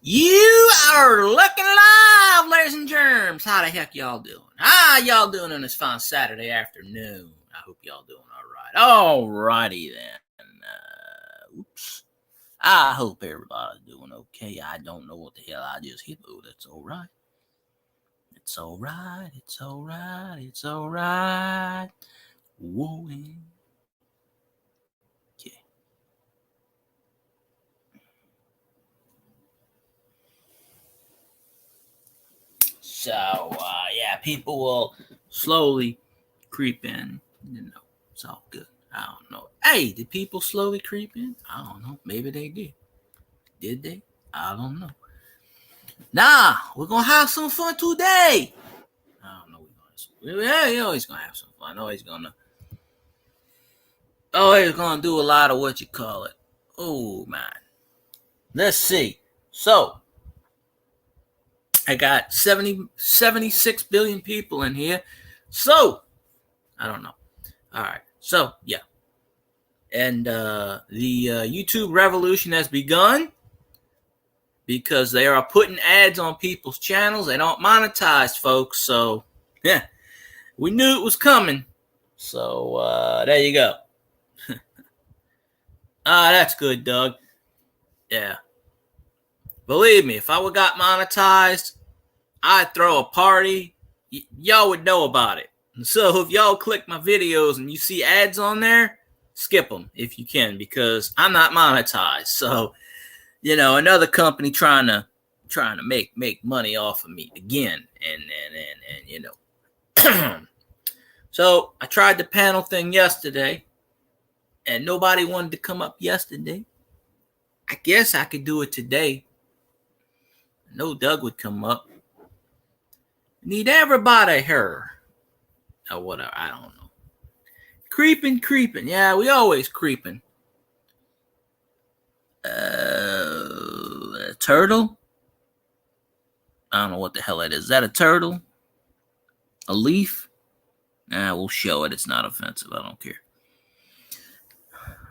You are looking live, ladies and germs. How the heck y'all doing? How y'all doing on this fine Saturday afternoon? I hope y'all doing all right. Alrighty then. Oops. I hope everybody's doing okay. I don't know what the hell I just hit. Oh, that's all right. It's all right. It's all right. It's all right. Whoa. Okay. So, yeah, people will slowly creep in. It's all good. I don't know. Hey, did people slowly creep in? I don't know. Maybe they did. Did they? I don't know. Nah, we're gonna have some fun today. I don't know. Yeah, he's always gonna have some fun. Always gonna do a lot of what you call it. Oh man. Let's see. So I got 76 billion people in here. So I don't know. All right. So yeah. And the YouTube revolution has begun because they are putting ads on people's channels. They don't monetize, folks. So, yeah, we knew it was coming. So, there you go. That's good, Doug. Yeah. Believe me, if I would got monetized, I'd throw a party. Y'all would know about it. So if y'all click my videos and you see ads on there, skip them if you can, because I'm not monetized. So, another company trying to make money off of me again, and so I tried the panel thing yesterday, and nobody wanted to come up yesterday. I guess I could do it today. No, Doug would come up. Need everybody here, or whatever. I don't know. Creeping. Yeah, we always creeping. A turtle? I don't know what the hell that is. Is that a turtle? A leaf? We'll show it. It's not offensive. I don't care.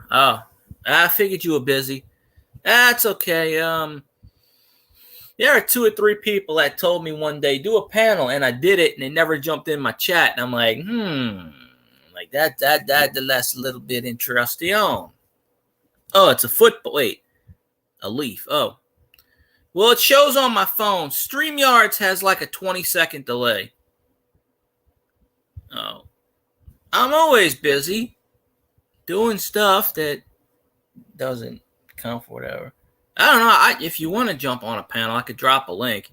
Oh, I figured you were busy. That's okay. There are 2 or 3 people that told me one day, do a panel, and I did it, and they never jumped in my chat. And I'm like, like that's a little bit interesting. Oh, it's a football. Wait, a leaf. Oh, well, it shows on my phone. StreamYards has like a 20-second delay. Oh, I'm always busy doing stuff that doesn't count for whatever. I don't know. If you want to jump on a panel, I could drop a link.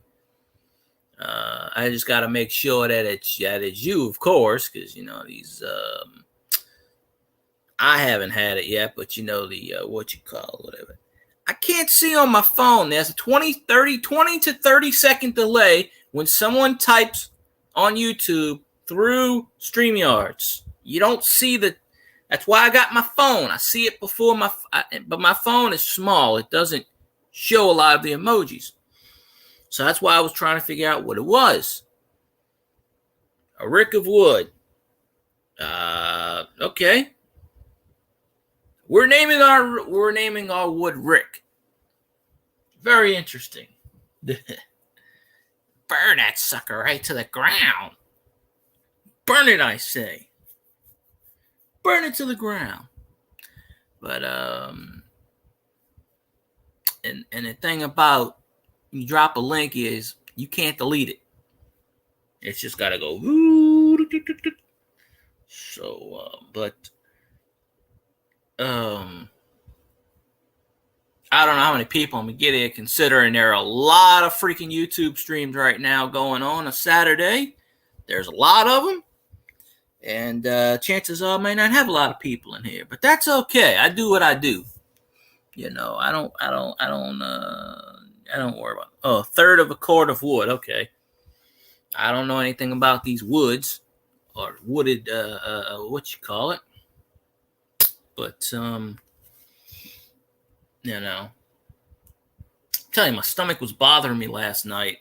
I just got to make sure that it's you, of course, because these. I haven't had it yet, but the what you call whatever. I can't see on my phone. There's a 20 to 30 second delay when someone types on YouTube through StreamYards. You don't see the. That's why I got my phone. I see it before but my phone is small. It doesn't show a lot of the emojis. So that's why I was trying to figure out what it was. A rick of wood. Okay. We're naming our wood Rick. Very interesting. Burn that sucker right to the ground. Burn it, I say. Burn it to the ground. But and the thing about you drop a link is you can't delete it. It's just gotta go. So, but I don't know how many people I'm gonna get here, considering there are a lot of freaking YouTube streams right now going on a Saturday. There's a lot of them, and chances are I may not have a lot of people in here, but that's okay. I do what I do. I don't worry about. Oh, a third of a cord of wood. Okay, I don't know anything about these woods or wooded. What you call it? But I'm telling you, my stomach was bothering me last night.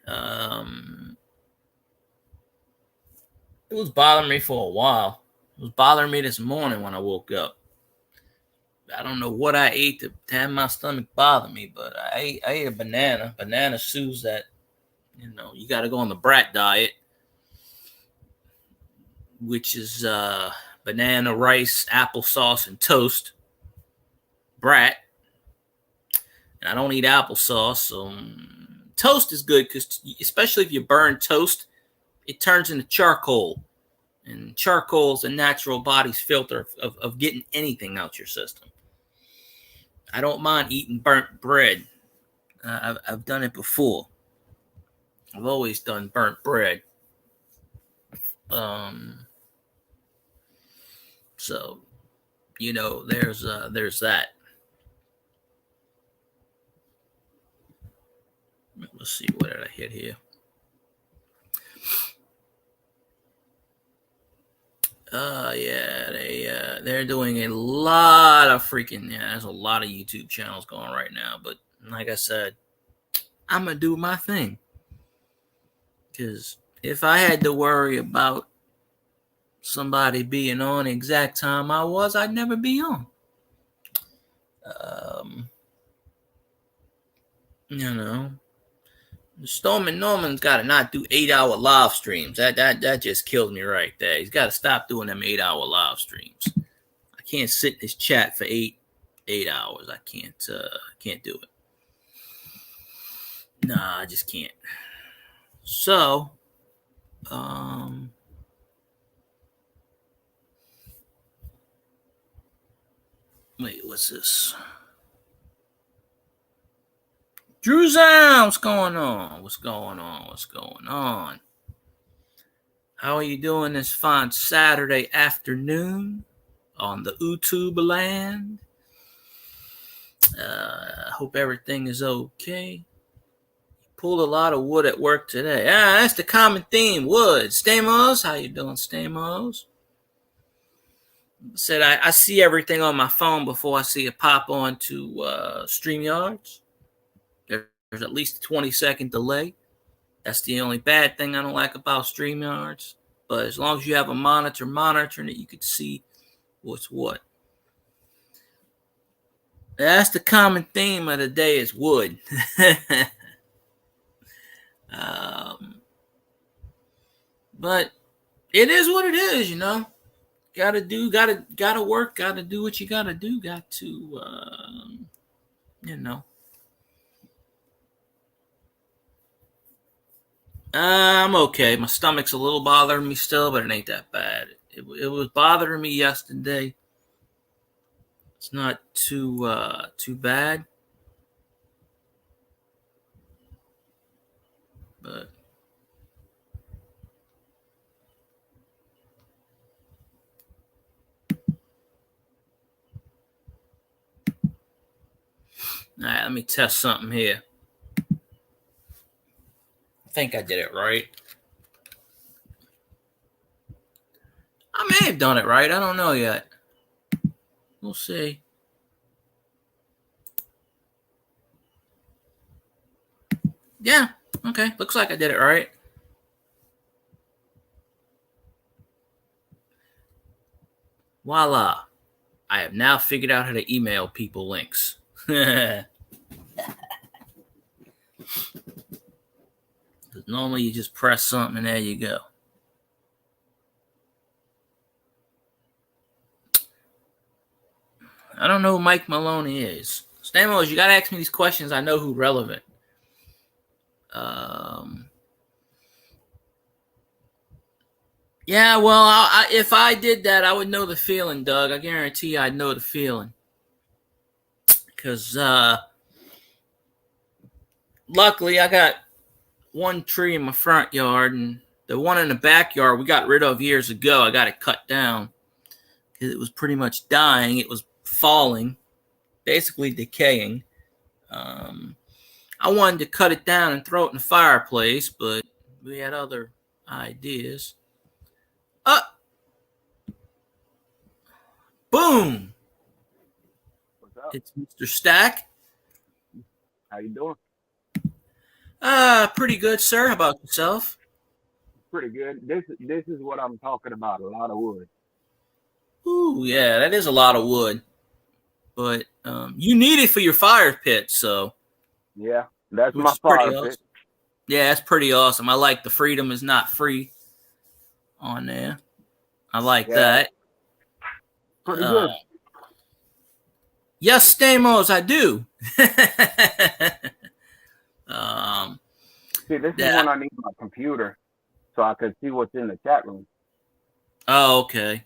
It was bothering me for a while. It was bothering me this morning when I woke up. I don't know what I ate to have my stomach bother me, but I ate a banana. Banana soothes that. You got to go on the brat diet, which is banana, rice, applesauce, and toast. Brat. And I don't eat applesauce, so toast is good because, especially if you burn toast, it turns into charcoal. And charcoal is a natural body's filter of getting anything out your system. I don't mind eating burnt bread. I've done it before. I've always done burnt bread. So, there's that. Let's see, what did I hit here? Yeah, they're doing a lot of freaking, there's a lot of YouTube channels going right now, but like I said, I'm gonna do my thing, because if I had to worry about somebody being on the exact time I was, I'd never be on. Stormin Norman's got to not do 8-hour live streams. That just killed me right there. He's got to stop doing them 8-hour live streams. I can't sit in this chat for eight hours. I can't do it. Nah, I just can't. So, wait, what's this? Drew Zam, what's going on? What's going on? How are you doing this fine Saturday afternoon on the YouTube land? I hope everything is okay. Pulled a lot of wood at work today. That's the common theme, wood. Stamos, how you doing, Stamos? Said I see everything on my phone before I see it pop on to StreamYards. There's at least a 20-second delay. That's the only bad thing I don't like about StreamYards. But as long as you have a monitor monitoring it, you can see what's what. That's the common theme of the day, is wood. But it is what it is, Gotta work, gotta do what you gotta do, got to, I'm okay. My stomach's a little bothering me still, but it ain't that bad. It was bothering me yesterday. It's not too bad. But all right, let me test something here. I think I did it right. I may have done it right. I don't know yet. We'll see. Yeah, okay. Looks like I did it right. Voila. I have now figured out how to email people links. Normally you just press something and there you go. I don't know who Mike Maloney is. Stamos, you got to ask me these questions. I know who's relevant. Yeah, well, if I did that, I would know the feeling, Doug. I guarantee you I'd know the feeling. Because luckily I got one tree in my front yard, and the one in the backyard we got rid of years ago. I got it cut down because it was pretty much dying. It was falling, basically decaying. I wanted to cut it down and throw it in the fireplace, but we had other ideas. Boom! What's up? It's Mr. Stack. How you doing? Pretty good, sir. How about yourself? Pretty good. This is what I'm talking about. A lot of wood. Ooh, yeah, that is a lot of wood. but you need it for your fire pit, so Yeah, that's which my is pretty fire awesome. pit. Yeah, that's pretty awesome. I like the freedom is not free on there. I like that. Pretty good. Yes, Stamos, I do. See, this is when I need my computer so I can see what's in the chat room. Oh, okay.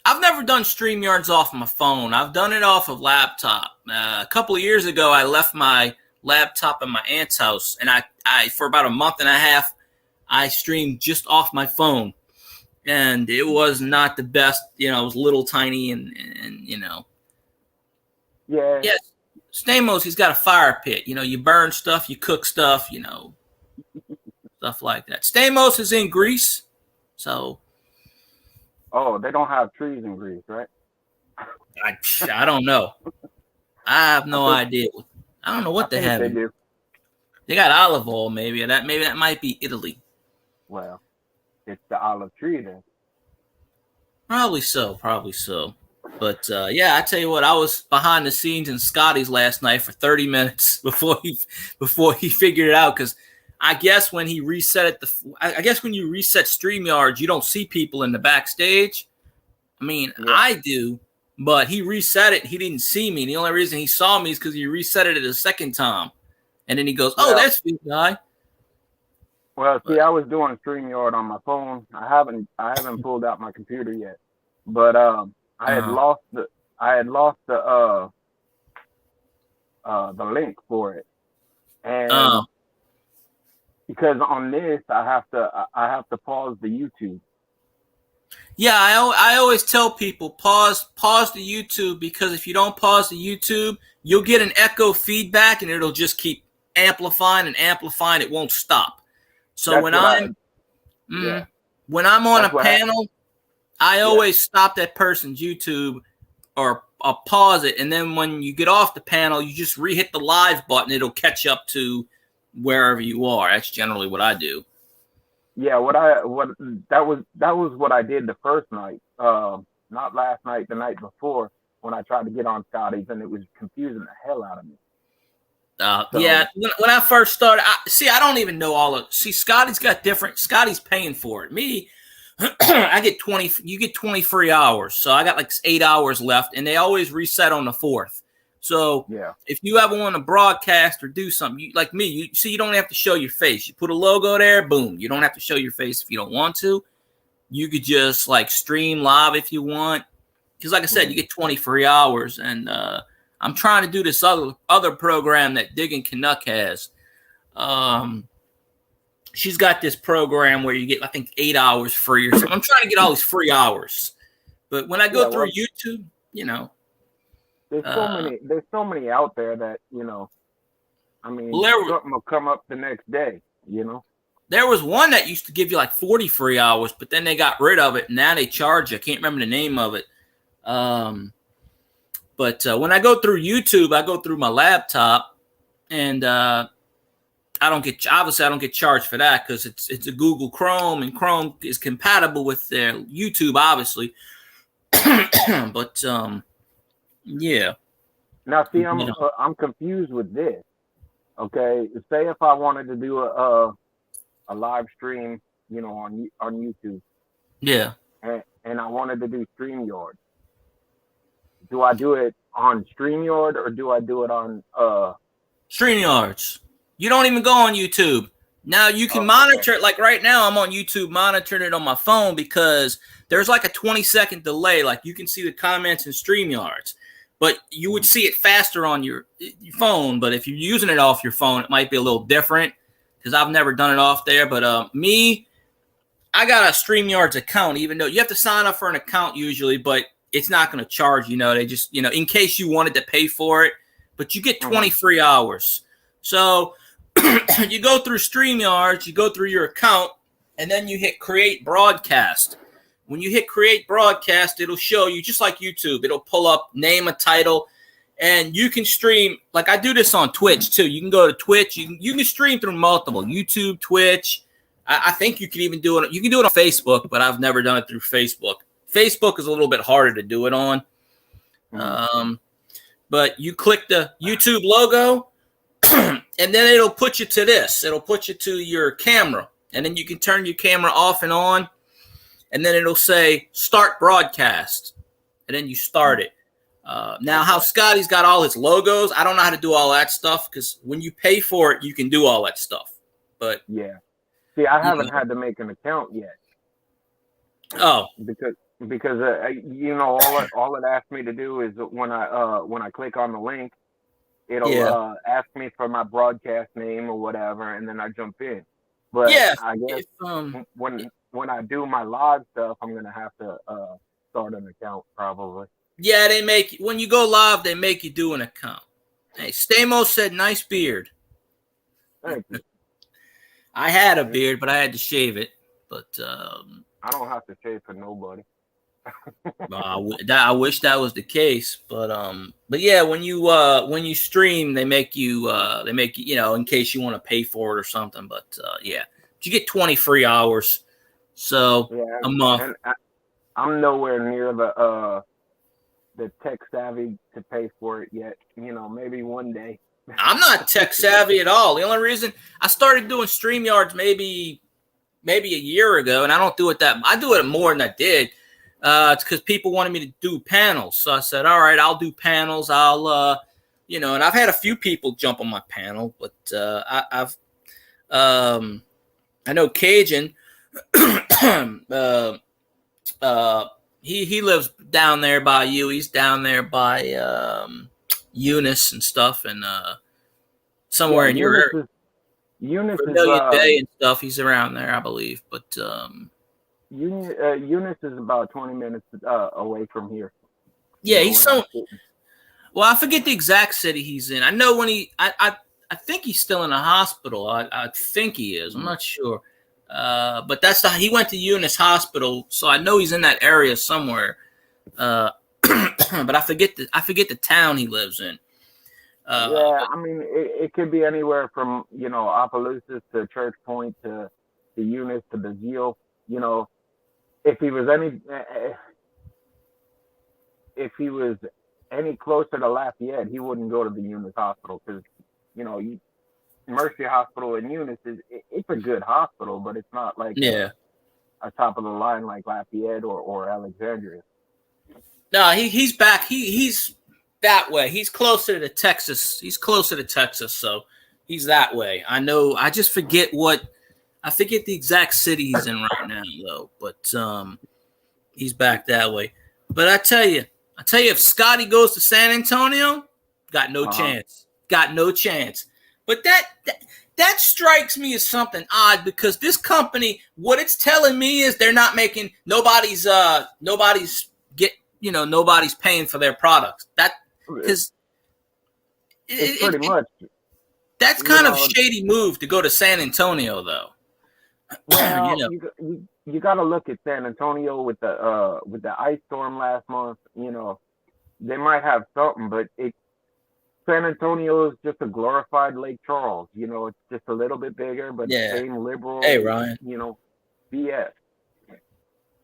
I've never done StreamYards off my phone. I've done it off of laptop. A couple of years ago, I left my laptop in my aunt's house, and I for about a month and a half, I streamed just off my phone, and it was not the best. You know, it was little tiny, and you know. Yeah. Yes, Stamos, he's got a fire pit. You know, you burn stuff, you cook stuff, you know, stuff like that. Stamos is in Greece, so. Oh, they don't have trees in Greece, right? I don't know. I have no idea. I don't know what they have. They do. They got olive oil, maybe. Maybe that might be Italy. Well, it's the olive tree then. Probably so. But yeah, I tell you what, I was behind the scenes in Scotty's last night for 30 minutes before he figured it out. Because I guess when he reset it, when you reset StreamYards, you don't see people in the backstage. I mean, yeah. I do, but he reset it. He didn't see me. The only reason he saw me is because he reset it a second time. And then he goes, "Oh, that's the guy." Well, see, I was doing StreamYard on my phone. I haven't pulled out my computer yet, but I had lost the link for it, and because on this I have to pause the YouTube. Yeah, I always tell people pause the YouTube, because if you don't pause the YouTube, you'll get an echo feedback and it'll just keep amplifying and amplifying. It won't stop. So when I'm on a panel, I always stop that person's YouTube or I'll pause it, and then when you get off the panel, you just re-hit the live button. It'll catch up to wherever you are. That's generally what I do. Yeah, that was what I did the first night. Not last night, the night before, when I tried to get on Scotty's, and it was confusing the hell out of me. Yeah, when I first started, I don't even know all of. See, Scotty's got different. Scotty's paying for it. Me, I get 20. You get 20 free hours, so I got like 8 hours left, and they always reset on the 4th. So if you ever want to broadcast or do something, you don't have to show your face. You put a logo there, boom. You don't have to show your face if you don't want to. You could just like stream live if you want, because like I said, you get 20 free hours, and I'm trying to do this other program that Digging Canuck has. She's got this program where you get, I think, 8 hours free or something. I'm trying to get all these free hours. But when I go through YouTube, you know. There's so many out there that, you know, I mean, something will come up the next day, you know. There was one that used to give you like 40 free hours, but then they got rid of it. And now they charge you. I can't remember the name of it. But when I go through YouTube, I go through my laptop, and I don't get charged for that because it's a Google Chrome, and Chrome is compatible with their YouTube, obviously. But yeah. Now, see, I'm confused with this. Okay, say if I wanted to do a live stream, you know, on YouTube. Yeah. And I wanted to do StreamYard. Do I do it on StreamYard or do I do it on StreamYards? You don't even go on YouTube. Now you can monitor it. Like right now, I'm on YouTube monitoring it on my phone because there's like a 20-second delay. Like you can see the comments in StreamYards, but you would see it faster on your phone. But if you're using it off your phone, it might be a little different because I've never done it off there. But I got a StreamYards account, even though you have to sign up for an account usually, but it's not going to charge, you know. They just, you know, in case you wanted to pay for it, but you get 20 free hours. So you go through StreamYards, you go through your account, and then you hit Create Broadcast. When you hit Create Broadcast, it'll show you, just like YouTube, it'll pull up, name a title, and you can stream. Like I do this on Twitch too. You can go to Twitch. You can stream through multiple, YouTube, Twitch. I think you can even do it. You can do it on Facebook, but I've never done it through Facebook. Facebook is a little bit harder to do it on. but you click the YouTube logo, and then it'll put you to this. It'll put you to your camera, and then you can turn your camera off and on, and then it'll say start broadcast, and then you start it. Now, how Scotty's got all his logos, I don't know how to do all that stuff, because when you pay for it, you can do all that stuff. But yeah, see, I haven't had to make an account yet. Oh, because all it asks me to do is when I click on the link, it'll ask me for my broadcast name or whatever, and then I jump in. But I guess when I do my live stuff, I'm gonna have to start an account probably. Yeah, when you go live, they make you do an account. Hey, Stamos said, "Nice beard." Thank you. I had a beard, but I had to shave it. But I don't have to shave for nobody. I wish that was the case, but yeah, when you stream, they make you in case you want to pay for it or something. But yeah, you get 20 free hours, so a month. And I'm nowhere near the tech savvy to pay for it yet. Maybe one day. I'm not tech savvy at all. The only reason I started doing StreamYards maybe a year ago, and I don't do it I do it more than I did. It's because people wanted me to do panels. So I said, all right, I'll do panels. I'll, and I've had a few people jump on my panel, but I know Cajun, he lives down there by you. He's down there by Eunice and stuff, and somewhere in your area. Eunice Vermilion Bay and stuff. He's around there, I believe, but Eunice is about 20 minutes away from here. Yeah, he's well, I forget the exact city he's in. I know when I think he's still in a hospital. I think he is. I'm not sure. But he went to Eunice Hospital, so I know he's in that area somewhere. But I forget the town he lives in. Yeah, I mean, it could be anywhere from Opelousas to Church Point to Eunice to Bazille. If he was any closer to Lafayette, he wouldn't go to the Eunice Hospital, because Mercy Hospital in Eunice it's a good hospital, but it's not like a top of the line like Lafayette or Alexandria. No, he's back. He's that way. He's closer to Texas. So he's that way. I know. I just forget the exact city he's in right now, though. But he's back that way. But I tell you, if Scotty goes to San Antonio, got no chance. Got no chance. But that strikes me as something odd, because this company, what it's telling me is they're not making nobody's paying for their products. That because it's pretty much that's kind of shady move to go to San Antonio, though. Well, you got to look at San Antonio with the ice storm last month. They might have something, but San Antonio is just a glorified Lake Charles. It's just a little bit bigger, but the same liberal. Hey, Ryan. BS.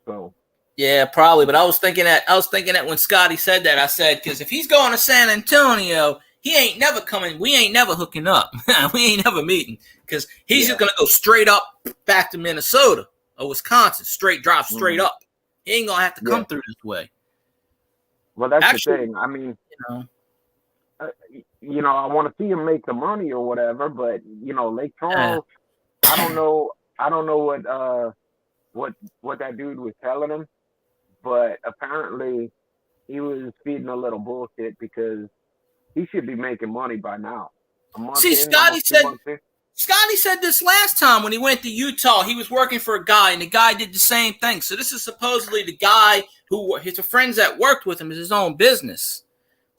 So. Yeah, probably. But I was thinking that when Scotty said that, I said, because if he's going to San Antonio, he ain't never coming. We ain't never hooking up. We ain't never meeting, because he's just gonna go straight up back to Minnesota or Wisconsin, straight up. He ain't gonna have to come through this way. Well, that's the thing. I mean, I want to see him make the money or whatever, but Lake Charles, I don't know what that dude was telling him, but apparently he was feeding a little bullshit, because he should be making money by now. See, Scotty said this last time when he went to Utah. He was working for a guy, and the guy did the same thing. So this is supposedly the guy who his friends that worked with him is his own business.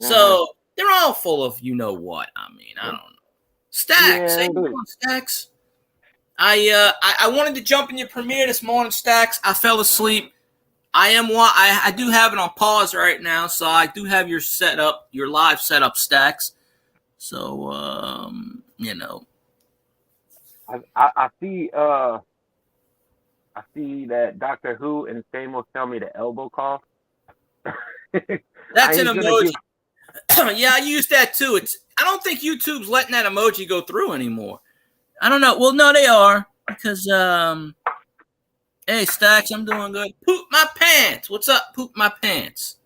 Mm-hmm. So they're all full of what. I mean, I don't know. Stacks, Stacks. I wanted to jump in your premiere this morning, Stacks. I fell asleep. I do have it on pause right now, so I do have your live setup, Stacks. So I see that Doctor Who and Stamos tell me to elbow cough. That's an emoji. Yeah, I use that too. I don't think YouTube's letting that emoji go through anymore. I don't know. Well, no, they are because hey, Stacks, I'm doing good. Poop my pants. What's up? Poop my pants.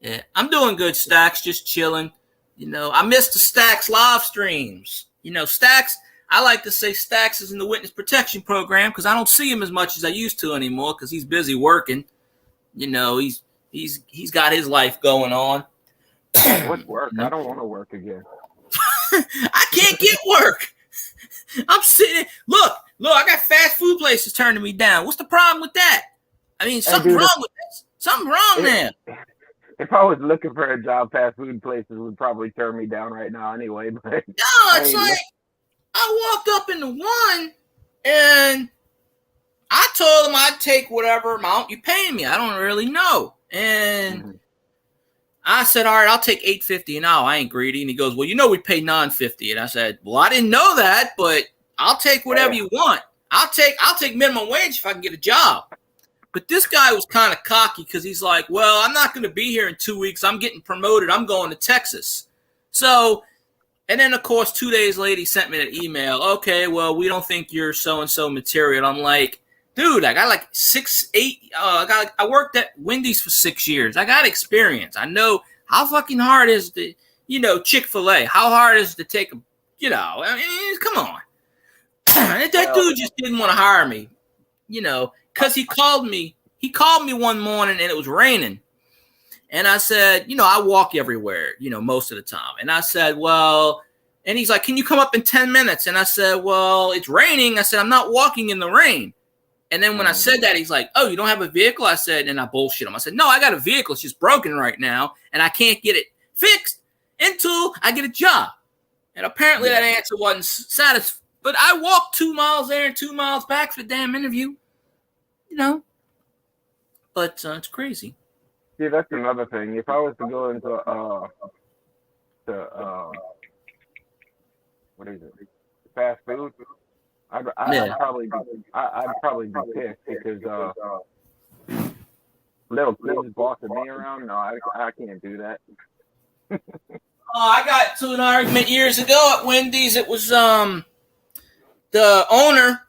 Yeah, I'm doing good, Stacks. Just chilling. You know, I missed the Stacks live streams. You know, Stacks. I like to say Stacks is in the witness protection program because I don't see him as much as I used to anymore because he's busy working. You know, he's got his life going on. What's work? I don't want to work again. I can't get work. I'm sitting. Look, I got fast food places turning me down. What's the problem with that? I mean, something wrong with this. Something wrong there. If I was looking for a job, fast food places would probably turn me down right now anyway. But no, it's like I walked up into one and I told them I'd take whatever amount you pay me. I don't really know. And I said, all right, I'll take $8.50 an hour. I ain't greedy. And he goes, well, you know we pay $9.50. And I said, well, I didn't know that, but I'll take whatever you want. I'll take minimum wage if I can get a job. But this guy was kind of cocky because he's like, well, I'm not going to be here in 2 weeks. I'm getting promoted. I'm going to Texas. So, and then, of course, 2 days later, he sent me an email. Okay, well, we don't think you're so-and-so material. I'm like, dude, I got like 6, 8. I worked at Wendy's for 6 years. I got experience. I know how fucking hard it is to, you know, Chick-fil-A. How hard it is to take a, you know, I mean, come on. That dude just didn't want to hire me, you know, because he called me. He called me one morning and it was raining. And I said, you know, I walk everywhere, you know, most of the time. And I said, well, and he's like, can you come up in 10 minutes? And I said, well, it's raining. I said, I'm not walking in the rain. And then when I said that, he's like, oh, you don't have a vehicle? I said, and I bullshit him. I said, no, I got a vehicle. It's just broken right now. And I can't get it fixed until I get a job. And apparently that answer wasn't satisfied. But I walked 2 miles there and 2 miles back for the damn interview. You know. But it's crazy. See, that's another thing. If I was to go into what is it? Fast food, I'd probably be pissed because little kids bossing me around. No, I can't do that. I got to an argument years ago at Wendy's. It was the owner.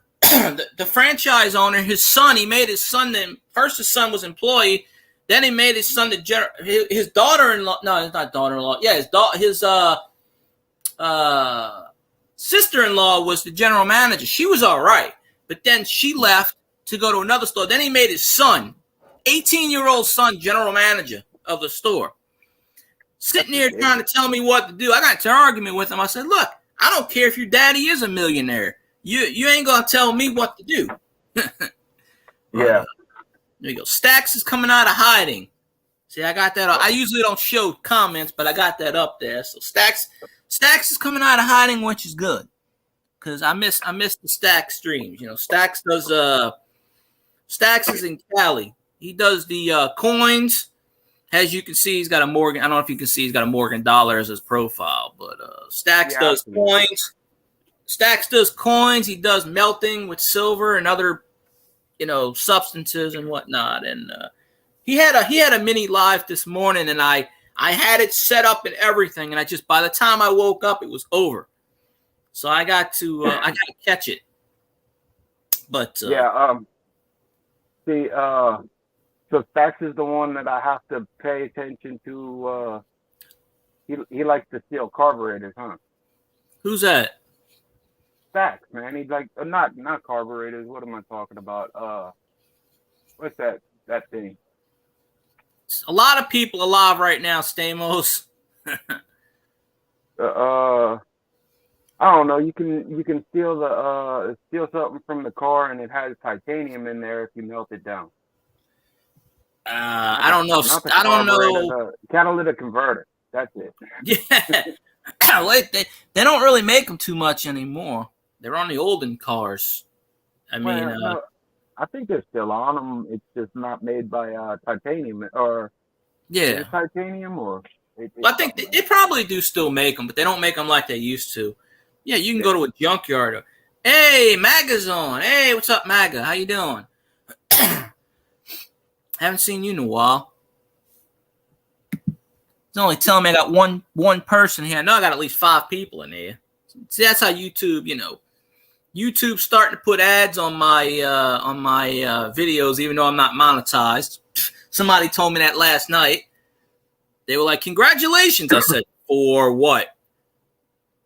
The franchise owner, his son, he made his son first his son was employee, then he made his son his daughter-in-law. No, it's not daughter-in-law. Yeah, his sister-in-law was the general manager. She was all right, but then she left to go to another store. Then he made his son, 18-year-old son, general manager of the store. Sitting there trying to tell me what to do. I got into an argument with him. I said, look, I don't care if your daddy is a millionaire. You ain't gonna tell me what to do. Yeah. There you go. Stacks is coming out of hiding. See, I got that. I usually don't show comments, but I got that up there. So Stacks is coming out of hiding, which is good, because I miss the Stacks streams. You know, Stacks is in Cali. He does the coins. As you can see, he's got a Morgan. I don't know if you can see, he's got a Morgan dollar as his profile, but Stacks does coins. Stacks does coins. He does melting with silver and other, you know, substances and whatnot. And he had a mini live this morning, and I had it set up and everything. And by the time I woke up, it was over. So I got to catch it. But see, so Stacks is the one that I have to pay attention to. He likes to steal carburetors, huh? Who's that? Stacks, man. He's like not carburetors. What am I talking about? What's that thing? A lot of people alive right now, Stamos. I don't know. You can steal something from the car, and it has titanium in there if you melt it down. I don't know. I don't know. Catalytic converter. That's it. Yeah. They don't really make them too much anymore. They're on the olden cars. I mean, no, I think they're still on them. It's just not made by titanium or titanium or. I think they probably do still make them, but they don't make them like they used to. Yeah, you can go to a junkyard. Hey, Maga's on. Hey, what's up, Maga? How you doing? Haven't seen you in a while. It's only telling me I got one person here. I know I got at least 5 people in here. See, that's how YouTube, YouTube's starting to put ads on my videos, even though I'm not monetized. Somebody told me that last night. They were like, "Congratulations!" I said, "For what?"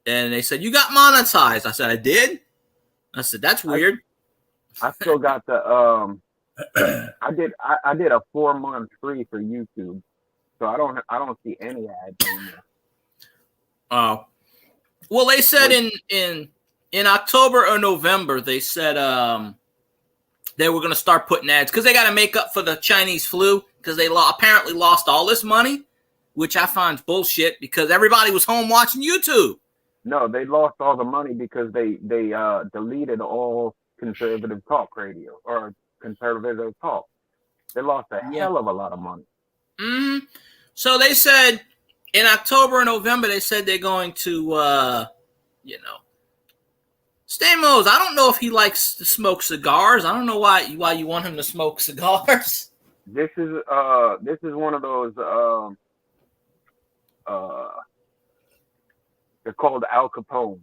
And they said, "You got monetized." I said, "I did." I said, "That's weird." I still got the I did a 4-month free for YouTube, so I don't see any ads anymore. Oh, well, they said in October or November, they said they were going to start putting ads because they got to make up for the Chinese flu because they apparently lost all this money, which I find bullshit because everybody was home watching YouTube. No, they lost all the money because they deleted all conservative talk radio or conservative talk. They lost a hell of a lot of money. Mm-hmm. So they said in October and November, they said they're going to, Stamos, I don't know if he likes to smoke cigars. I don't know why you want him to smoke cigars. This is one of those they're called Al Capone.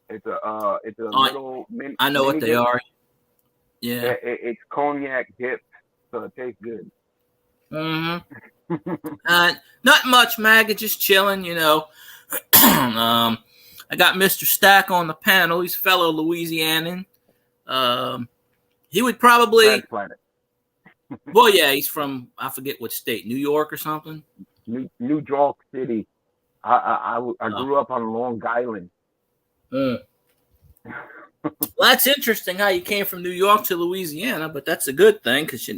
It's a little I know what they are. Yeah. It's cognac dipped, so it tastes good. Mm-hmm. Not much, Maggot, just chilling, I got Mr. Stack on the panel. He's a fellow Louisianan. He would probably. Well, yeah, he's from, I forget what state, New York or something. New York City. I grew up on Long Island. Well, that's interesting how you came from New York to Louisiana, but that's a good thing because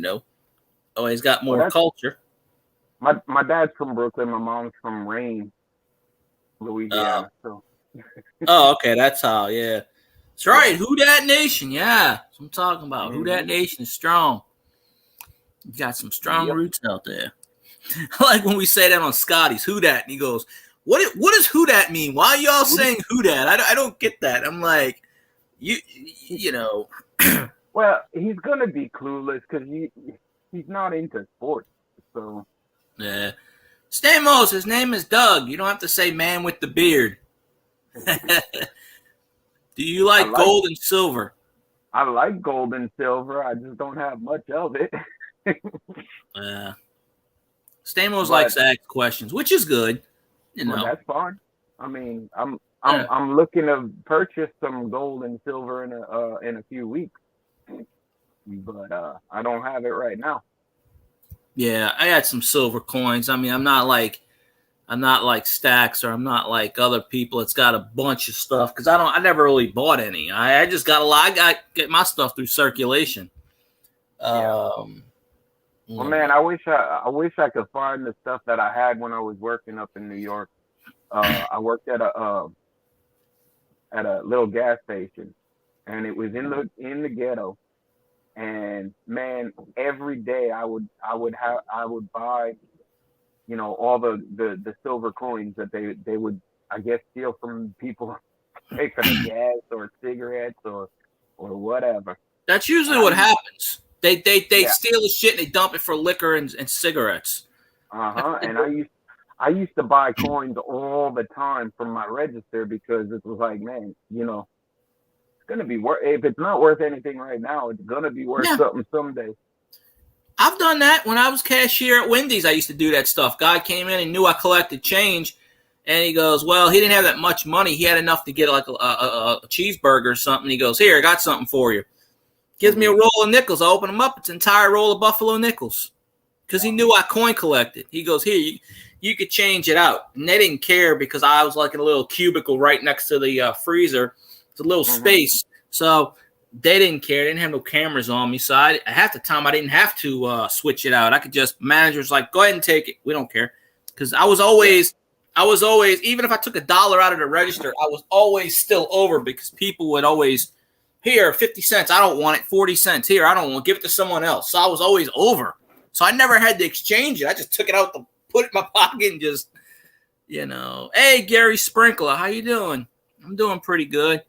always got more culture. My dad's from Brooklyn. My mom's from Rayne, Louisiana. Oh, okay, that's how. Yeah, that's right. Who Dat Nation? Yeah, that's what I'm talking about. Mm-hmm. Who Dat Nation is strong. You got some strong roots out there. I like when we say that on Scotty's. Who Dat? And he goes, What does who dat mean? Why are y'all saying who dat? I don't get that. I'm like, you know. Well, he's gonna be clueless because he's not into sports. So yeah. Stamos, his name is Doug. You don't have to say man with the beard. Do you like gold and silver? I like gold and silver. I just don't have much of it. Stamos likes to ask questions, which is good. Well, that's fine. I mean, I'm looking to purchase some gold and silver in a few weeks, but I don't have it right now. Yeah, I got some silver coins. I mean, I'm not like Stacks, or I'm not like other people that's got a bunch of stuff because I never really bought any. I just got a lot. I get my stuff through circulation. Well, man, I wish I could find the stuff that I had when I was working up in New York. I worked at a little gas station, and it was in the ghetto. And man, every day I would buy, you know, all the silver coins that they would, I guess, steal from people, pay for the gas or cigarettes or whatever. That's usually what happens. They steal the shit and they dump it for liquor and cigarettes. And I used to buy coins all the time from my register because it was like, man, you know, it's gonna be worth. If it's not worth anything right now, it's gonna be worth something someday. I've done that when I was cashier at Wendy's. I used to do that stuff. Guy came in and knew I collected change, and he goes, "Well, he didn't have that much money. He had enough to get like a cheeseburger or something." He goes, "Here, I got something for you." Gives me a roll of nickels. I open them up. It's an entire roll of Buffalo nickels. Because he knew I coin collected. He goes, "Here, you could change it out." And they didn't care because I was like in a little cubicle right next to the freezer. It's a little space. So they didn't care. They didn't have no cameras on me. So half the time I didn't have to switch it out. I could just, manager's like, "Go ahead and take it. We don't care." Because I was always, even if I took $1 out of the register, I was always still over because people would always, "Here, 50 cents. I don't want it. 40 cents. Here, I don't want it. Give it to someone else." So I was always over. So I never had to exchange it. I just took it out, put it in my pocket, and just, you know. Hey, Gary Sprinkler, how you doing? I'm doing pretty good.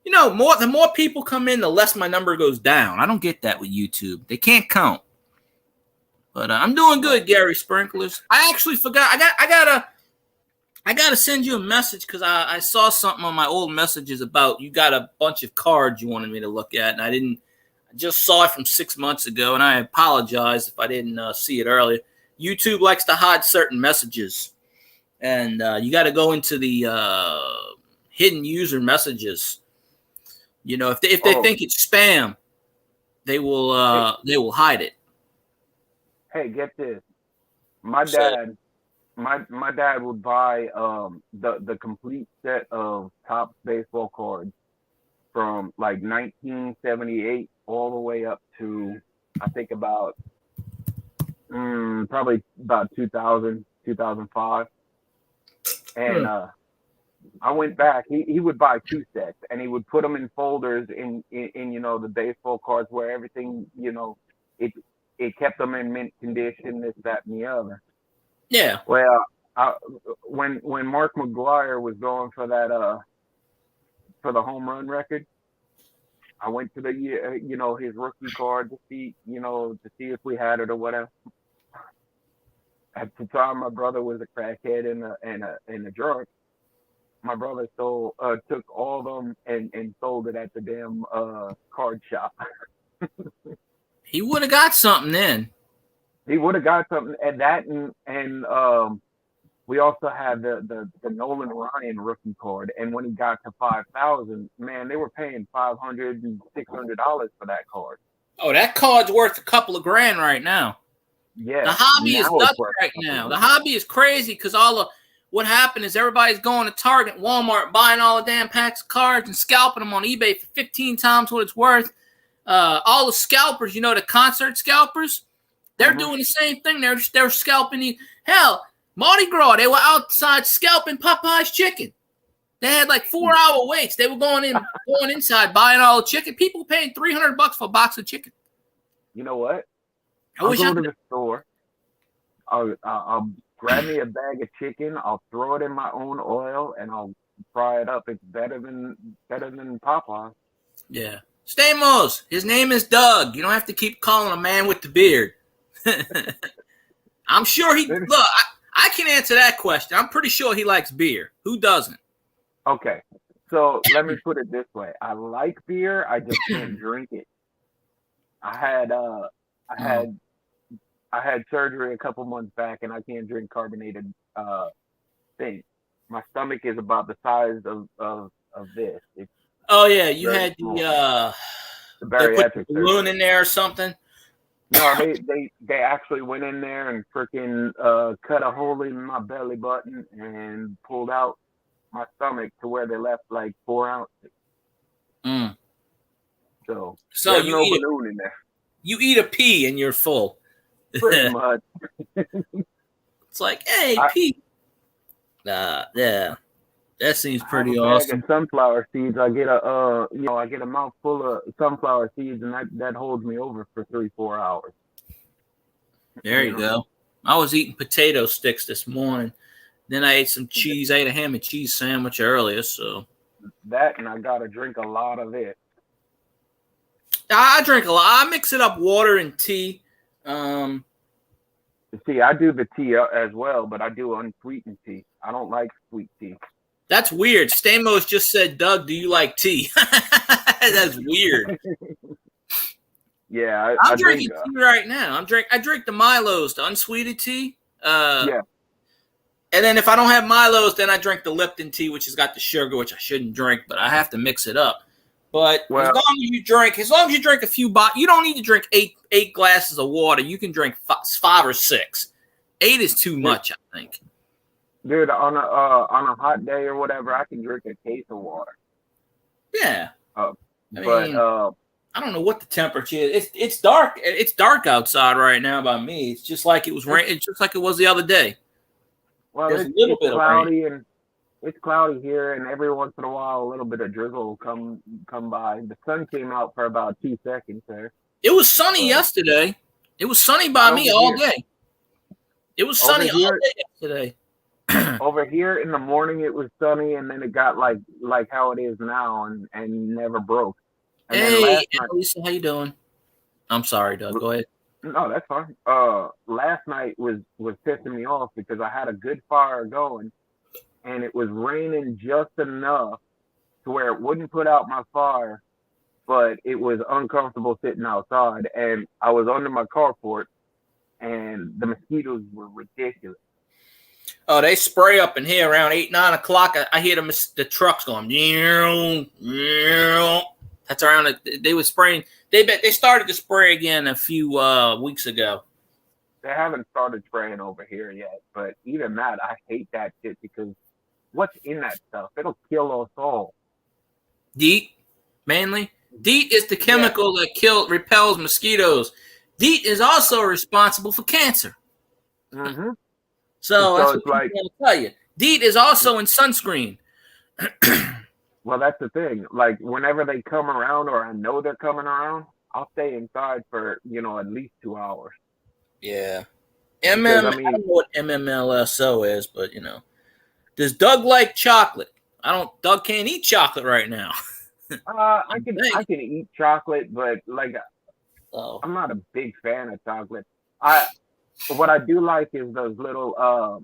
You know, the more people come in, the less my number goes down. I don't get that with YouTube. They can't count. But I'm doing good, Gary Sprinklers. I actually forgot. I gotta send you a message because I saw something on my old messages about you got a bunch of cards you wanted me to look at, and I just saw it from 6 months ago, and I apologize if I didn't see it earlier. YouTube likes to hide certain messages, and you got to go into the hidden user messages. You know, if they think it's spam, they will hide it. Hey, get this. My dad would buy the complete set of Topps baseball cards from like 1978 all the way up to I think about probably about 2000, 2005. And I went back. He would buy 2 sets, and he would put them in folders in you know, the baseball cards where everything, you know, it kept them in mint condition, this, that, and the other. Yeah. Well, when Mark McGwire was going for that for the home run record, I went to the you know, his rookie card to see if we had it or whatever. At the time, my brother was a crackhead and a drunk. My brother took all of them and sold it at the damn card shop. He would have got something then. He would have got something at that, and we also had the Nolan Ryan rookie card. And when he got to 5,000, man, they were paying $500 and $600 for that card. Oh, that card's worth a couple of grand right now. Yeah, the hobby is nuts right now. The hobby is crazy because what happened is everybody's going to Target, Walmart, buying all the damn packs of cards and scalping them on eBay for 15 times what it's worth. All the scalpers, you know, the concert scalpers, they're doing the same thing. They're scalping hell, Mardi Gras. They were outside scalping Popeye's chicken. They had like 4-hour waits. They were going inside buying all the chicken. People paying $300 for a box of chicken. You know what? I'll go to the store. I'll grab me a bag of chicken. I'll throw it in my own oil and I'll fry it up. It's better than Popeye. Yeah. Stamos. His name is Doug. You don't have to keep calling a man with the beard. I'm sure look. I can answer that question. I'm pretty sure he likes beer. Who doesn't? Okay. So let me put it this way. I like beer. I just can't drink it. I had surgery a couple months back, and I can't drink carbonated things. My stomach is about the size of this. Oh yeah, you had the bariatric balloon in there or something. No, they actually went in there and freaking cut a hole in my belly button and pulled out my stomach to where they left like 4 ounces. So there's no balloon in there. You eat a pea and you're full. Pretty much. It's like, hey, pea. Yeah. That seems pretty awesome. Sunflower seeds. I get a mouthful of sunflower seeds, and that holds me over for 3-4 hours. There you go. I was eating potato sticks this morning. Then I ate some cheese. I ate a ham and cheese sandwich earlier. So that, and I gotta drink a lot of it. I drink a lot. I mix it up, water and tea. See, I do the tea as well, but I do unsweetened tea. I don't like sweet tea. That's weird. Stamos just said, Doug, do you like tea? That's weird. Yeah, I'm drinking tea right now. I drink the Milos, the unsweetened tea. Yeah. And then if I don't have Milos, then I drink the Lipton tea, which has got the sugar, which I shouldn't drink, but I have to mix it up. But as long as you drink a few bottles, you don't need to drink eight glasses of water. You can drink 5 or 6. 8 is too much, I think. Dude, on a hot day or whatever, I can drink a case of water. Yeah. I don't know what the temperature is. It's dark. It's dark outside right now by me. It's just like it was rain. It's just like it was the other day. Well, it's cloudy and it's cloudy here, and every once in a while, a little bit of drizzle will come by. The sun came out for about 2 seconds there. It was sunny yesterday. It was sunny by me all day. It was sunny all day yesterday. Over here in the morning, it was sunny, and then it got like how it is now, and never broke. And hey, Lisa, how you doing? I'm sorry, Doug. Go ahead. No, that's fine. Last night was pissing me off because I had a good fire going, and it was raining just enough to where it wouldn't put out my fire, but it was uncomfortable sitting outside, and I was under my carport, and the mosquitoes were ridiculous. Oh, they spray up in here around 8, 9 o'clock. I hear the trucks going. That's around. They were spraying. They started to spray again a few weeks ago. They haven't started spraying over here yet, but even that, I hate that shit because what's in that stuff? It'll kill us all. DEET, mainly. DEET is the chemical that repels mosquitoes. DEET is also responsible for cancer. Mm-hmm. So that's what I'm going to tell you. DEET is also in sunscreen. Well, that's the thing. Like, whenever they come around or I know they're coming around, I'll stay inside for, at least 2 hours. Yeah. I don't know what MMLSO is, but, Does Doug like chocolate? Doug can't eat chocolate right now. I can eat chocolate, but, I'm not a big fan of chocolate. What I do like is those little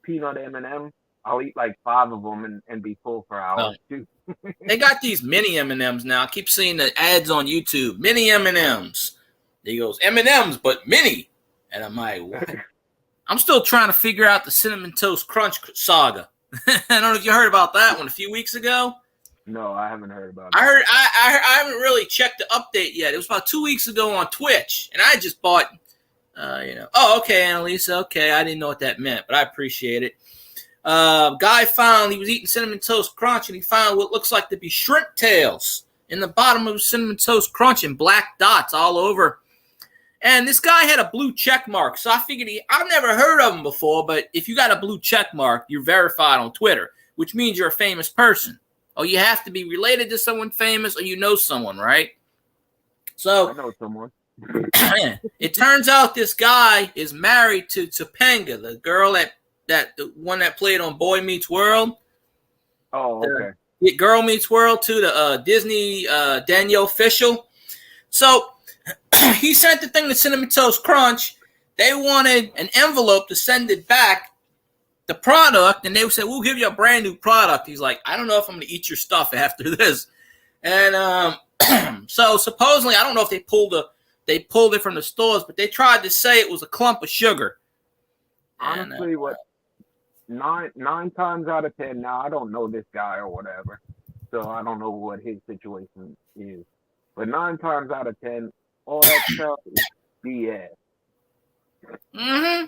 peanut M&Ms. I'll eat like 5 of them and be full for hours too. They got these mini M&Ms now. I keep seeing the ads on YouTube. Mini M&Ms. He goes, M&Ms, but mini. And I'm like, what? I'm still trying to figure out the Cinnamon Toast Crunch saga. I don't know if you heard about that one a few weeks ago. No, I haven't heard about it. I haven't really checked the update yet. It was about 2 weeks ago on Twitch, and I just bought, Oh, okay, Annalisa. Okay, I didn't know what that meant, but I appreciate it. Guy found he was eating Cinnamon Toast Crunch, and he found what looks like to be shrimp tails in the bottom of Cinnamon Toast Crunch and black dots all over. And this guy had a blue check mark, so I figured I've never heard of him before, but if you got a blue check mark, you're verified on Twitter, which means you're a famous person. Or you have to be related to someone famous, or you know someone, right? So I know someone. It turns out this guy is married to Topanga, the girl the one that played on Boy Meets World. Oh, okay. Girl Meets World to the Disney Danielle Fishel. So he sent the thing to Cinnamon Toast Crunch. They wanted an envelope to send it back, the product, and they said, we'll give you a brand new product. He's like, I don't know if I'm going to eat your stuff after this. And so supposedly, I don't know if they pulled it from the stores, but they tried to say it was a clump of sugar. Honestly, what 9 times out of 10, now I don't know this guy or whatever, so I don't know what his situation is. But 9 times out of 10, all that stuff is BS. Mm-hmm.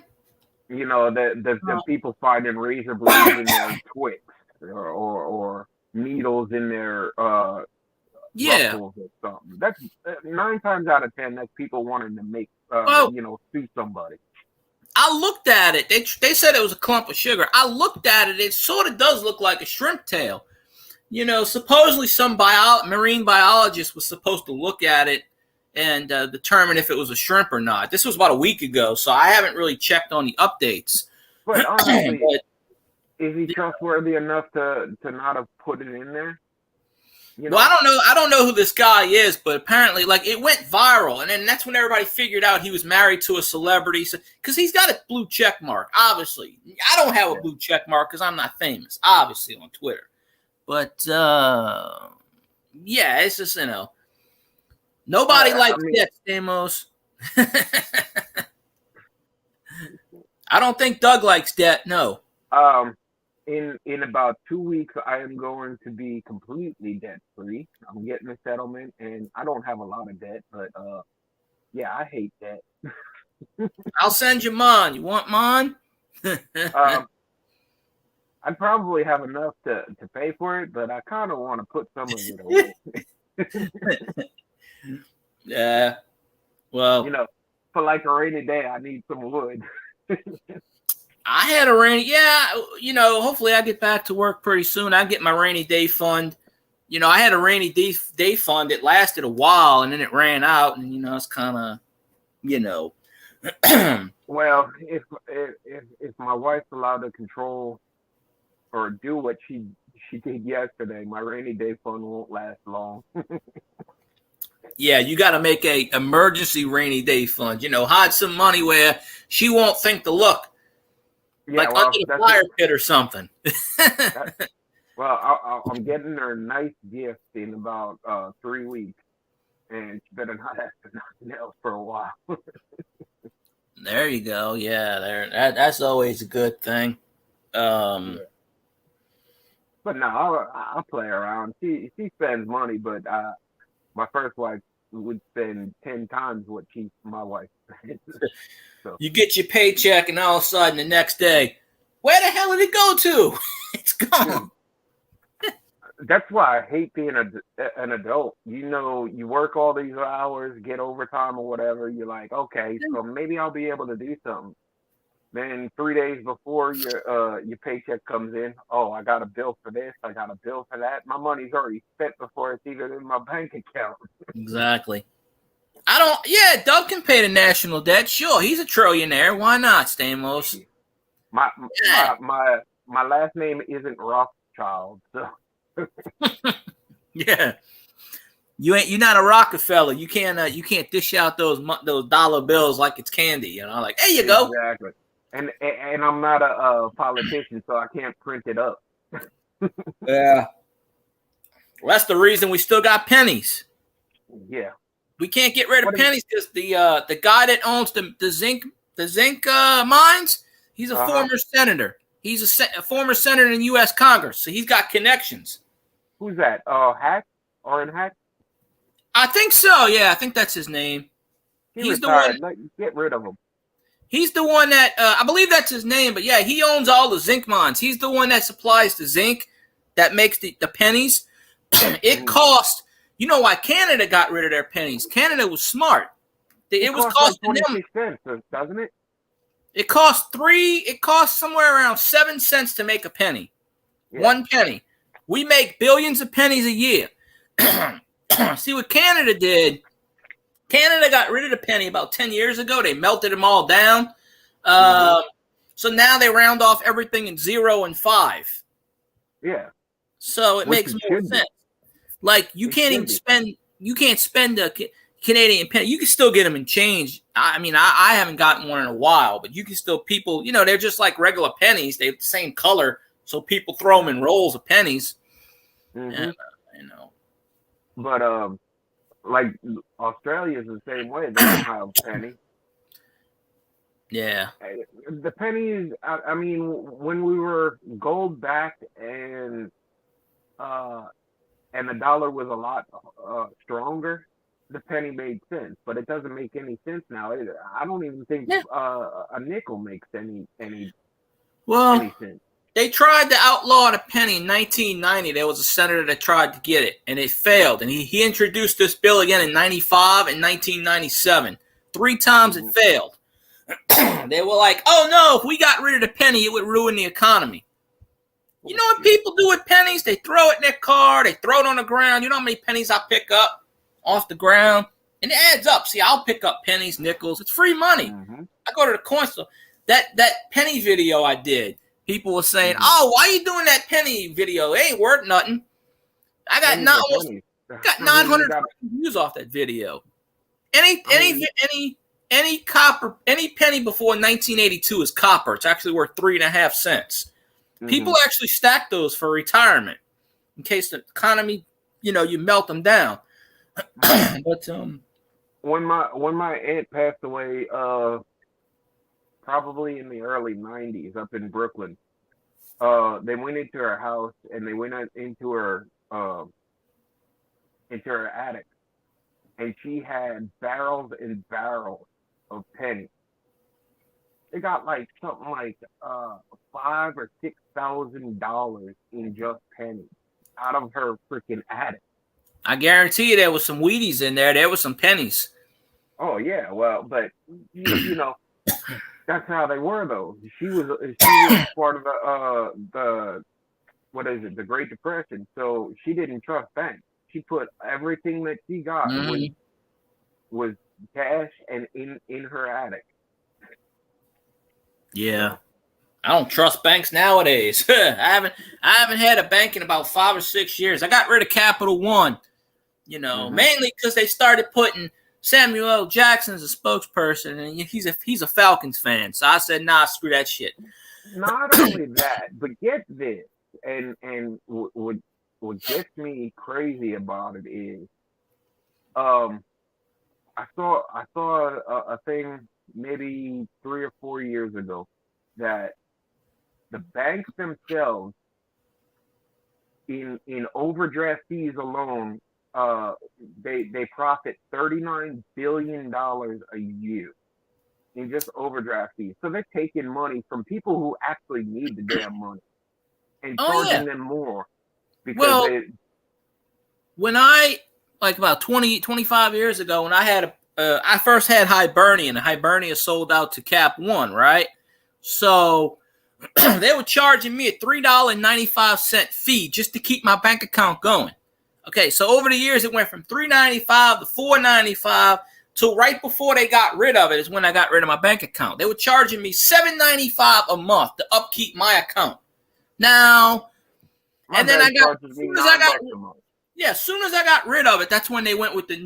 The people finding razor blades in their Twix or needles in their Ruffles or something. That's 9 times out of 10. That's people wanting to make sue somebody. I looked at it. They said it was a clump of sugar. I looked at it. It sort of does look like a shrimp tail. Supposedly some marine biologist was supposed to look at it and determine if it was a shrimp or not. This was about a week ago, so I haven't really checked on the updates. But honestly, is he trustworthy enough to not have put it in there? Well, I don't know. I don't know who this guy is, but apparently, it went viral, and then that's when everybody figured out he was married to a celebrity. Because he's got a blue check mark, obviously. I don't have a blue check mark because I'm not famous, obviously, on Twitter. But it's just nobody likes debt, Stamos. I don't think Doug likes debt. No. In about 2 weeks, I am going to be completely debt free. I'm getting a settlement, and I don't have a lot of debt, but I hate debt. I'll send you mine. You want mine? I'd probably have enough to pay for it, but I kind of want to put some of it away. Yeah. Well, for like a rainy day, I need some wood. I had a rainy, hopefully I get back to work pretty soon. I get my rainy day fund. I had a rainy day fund. It lasted a while, and then it ran out, and, it's kind of, Well, if my wife's allowed to control or do what she did yesterday, my rainy day fund won't last long. Yeah, you got to make a emergency rainy day fund. You know, hide some money where she won't think to look, like under the fire pit or something. I'm getting her a nice gift in about 3 weeks, and she better not have to nothing else for a while. There you go. Yeah, that's always a good thing. Yeah. But no, I'll play around. She spends money, but my first wife would spend 10 times what my wife spends. So. You get your paycheck, and all of a sudden the next day, where the hell did it go to? It's gone. That's why I hate being an adult. You know, you work all these hours, get overtime or whatever. You're like, okay, so maybe I'll be able to do something. Then 3 days before your paycheck comes in, oh, I got a bill for this, I got a bill for that. My money's already spent before it's even in my bank account. Exactly. Doug can pay the national debt. Sure, he's a trillionaire. Why not, Stamos? My last name isn't Rothschild, so. Yeah. You're not a Rockefeller. You can't dish out those dollar bills like it's candy. You know, like, there you go. Exactly. And I'm not a politician, so I can't print it up. Yeah. Well, that's the reason we still got pennies. Yeah. We can't get rid of pennies because the guy that owns the zinc mines, he's a former senator. He's a former senator in U.S. Congress, so he's got connections. Who's that? Hack? Orrin Hack? I think so. Yeah, I think that's his name. He's retired. The one. Get rid of him. He's the one that I believe that's his name, but yeah, he owns all the zinc mines. He's the one that supplies the zinc that makes the pennies. It cost. You know why Canada got rid of their pennies? Canada was smart. It was costing them 26 cents, doesn't it? It cost somewhere around 7 cents to make a penny. Yeah. 1 penny. We make billions of pennies a year. See what Canada did? Canada got rid of the penny about 10 years ago. They melted them all down. So now they round off everything in 0 and 5. Yeah. So it makes more sense. Like you can't spend a Canadian penny. You can still get them in change. I mean, I haven't gotten one in a while, but you can still, people, you know, they're just like regular pennies. They have the same color. So people throw them in rolls of pennies. And, you know. But, like Australia is the same way. They don't have penny. Yeah. The pennies, I mean, when we were gold backed and the dollar was a lot stronger, the penny made sense. But it doesn't make any sense now either. I don't even think a nickel makes any sense. They tried to outlaw the penny in 1990. There was a senator that tried to get it, and it failed. And he introduced this bill again in 95 and 1997. 3 times it failed. They were like, oh, no, if we got rid of the penny, it would ruin the economy. You know what people do with pennies? They throw it in their car. They throw it on the ground. You know how many pennies I pick up off the ground? And it adds up. See, I'll pick up pennies, nickels. It's free money. I go to the coin store. That penny video I did, people were saying, oh, why are you doing that penny video? It ain't worth nothing. I got 900 views off that video. Any penny before 1982 is copper. It's actually worth 3.5 cents. People actually stack those for retirement in case the economy, you melt them down. But when my aunt passed away, probably in the early 90s up in Brooklyn, they went into her house and they went into her attic, and she had barrels and barrels of pennies. They got like something like $5,000 or $6,000 in just pennies out of her freaking attic. I guarantee you there was some Wheaties in there. There was some pennies. Oh yeah, well, but you know, that's how they were though. She was part of the the Great Depression, so she didn't trust banks. She put everything that she got was cash and in her attic. Yeah. I don't trust banks nowadays. I haven't had a bank in about 5 or 6 years. I got rid of Capital One You know, mainly because they started putting Samuel L. Jackson as a spokesperson, and he's a Falcons fan. So I said, nah, screw that shit. Not only that, but get this, and what gets me crazy about it is, I saw a thing maybe 3 or 4 years ago that the banks themselves in overdraft fees alone, they profit $39 billion a year in just overdraft fees. So they're taking money from people who actually need the damn money and charging them more because when I, like about 20, 25 years ago, when I had I first had Hibernian. Hibernia sold out to Cap One, right? So they were charging me a $3.95 fee just to keep my bank account going. Okay, so over the years, it went from $3.95 to $4.95 till right before they got rid of it is when I got rid of my bank account. They were charging me $7.95 a month to upkeep my account. Now, and then as soon as I got rid of it, that's when they went with the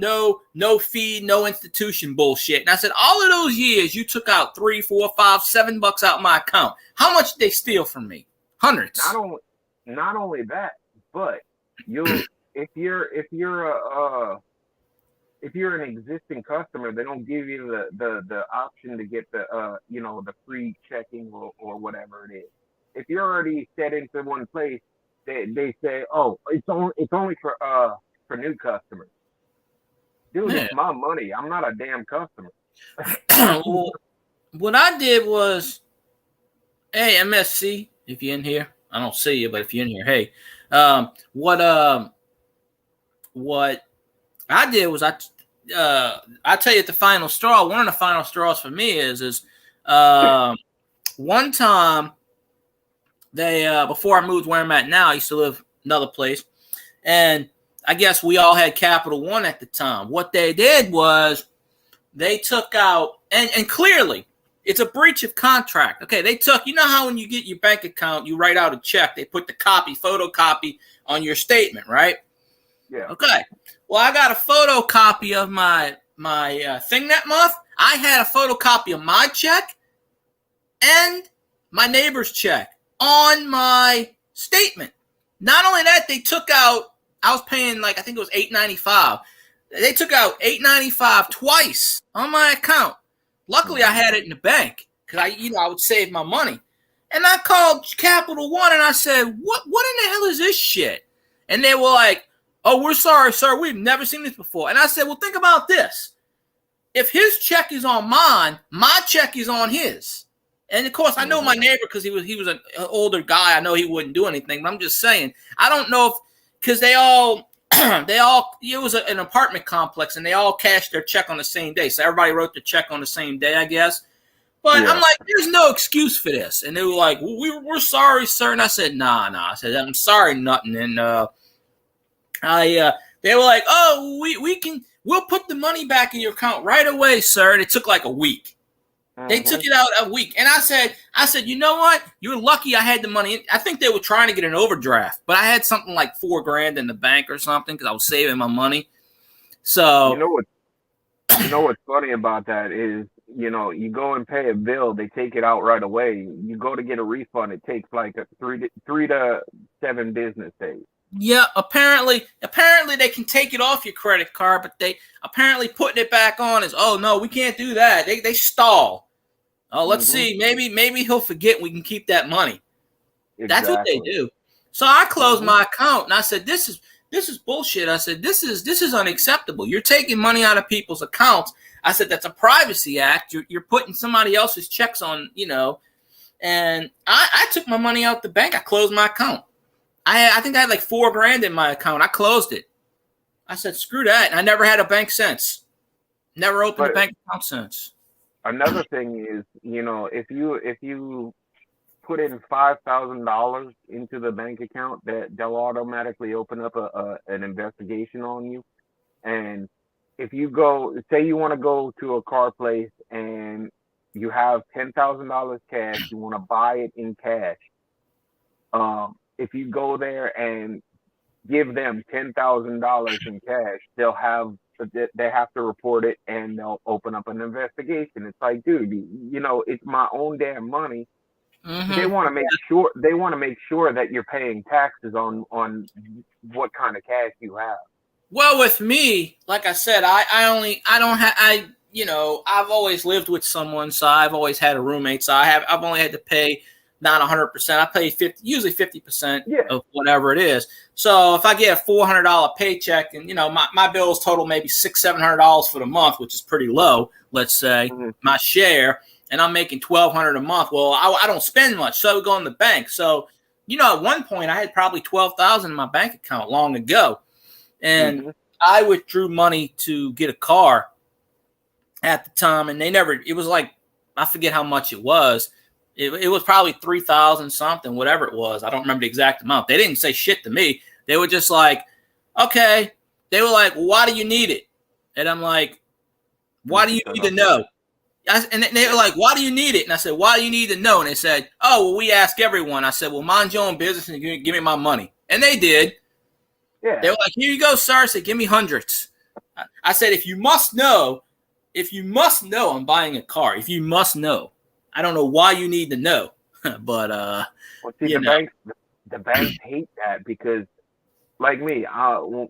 no fee, no institution bullshit. And I said, all of those years you took out $3, $4, $5, $7 out my account. How much did they steal from me? Hundreds. Not only that, but if you're an existing customer, they don't give you the option to get the the free checking or whatever it is. If you're already set into one place, they say, oh, it's only for new customers. Dude, It's my money. I'm not a damn customer. Well, what I did was, hey, MSC, if you're in here, I don't see you, but if you're in here, hey, what I did was I tell you at the final straw. One of the final straws for me is one time they before I moved where I'm at now, I used to live another place, and I guess we all had Capital One at the time. What they did was they took out and clearly it's a breach of contract. Okay, they took, you know how when you get your bank account, you write out a check, they put the photocopy on your statement, right? Yeah. Okay. Well, I got a photocopy of my thing that month. I had a photocopy of my check and my neighbor's check on my statement. Not only that, they took out, I was paying I think it was $8.95. They took out $8.95 twice on my account. Luckily, I had it in the bank because I would save my money. And I called Capital One and I said, what in the hell is this shit? And they were like, oh, we're sorry, sir. We've never seen this before. And I said, well, think about this. If his check is on mine, my check is on his. And of course, I know my neighbor because he was an older guy. I know he wouldn't do anything, but I'm just saying. I don't know if because they all it was an apartment complex and they all cashed their check on the same day. So everybody wrote the check on the same day, I guess. But I'm like, there's no excuse for this. And they were like, well, we're sorry, sir. And I said, nah. I said, I'm sorry, nothing. And they were like, oh, we'll put the money back in your account right away, sir. And it took like a week. They took it out a week. And I said, you know what? You're lucky I had the money. I think they were trying to get an overdraft, but I had something like $4,000 in the bank or something because I was saving my money. So you know what's funny about that is, you go and pay a bill, they take it out right away. You go to get a refund, it takes like 3 to 7 business days. Yeah, apparently they can take it off your credit card, but they apparently putting it back on is, oh no, we can't do that. They stall. Oh, let's see. Maybe he'll forget we can keep that money. Exactly. That's what they do. So I closed my account and I said, this is bullshit. I said, this is unacceptable. You're taking money out of people's accounts. I said, that's a privacy act. You're putting somebody else's checks on, and I took my money out the bank. I closed my account. I think I had like $4,000 in my account. I closed it. I said, screw that. And I never had a bank since. Never opened a bank account since. Another thing is, if you put in $5,000 into the bank account, that they'll automatically open up an investigation on you. And if you say you want to go to a car place and you have $10,000 cash, you want to buy it in cash. If you go there and give them $10,000 in cash, they have to report it and they'll open up an investigation. It's like, dude, it's my own damn money. Mm-hmm. They want to make sure that you're paying taxes on what kind of cash you have. Well, with me, like I said, I've always lived with someone, so I've always had a roommate. So I've only had to pay not 100%. I pay usually 50% of whatever it is. So if I get a $400 paycheck and, my bills total maybe $600-700 for the month, which is pretty low, let's say, my share, and I'm making $1,200 a month. Well, I don't spend much, so I would go in the bank. So, at one point I had probably $12,000 in my bank account long ago. And I withdrew money to get a car at the time, and it was like, I forget how much it was. It was probably $3,000 something, whatever it was. I don't remember the exact amount. They didn't say shit to me. They were just like, okay. They were like, well, why do you need it? And I'm like, why do you need to know? And they were like, why do you need it? And I said, why do you need to know? And they said, oh, well, we ask everyone. I said, well, mind your own business and give me my money. And they did. Yeah. They were like, here you go, sir. I said, give me hundreds. I said, if you must know, I'm buying a car. If you must know. I don't know why you need to know. But, the banks hate that because, like me,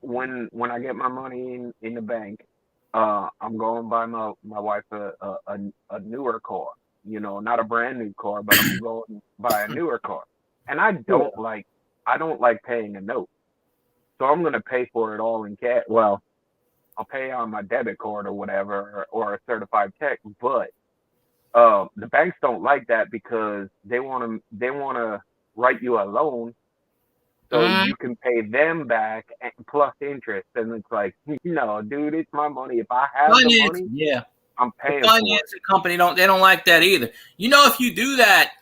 when I get my money in the bank, I'm going to buy my wife a newer car. Not a brand new car, but I'm going to buy a newer car. And I don't like paying a note. So I'm going to pay for it all in cash. Well, I'll pay on my debit card or whatever, or a certified check. But the banks don't like that because they want to write you a loan so you can pay them back plus interest. And it's like, no, dude, it's my money. If I have the money, I'm paying. The financing company don't like that either. If you do that,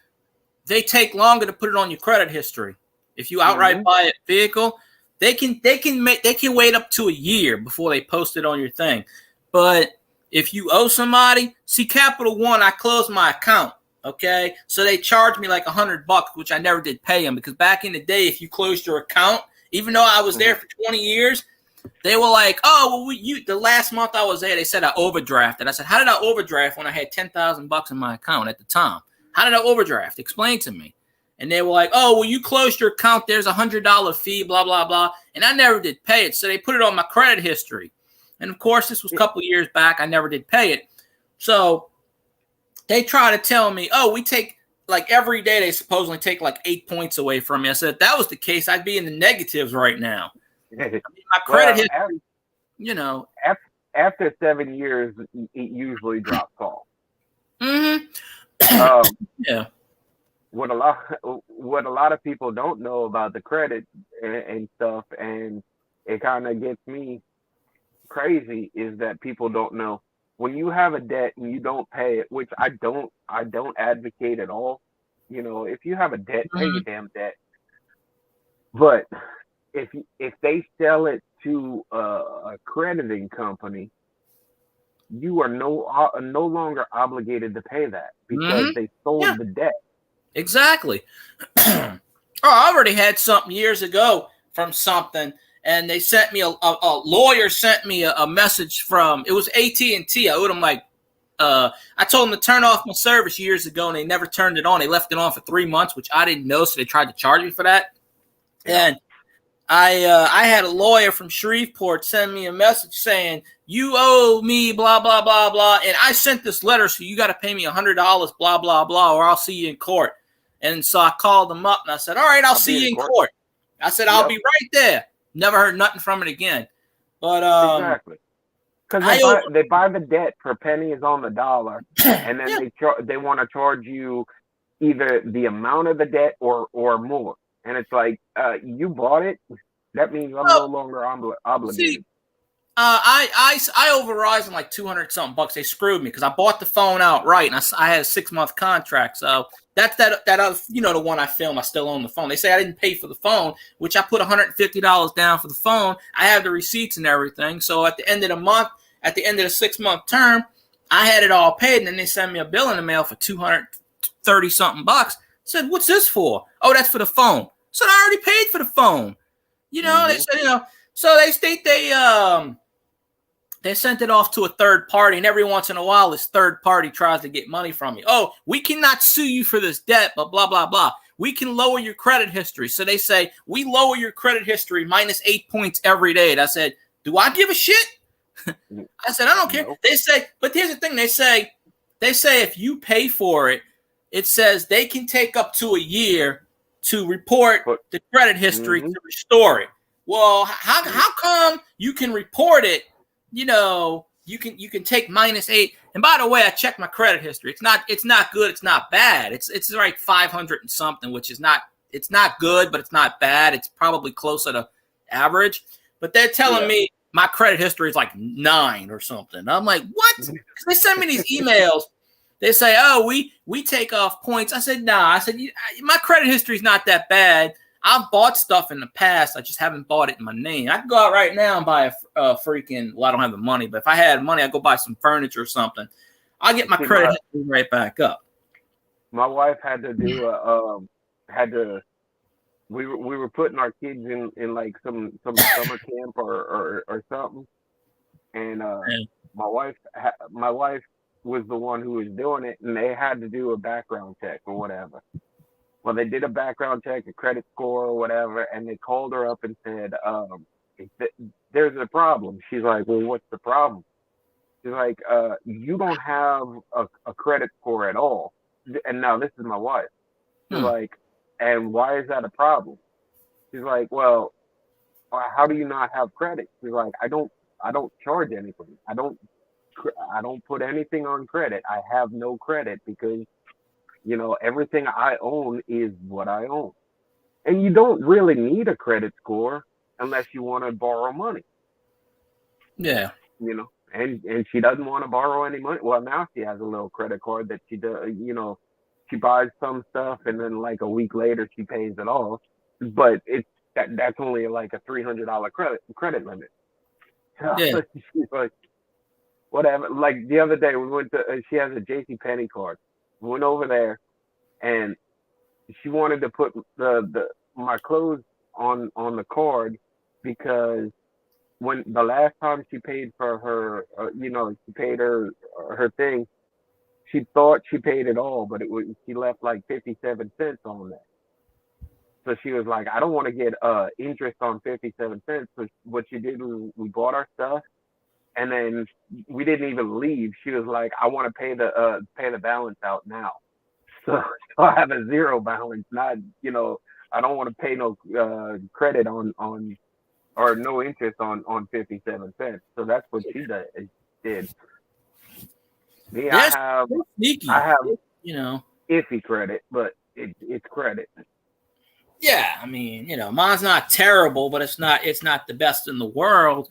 they take longer to put it on your credit history. If you outright buy a vehicle, they can wait up to a year before they post it on your thing. But if you owe somebody, see, Capital One, I closed my account. Okay, so they charged me like $100, which I never did pay them because back in the day, if you closed your account, even though I was there for 20 years, they were like, "Oh, well, the last month I was there, they said I overdrafted." I said, "How did I overdraft when I had $10,000 in my account at the time? How did I overdraft? Explain to me." And they were like, "Oh, well, you closed your account. There's $100 fee, blah, blah, blah." And I never did pay it. So they put it on my credit history. And, of course, this was a couple of years back. I never did pay it. So they try to tell me, oh, we take, like, every day they supposedly take, like, 8 points away from me. I said, if that was the case, I'd be in the negatives right now. I mean, my credit history, After 7 years, it usually drops off. Yeah. What a lot of people don't know about the credit and stuff, and it kind of gets me crazy, is that people don't know when you have a debt and you don't pay it, which I don't advocate at all. If you have a debt, pay your damn debt. But if they sell it to a crediting company, you are no longer obligated to pay that because they sold the debt. Exactly. I already had something years ago from something, and they sent me a lawyer sent me a message from, it was AT&T. I owed them I told them to turn off my service years ago, and they never turned it on. They left it on for 3 months, which I didn't know, so they tried to charge me for that. And I had a lawyer from Shreveport send me a message saying, you owe me blah, blah, blah, blah. And I sent this letter, so you got to pay me $100, blah, blah, blah, or I'll see you in court. And so I called them up, and I said, all right, I'll see you in court. I said, I'll be right there. Never heard nothing from it again. But exactly. Because they buy the debt for pennies on the dollar, and then they want to charge you either the amount of the debt or more. And it's like, you bought it. That means I'm no longer obligated. See, I over Verizon like $200-something. They screwed me because I bought the phone outright, and I had a 6-month contract. So that's that the one I filmed. I still own the phone. They say I didn't pay for the phone, which I put $150 down for the phone. I have the receipts and everything. So at the end of the month, at the end of the 6-month term, I had it all paid, and then they sent me a bill in the mail for $230-something. I said, what's this for? Oh, that's for the phone. I said, I already paid for the phone. You know, they said, you know, so they state they sent it off to a third party, and every once in a while, this third party tries to get money from you. Oh, we cannot sue you for this debt, but blah, blah, blah. We can lower your credit history. So they say, we lower your credit history -8 points every day. And I said, do I give a shit? I said, I don't care. Nope. They say, but here's the thing. They say if you pay for it, it says they can take up to a year to report the credit history to restore it. Well, how come you can report it? You know, you can take -8. And by the way, I checked my credit history. It's not good. It's not bad. It's like 500 and something, which is not, it's not good, but it's not bad. It's probably closer to average. But they're telling me my credit history is like 9 or something. I'm like, what? Because they send me these emails. They say, oh, we take off points. I said, nah. I said, my credit history is not that bad. I've bought stuff in the past. I just haven't bought it in my name. I can go out right now and buy a freaking, well, I don't have the money, but if I had money, I'd go buy some furniture or something. I'll get my credit history right back up. My wife had to do we were putting our kids in like some summer camp or something. And my wife was the one who was doing it, and they had to do a background check or whatever. Well, they did a background check, a credit score or whatever, and they called her up and said, there's a problem. She's like, well, what's the problem? She's like, you don't have a credit score at all. And now this is my wife. She's like, and why is that a problem? She's like, well, how do you not have credit? She's like, I don't charge anything. I don't put anything on credit. I have no credit because, you know, everything I own is what I own. And you don't really need a credit score unless you want to borrow money. Yeah. You know, and she doesn't want to borrow any money. Well, now she has a little credit card that she does, you know, she buys some stuff and then like a week later she pays it off. But that's only like a $300 credit limit. Yeah. She's like, whatever. Like the other day we went to, she has a JCPenney card. We went over there and she wanted to put my clothes on the card because when the last time she paid for her, you know, she paid her thing, she thought she paid it all, but she left like 57 cents on that. So she was like, I don't want to get interest on 57 cents. So what she did was we bought our stuff and then we didn't even leave. She was like, I want to pay the balance out now. So I have a zero balance. Not, you know, I don't want to pay no credit on or no interest on 57 cents. So that's what she did. Me, I have you know, iffy credit, but it's credit. Yeah, I mean, you know, mine's not terrible, but it's not the best in the world.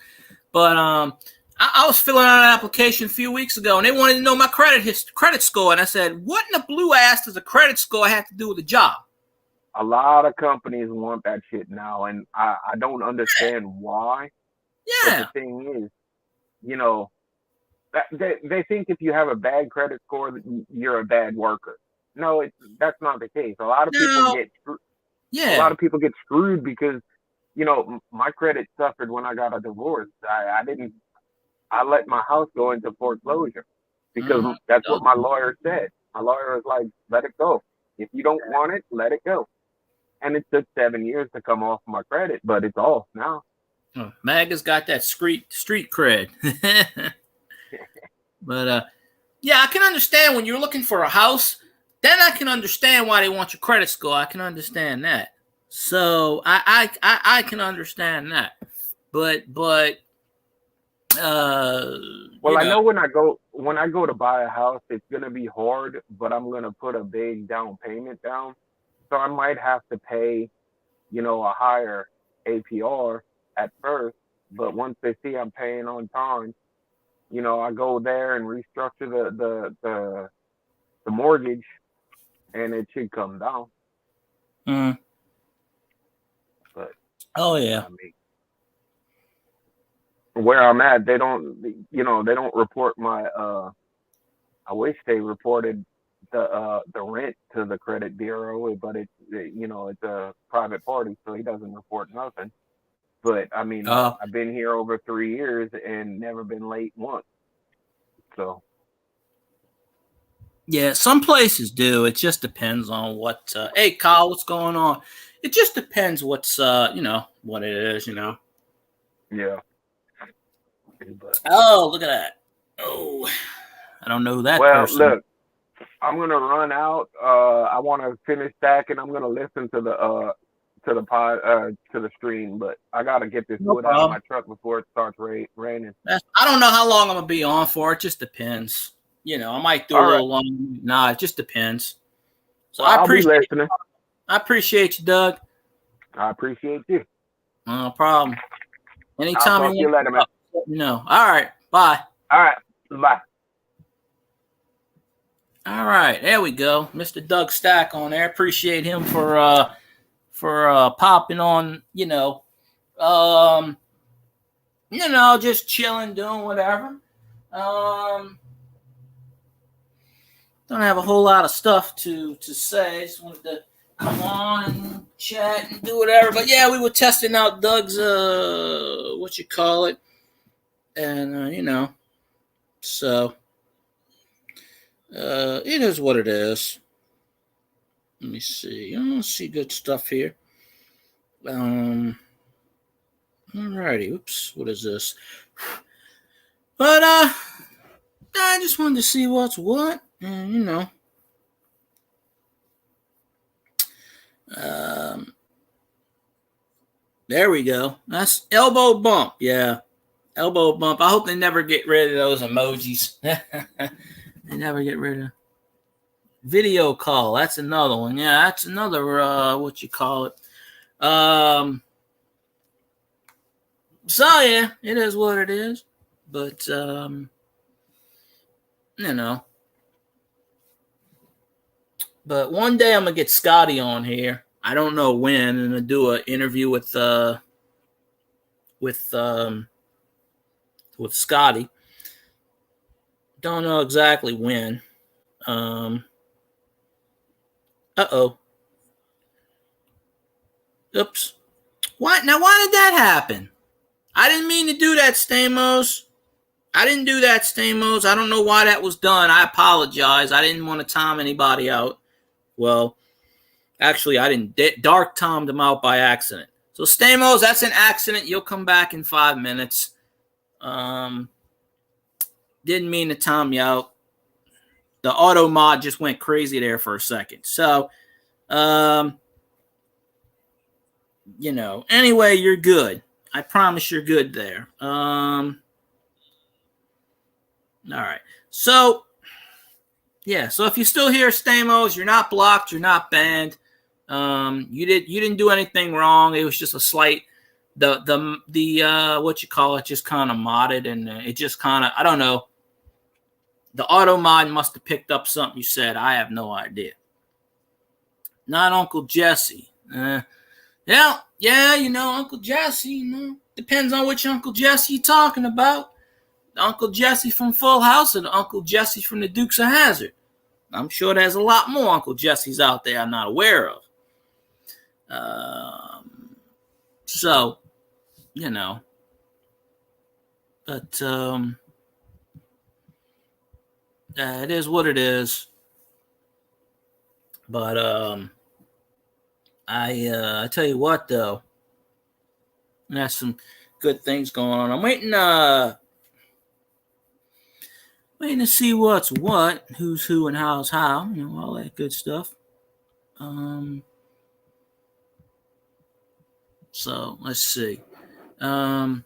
But I was filling out an application a few weeks ago, and they wanted to know my credit score, and I said, "What in the blue ass does a credit score have to do with a job?" A lot of companies want that shit now, and I don't understand why. Yeah. But the thing is, you know, they think if you have a bad credit score, you're a bad worker. No, that's not the case. A lot of people get a lot of people get screwed because, you know, my credit suffered when I got a divorce. I let my house go into foreclosure because that's what my lawyer said. My lawyer was like, let it go. If you don't want it, let it go. And it took 7 years to come off my credit, but it's off now. MAGA's got that street cred. But yeah, I can understand when you're looking for a house. Then I can understand why they want your credit score. I can understand that. So I can understand that. But well, I know when I go to buy a house, it's gonna be hard, but I'm gonna put a big down payment down. So I might have to pay, you know, a higher APR at first, but once they see I'm paying on time, you know, I go there and restructure the mortgage, and it should come down. But yeah, I mean, where I'm at, they don't report my. I wish they reported the rent to the credit bureau, but it's a private party, so he doesn't report nothing. But I mean, I've been here over 3 years and never been late once. So. Yeah, some places do. It just depends on what. Hey, Kyle, what's going on? It just depends what's what it is. Yeah. Oh, look at that. Oh, I don't know that person. Well, look, I'm gonna run out. I want to finish stacking. I'm gonna listen to the stream, but I gotta get this wood out of my truck before it starts raining. I don't know how long I'm gonna be on for. It just depends. I might do a little long. Nah, it just depends. So I'll be listening. I appreciate you, Doug. I appreciate you. No problem. Anytime I'll talk to you later, man. All right. Bye. All right. Bye. All right. There we go. Mr. Doug Stack on there. Appreciate him for popping on, just chilling, doing whatever. Don't have a whole lot of stuff to say. Just wanted to come on and chat and do whatever. But yeah, we were testing out Doug's and so it is what it is. Let me see. I see good stuff here. Alrighty. Oops. What is this? But I just wanted to see what's what, and there we go. That's elbow bump. Yeah, elbow bump. I hope they never get rid of those emojis. They never get rid of video call. That's another one. Yeah, that's another what you call it. So yeah, it is what it is. But But one day I'm gonna get Scotty on here. I don't know when, and I'll do an interview with Scotty. Don't know exactly when. Oops. What? Now, why did that happen? I didn't mean to do that, Stamos. I didn't do that, Stamos. I don't know why that was done. I apologize. I didn't want to time anybody out. Well, actually, I didn't. Dark timed them out by accident. So, Stamos, that's an accident. You'll come back in 5 minutes. Didn't mean to time you out. The auto mod just went crazy there for a second. So, anyway, you're good. I promise you're good there. All right. So, yeah. So if you still hear Stamos, you're not blocked. You're not banned. You didn't do anything wrong. It was just a slight, the what you call it, just kind of modded, and it just kind of, I don't know. The auto mod must have picked up something you said. I have no idea. Not Uncle Jesse. Yeah, Uncle Jesse, depends on which Uncle Jesse you're talking about. The Uncle Jesse from Full House or the Uncle Jesse from the Dukes of Hazzard. I'm sure there's a lot more Uncle Jessies out there I'm not aware of. So, but it is what it is. But I tell you what, though, there's some good things going on. I'm waiting to see what's what, who's who, and how's how. All that good stuff. So let's see. All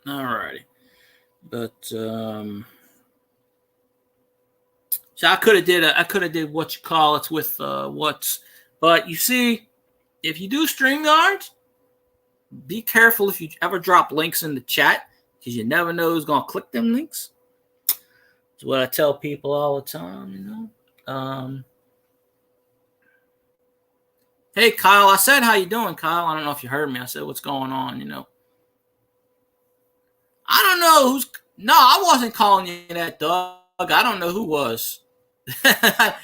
righty. But so I could have did what you call it with but you see, if you do StreamYard, be careful if you ever drop links in the chat, because you never know who's gonna click them links. It's what I tell people all the time, Hey Kyle, I said how you doing, Kyle? I don't know if you heard me. I said what's going on, I don't know no, I wasn't calling you that, Doug. I don't know who was. I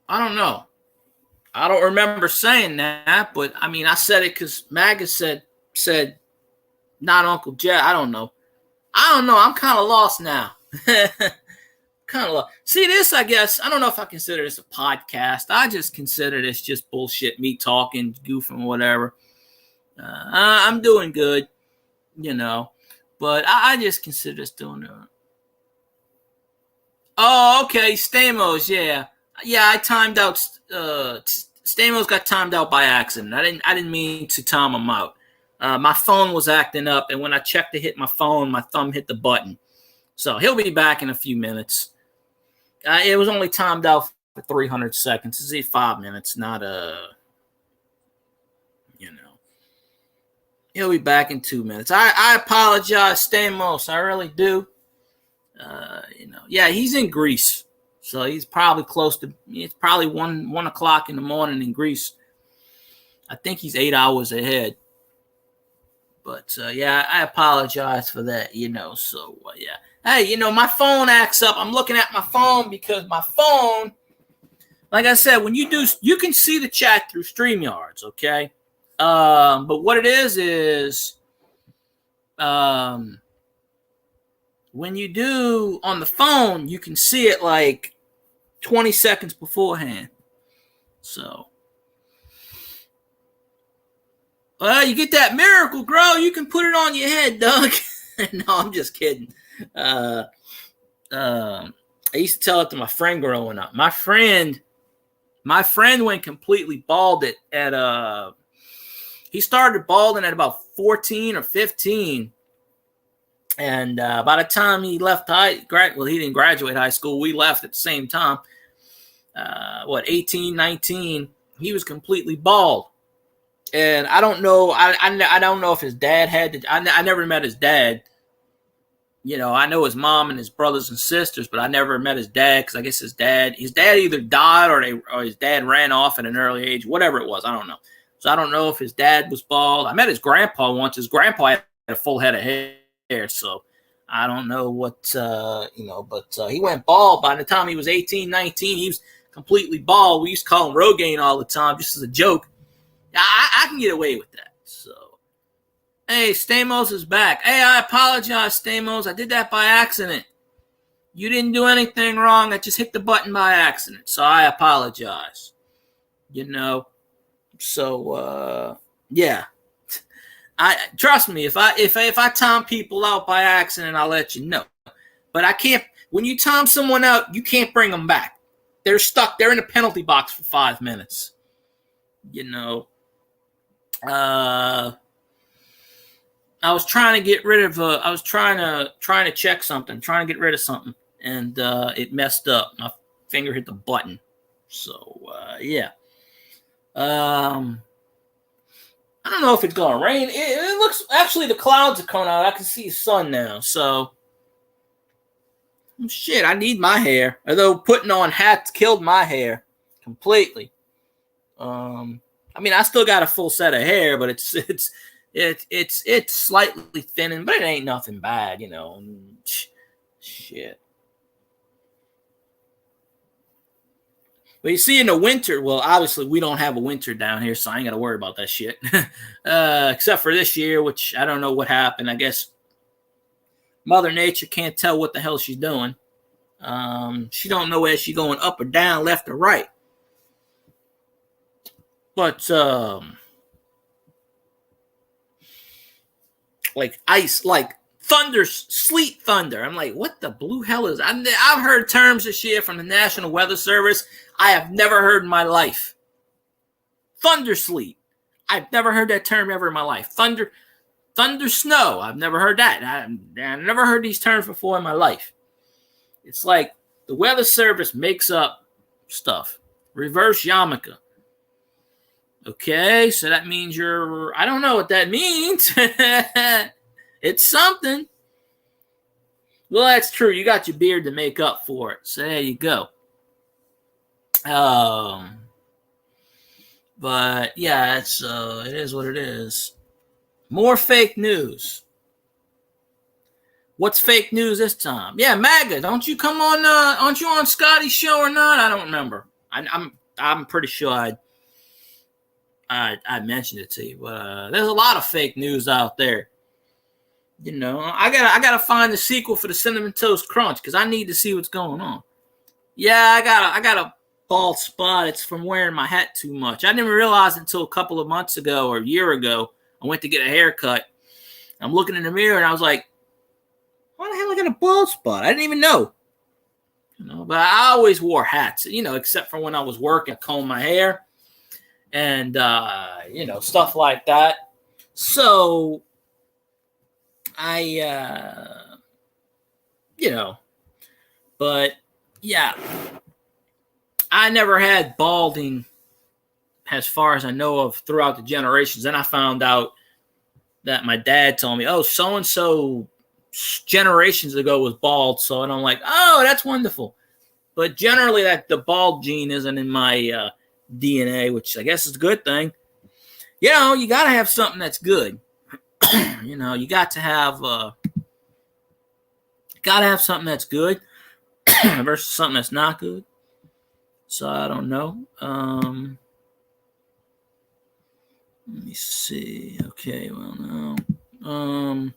don't know. I don't remember saying that, but I mean, I said it because MAGA said not Uncle Jeff. I don't know. I'm kind of lost now. Kind of lost. See, this, I guess, I don't know if I consider this a podcast. I just consider this just bullshit, me talking, goofing, whatever. I'm doing good, but I just consider this doing it. Oh, okay, Stamos, yeah. I timed out. Stamos got timed out by accident. I didn't mean to time him out. My phone was acting up, and when I checked to hit my phone, my thumb hit the button. So he'll be back in a few minutes. It was only timed out for 300 seconds. It's 5 minutes, not He'll be back in 2 minutes. I apologize, Stamos. I really do. He's in Greece. So he's probably it's probably 1 o'clock in the morning in Greece. I think he's 8 hours ahead. But, I apologize for that, so, Hey, my phone acts up. I'm looking at my phone because my phone, like I said, when you do, you can see the chat through StreamYards, okay? But what it is when you do on the phone, you can see it like 20 seconds beforehand. So, you get that miracle, grow. You can put it on your head, Doug. No, I'm just kidding. I used to tell it to my friend growing up. My friend went completely bald at he started balding at about 14 or 15. And by the time he left he didn't graduate high school. We left at the same time. 18, 19, he was completely bald. And I don't know. I don't know if his dad I never met his dad. I know his mom and his brothers and sisters, but I never met his dad because I guess his dad either died or his dad ran off at an early age, whatever it was. I don't know. So I don't know if his dad was bald. I met his grandpa once. His grandpa had a full head of hair, so I don't know what, but he went bald by the time he was 18, 19. He was completely bald. We used to call him Rogaine all the time just as a joke. I can get away with that. So, hey, Stamos is back. Hey, I apologize, Stamos. I did that by accident. You didn't do anything wrong. I just hit the button by accident. So I apologize. So, I trust me. If I time people out by accident, I'll let you know. But I can't. When you time someone out, you can't bring them back. They're stuck. They're in a penalty box for 5 minutes. I was trying to get rid of. I was trying to check something, trying to get rid of something, and it messed up. My finger hit the button. So I don't know if it's gonna rain. It looks, actually, the clouds are coming out. I can see the sun now. So shit, I need my hair. Although putting on hats killed my hair completely. I mean, I still got a full set of hair, but it's slightly thinning, but it ain't nothing bad, Shit. But you see, in the winter, well, obviously we don't have a winter down here, so I ain't got to worry about that shit. Except for this year, which I don't know what happened. I guess Mother Nature can't tell what the hell she's doing. She don't know whether she's going up or down, left or right. But like ice, like thunder, sleet thunder. I'm like, what the blue hell is? I've heard terms this year from the National Weather Service I have never heard in my life. Thunder sleet. I've never heard that term ever in my life. Thunder snow. I've never heard that. I've never heard these terms before in my life. It's like the Weather Service makes up stuff. Reverse yarmulke. Okay, so that means I don't know what that means. It's something. Well, that's true. You got your beard to make up for it. So there you go. But yeah, it is what it is. More fake news. What's fake news this time? Yeah, MAGA. Don't you come on? Aren't you on Scotty's show or not? I don't remember. I'm pretty sure I mentioned it to you, but there's a lot of fake news out there. You know, I gotta find the sequel for the Cinnamon Toast Crunch because I need to see what's going on. Yeah, I got a bald spot. It's from wearing my hat too much. I didn't realize until a couple of months ago or a year ago. I went to get a haircut. I'm looking in the mirror and I was like, why the hell I got a bald spot? I didn't even know. You know, but I always wore hats, you know, except for when I was working, I combed my hair and, you know, stuff like that. So I, you know, but yeah, I never had balding as far as I know of throughout the generations. Then I found out that my dad told me, oh, so-and-so generations ago was bald. So, and I'm like, oh, that's wonderful. But generally that the bald gene isn't in my DNA, which I guess is a good thing. You know, you got to have something that's good. You know, you got to have something that's good versus something that's not good. So I don't know. Let me see. Okay, well, no.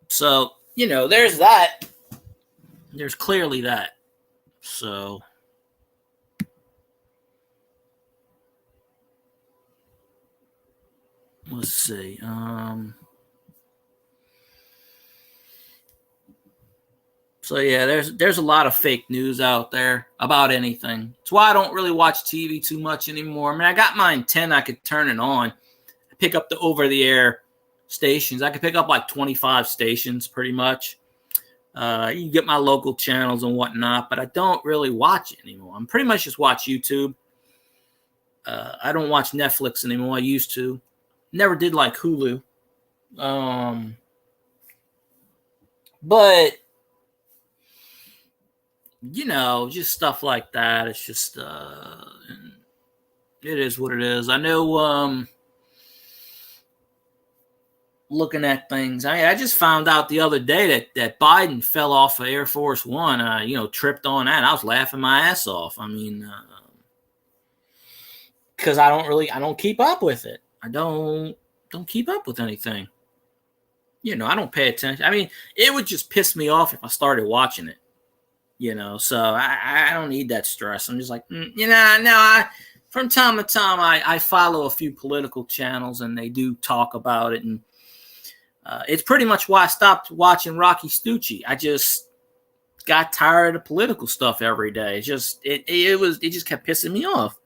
So, you know, there's that. There's clearly that. So let's see. So yeah, there's a lot of fake news out there about anything. That's why I don't really watch TV too much anymore. I mean, I got my antenna, I could turn it on. I pick up the over-the-air stations. I could pick up like 25 stations pretty much. You get my local channels and whatnot, but I don't really watch it anymore. I'm pretty much just watch YouTube. I don't watch Netflix anymore. I used to. Never did like Hulu. But you know, just stuff like that. It's just it is what it is. I know looking at things, I just found out the other day that Biden fell off of Air Force One, you know, tripped on that. I was laughing my ass off. I mean, because I don't keep up with it. I don't keep up with anything. You know, I don't pay attention. I mean, it would just piss me off if I started watching it. You know, so I don't need that stress. I'm just like, you know, no, from time to time, I follow a few political channels and they do talk about it. And it's pretty much why I stopped watching Rocky Stucci. I just got tired of political stuff every day. It just kept pissing me off.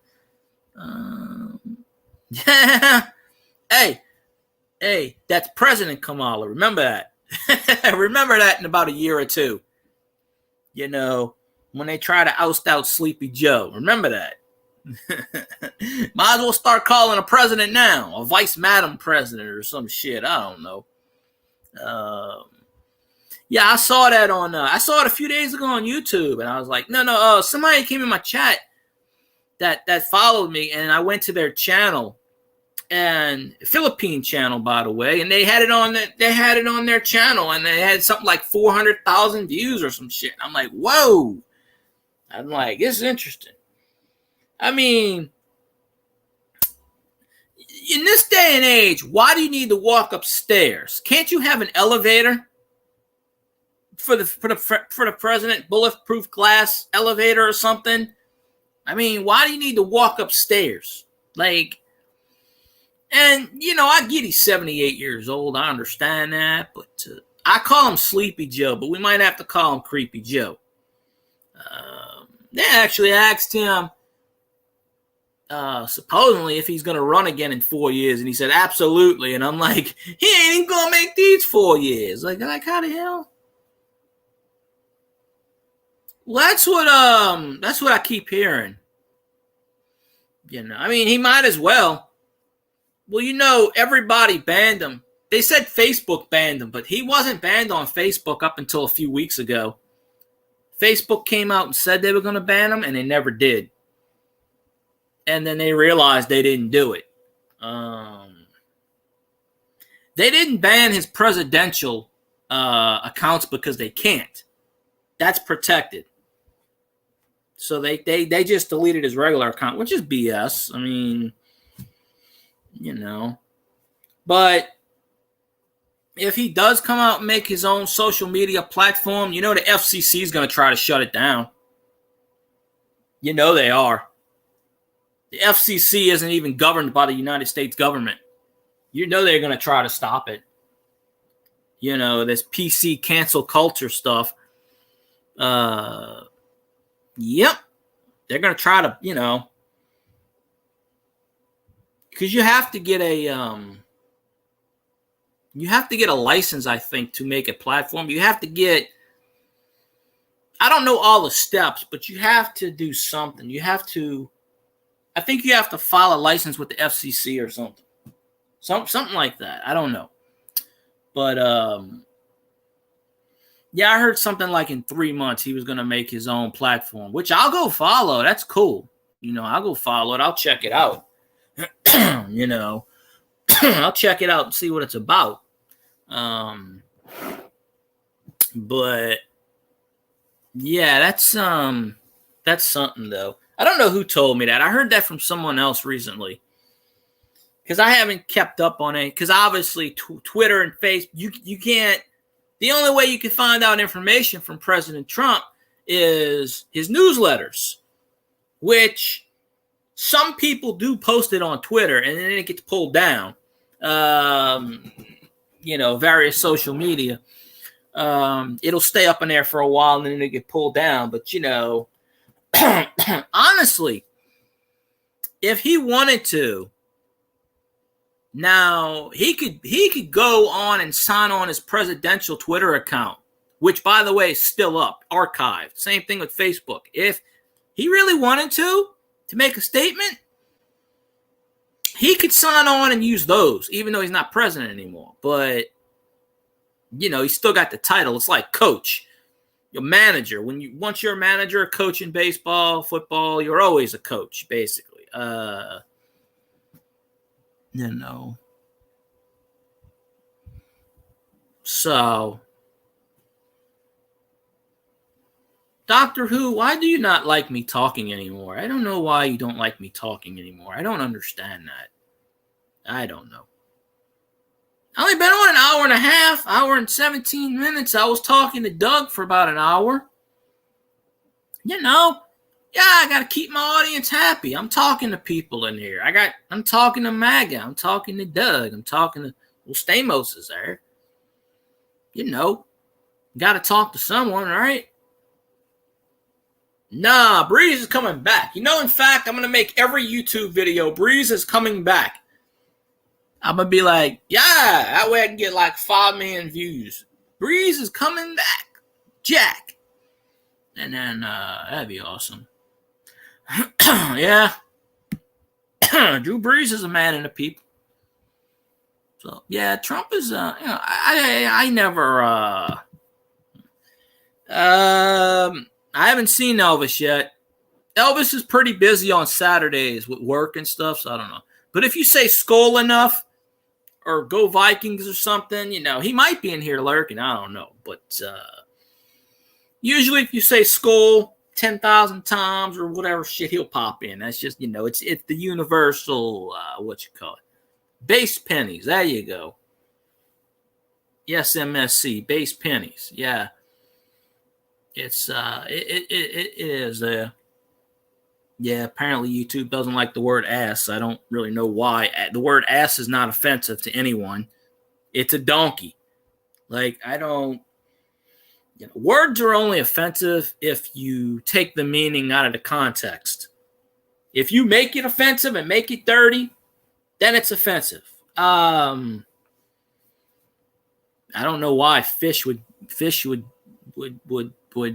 Hey, that's President Kamala. Remember that. Remember that in about a year or two. You know, when they try to oust out Sleepy Joe. Remember that. Might as well start calling a president now. A vice madam president or some shit. I don't know. Yeah, I saw that I saw it a few days ago on YouTube. And I was like, no, somebody came in my chat that followed me. And I went to their channel. And Philippine channel, by the way, and they had it on their channel, and they had something like 400,000 views or some shit. I'm like, whoa! I'm like, this is interesting. I mean, in this day and age, why do you need to walk upstairs? Can't you have an elevator for the president, bulletproof glass elevator or something? I mean, why do you need to walk upstairs? Like. And, you know, I get he's 78 years old. I understand that. But I call him Sleepy Joe, but we might have to call him Creepy Joe. They actually asked him, supposedly, if he's going to run again in 4 years. And he said, absolutely. And I'm like, he ain't even going to make these 4 years. Like, how the hell? Well, that's what I keep hearing. You know, I mean, he might as well. Well, you know, everybody banned him. They said Facebook banned him, but he wasn't banned on Facebook up until a few weeks ago. Facebook came out and said they were going to ban him, and they never did. And then they realized they didn't do it. They didn't ban his presidential accounts because they can't. That's protected. So they just deleted his regular account, which is BS. I mean, but if he does come out and make his own social media platform, the FCC is going to try to shut it down. They are. The FCC isn't even governed by the United States government. They're going to try to stop it. This PC cancel culture stuff. Yep. They're going to try to, because you have to get a license, I think, to make a platform. You have to get, I don't know all the steps, but you have to do something. I think you have to file a license with the FCC or something. Something like that. I don't know. But, yeah, I heard something like in 3 months he was going to make his own platform, which I'll go follow. That's cool. I'll go follow it. I'll check it out. I'll check it out and see what it's about. But yeah, that's something though. I don't know who told me that. I heard that from someone else recently. Because I haven't kept up on it. Because obviously Twitter and Facebook, you can't. The only way you can find out information from President Trump is his newsletters, which some people do post it on Twitter and then it gets pulled down. Various social media. It'll stay up in there for a while and then it'll get pulled down. But, honestly, if he wanted to, now he could go on and sign on his presidential Twitter account, which, by the way, is still up, archived. Same thing with Facebook. If he really wanted to make a statement, he could sign on and use those, even though he's not president anymore. But, he's still got the title. It's like coach, your manager. Once you're a manager, a coach in baseball, football, you're always a coach, basically. So, Doctor Who, why do you not like me talking anymore? I don't know why you don't like me talking anymore. I don't understand that. I don't know. I only been on an hour and a half, hour and 17 minutes. I was talking to Doug for about an hour. Yeah, I got to keep my audience happy. I'm talking to people in here. I'm talking to MAGA. I'm talking to Doug. I'm talking to, Stamos is there. Got to talk to someone, right? Nah, Breeze is coming back. In fact, I'm going to make every YouTube video. Breeze is coming back. I'm going to be like, yeah, that way I can get like 5 million views. Breeze is coming back. Jack. And then that'd be awesome. Yeah. Drew Brees is a man of the people. So, yeah, Trump is, I never, I haven't seen Elvis yet. Elvis is pretty busy on Saturdays with work and stuff, so I don't know. But if you say Skull enough or Go Vikings or something, he might be in here lurking. I don't know. But usually if you say Skull 10,000 times or whatever shit, he'll pop in. That's just, it's the universal, base pennies. There you go. Yes, MSC, base pennies. Yeah. It's, it is, yeah, apparently YouTube doesn't like the word ass. I don't really know why. The word ass is not offensive to anyone. It's a donkey. Like, I don't, words are only offensive if you take the meaning out of the context. If you make it offensive and make it dirty, then it's offensive. I don't know why fish would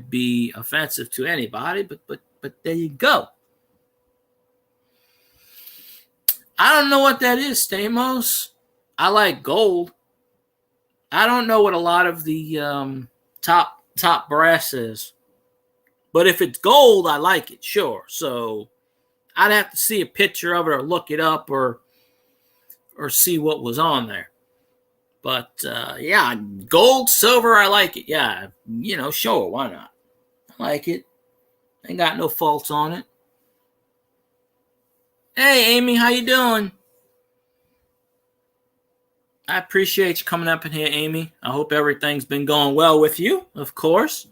be offensive to anybody, but there you go. I don't know what that is, Stamos. I like gold. I don't know what a lot of the top brass is. But if it's gold, I like it, sure. So I'd have to see a picture of it or look it up or see what was on there. But yeah, gold, silver, I like it. Yeah, sure, why not? I like it. Ain't got no faults on it. Hey, Amy, how you doing? I appreciate you coming up in here, Amy. I hope everything's been going well with you, of course.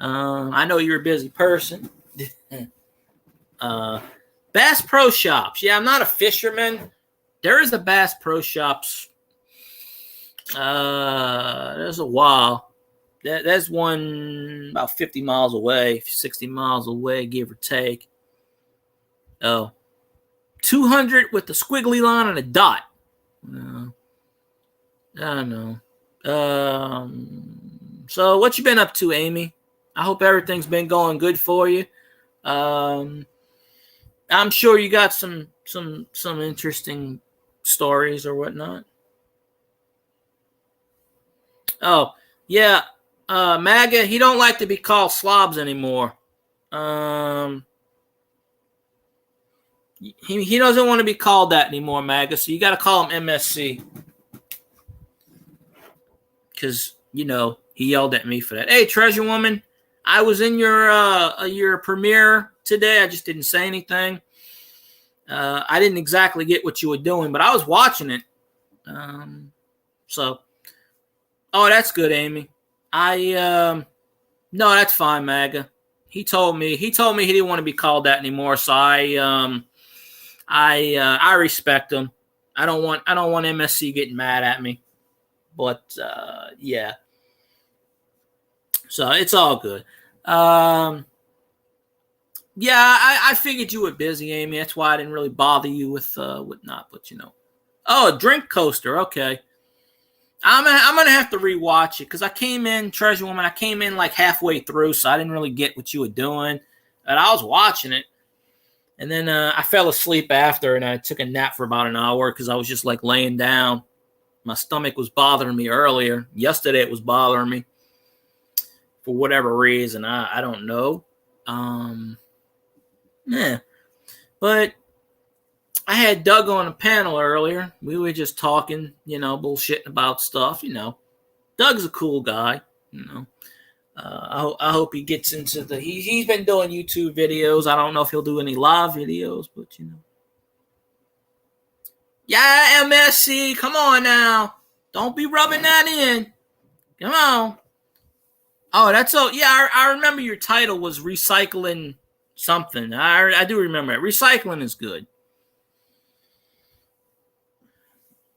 I know you're a busy person. Bass Pro Shops. Yeah, I'm not a fisherman. There is a Bass Pro Shops. There's a while. There's one about 50 miles away, 60 miles away, give or take. Oh, 200 with the squiggly line and a dot. I don't know. So what you been up to, Amy? I hope everything's been going good for you. I'm sure you got some interesting stories or whatnot. Oh, yeah. MAGA, he don't like to be called slobs anymore. He doesn't want to be called that anymore, MAGA, so you got to call him MSC. Because, you know, he yelled at me for that. Hey, Treasure Woman, I was in your premiere today. I just didn't say anything. I didn't exactly get what you were doing, but I was watching it. Oh, that's good, Amy. No, that's fine, MAGA. He told me he didn't want to be called that anymore. So I respect him. I don't want MSC getting mad at me. But yeah. So it's all good. Yeah, I figured you were busy, Amy. That's why I didn't really bother you with not, but you know. Oh, a drink coaster. Okay. I'm gonna have to rewatch it because I came in, Treasure Woman. I came in like halfway through, so I didn't really get what you were doing. And I was watching it, and then I fell asleep after, and I took a nap for about an hour because I was just like laying down. My stomach was bothering me earlier. Yesterday it was bothering me for whatever reason. I don't know. Yeah, but I had Doug on a panel earlier. We were just talking, you know, bullshitting about stuff. You know, Doug's a cool guy. You know, I hope he gets into the. He's been doing YouTube videos. I don't know if he'll do any live videos, but you know. Yeah, MSC, come on now. Don't be rubbing that in. Come on. Oh, that's so. Yeah, I remember your title was recycling something. I do remember it. Recycling is good.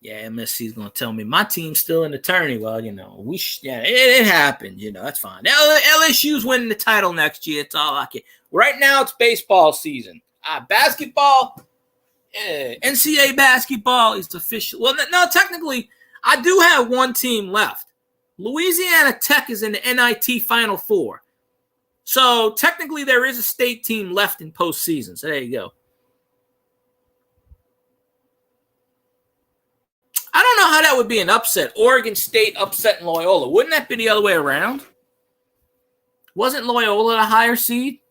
Yeah, MSC is going to tell me my team's still in the tourney. Well, you know, it happened. You know, that's fine. LSU's winning the title next year. It's all I can. Right now, it's baseball season. Basketball, NCAA basketball is official. Well, no, technically, I do have one team left. Louisiana Tech is in the NIT Final Four. So, technically, there is a state team left in postseason. So, there you go. I don't know how that would be an upset. Oregon State upsetting Loyola. Wouldn't that be the other way around? Wasn't Loyola a higher seed?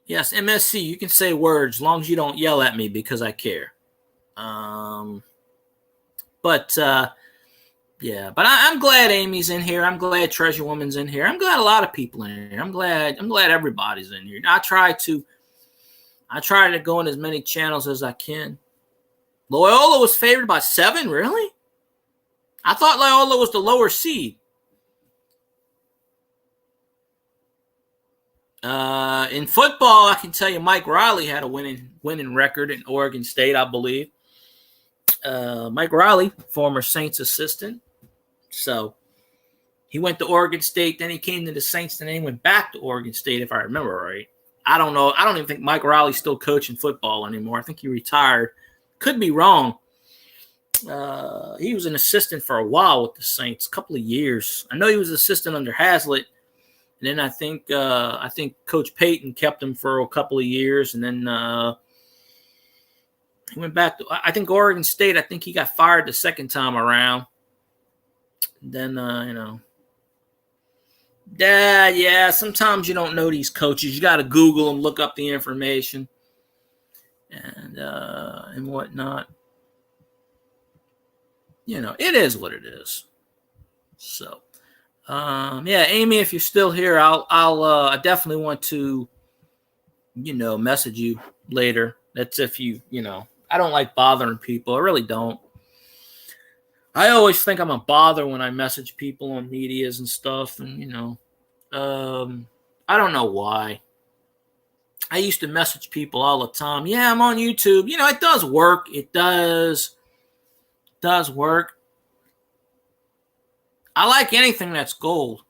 Yes, MSC, you can say words as long as you don't yell at me because I care. Yeah, but I'm glad Amy's in here. I'm glad Treasure Woman's in here. I'm glad a lot of people in here. I'm glad everybody's in here. I try to go on as many channels as I can. Loyola was favored by 7, really? I thought Loyola was the lower seed. In football, I can tell you Mike Riley had a winning record in Oregon State, I believe. Mike Riley, former Saints assistant. So he went to Oregon State, then he came to the Saints, then he went back to Oregon State, if I remember right. I don't know. I don't even think Mike Riley's still coaching football anymore. I think he retired. Could be wrong. He was an assistant for a while with the Saints, a couple of years. I know he was assistant under Haslett, and then I think Coach Payton kept him for a couple of years, and then he went back to I think Oregon State. I think he got fired the second time around. Then yeah. Sometimes you don't know these coaches. You got to Google them, look up the information, and whatnot. You know, it is what it is. So, Yeah, Amy, if you're still here, I definitely want to, message you later. That's if I don't like bothering people. I really don't. I always think I'm a bother when I message people on medias and stuff, and I don't know why. I used to message people all the time. Yeah, I'm on YouTube. It does work. It does work. I like anything that's gold.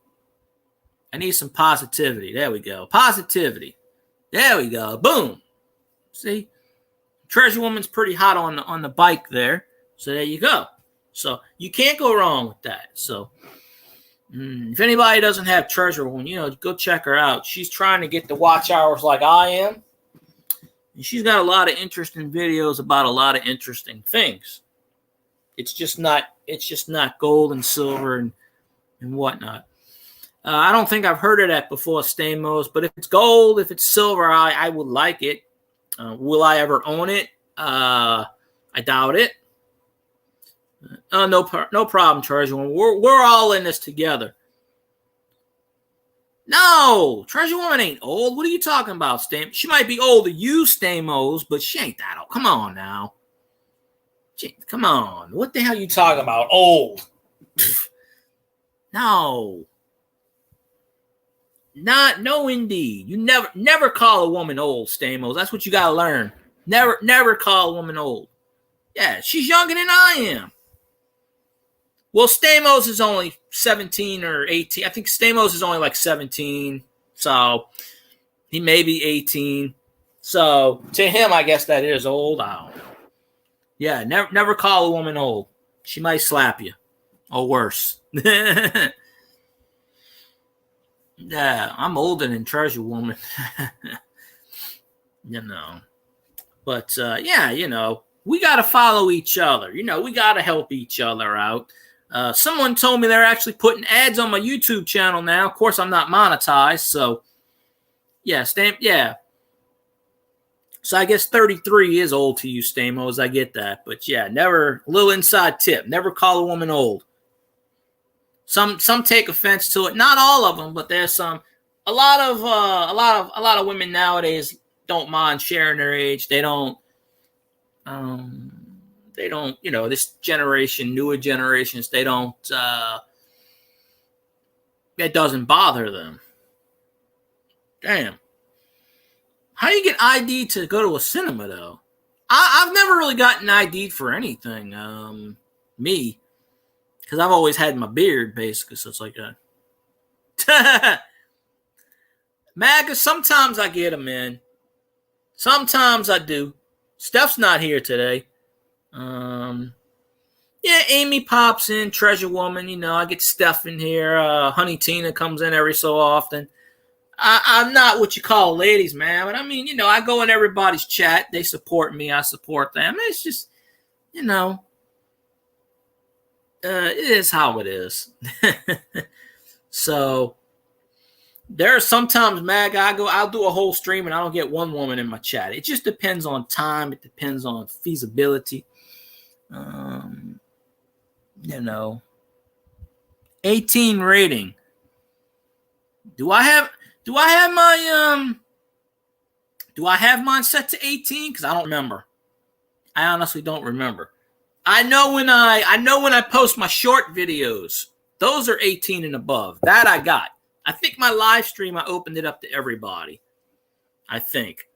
I need some positivity. There we go. Positivity. There we go. Boom. See? Treasure Woman's pretty hot on the bike there. So there you go. So you can't go wrong with that. So if anybody doesn't have Treasure Woman, go check her out. She's trying to get the watch hours like I am. And she's got a lot of interesting videos about a lot of interesting things. It's just not gold and silver and whatnot. I don't think I've heard of that before, Stamos, but if it's gold, if it's silver, I would like it. Will I ever own it? I doubt it. No problem, Treasure Woman. We're all in this together. No, Treasure Woman ain't old. What are you talking about, Stamos? She might be old to you, Stamos, but she ain't that old. Come on now. Come on. What the hell are you talking about? Old. No. No, indeed. You never call a woman old, Stamos. That's what you gotta learn. Never call a woman old. Yeah, she's younger than I am. Well, Stamos is only 17 or 18. I think Stamos is only like 17. So he may be 18. So to him, I guess that is old. I don't know. Yeah, never call a woman old. She might slap you. Or worse. Yeah, I'm older than Treasure Woman. But yeah, we got to follow each other. We got to help each other out. Someone told me they're actually putting ads on my YouTube channel now. Of course, I'm not monetized, so yeah, yeah. So I guess 33 is old to you, Stamos. I get that, but yeah, never. A little inside tip: never call a woman old. Some take offense to it. Not all of them, but there's some. A lot of women nowadays don't mind sharing their age. They don't. This generation, newer generations, they don't. It doesn't bother them. Damn. How do you get ID to go to a cinema though? I've never really gotten ID for anything. Me. Because I've always had my beard, basically, so it's like a... MAGA, sometimes I get them in. Sometimes I do. Steph's not here today. Yeah, Amy pops in, Treasure Woman. I get Steph in here. Honey Tina comes in every so often. I'm not what you call ladies, man. But I mean, I go in everybody's chat. They support me. I support them. It's just, it is how it is. So there are sometimes, Mag, I'll do a whole stream and I don't get one woman in my chat. It just depends on time. It depends on feasibility. 18 rating. Do I have mine set to 18? Because I don't remember. I honestly don't remember. I know when I post my short videos, those are 18 and above. That I got. I think my live stream, I opened it up to everybody. I think.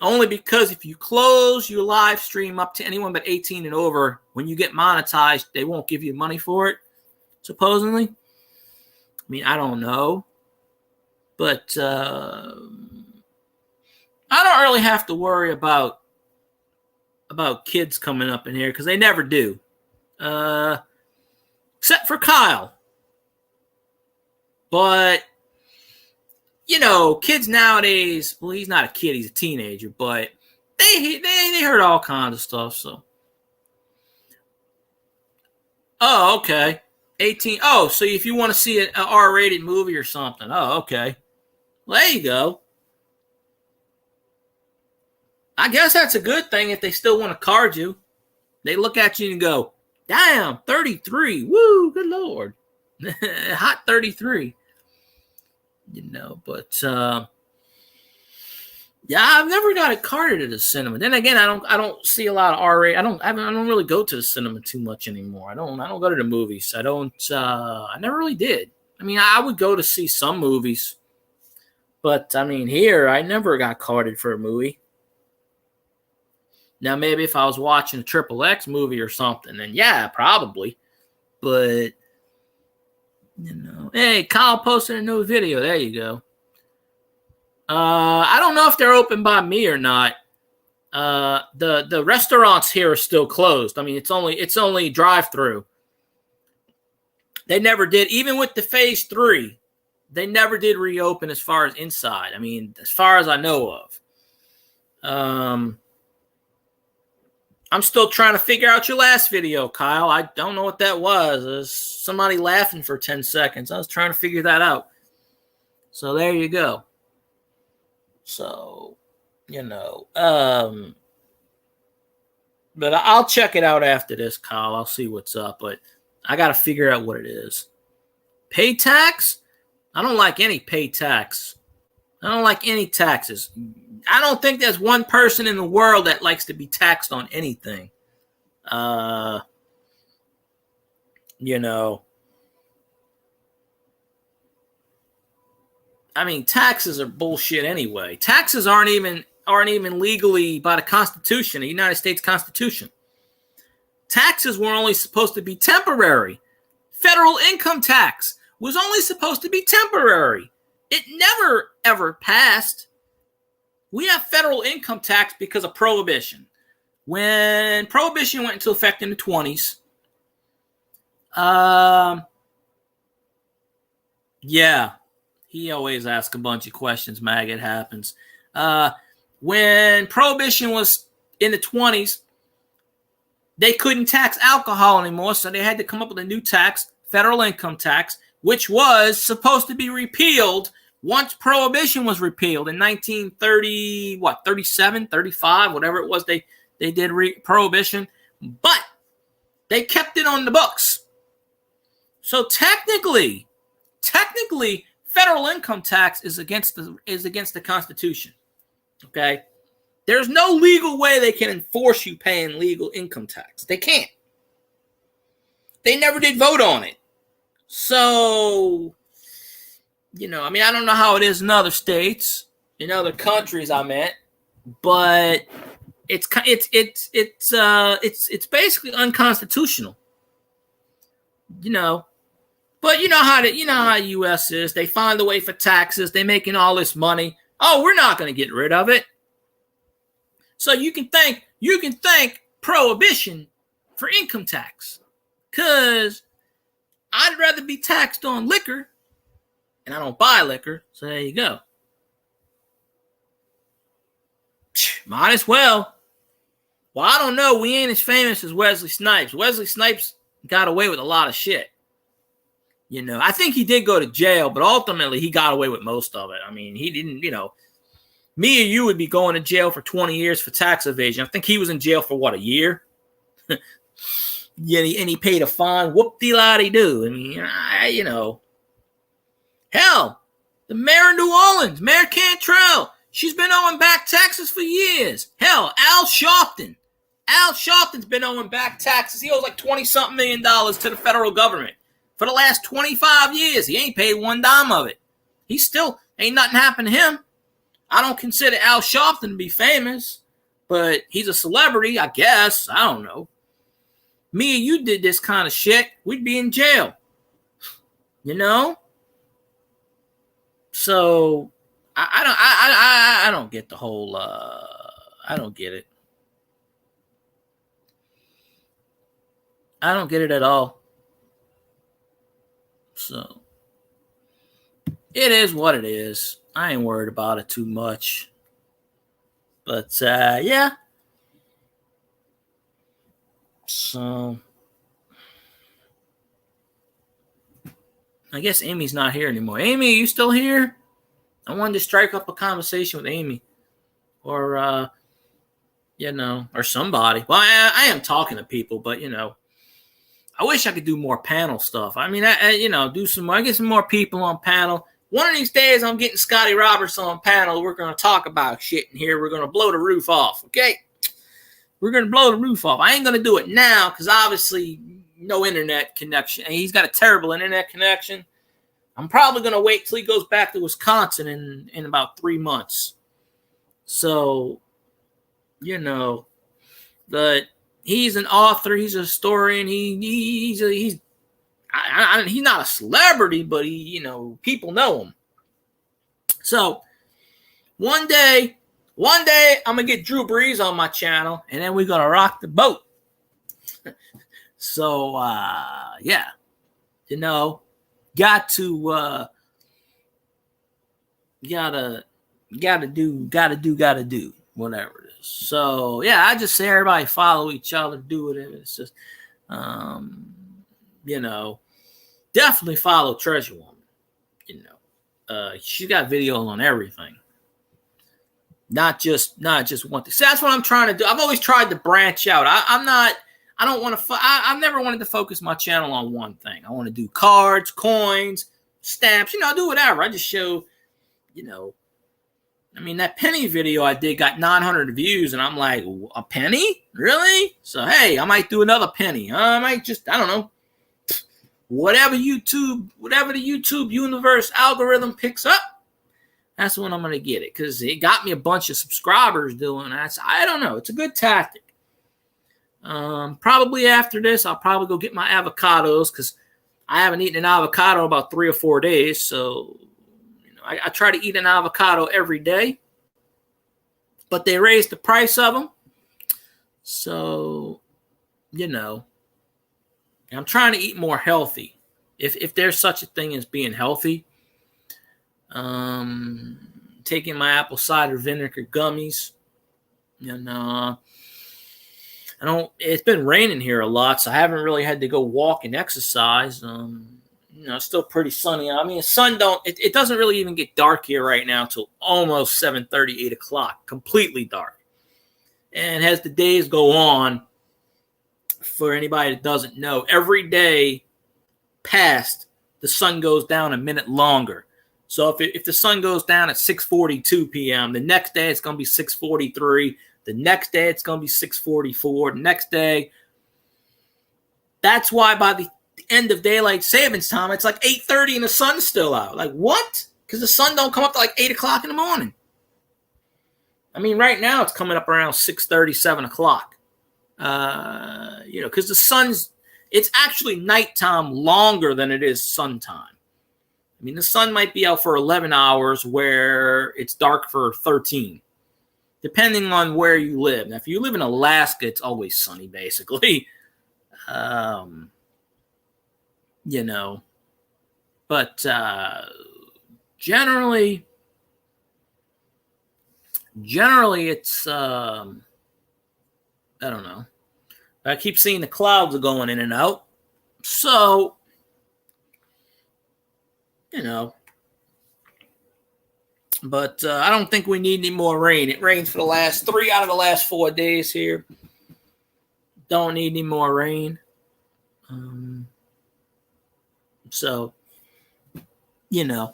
Only because if you close your live stream up to anyone but 18 and over, when you get monetized, they won't give you money for it, supposedly. I mean, I don't know. But I don't really have to worry about kids coming up in here because they never do. Except for Kyle. But, kids nowadays, well, he's not a kid, he's a teenager, but they heard all kinds of stuff, so. Oh, okay. 18. Oh, so if you want to see an R-rated movie or something. Oh, okay. Well, there you go. I guess that's a good thing if they still want to card you. They look at you and go, damn, 33. Woo, good Lord. Hot 33. You know, but yeah, I've never got it carded at the cinema. Then again, I don't see a lot of R-rated. I don't really go to the cinema too much anymore. I don't go to the movies. I never really did. I mean, I would go to see some movies, but I mean, here I never got carded for a movie. Now, maybe if I was watching a XXX movie or something, then yeah, probably. But you know, hey, Kyle posted a new video. There you go. I don't know if they're open by me or not. The restaurants here are still closed. I mean, it's only drive-through. They never did, even with the phase 3, they never did reopen as far as inside. I mean, as far as I know of. I'm still trying to figure out your last video, Kyle. I don't know what that was. There's somebody laughing for 10 seconds. I was trying to figure that out. So there you go. So, you know, but I'll check it out after this, Kyle. I'll see what's up, but I got to figure out what it is. Pay tax? I don't like any pay tax. I don't like any taxes. I don't think there's one person in the world that likes to be taxed on anything. You know, I mean, taxes are bullshit anyway. Taxes aren't even legally by the Constitution, the United States Constitution. Taxes were only supposed to be temporary. Federal income tax was only supposed to be temporary. It never, ever passed. We have federal income tax because of Prohibition. When Prohibition went into effect in the 20s, yeah, he always asks a bunch of questions, Mag. It happens. When Prohibition was in the 20s, they couldn't tax alcohol anymore, so they had to come up with a new tax, federal income tax, which was supposed to be repealed once Prohibition was repealed in 1930, 37, 35, whatever it was, they did Prohibition, but they kept it on the books. So technically, federal income tax is against the Constitution. Okay? There's no legal way they can enforce you paying legal income tax. They can't. They never did vote on it. So, you know, I mean, I don't know how it is in other states, in other countries, I meant, but it's basically unconstitutional. You know, but you know how the U.S. is. They find a way for taxes. They're making all this money. Oh, we're not going to get rid of it. So you can thank Prohibition for income tax, because I'd rather be taxed on liquor, and I don't buy liquor. So there you go. Might as well. Well, I don't know. We ain't as famous as Wesley Snipes. Wesley Snipes got away with a lot of shit. You know, I think he did go to jail, but ultimately he got away with most of it. I mean, he didn't, you know, me or you would be going to jail for 20 years for tax evasion. I think he was in jail for, what, a year? Yeah, and he paid a fine. Whoop-de-la-de-do. I mean, you know. Hell, the mayor of New Orleans, Mayor Cantrell, she's been owing back taxes for years. Hell, Al Sharpton. Al Sharpton's been owing back taxes. He owes like $20-something million to the federal government for the last 25 years. He ain't paid one dime of it. He still, ain't nothing happened to him. I don't consider Al Sharpton to be famous, but he's a celebrity, I guess. I don't know. Me and you did this kind of shit, we'd be in jail. You know? So I don't get the whole I don't get it. I don't get it at all. So it is what it is. I ain't worried about it too much. But yeah. So I guess Amy's not here anymore. Amy, are you still here? I wanted to strike up a conversation with Amy. Or you know, or somebody. Well, I am talking to people, but you know, I wish I could do more panel stuff. I mean, do some more. I get some more people on panel. One of these days, I'm getting Scotty Roberts on panel. We're going to talk about shit in here. We're going to blow the roof off, okay? We're going to blow the roof off. I ain't going to do it now because obviously no internet connection. And he's got a terrible internet connection. I'm probably going to wait till he goes back to Wisconsin in about 3 months. So, but he's an author. He's a historian. He's not a celebrity, but people know him. So one day I'm gonna get Drew Brees on my channel, and then we're gonna rock the boat. So yeah, got to do whatever it is. So yeah, I just say everybody follow each other, do it. It's just definitely follow Treasure Woman. She's got videos on everything. Not just one thing. So that's what I'm trying to do. I've always tried to branch out. I've never wanted to focus my channel on one thing. I want to do cards, coins, stamps, do whatever. I just show, that penny video I did got 900 views, and I'm like, a penny? Really? So, hey, I might do another penny. I might just, I don't know. Whatever the YouTube universe algorithm picks up, that's when I'm going to get it, because it got me a bunch of subscribers doing that. So I don't know. It's a good tactic. Probably after this, I'll probably go get my avocados, because I haven't eaten an avocado in about 3 or 4 days. So, I try to eat an avocado every day, but they raised the price of them. So, I'm trying to eat more healthy. If there's such a thing as being healthy. Taking my apple cider vinegar gummies. It's been raining here a lot, so I haven't really had to go walk and exercise. It's still pretty sunny. I mean, it doesn't really even get dark here right now till almost 7:30, 8 o'clock. Completely dark. And as the days go on, for anybody that doesn't know, every day past, the sun goes down a minute longer. So if the sun goes down at 6:42 p.m., the next day it's going to be 6:43. The next day it's going to be 6:44. The next day. That's why by the end of daylight savings time, it's like 8:30 and the sun's still out. Like, what? Because the sun don't come up to like 8 o'clock in the morning. I mean, right now it's coming up around 6:30, 7 o'clock. Because it's actually nighttime longer than it is sun time. I mean, the sun might be out for 11 hours where it's dark for 13, depending on where you live. Now, if you live in Alaska, it's always sunny, basically. But generally it's, I don't know. I keep seeing the clouds are going in and out. So, but I don't think we need any more rain. It rains for the last 3 out of the last 4 days here. Don't need any more rain. So, yeah,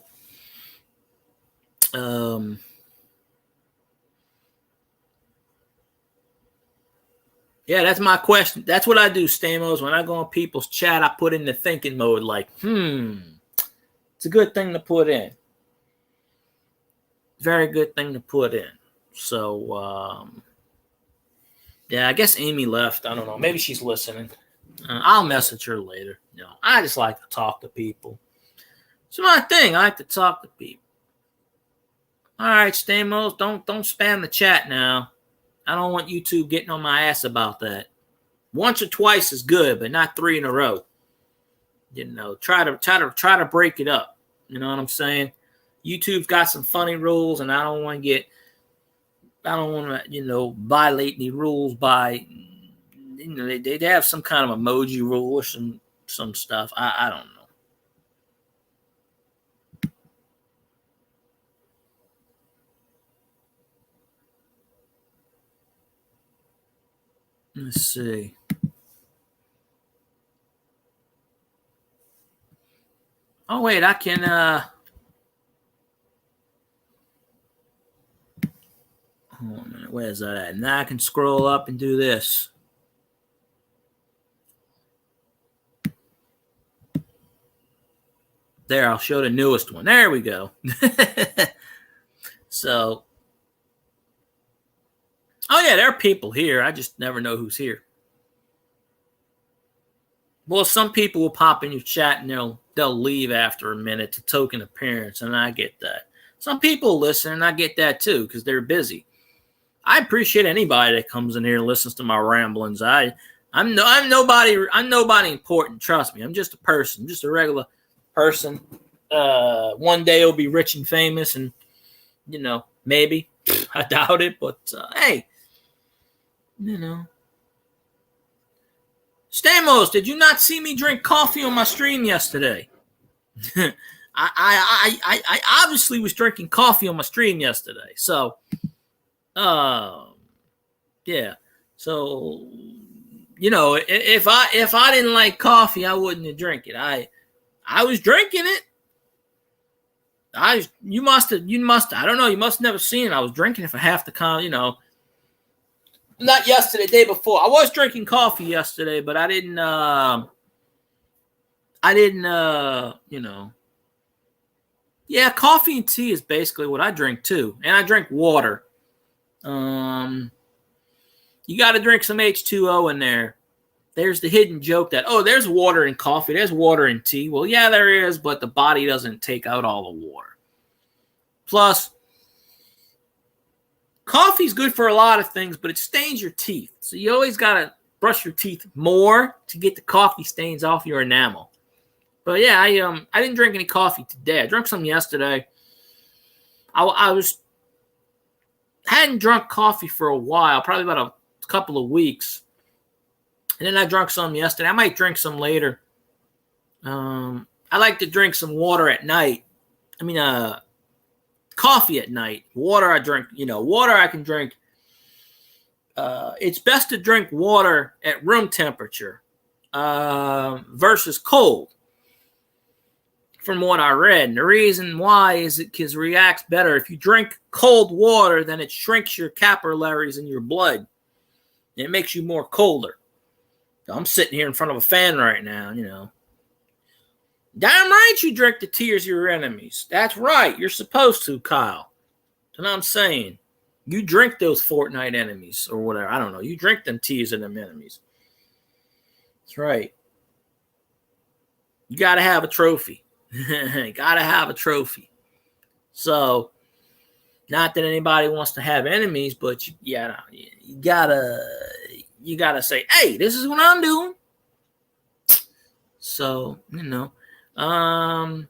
that's my question. That's what I do, Stamos. When I go on people's chat, I put in the thinking mode like, it's a good thing to put in. Very good thing to put in. So, yeah, I guess Amy left. I don't know. Maybe she's listening. I'll message her later. I just like to talk to people. It's my thing. I like to talk to people. All right, Stamos, don't spam the chat now. I don't want YouTube getting on my ass about that. Once or twice is good, but not 3 in a row. Try to break it up. You know what I'm saying? YouTube's got some funny rules, and I don't want to violate any rules by, they have some kind of emoji rule or some stuff. I don't know. Let's see. Oh wait, I can hold on a minute. Where's that at? Now I can scroll up and do this. There, I'll show the newest one. There we go. So, oh yeah, there are people here. I just never know who's here. Well, some people will pop in your chat and they'll leave after a minute to token appearance, and I get that. Some people listen, and I get that too because they're busy. I appreciate anybody that comes in here and listens to my ramblings. I'm nobody important. Trust me, I'm just a person, just a regular person. One day I'll be rich and famous, and maybe I doubt it, but hey, Stamos, did you not see me drink coffee on my stream yesterday? I obviously was drinking coffee on my stream yesterday. So, yeah. So, if I didn't like coffee, I wouldn't drink it. I was drinking it. You must have, I don't know. You must have never seen it. I was drinking it for half the time, Not yesterday, the day before. I was drinking coffee yesterday, but I didn't, yeah, coffee and tea is basically what I drink too. And I drink water. You got to drink some H2O in there. There's the hidden joke that, there's water in coffee. There's water in tea. Well, yeah, there is, but the body doesn't take out all the water. Plus, coffee's good for a lot of things, but it stains your teeth. So you always got to brush your teeth more to get the coffee stains off your enamel. But yeah, I didn't drink any coffee today. I drank some yesterday. I hadn't drunk coffee for a while, probably about a couple of weeks. And then I drank some yesterday. I might drink some later. I like to drink some water at night. Coffee at night. Water I drink, water I can drink. It's best to drink water at room temperature versus cold, from what I read. And the reason why is it because it reacts better. If you drink cold water, then it shrinks your capillaries in your blood. And it makes you more colder. I'm sitting here in front of a fan right now, Damn right you drink the tears of your enemies. That's right. You're supposed to, Kyle. That's what I'm saying. You drink those Fortnite enemies or whatever. I don't know. You drink them tears of them enemies. That's right. You got to have a trophy. Got to have a trophy. So, not that anybody wants to have enemies, but you gotta say, hey, this is what I'm doing. So, I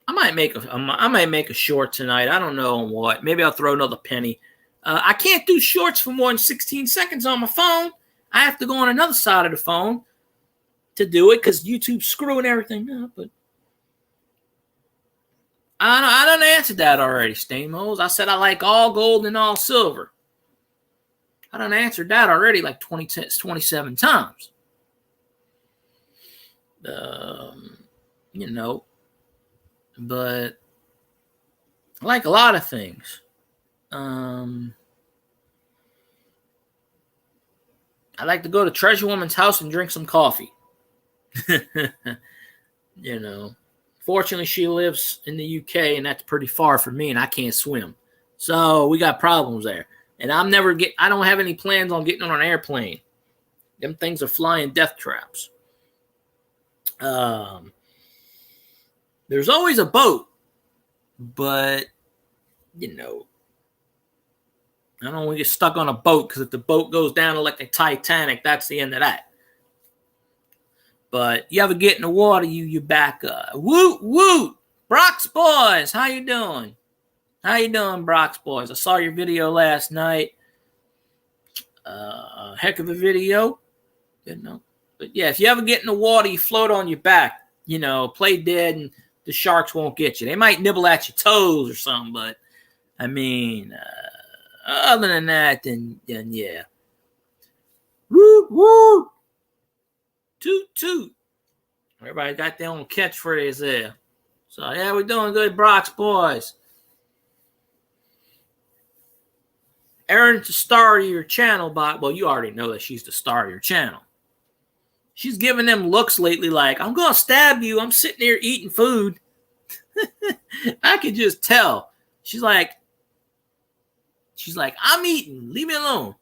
might make a short tonight. I don't know on what. Maybe I'll throw another penny. I can't do shorts for more than 16 seconds on my phone. I have to go on another side of the phone to do it because YouTube's screwing everything up. But I done answered that already, Stamos. I said I like all gold and all silver. I done answered that already like 27 times. But I like a lot of things. I like to go to Treasure Woman's house and drink some coffee. Fortunately, she lives in the UK, and that's pretty far from me, and I can't swim. So we got problems there. And I don't have any plans on getting on an airplane. Them things are flying death traps. There's always a boat, but I don't want to get stuck on a boat because if the boat goes down like the Titanic, that's the end of that. But you ever get in the water, you back up. Woot, woot. Brock's Boys, how you doing? How you doing, Brock's Boys? I saw your video last night. Heck of a video. But yeah, if you ever get in the water, you float on your back. Play dead and the sharks won't get you. They might nibble at your toes or something, but other than that, then yeah. Woo, woo. Toot, toot. Everybody got their own catchphrase there. So, yeah, we're doing good, Brock's boys. Erin's the star of your channel, but, well, you already know that she's the star of your channel. She's giving them looks lately like, I'm going to stab you. I'm sitting here eating food. I can just tell. She's like, I'm eating. Leave me alone.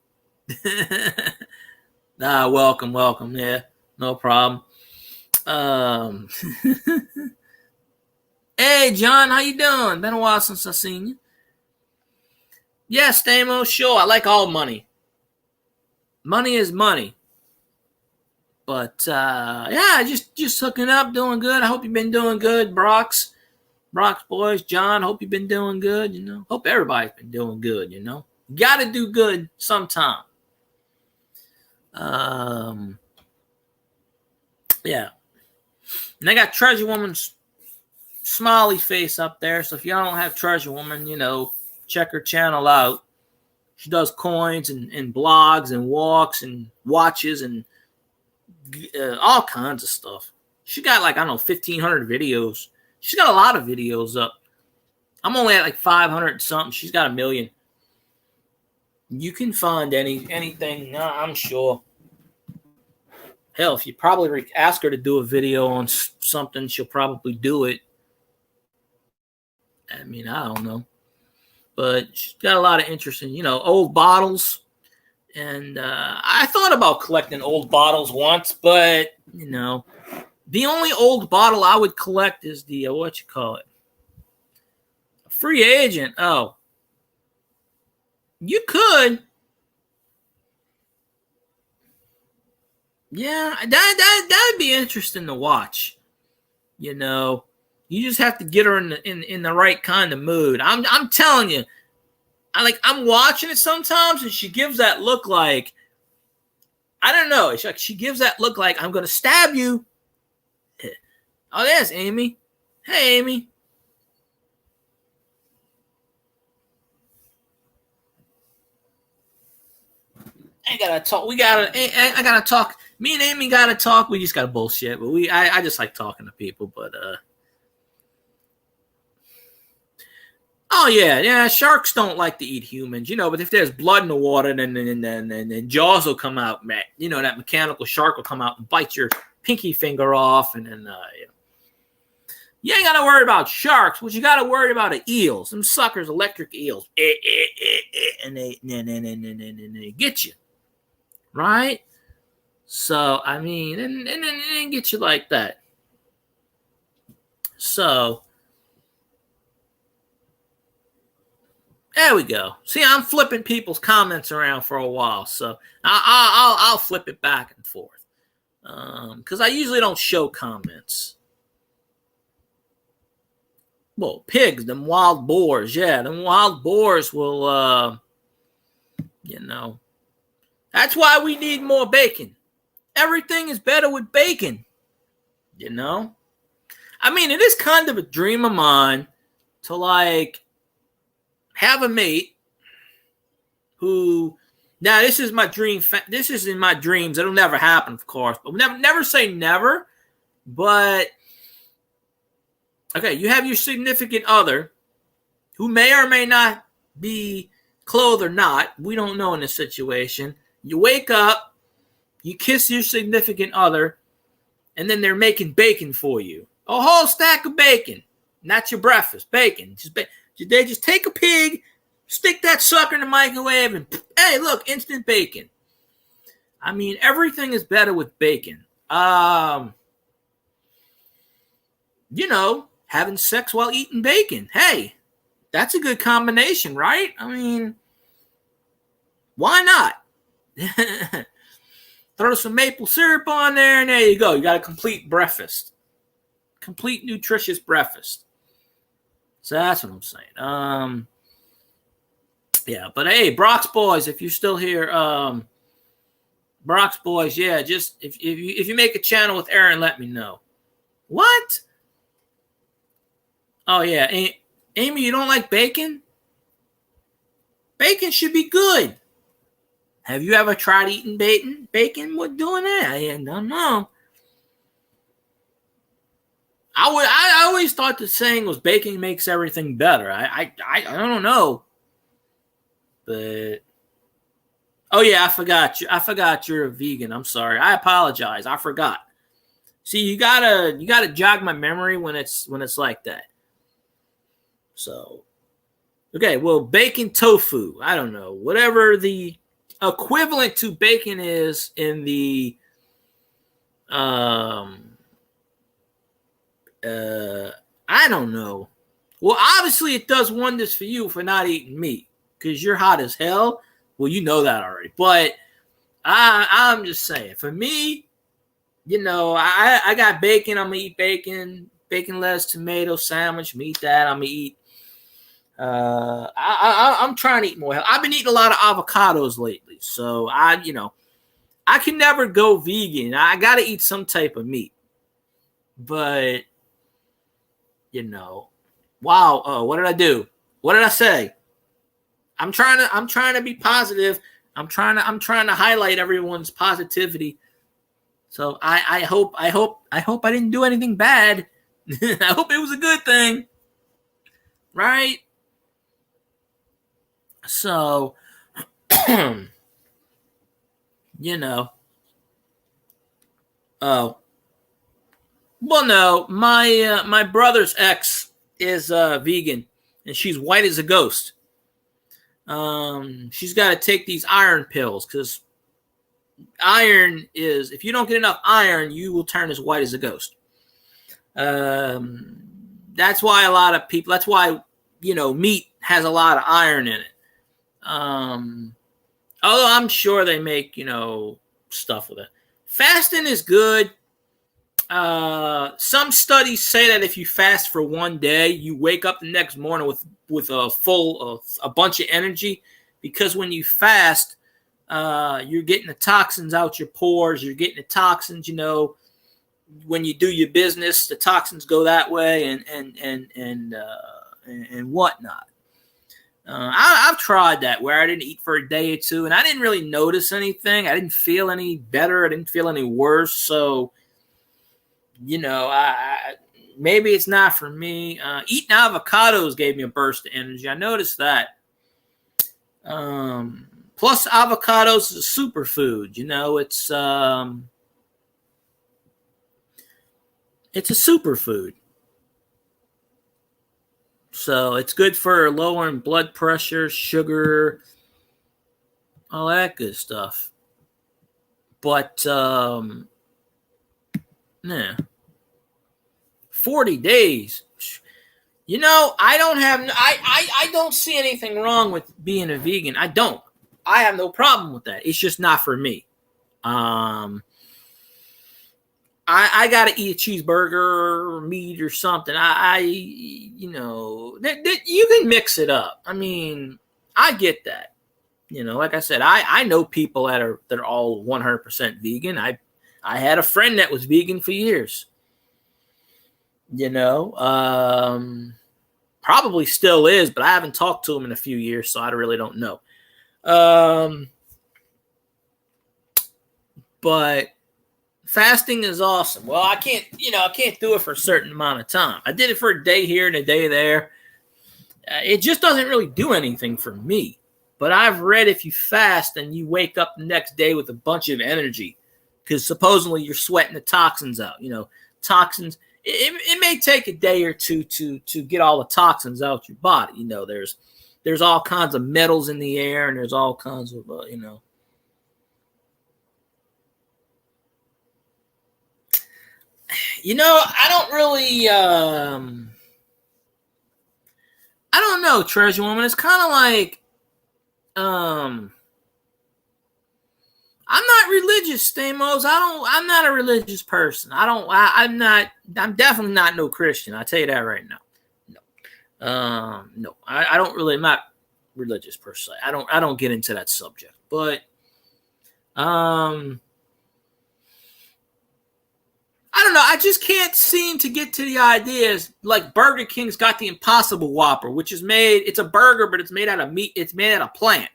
Welcome. Yeah, no problem. Hey, John, how you doing? Been a while since I seen you. Yeah, Stamos, sure. I like all money. Money is money. But, yeah, just hooking up, doing good. I hope you've been doing good, Brock's boys. John, hope you've been doing good, you know. Hope everybody's been doing good, you know. You got to do good sometime. Yeah. And I got Treasure Woman's smiley face up there. So if y'all don't have Treasure Woman, you know, check her channel out. She does coins and blogs and walks and watches and all kinds of stuff. She got like, I don't know, 1,500 videos. She's got a lot of videos up. I'm only at like 500 something. She's got 1 million. You can find anything, I'm sure. Hell, if you probably ask her to do a video on something, she'll probably do it. I mean, I don't know. But she's got a lot of interesting, you know, old bottles. And I thought about collecting old bottles once, but, you know, the only old bottle I would collect is the, a free agent. Oh. You could. Yeah, that'd be interesting to watch. You know, you just have to get her in the right kind of mood. I'm telling you, I'm watching it sometimes, and she gives that look like, I don't know. It's like she gives that look like, I'm gonna stab you. Oh, there's Amy. Hey, Amy. I gotta talk. I gotta talk. Me and Amy gotta talk. We just gotta bullshit. But I just like talking to people. But oh yeah. Sharks don't like to eat humans, you know. But if there's blood in the water, then jaws will come out. You know, that mechanical shark will come out and bite your pinky finger off, and then you know. You ain't gotta worry about sharks. What you gotta worry about are eels. Them suckers, electric eels, and they get you. Right? So, I mean, and then get you like that. So, there we go. See, I'm flipping people's comments around for a while, so I'll flip it back and forth. Because I usually don't show comments. Well, pigs, them wild boars, yeah, them wild boars will, you know. That's why we need more bacon. Everything is better with bacon, you know. I mean, it is kind of a dream of mine to, like, have a mate who, now this is my dream, this is in my dreams. It'll never happen, of course, but never say never, but okay, you have your significant other who may or may not be clothed or not. We don't know in this situation. You wake up, you kiss your significant other, and then they're making bacon for you. A whole stack of bacon. Not your breakfast, bacon. They just take a pig, stick that sucker in the microwave, and hey, look, instant bacon. I mean, everything is better with bacon. You know, having sex while eating bacon. Hey, that's a good combination, right? I mean, why not? Throw some maple syrup on there, and there you go. You got a complete breakfast. Complete nutritious breakfast. So that's what I'm saying. Yeah, but hey, Brock's boys, if you're still here, Brock's boys, yeah, just if you make a channel with Erin, let me know. What? Oh yeah, Amy, you don't like bacon? Bacon should be good. Have you ever tried eating bacon? What doing that? I don't know. I always thought the saying was baking makes everything better. I don't know, but oh yeah, I forgot you. I forgot you're a vegan. I'm sorry. I apologize. I forgot. See, you gotta jog my memory when it's like that. So, okay, well, bacon tofu. I don't know, whatever the equivalent to bacon is in the I don't know. Well, obviously it does wonders for you for not eating meat because you're hot as hell. Well, you know that already. But I'm just saying, for me, I got bacon. I'm gonna eat bacon, lettuce, tomato sandwich. I'm gonna eat that. I'm gonna eat. I'm trying to eat more. I've been eating a lot of avocados lately, so I can never go vegan. I gotta eat some type of meat. But wow. What did I do? What did I say? I'm trying to be positive. I'm trying to highlight everyone's positivity. So I hope I didn't do anything bad. I hope it was a good thing. Right? So oh. Well, no, my brother's ex is vegan, and she's white as a ghost. She's got to take these iron pills because iron is, if you don't get enough iron, you will turn as white as a ghost. That's why a lot of people. That's why meat has a lot of iron in it. Although I'm sure they make stuff with it. Fasting is good. Some studies say that if you fast for one day, you wake up the next morning with a bunch of energy, because when you fast, you're getting the toxins out your pores. You're getting the toxins, when you do your business, the toxins go that way and whatnot. I've tried that where I didn't eat for a day or two, and I didn't really notice anything. I didn't feel any better. I didn't feel any worse. So, maybe it's not for me. Eating avocados gave me a burst of energy. I noticed that. Plus, avocados is a superfood. It's a superfood. So it's good for lowering blood pressure, sugar, all that good stuff. But, 40 days. I don't see anything wrong with being a vegan. I don't. I have no problem with that. It's just not for me. I gotta eat a cheeseburger or meat or something. You can mix it up. I mean, I get that. Like I said, I know people that are all 100% vegan. I had a friend that was vegan for years. Probably still is, but I haven't talked to him in a few years, so I really don't know. But fasting is awesome. Well, I can't do it for a certain amount of time. I did it for a day here and a day there. It just doesn't really do anything for me. But I've read if you fast and you wake up the next day with a bunch of energy, because supposedly you're sweating the toxins out. Toxins. It may take a day or two to get all the toxins out your body. There's all kinds of metals in the air, and there's all kinds of I don't really I don't know, Treasure Woman. It's kind of like I'm not religious, Stamos. I'm not a religious person. I'm definitely not no Christian. I'll tell you that right now. No. I don't really, I'm not religious per se. I don't get into that subject. But I don't know. I just can't seem to get to the ideas. Like Burger King's got the Impossible Whopper, which is it's a burger, but it's made out of meat. It's made out of plant.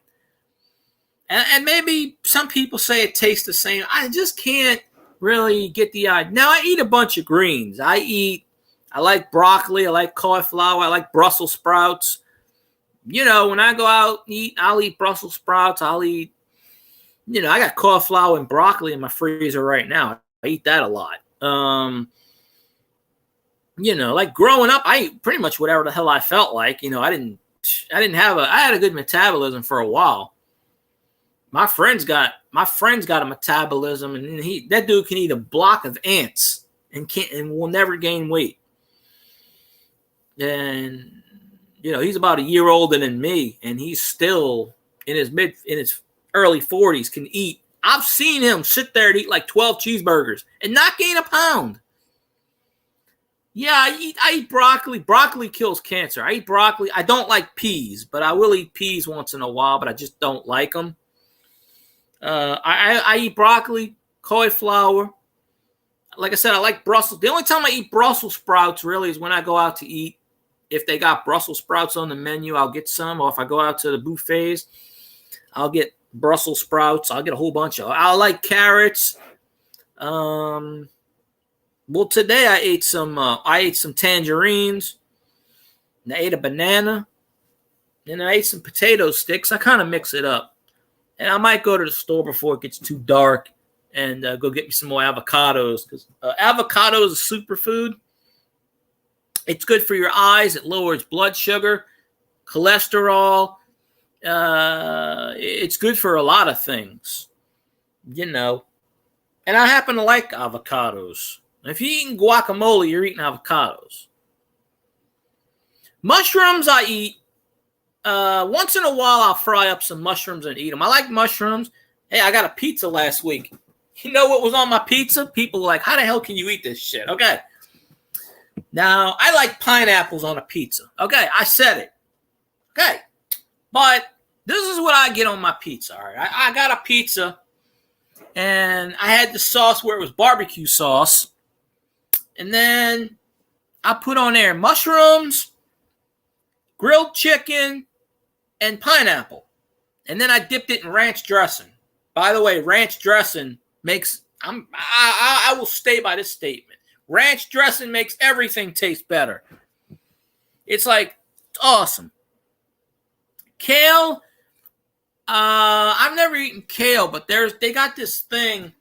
And maybe some people say it tastes the same. I just can't really get the idea. Now, I eat a bunch of greens. I eat I like broccoli. I like cauliflower. I like Brussels sprouts. You know, when I go out and eat, I'll eat Brussels sprouts. I'll eat, you know, I got cauliflower and broccoli in my freezer right now. I eat that a lot. You know, like growing up, I ate pretty much whatever the hell I felt like. You know, I had a good metabolism for a while. My friend's got a metabolism, and that dude can eat a block of ants and will never gain weight. And you know, he's about a year older than me, and he's still in his early 40s can eat. I've seen him sit there and eat like 12 cheeseburgers and not gain a pound. Yeah, I eat broccoli. Broccoli kills cancer. I eat broccoli. I don't like peas, but I will eat peas once in a while, but I just don't like them. I eat broccoli, cauliflower. Like I said, I like Brussels. The only time I eat Brussels sprouts really is when I go out to eat. If they got Brussels sprouts on the menu, I'll get some. Or if I go out to the buffets, I'll get Brussels sprouts. I'll get a whole bunch of. I like carrots. Well, today I ate some tangerines, and I ate a banana, and I ate some potato sticks. I kind of mix it up, and I might go to the store before it gets too dark and go get me some more avocados, because avocado is a superfood. It's good for your eyes. It lowers blood sugar, cholesterol. It's good for a lot of things, you know. And I happen to like avocados. If you're eating guacamole, you're eating avocados. Mushrooms I eat. Once in a while, I'll fry up some mushrooms and eat them. I like mushrooms. Hey, I got a pizza last week. You know what was on my pizza? People were like, how the hell can you eat this shit? Okay. Now, I like pineapples on a pizza. Okay, I said it. Okay. But this is what I get on my pizza. All right. I got a pizza, and I had the sauce where it was barbecue sauce. And then I put on there mushrooms, grilled chicken, and pineapple. And then I dipped it in ranch dressing. By the way, ranch dressing makes, I will stay by this statement. Ranch dressing makes everything taste better. It's like, it's awesome. Kale, I've never eaten kale, but they got this thing,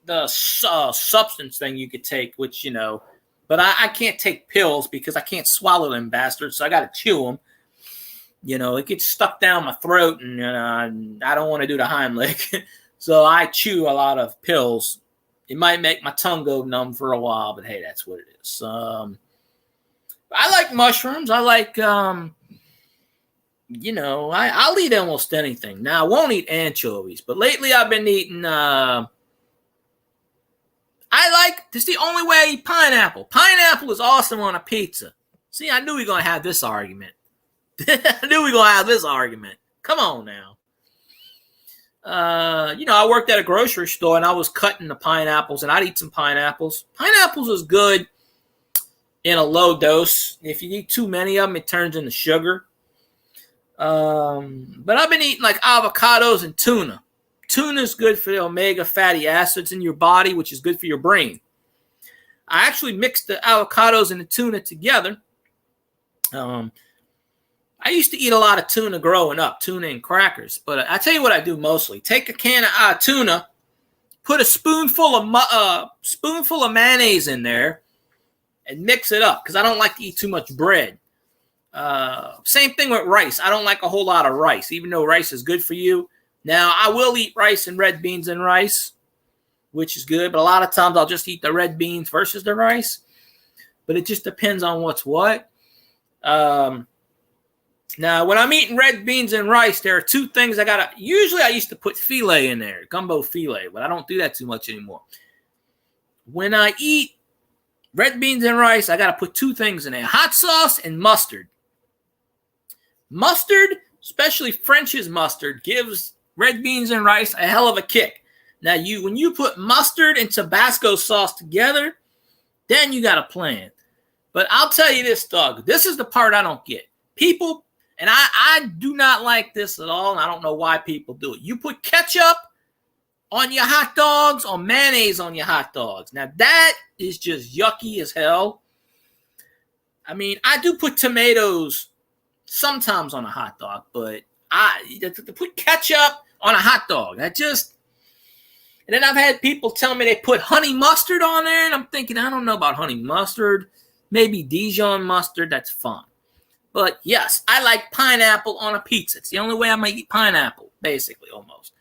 the substance thing you could take, which, you know, but I can't take pills because I can't swallow them bastards, so I got to chew them. You know, it gets stuck down my throat, and I don't want to do the Heimlich. So I chew a lot of pills. It might make my tongue go numb for a while, but hey, that's what it is. I like mushrooms. I like, you know, I'll eat almost anything. Now, I won't eat anchovies, but lately I've been eating, this is the only way I eat pineapple. Pineapple is awesome on a pizza. See, I knew we were going to have this argument. Come on now. You know, I worked at a grocery store, and I was cutting the pineapples, and I'd eat some pineapples. Pineapples is good in a low dose. If you eat too many of them, it turns into sugar. But I've been eating like avocados and tuna. Tuna is good for the omega fatty acids in your body, which is good for your brain. I actually mixed the avocados and the tuna together. I used to eat a lot of tuna growing up, tuna and crackers. But I tell you what I do mostly. Take a can of tuna, put a spoonful of mayonnaise in there, and mix it up because I don't like to eat too much bread. Same thing with rice. I don't like a whole lot of rice, even though rice is good for you. Now, I will eat rice and red beans and rice, which is good. But a lot of times I'll just eat the red beans versus the rice. But it just depends on what's what. Now, when I'm eating red beans and rice, there are two things I got to... Usually I used to put filet in there, gumbo filet, but I don't do that too much anymore. When I eat red beans and rice, I got to put two things in there, hot sauce and mustard. Mustard, especially French's mustard, gives red beans and rice a hell of a kick. Now, when you put mustard and Tabasco sauce together, then you got a plan. But I'll tell you this, Doug. This is the part I don't get. People... And I do not like this at all, and I don't know why people do it. You put ketchup on your hot dogs or mayonnaise on your hot dogs. Now, that is just yucky as hell. I mean, I do put tomatoes sometimes on a hot dog, but to put ketchup on a hot dog, that just. And then I've had people tell me they put honey mustard on there, and I'm thinking, I don't know about honey mustard. Maybe Dijon mustard, that's fine. But yes, I like pineapple on a pizza. It's the only way I might eat pineapple, basically, almost.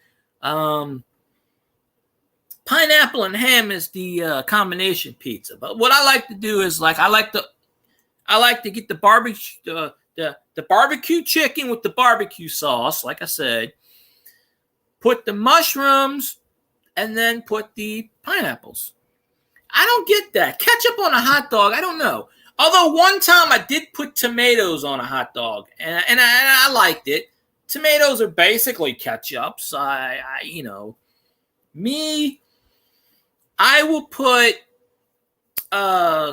Pineapple and ham is the combination pizza. But what I like to do is I like to get the barbecue the barbecue chicken with the barbecue sauce, like I said. Put the mushrooms and then put the pineapples. I don't get that. Ketchup on a hot dog, I don't know. Although one time I did put tomatoes on a hot dog, and I liked it. Tomatoes are basically ketchups. I will put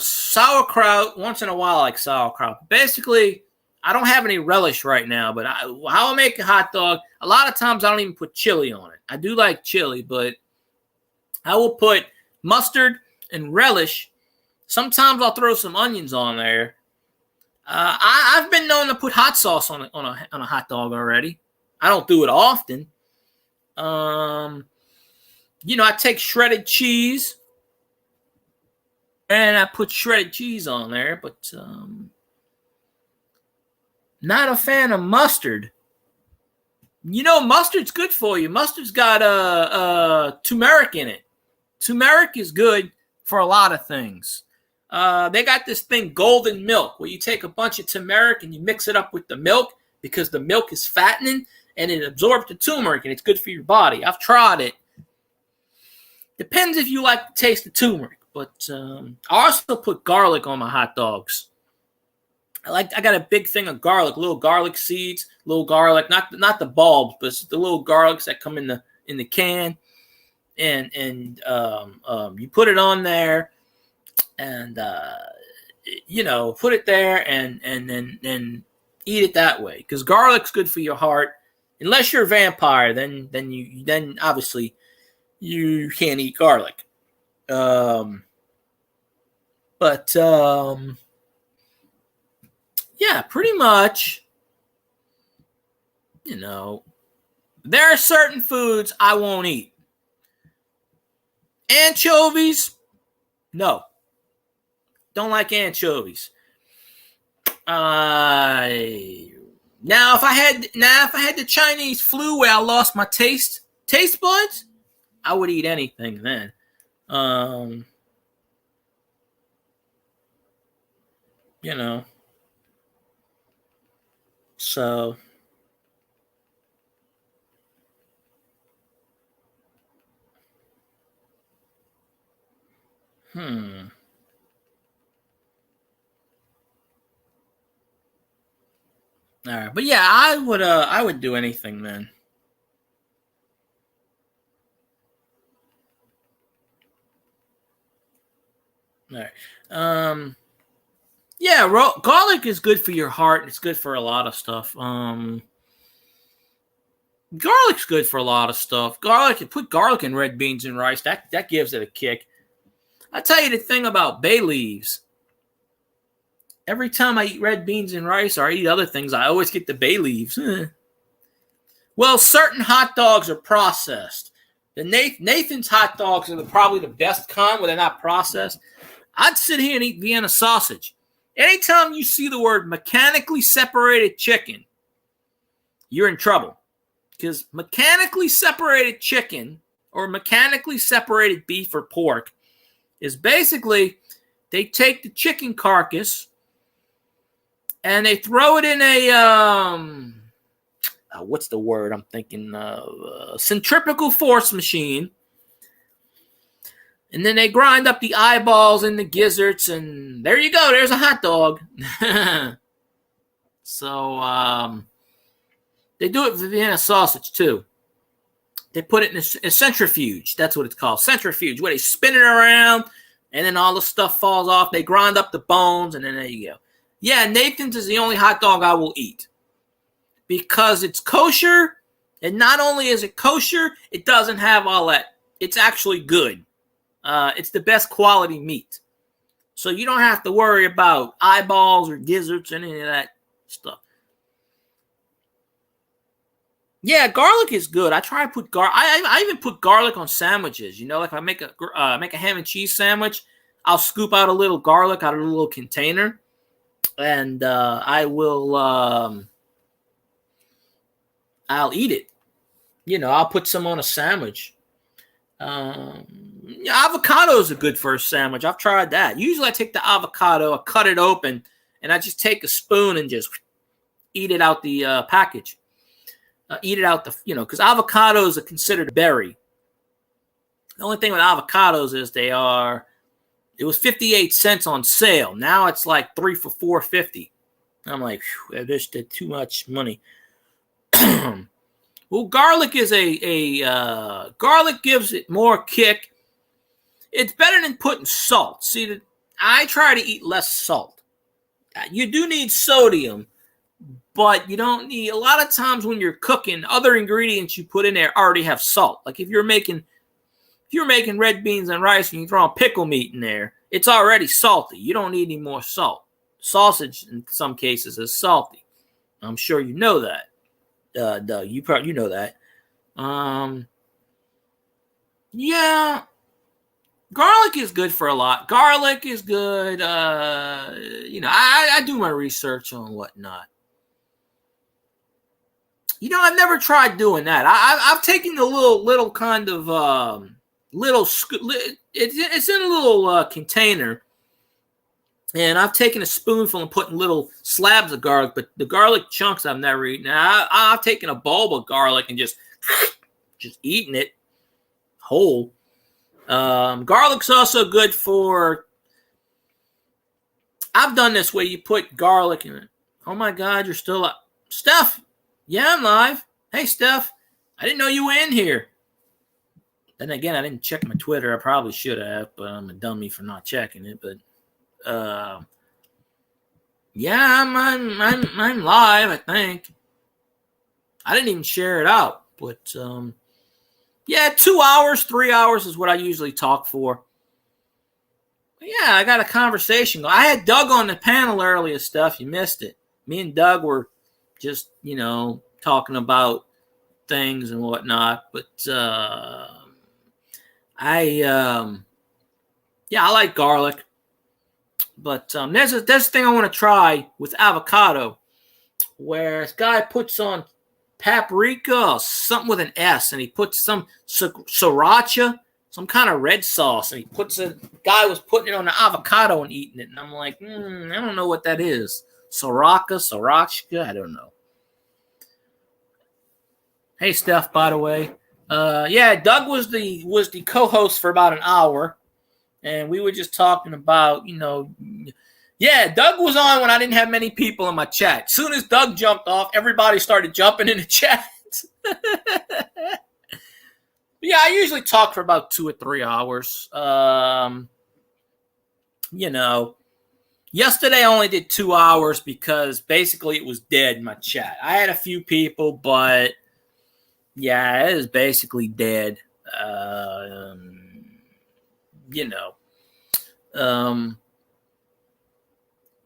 sauerkraut once in a while. I like sauerkraut. Basically, I don't have any relish right now, but how I make a hot dog, a lot of times I don't even put chili on it. I do like chili, but I will put mustard and relish. Sometimes I'll throw some onions on there. I've been known to put hot sauce on a hot dog already. I don't do it often. I take shredded cheese and I put shredded cheese on there, but not a fan of mustard. Mustard's good for you. Mustard's got turmeric in it. Turmeric is good for a lot of things. They got this thing, golden milk, where you take a bunch of turmeric and you mix it up with the milk because the milk is fattening and it absorbs the turmeric and it's good for your body. I've tried it. Depends if you like the taste of turmeric, but I also put garlic on my hot dogs. I got a big thing of garlic, little garlic seeds, little garlic, not the bulbs, but it's the little garlics that come in the can, and you put it on there, and put it there, and then eat it that way, because garlic's good for your heart. Unless you're a vampire, then obviously you can't eat garlic. Yeah, pretty much, there are certain foods I won't eat. Anchovies, no. Don't like anchovies. Now if I had the Chinese flu where I lost my taste buds, I would eat anything then. So all right, but yeah, I would do anything then. All right. Yeah, garlic is good for your heart. It's good for a lot of stuff. Garlic's good for a lot of stuff. Put garlic in red beans and rice. That gives it a kick. I tell you the thing about bay leaves. Every time I eat red beans and rice or I eat other things, I always get the bay leaves. Well, certain hot dogs are processed. The Nathan's hot dogs are probably the best kind where they're not processed. I'd sit here and eat Vienna sausage. Anytime you see the word mechanically separated chicken, you're in trouble. Because mechanically separated chicken or mechanically separated beef or pork is basically they take the chicken carcass and they throw it in a, what's the word I'm thinking of? Centrifugal force machine. And then they grind up the eyeballs and the gizzards, and there you go. There's a hot dog. So they do it with Vienna sausage, too. They put it in a centrifuge. That's what it's called, centrifuge, where they spin it around, and then all the stuff falls off. They grind up the bones, and then there you go. Yeah, Nathan's is the only hot dog I will eat because it's kosher, and not only is it kosher, it doesn't have all that. It's actually good. It's the best quality meat. So you don't have to worry about eyeballs or gizzards or any of that stuff. Yeah, garlic is good. I try to put garlic. I even put garlic on sandwiches. You know, like if I make a ham and cheese sandwich, I'll scoop out a little garlic out of a little container, and I will I'll eat it. You know, I'll put some on a sandwich. Avocados are good for a sandwich. I've tried that. Usually I take the avocado, I cut it open, and I just take a spoon and just eat it out the package. Eat it out the, because avocados are considered a berry. The only thing with avocados is it was 58 cents on sale. Now it's like 3 for $4.50. I'm like, that's too much money. Well, garlic is garlic gives it more kick. It's better than putting salt. See, I try to eat less salt. You do need sodium, but you don't need, a lot of times when you're cooking, other ingredients you put in there already have salt. Like if you're making red beans and rice and you throw a pickle meat in there, it's already salty. You don't need any more salt. Sausage in some cases is salty. I'm sure you know that. Doug, you know that. Yeah, garlic is good for a lot. Garlic is good. I do my research on whatnot. I've never tried doing that. I've taken the little kind of it's in a little container. And I've taken a spoonful and put in little slabs of garlic, but the garlic chunks I've never eaten. I've taken a bulb of garlic and just eating it whole. Garlic's also good for. I've done this where you put garlic in it. Oh my God, you're still up, Steph. Yeah, I'm live. Hey, Steph. I didn't know you were in here. Then again, I didn't check my Twitter. I probably should have, but I'm a dummy for not checking it. But. Yeah, I'm live, I think. I didn't even share it out, but 2 hours, 3 hours is what I usually talk for. But yeah, I got a conversation. I had Doug on the panel earlier, stuff. You missed it. Me and Doug were just, talking about things and whatnot. But I like garlic. But there's a thing I want to try with avocado, where this guy puts on paprika or something with an S, and he puts some sriracha, some kind of red sauce, and guy was putting it on the avocado and eating it, and I'm like, I don't know what that is. Sriracha, I don't know. Hey, Steph, by the way. Doug was the co-host for about an hour. And we were just talking about, Doug was on when I didn't have many people in my chat. As soon as Doug jumped off, everybody started jumping in the chat. Yeah, I usually talk for about 2 or 3 hours. Yesterday I only did 2 hours because basically it was dead in my chat. I had a few people, but yeah, it is basically dead.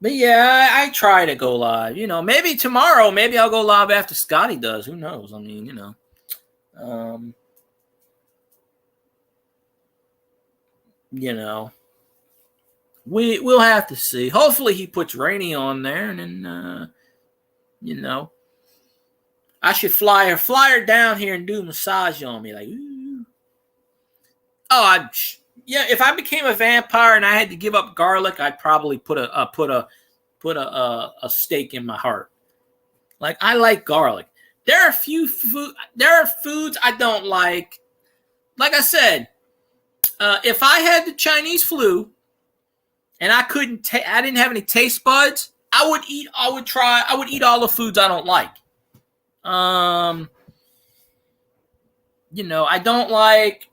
But yeah, I try to go live. Maybe tomorrow, maybe I'll go live after Scotty does. Who knows? I mean, we'll have to see. Hopefully he puts Rainy on there, and then I should fly her down here and do a massage on me, like, ooh. Oh, if I became a vampire and I had to give up garlic, I'd probably put a stake in my heart. Like, I like garlic. There are foods I don't like. Like I said, if I had the Chinese flu and I didn't have any taste buds, I would eat all the foods I don't like. I don't like,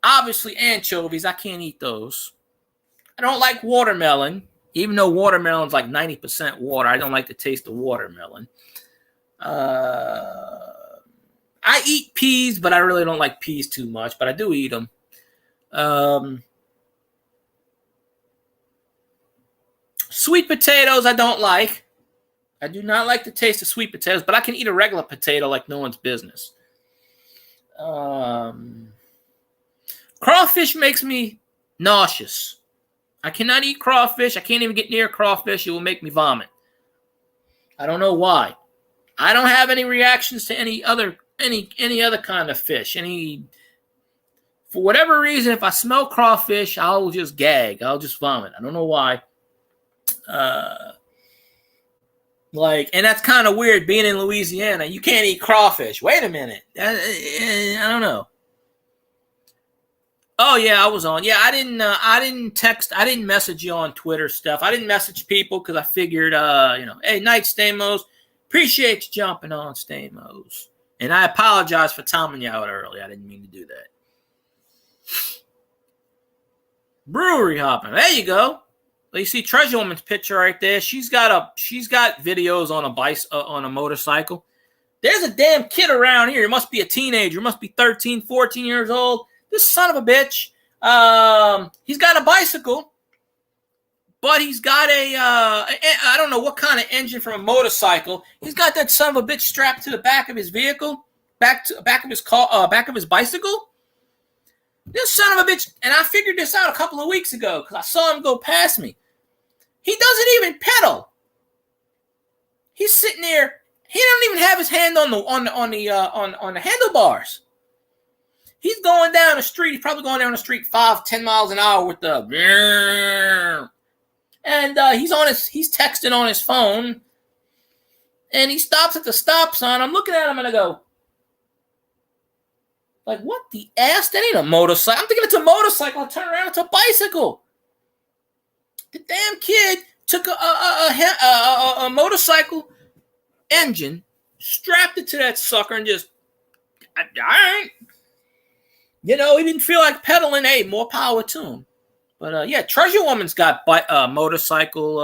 obviously, anchovies. I can't eat those. I don't like watermelon, even though watermelon's like 90% water. I don't like the taste of watermelon. I eat peas, but I really don't like peas too much, but I do eat them. Sweet potatoes I don't like. I do not like the taste of sweet potatoes, but I can eat a regular potato like no one's business. Crawfish makes me nauseous. I cannot eat crawfish. I can't even get near crawfish. It will make me vomit. I don't know why. I don't have any reactions to any other kind of fish. For whatever reason, if I smell crawfish, I'll just gag. I'll just vomit. I don't know why. And that's kind of weird being in Louisiana. You can't eat crawfish. Wait a minute. I don't know. Oh yeah, I was on. Yeah, I didn't text. I didn't message you on Twitter stuff. I didn't message people because I figured, hey, night Stamos. Appreciate you jumping on, Stamos. And I apologize for timing you out early. I didn't mean to do that. Brewery hopping. There you go. Well, you see Treasure Woman's picture right there. She's got videos on a motorcycle. There's a damn kid around here. He must be a teenager. He must be 13, 14 years old. This son of a bitch. He's got a bicycle, but he's got I don't know what kind of engine from a motorcycle. He's got that son of a bitch strapped to the back of his vehicle, back of his car, back of his bicycle. This son of a bitch, and I figured this out a couple of weeks ago because I saw him go past me. He doesn't even pedal. He's sitting there. He doesn't even have his hand on the handlebars. He's going down the street. He's probably going down the street 5-10 miles an hour with the, and he's texting on his phone, and he stops at the stop sign. I'm looking at him and I go, like, what the ass? That ain't a motorcycle. I'm thinking it's a motorcycle. I turn around, it's a bicycle. The damn kid took a motorcycle engine, strapped it to that sucker, and just, all right. He didn't feel like pedaling. Hey, more power to him. But, yeah, Treasure Woman's got motorcycle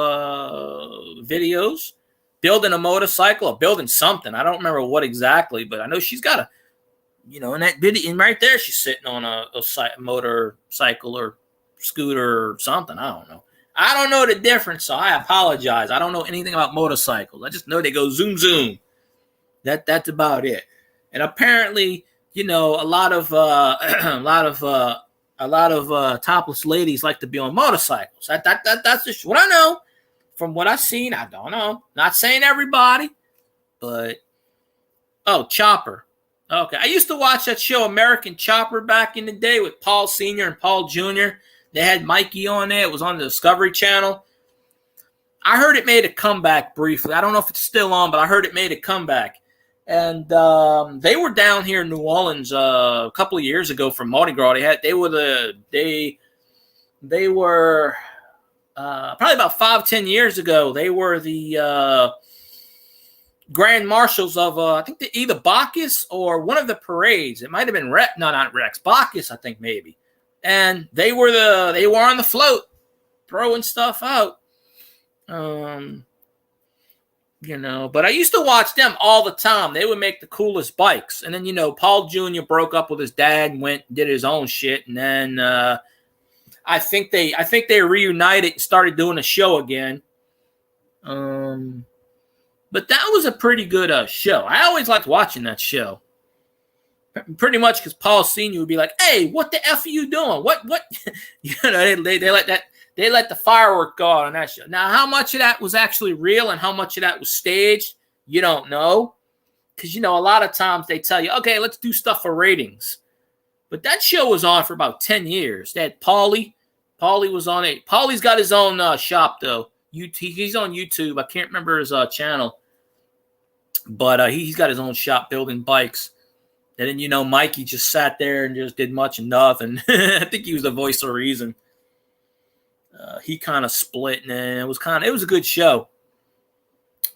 videos, building a motorcycle or building something. I don't remember what exactly, but I know she's got in that video, and right there she's sitting on a motorcycle or scooter or something. I don't know. I don't know the difference, so I apologize. I don't know anything about motorcycles. I just know they go zoom, zoom. That's about it. And apparently, a lot of topless ladies like to be on motorcycles. That's just what I know. From what I've seen, I don't know. Not saying everybody, but Chopper. Okay, I used to watch that show American Chopper back in the day with Paul Sr. and Paul Jr. They had Mikey on there. It was on the Discovery Channel. I heard it made a comeback briefly. I don't know if it's still on, but I heard it made a comeback. And they were down here in New Orleans a couple of years ago for Mardi Gras. They were probably about 5-10 years ago. They were the grand marshals of I think either Bacchus or one of the parades. It might have been not Rex, Bacchus, I think maybe. And they were on the float throwing stuff out. But I used to watch them all the time. They would make the coolest bikes. And then, Paul Jr. broke up with his dad and went and did his own shit. And then I think they reunited and started doing a show again. But that was a pretty good show. I always liked watching that show. Pretty much because Paul Sr. would be like, "Hey, what the F are you doing? What?" They let the firework go out on that show. Now, how much of that was actually real and how much of that was staged, you don't know. Because, a lot of times they tell you, okay, let's do stuff for ratings. But that show was on for about 10 years. They had Paulie. Paulie was on it. Paulie's got his own shop, though. He's on YouTube. I can't remember his channel. But he's got his own shop building bikes. And then, Mikey just sat there and just did much of nothing. I think he was the voice of reason. He kind of split, and it was a good show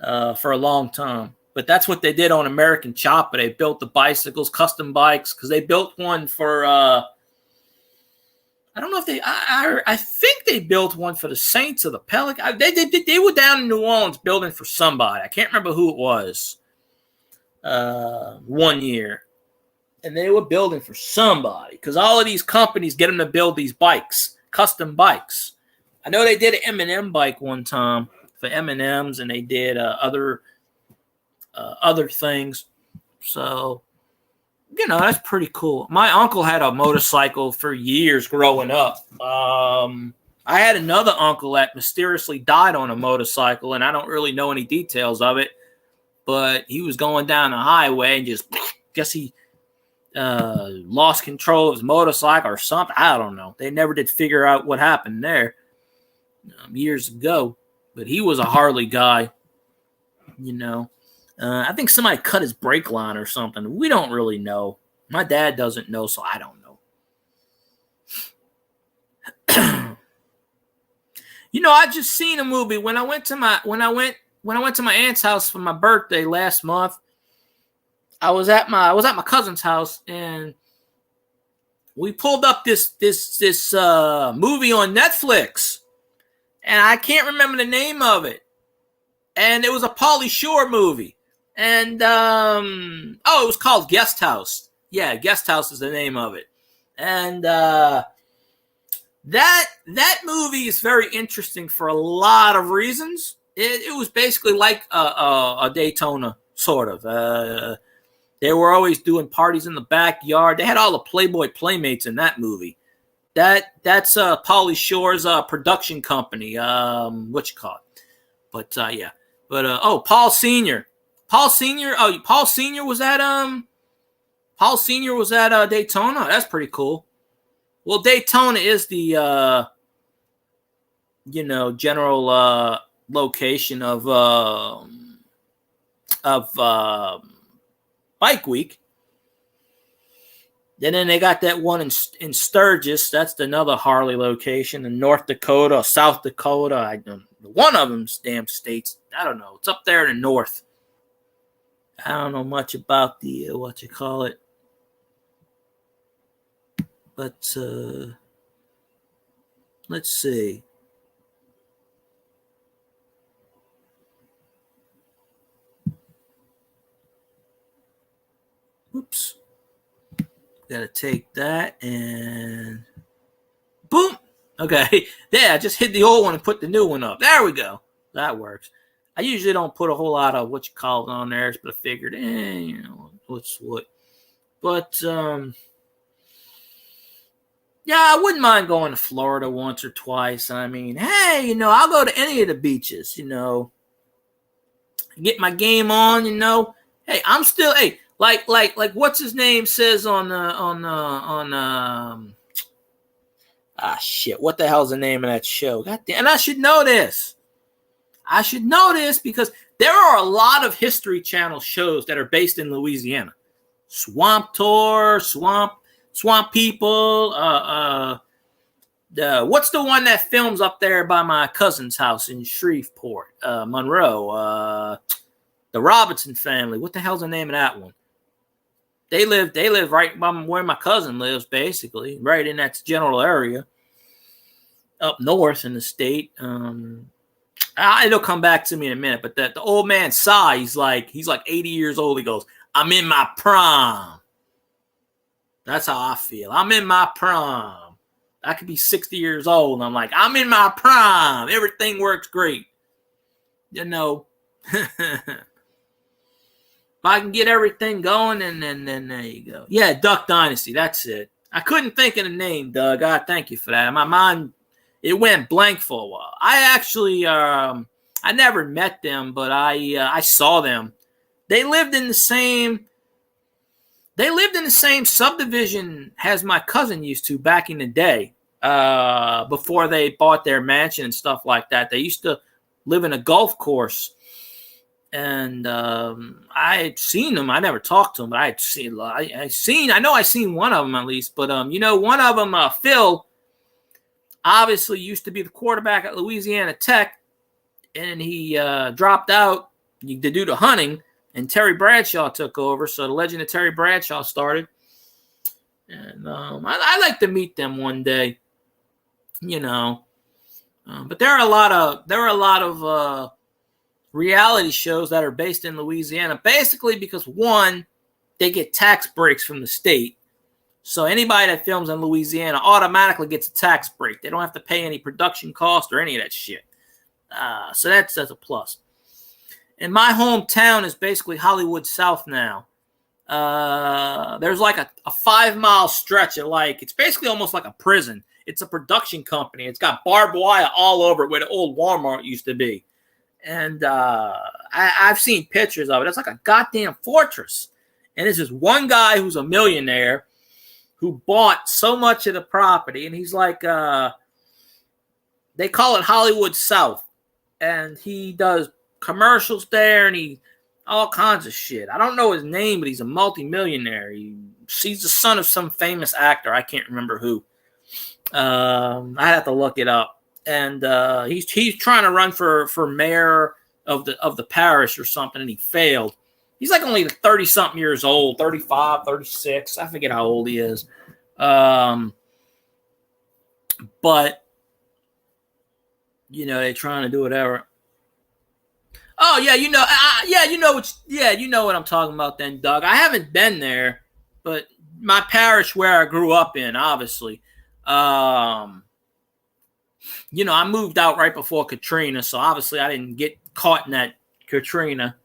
for a long time. But that's what they did on American Chopper. They built the bicycles, custom bikes, because they built one for I don't know if I think they built one for the Saints or the Pelicans. They were down in New Orleans building for somebody. I can't remember who it was. One year. And they were building for somebody because all of these companies get them to build these bikes, custom bikes. I know they did an M&M bike one time for M&Ms, and they did other things. So, that's pretty cool. My uncle had a motorcycle for years growing up. I had another uncle that mysteriously died on a motorcycle, and I don't really know any details of it, but he was going down the highway and just, guess he lost control of his motorcycle or something. I don't know. They never did figure out what happened there years ago, but he was a Harley guy, I think somebody cut his brake line or something. We don't really know. My dad doesn't know, so I don't know. I just seen a movie when I went to my aunt's house for my birthday last month. I was at my cousin's house, and we pulled up this movie on Netflix, and I can't remember the name of it. And it was a Pauly Shore movie, and it was called Guest House. Yeah, Guest House is the name of it, and that movie is very interesting for a lot of reasons. It was basically like a Daytona, sort of. They were always doing parties in the backyard. They had all the Playboy Playmates in that movie. That's Pauly Shore's production company. What you call it? But yeah. But Paul Senior. Paul Senior was at Daytona. That's pretty cool. Well, Daytona is the general location of Bike Week. And then they got that one in Sturgis. That's another Harley location in North Dakota or South Dakota. One of them's damn states. I don't know. It's up there in the north. I don't know much about the what you call it. But let's see. Oops. Gotta take that and boom. Okay. Yeah, I just hit the old one and put the new one up. There we go. That works. I usually don't put a whole lot of what you call it on there, but I figured, what's what. But yeah, I wouldn't mind going to Florida once or twice. I mean, hey, I'll go to any of the beaches, get my game on, Hey, I'm still, like what's his name says on shit, what the hell's the name of that show? God damn, and I should know this. Because there are a lot of History Channel shows that are based in Louisiana. Swamp Tour, Swamp People, what's the one that films up there by my cousin's house in Shreveport, Monroe, the Robinson Family. What the hell's the name of that one? They live right by where my cousin lives, basically, right in that general area up north in the state. It'll come back to me in a minute, but the old man Cy, he's like 80 years old. He goes, I'm in my prime. That's how I feel. I'm in my prime. I could be 60 years old, and I'm like, I'm in my prime. Everything works great. If I can get everything going, and then there you go. Yeah, Duck Dynasty. That's it. I couldn't think of the name, Doug. Thank you for that. My mind, it went blank for a while. I actually, I never met them, but I saw them. They lived in the same subdivision as my cousin used to back in the day, before they bought their mansion and stuff like that. They used to live in a golf course. And I had seen them. I never talked to them, but I know I seen one of them at least. But one of them, Phil, obviously used to be the quarterback at Louisiana Tech, and he dropped out to do the hunting, and Terry Bradshaw took over. So the legend of Terry Bradshaw started, and I'd like to meet them one day, But there are a lot of reality shows that are based in Louisiana, basically because, one, they get tax breaks from the state, So anybody that films in Louisiana automatically gets a tax break. They don't have to pay any production cost or any of that shit. So that's a plus. And my hometown is basically Hollywood South now. There's like a 5-mile stretch of it's basically almost like a prison. It's a production company. It's got barbed wire all over it where the old Walmart used to be. And I've seen pictures of it. It's like a goddamn fortress. And there's this one guy who's a millionaire who bought so much of the property. And he's like, they call it Hollywood South. And he does commercials there and all kinds of shit. I don't know his name, but he's a multimillionaire. He's the son of some famous actor. I can't remember who. I have to look it up. And he's trying to run for mayor of the parish or something, and he failed. He's like only 30-something years old, 35, 36. I forget how old he is. But, they're trying to do whatever. Oh, yeah, you know what I'm talking about then, Doug. I haven't been there, but my parish where I grew up in, obviously. I moved out right before Katrina, so obviously I didn't get caught in that Katrina.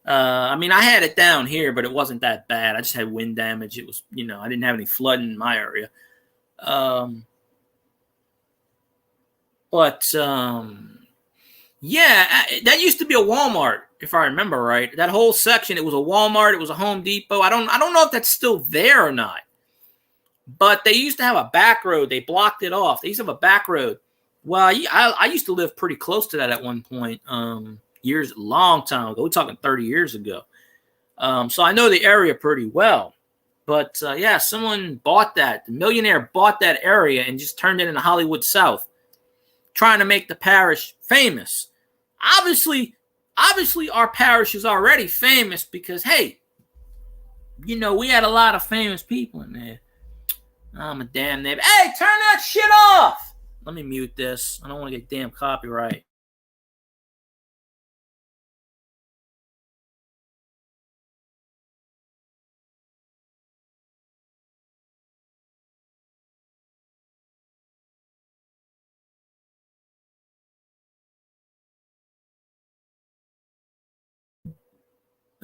I had it down here, but it wasn't that bad. I just had wind damage. It was, I didn't have any flooding in my area. That used to be a Walmart, if I remember right. That whole section, it was a Walmart, it was a Home Depot. I don't know if that's still there or not. But they used to have a back road. They blocked it off. They used to have a back road. Well, I used to live pretty close to that at one point, long time ago. We're talking 30 years ago. So I know the area pretty well. But, someone bought that. The millionaire bought that area and just turned it into Hollywood South, trying to make the parish famous. Obviously, our parish is already famous because, hey, we had a lot of famous people in there. I'm a damn neighbor. Hey, turn that shit off. Let me mute this. I don't want to get damn copyright.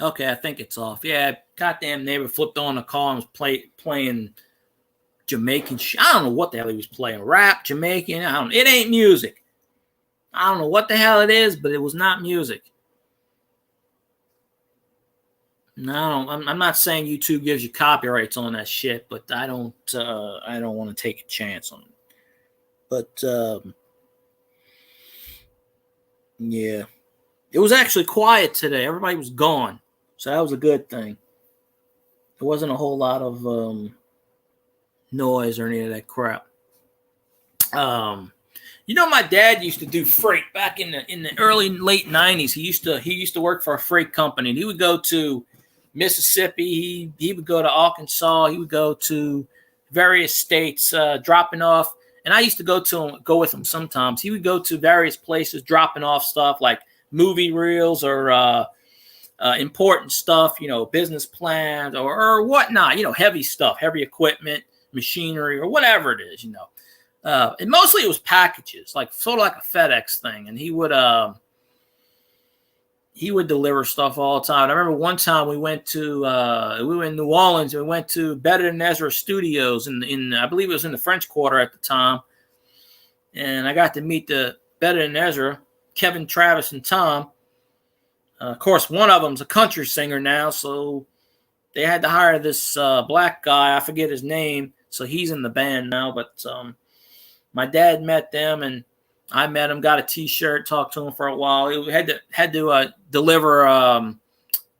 Okay, I think it's off. Yeah, goddamn neighbor flipped on the car and was playing Jamaican shit. I don't know what the hell he was playing. Rap, Jamaican. It ain't music. I don't know what the hell it is, but it was not music. No, I'm not saying YouTube gives you copyrights on that shit, but I don't want to take a chance on it. But yeah, it was actually quiet today. Everybody was gone, so that was a good thing. There wasn't a whole lot of noise or any of that crap. My dad used to do freight back in the late 90s. He used to work for a freight company, and he would go to Mississippi. He would go to Arkansas. He would go to various states, dropping off. And I used to go with him sometimes. He would go to various places, dropping off stuff like movie reels or important stuff, business plans or whatnot. Heavy stuff, heavy equipment, machinery, or whatever it is. And mostly it was packages, sort of like a FedEx thing. And he would deliver stuff all the time. I remember one time we were in New Orleans, and we went to Better Than Ezra Studios in I believe it was in the French Quarter at the time. And I got to meet the Better Than Ezra, Kevin, Travis, and Tom. Of course, one of them's a country singer now, so they had to hire this black guy. I forget his name, so he's in the band now. But my dad met them, and I met him, got a T-shirt, talked to him for a while. He had to deliver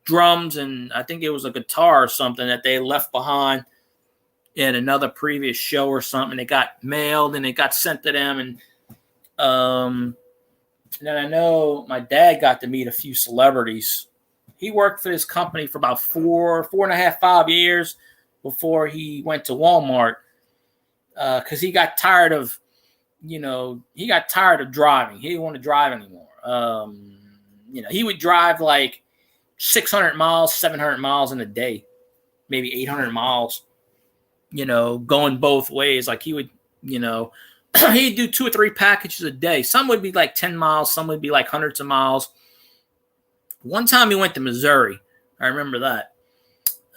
drums, and I think it was a guitar or something that they left behind in another previous show or something. It got mailed, and it got sent to them. And then I know my dad got to meet a few celebrities. He worked for this company for about 4.5, 5 years before he went to Walmart because he got tired of driving. He didn't want to drive anymore. He would drive like 600 miles, 700 miles in a day, maybe 800 miles. going both ways. Like he would, he'd do 2 or 3 packages a day. Some would be like 10 miles. Some would be like hundreds of miles. One time he went to Missouri. I remember that.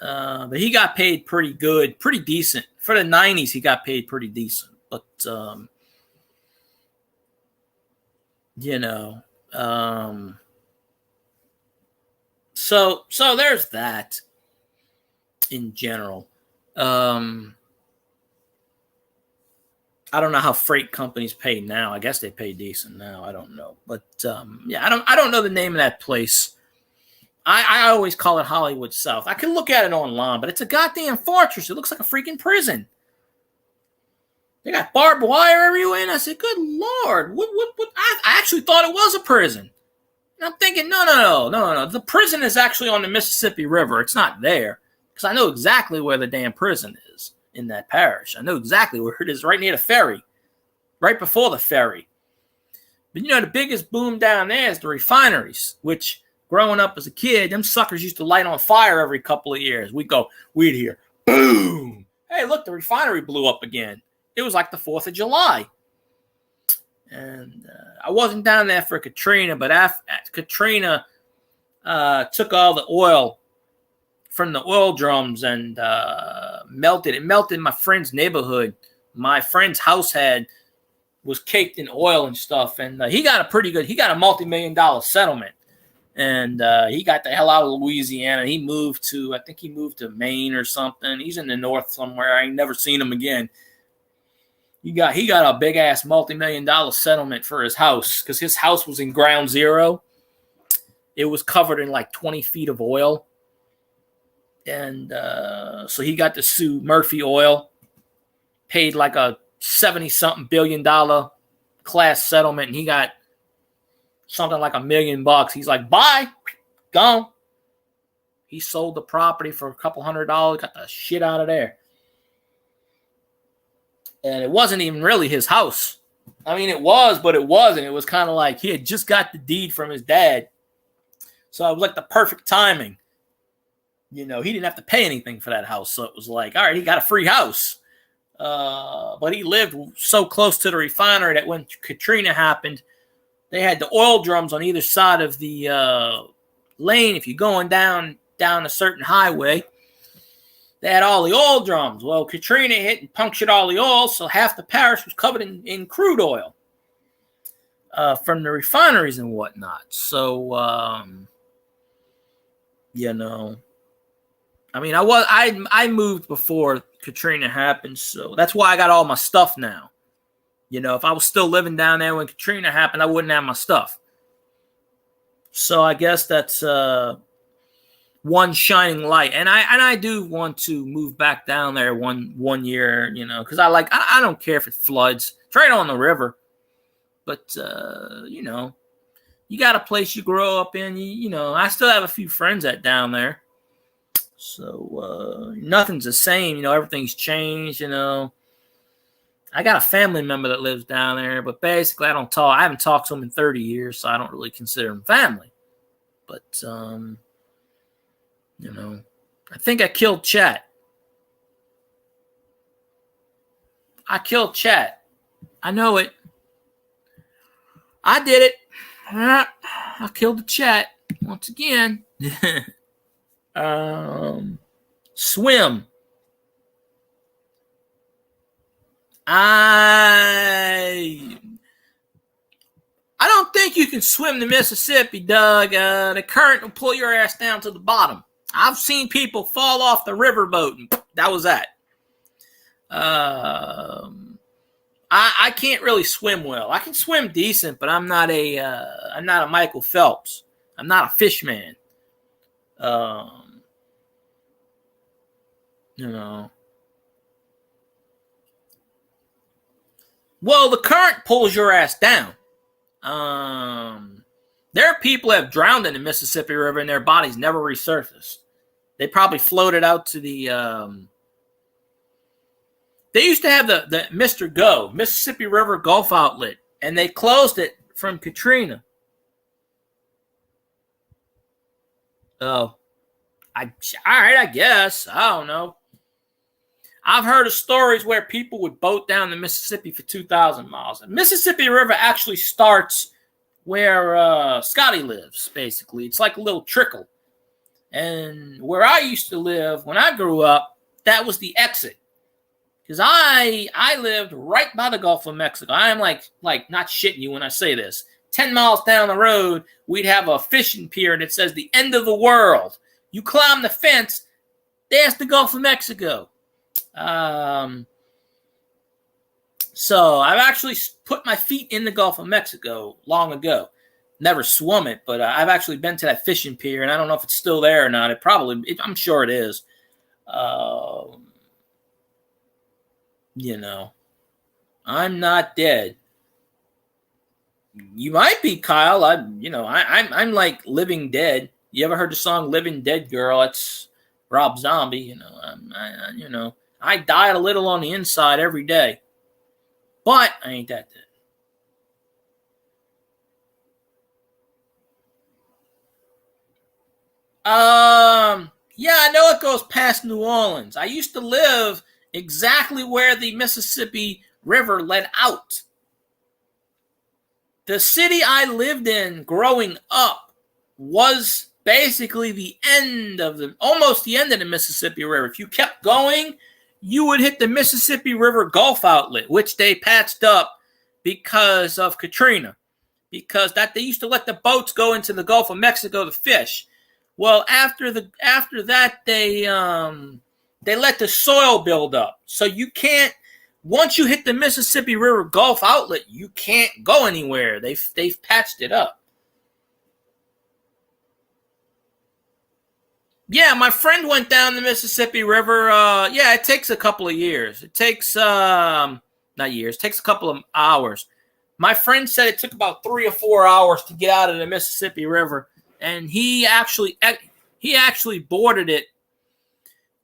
But he got paid pretty good, pretty decent. For the 90s, he got paid pretty decent. But, so there's that in general. I don't know how freight companies pay now. I guess they pay decent now. I don't know. But, I don't know the name of that place. I always call it Hollywood South. I can look at it online, but it's a goddamn fortress. It looks like a freaking prison. They got barbed wire everywhere. And I said, good Lord. What? I actually thought it was a prison. And I'm thinking, no. The prison is actually on the Mississippi River. It's not there. Because I know exactly where the damn prison is in that parish. I know exactly where it is, right near the ferry. Right before the ferry. But the biggest boom down there is the refineries, which, growing up as a kid, them suckers used to light on fire every couple of years. We'd hear, boom. Hey, look, the refinery blew up again. It was like the 4th of July. And I wasn't down there for Katrina, but after Katrina took all the oil from the oil drums and melted. It melted my friend's neighborhood. My friend's house was caked in oil and stuff. And he got a multi-million-dollar settlement. And he got the hell out of Louisiana. He moved to Maine or something. He's in the north somewhere. I ain't never seen him again. He got a big ass multi-million-dollar settlement for his house because his house was in ground zero. It was covered in like 20 feet of oil. And so he got to sue Murphy Oil, paid like a $70-something billion class settlement, and he got something like $1 million. He's like, bye, gone. He sold the property for $200, got the shit out of there. And it wasn't even really his house. I mean, it was, but it wasn't. It was kind of like he had just got the deed from his dad. So it was like the perfect timing. He didn't have to pay anything for that house. So it was like, all right, he got a free house. But he lived so close to the refinery that when Katrina happened, they had the oil drums on either side of the lane. If you're going down a certain highway, they had all the oil drums. Well, Katrina hit and punctured all the oil, so half the parish was covered in crude oil from the refineries and whatnot. So, I mean, I moved before Katrina happened, so that's why I got all my stuff now. If I was still living down there when Katrina happened, I wouldn't have my stuff. So I guess that's one shining light. And I do want to move back down there one year, because I don't care if it floods. It's right on the river. But, you got a place you grow up in. I still have a few friends down there. So nothing's the same. Everything's changed, I got a family member that lives down there, but basically I haven't talked to him in 30 years, so I don't really consider him family. But, I think I killed Chat. I killed Chat. I know it. I did it. I killed the chat once again. Swim. I don't think you can swim the Mississippi, Doug. The current will pull your ass down to the bottom. I've seen people fall off the riverboat, and that was that. I can't really swim well. I can swim decent, but I'm not a Michael Phelps. I'm not a fish man. Well, the current pulls your ass down. There are people that have drowned in the Mississippi River and their bodies never resurfaced. They probably floated out to the. They used to have the Mr. Go, Mississippi River Gulf Outlet, and they closed it from Katrina. Oh, all right, I guess. I don't know. I've heard of stories where people would boat down the Mississippi for 2,000 miles. The Mississippi River actually starts where Scotty lives, basically. It's like a little trickle. And where I used to live when I grew up, that was the exit. Because I lived right by the Gulf of Mexico. I am like not shitting you when I say this. 10 miles down the road, we'd have a fishing pier and it says the end of the world. You climb the fence, there's the Gulf of Mexico. So I've actually put my feet in the Gulf of Mexico long ago. Never swum it, but I've actually been to that fishing pier, and I don't know if it's still there or not. I'm sure it is. I'm not dead. You might be, Kyle. I'm like living dead. You ever heard the song "Living Dead Girl"? It's Rob Zombie. I died a little on the inside every day, but I ain't that dead. Yeah, I know it goes past New Orleans. I used to live exactly where the Mississippi River led out. The city I lived in growing up was basically almost the end of the Mississippi River. If you kept going, you would hit the Mississippi River Gulf outlet, which they patched up because of Katrina. Because they used to let the boats go into the Gulf of Mexico to fish. Well, after that, they let the soil build up. So you can't, once you hit the Mississippi River Gulf outlet, you can't go anywhere. They've patched it up. Yeah, my friend went down the Mississippi River. It takes a couple of years. It takes, not years, it takes a couple of hours. My friend said it took about 3 or 4 hours to get out of the Mississippi River. And he actually boarded it.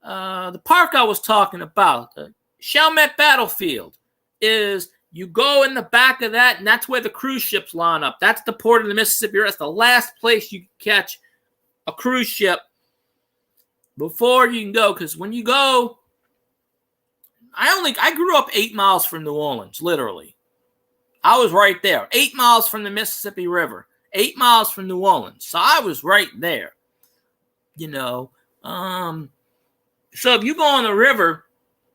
The park I was talking about, the Chalmette Battlefield, is you go in the back of that, and that's where the cruise ships line up. That's the port of the Mississippi River. That's the last place you can catch a cruise ship before you can go. Because when you go, I grew up 8 miles from New Orleans, literally. I was right there, 8 miles from the Mississippi River. 8 miles from New Orleans. So I was right there. So if you go on the river,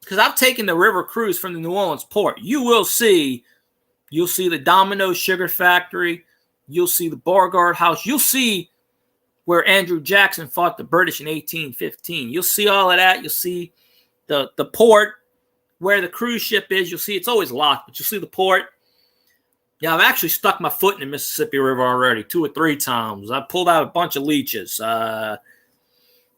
because I've taken the river cruise from the New Orleans port, you'll see the Domino Sugar Factory. You'll see the Beauregard House. You'll see where Andrew Jackson fought the British in 1815. You'll see all of that. You'll see the port where the cruise ship is. You'll see it's always locked, but you'll see the port. Yeah, I've actually stuck my foot in the Mississippi River already 2 or 3 times. I pulled out a bunch of leeches, and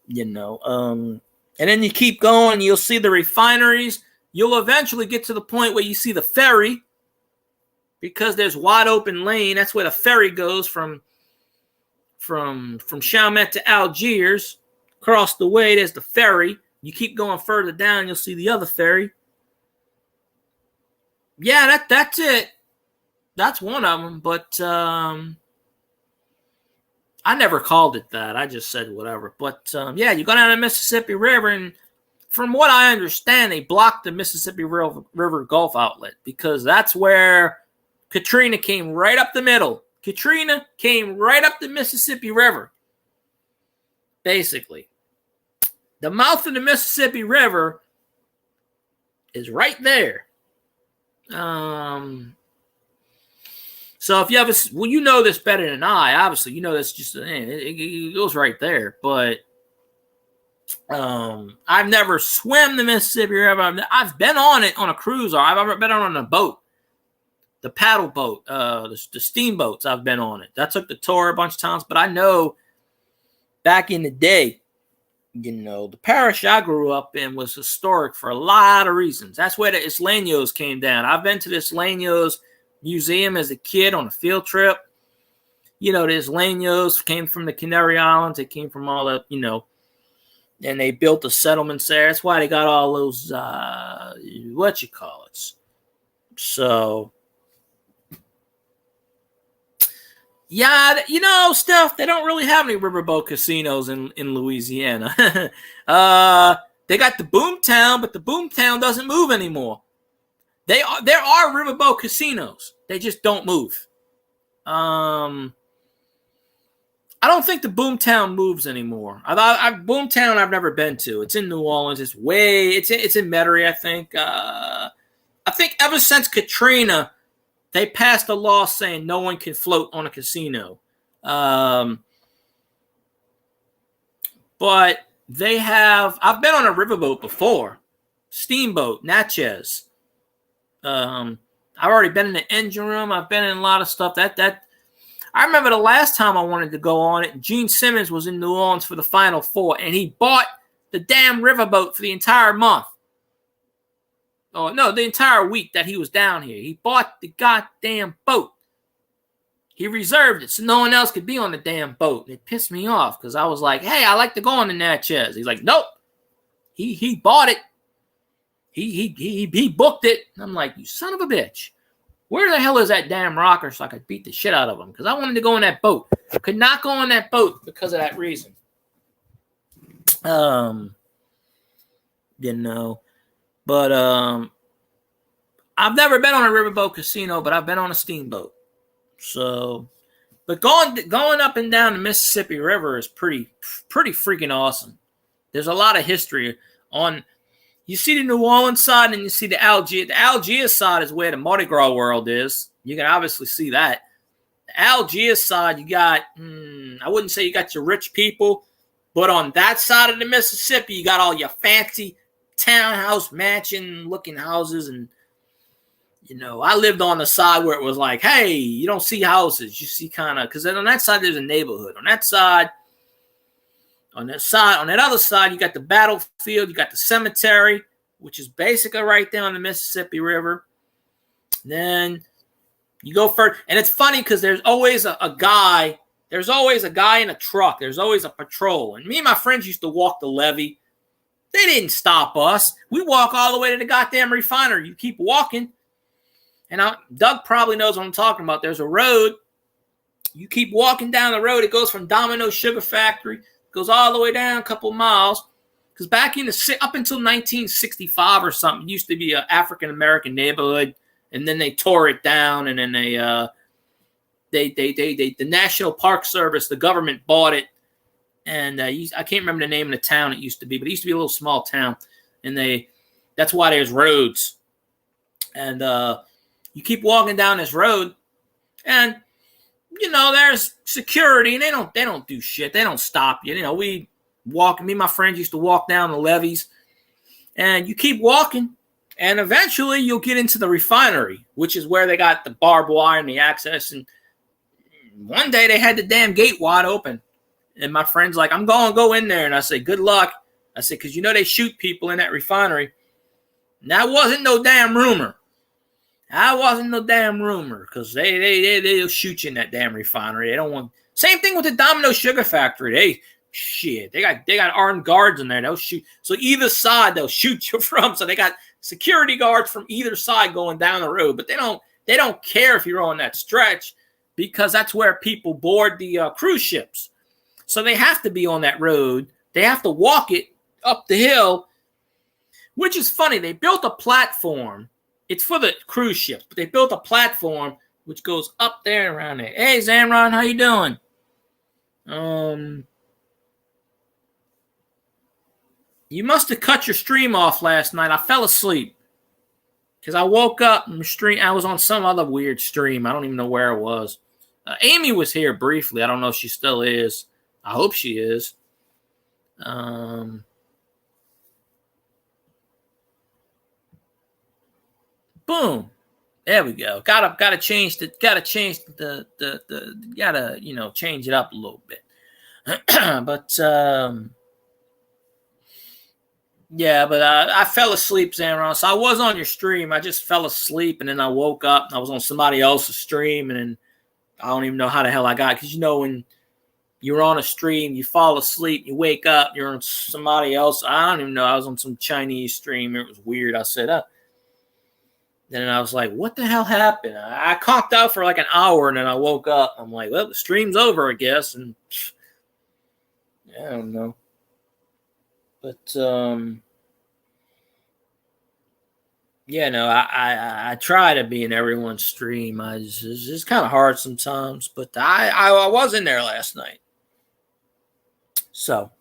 then you keep going. You'll see the refineries. You'll eventually get to the point where you see the ferry, because there's wide open lane. That's where the ferry goes from Chalmette to Algiers. Across the way, there's the ferry. You keep going further down, you'll see the other ferry. Yeah, that's it. That's one of them, but I never called it that. I just said whatever. But you go down the Mississippi River, and from what I understand, they blocked the Mississippi River Gulf outlet because that's where Katrina came right up the middle. Katrina came right up the Mississippi River, basically. The mouth of the Mississippi River is right there. So if you have you know this better than I. Obviously, you know this it goes right there. But I've never swam the Mississippi River. I've been on it on a cruise, or I've been on a boat, the paddle boat, the steamboats. I've been on it. I took the tour a bunch of times. But I know back in the day, the parish I grew up in was historic for a lot of reasons. That's where the Isleños came down. I've been to the Isleños Museum as a kid on a field trip. The Isleños came from the Canary Islands. They came from all that, and they built the settlements there. That's why they got all those, So, yeah, Steph, they don't really have any riverboat casinos in Louisiana. They got the Boomtown, but the Boomtown doesn't move anymore. There are riverboat casinos. They just don't move. I don't think the Boomtown moves anymore. Boomtown I've never been to. It's in New Orleans. It's in Metairie, I think. I think ever since Katrina, they passed a law saying no one can float on a casino. But they have. I've been on a riverboat before, steamboat, Natchez. I've already been in the engine room. I've been in a lot of stuff. I remember the last time I wanted to go on it. Gene Simmons was in New Orleans for the Final Four, and he bought the damn riverboat for the entire month. Oh no, the entire week that he was down here. He bought the goddamn boat. He reserved it so no one else could be on the damn boat. It pissed me off because I was like, hey, I like to go on the Natchez. He's like, nope. He bought it. He booked it. And I'm like, you son of a bitch. Where the hell is that damn rocker so I could beat the shit out of him? Because I wanted to go on that boat. I could not go on that boat because of that reason. But I've never been on a riverboat casino, but I've been on a steamboat. So, but going up and down the Mississippi River is pretty freaking awesome. There's a lot of history on. You see the New Orleans side and you see the Algiers. The Algiers side is where the Mardi Gras world is. You can obviously see that. The Algiers side, you got, I wouldn't say you got your rich people, but on that side of the Mississippi, you got all your fancy townhouse mansion looking houses. And, I lived on the side where it was like, hey, you don't see houses. You see kind of, because on that side, there's a neighborhood. On that other side, you got the battlefield, you got the cemetery, which is basically right there on the Mississippi River. Then you go further, and it's funny because there's always a guy in a truck. There's always a patrol. And me and my friends used to walk the levee. They didn't stop us. We walk all the way to the goddamn refinery. You keep walking. And Doug probably knows what I'm talking about. There's a road. You keep walking down the road. It goes from Domino Sugar Factory, goes all the way down a couple miles. Because back up until 1965 or something, it used to be an African-American neighborhood. And then they tore it down. And then the National Park Service, the government bought it. And I can't remember the name of the town it used to be, but it used to be a little small town. And that's why there's roads. And you keep walking down this road, and there's security, and they don't do shit. They don't stop you. Me and my friends used to walk down the levees, and you keep walking, and eventually you'll get into the refinery, which is where they got the barbed wire and the access. And one day they had the damn gate wide open, and my friend's like, I'm going to go in there. And I say, good luck. I said, because they shoot people in that refinery. And that wasn't no damn rumor. Because they'll shoot you in that damn refinery. They don't want. Same thing with the Domino Sugar Factory. They got armed guards in there. They'll shoot. So either side they'll shoot you from. So they got security guards from either side going down the road. But they don't care if you're on that stretch because that's where people board the cruise ships. So they have to be on that road. They have to walk it up the hill, which is funny. They built a platform. It's for the cruise ships, but they built a platform which goes up there and around there. Hey, Zanron, how you doing? You must have cut your stream off last night. I fell asleep because I woke up and I was on some other weird stream. I don't even know where it was. Amy was here briefly. I don't know if she still is. I hope she is. Boom. There we go. Gotta change it up a little bit. But I fell asleep, Zanron. So I was on your stream. I just fell asleep and then I woke up and I was on somebody else's stream and then I don't even know how the hell I got, because when you're on a stream, you fall asleep, you wake up, you're on somebody else. I don't even know. I was on some Chinese stream. It was weird. I said, then I was like, what the hell happened? I conked out for like an hour, and then I woke up. I'm like, well, the stream's over, I guess. And I don't know. But, I try to be in everyone's stream. It's kind of hard sometimes, but I was in there last night. So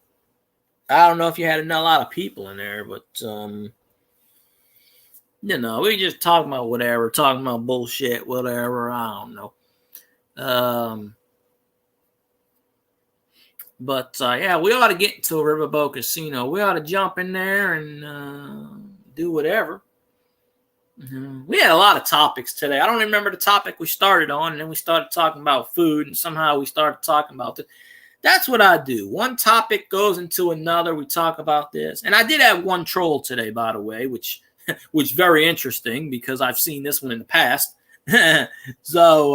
I don't know if you had a lot of people in there, but we just talking about whatever, talking about bullshit, whatever. I don't know. But we ought to get into a Riverboat Casino. We ought to jump in there and do whatever. We had a lot of topics today. I don't remember the topic we started on, and then we started talking about food, and somehow we started talking about it. That's what I do. One topic goes into another. We talk about this. And I did have one troll today, by the way, which very interesting because I've seen this one in the past. So,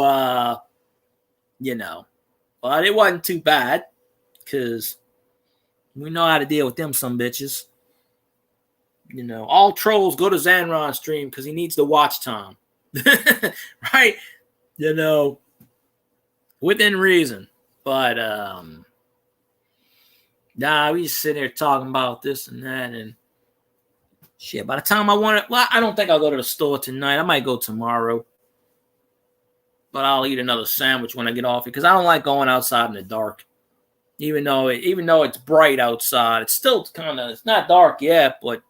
but it wasn't too bad because we know how to deal with them some bitches. All trolls go to Zanron's stream because he needs the watch time. Right? Within reason. But, we just sit there talking about this and that and shit. By the time I don't think I'll go to the store tonight. I might go tomorrow. But I'll eat another sandwich when I get off it because I don't like going outside in the dark. Even though it's bright outside, it's still it's not dark yet, but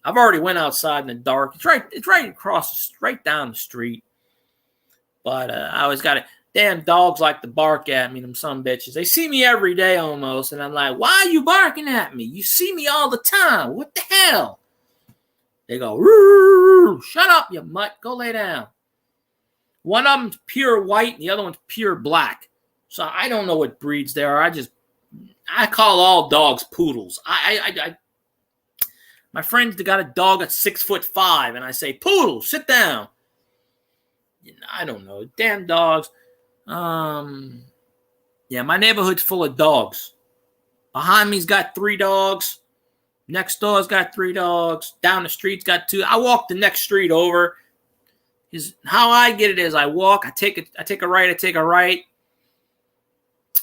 I've already went outside in the dark. It's right down the street. But I always got it. Damn dogs like to bark at me, them some bitches. They see me every day almost, and I'm like, why are you barking at me? You see me all the time. What the hell? They go, roo, shut up, you mutt. Go lay down. One of them's pure white, and the other one's pure black. So I don't know what breeds they are. I call all dogs poodles. My friend's got a dog at 6'5", and I say, poodle, sit down. I don't know. Damn dogs. My neighborhood's full of dogs. Behind me's got 3 dogs. Next door's got 3 dogs. Down the street's got 2. I walk the next street over. How I get it is I walk, I take a right,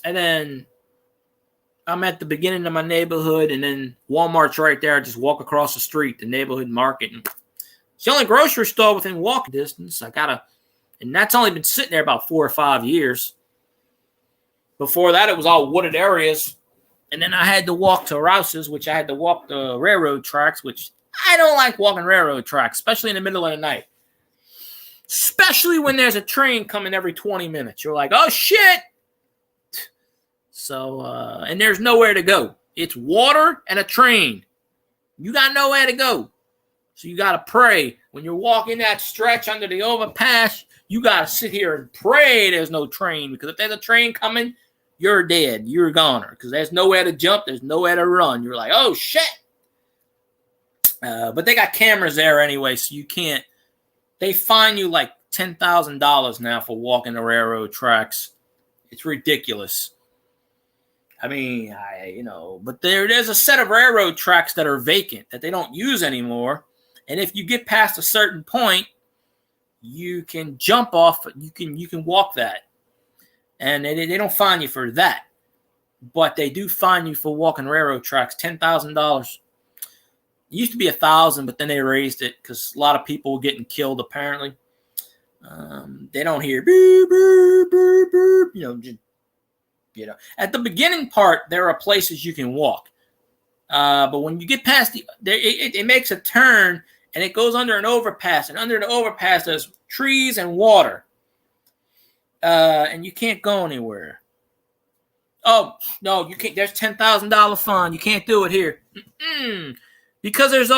and then I'm at the beginning of my neighborhood, and then Walmart's right there. I just walk across the street, the neighborhood market. And it's the only grocery store within walking distance. And that's only been sitting there about 4 or 5 years. Before that, it was all wooded areas. And then I had to walk to Rouse's, which I had to walk the railroad tracks, which I don't like walking railroad tracks, especially in the middle of the night. Especially when there's a train coming every 20 minutes. You're like, oh, shit. So, and there's nowhere to go. It's water and a train. You got nowhere to go. So you got to pray. When you're walking that stretch under the overpass, you got to sit here and pray there's no train. Because if there's a train coming, you're dead. You're a goner. Because there's nowhere to jump. There's nowhere to run. You're like, oh, shit. But they got cameras there anyway, so you can't. They fine you like $10,000 now for walking the railroad tracks. It's ridiculous. I mean, but there's a set of railroad tracks that are vacant that they don't use anymore. And if you get past a certain point, you can jump off. You can walk that, and they don't fine you for that. But they do fine you for walking railroad tracks. $10,000. It used to be $1,000, but then they raised it because a lot of people were getting killed. Apparently, they don't hear beep, beep, beep, beep. At the beginning part, there are places you can walk. But when you get past it makes a turn and it goes under an overpass. And under the overpass, there's trees and water. And you can't go anywhere. Oh, no, you can't. There's $10,000 fine. You can't do it here. Because there's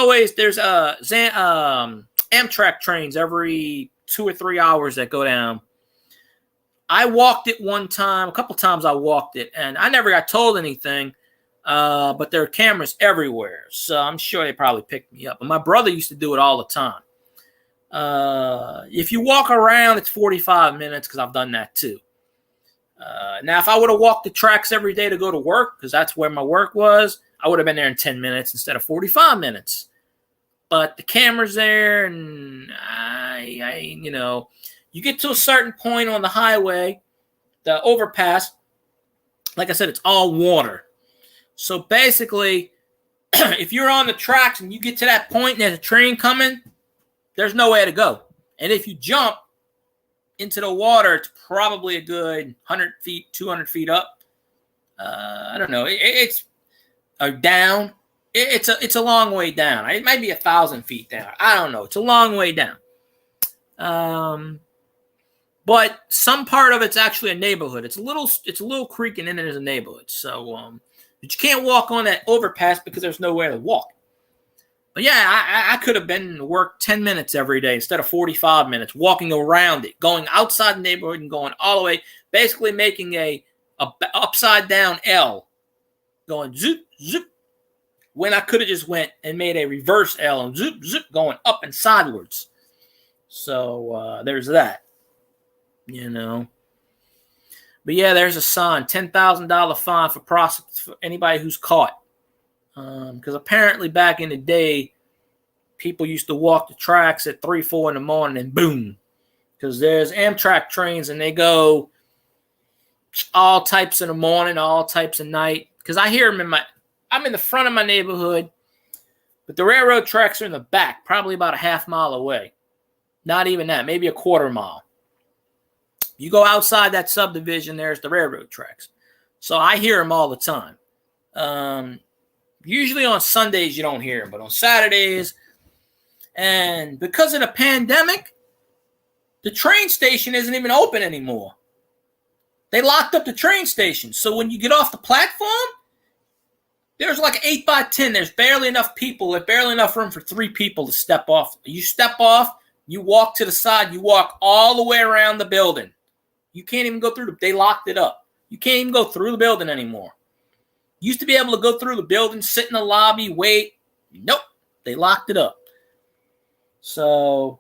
Amtrak trains every 2 or 3 hours that go down. I walked it one time, a couple times I walked it, and I never got told anything, but there are cameras everywhere, so I'm sure they probably picked me up. But my brother used to do it all the time. If you walk around, it's 45 minutes because I've done that too. Now, if I would have walked the tracks every day to go to work, because that's where my work was, I would have been there in 10 minutes instead of 45 minutes. But the camera's there, and you get to a certain point on the highway, the overpass, like I said, it's all water. So basically, if you're on the tracks and you get to that point and there's a train coming, there's nowhere to go. And if you jump into the water, it's probably a good 100 feet, 200 feet up. I don't know. It's down. It's a long way down. It might be 1,000 feet down. I don't know. It's a long way down. But some part of it's actually a neighborhood. It's a little creek, and then there's a neighborhood. So, but you can't walk on that overpass because there's nowhere to walk. But yeah, I could have been to work 10 minutes every day instead of 45 minutes, walking around it, going outside the neighborhood and going all the way, basically making a upside down L, going zoop, zoop, when I could have just went and made a reverse L and zoop, zoop, going up and sideways. So there's that, you know. But yeah, there's a sign, $10,000 fine for anybody who's caught. Because apparently back in the day, people used to walk the tracks at 3, 4 in the morning and boom. Because there's Amtrak trains and they go all types in the morning, all types of night. Because I hear them I'm in the front of my neighborhood, but the railroad tracks are in the back, probably about a half mile away. Not even that, maybe a quarter mile. You go outside that subdivision, there's the railroad tracks. So I hear them all the time. Usually on Sundays you don't hear them, but on Saturdays, and because of the pandemic, the train station isn't even open anymore. They locked up the train station. So when you get off the platform, there's like 8 by 10. There's barely enough people. There's barely enough room for 3 people to step off. You step off, you walk to the side, you walk all the way around the building. You can't even go through they locked it up. You can't even go through the building anymore. Used to be able to go through the building, sit in the lobby, wait. Nope. They locked it up. So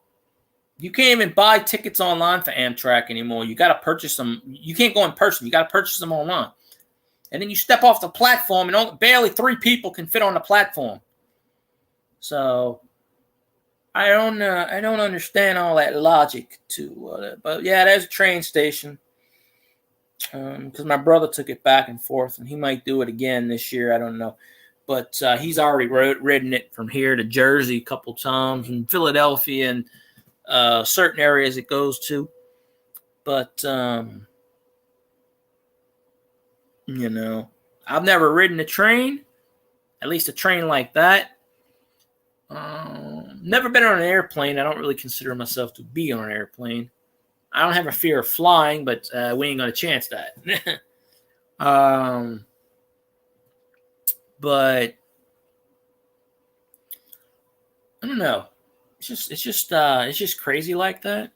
you can't even buy tickets online for Amtrak anymore. You got to purchase them. You can't go in person. You got to purchase them online. And then you step off the platform, and barely 3 people can fit on the platform. So I don't understand all that logic but yeah, there's a train station. Because my brother took it back and forth, and he might do it again this year. I don't know. But he's already ridden it from here to Jersey a couple times, and Philadelphia, and certain areas it goes to. But, you know, I've never ridden a train, at least a train like that. Never been on an airplane. I don't really consider myself to be on an airplane. I don't have a fear of flying, but we ain't going to chance that. But I don't know. It's just crazy like that.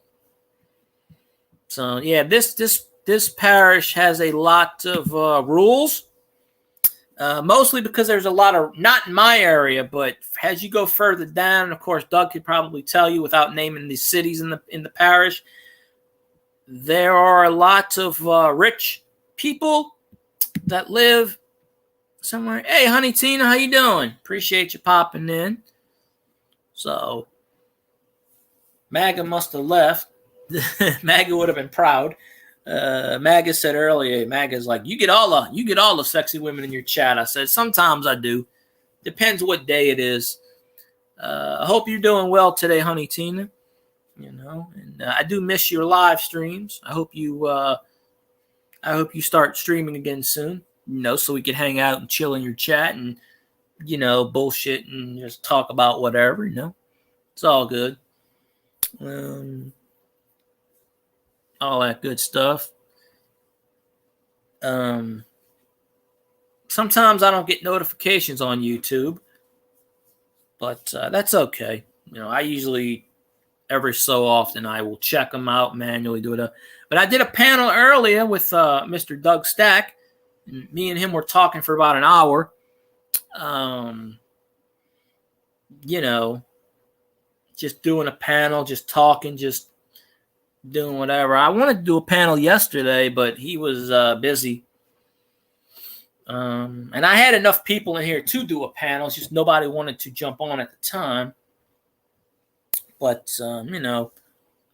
So yeah, this parish has a lot of rules. Mostly because there's a lot of, not in my area, but as you go further down, of course, Doug could probably tell you without naming the cities in the parish. There are lots of rich people that live somewhere. Hey, honey Tina, how you doing? Appreciate you popping in. So, MAGA must have left. MAGA would have been proud. MAGA said earlier, MAGA's like, you get all the sexy women in your chat. I said, sometimes I do. Depends what day it is. I hope you're doing well today, honey Tina. You know, and I do miss your live streams. I hope you start streaming again soon, you know, so we can hang out and chill in your chat and, you know, bullshit and just talk about whatever, you know. It's all good. All that good stuff. Sometimes I don't get notifications on YouTube, but that's okay. You know, I usually every so often I will check them out, manually do it. But I did a panel earlier with Mr. Doug Stack. Me and him were talking for about an hour. You know, just doing a panel, just talking, just doing whatever. I wanted to do a panel yesterday, but he was busy. And I had enough people in here to do a panel. It's just nobody wanted to jump on at the time. But, you know,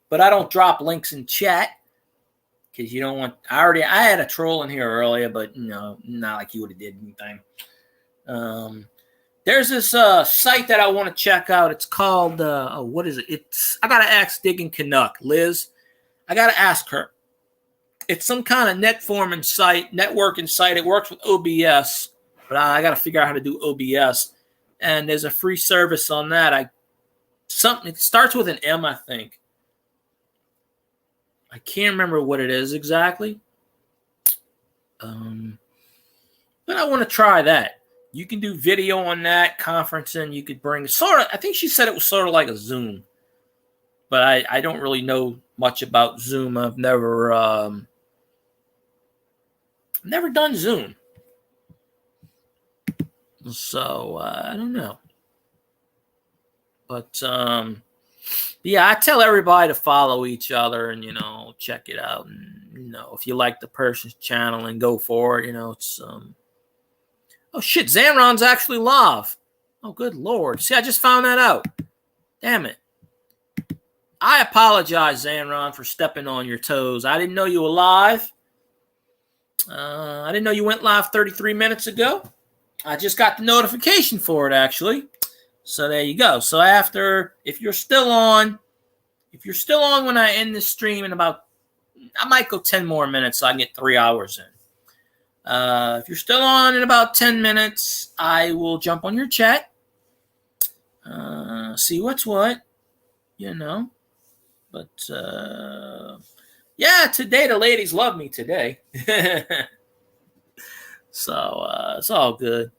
but I don't drop links in chat because you don't want, I had a troll in here earlier, but, you know, not like he would have did anything. There's this site that I want to check out. It's called, what is it? I got to ask Digging Canuck, Liz. I got to ask her. It's some kind of networking site. It works with OBS, but I got to figure out how to do OBS. And there's a free service on that. It starts with an M, I think. I can't remember what it is exactly. But I want to try that. You can do video on that, conferencing. You could bring I think she said it was sort of like a Zoom. But I don't really know much about Zoom. I've never done Zoom. So I don't know. But yeah, I tell everybody to follow each other and, check it out. And, if you like the person's channel and go for it, it's, oh shit, Zanron's actually live. Oh, good Lord. See, I just found that out. Damn it. I apologize, Zanron, for stepping on your toes. I didn't know you were live. I didn't know you went live 33 minutes ago. I just got the notification for it, actually. So there you go. So if you're still on when I end this stream in I might go 10 more minutes so I can get 3 hours in. If you're still on in about 10 minutes, I will jump on your chat. See what's what, But, yeah, today the ladies love me today. So it's all good.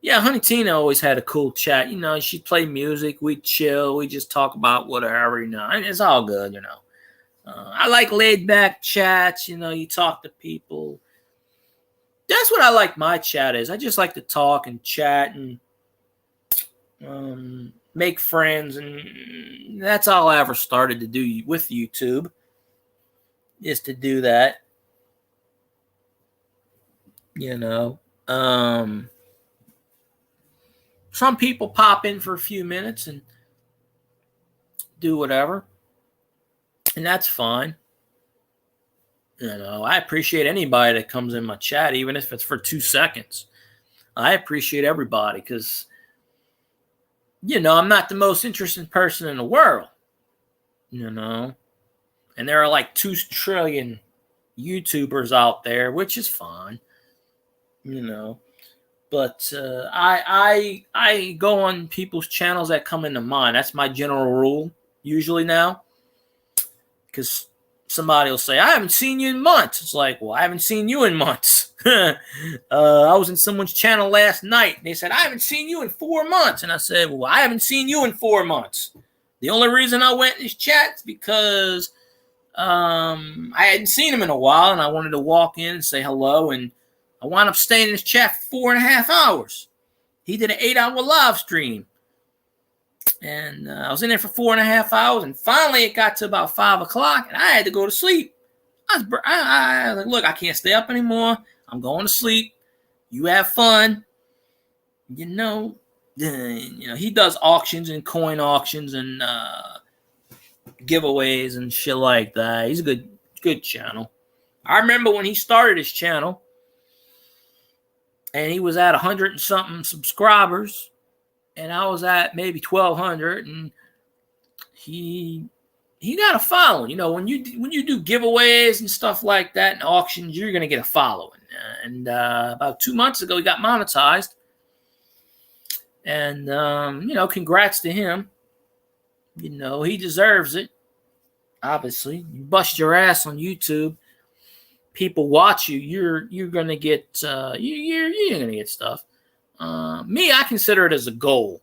Yeah, Honey Tina always had a cool chat. She'd play music. We'd chill. We just talk about whatever, It's all good, I like laid-back chats. You talk to people. That's what I like my chat is. I just like to talk and chat and make friends. And that's all I ever started to do with YouTube, is to do that. Some people pop in for a few minutes and do whatever, and that's fine. I appreciate anybody that comes in my chat, even if it's for 2 seconds. I appreciate everybody because, I'm not the most interesting person in the world, and there are like 2 trillion YouTubers out there, which is fine, But I go on people's channels that come into mind. That's my general rule usually now. Because somebody will say, I haven't seen you in months. It's like, well, I haven't seen you in months. I was in someone's channel last night. And they said, I haven't seen you in 4 months. And I said, well, I haven't seen you in 4 months. The only reason I went in his chat is because I hadn't seen him in a while. And I wanted to walk in and say hello. And I wound up staying in his chat for 4.5 hours. He did an 8-hour live stream. And I was in there for 4.5 hours. And finally it got to about 5 o'clock. And I had to go to sleep. I was like, look, I can't stay up anymore. I'm going to sleep. You have fun. He does auctions and coin auctions and giveaways and shit like that. He's a good channel. I remember when he started his channel. And he was at 100 and something subscribers, and I was at maybe 1,200. And he got a following. When you do giveaways and stuff like that and auctions, you're gonna get a following. And about 2 months ago, he got monetized. And congrats to him. He deserves it. Obviously, you bust your ass on YouTube. People watch you, you're gonna get you're gonna get stuff. Me, I consider it as a goal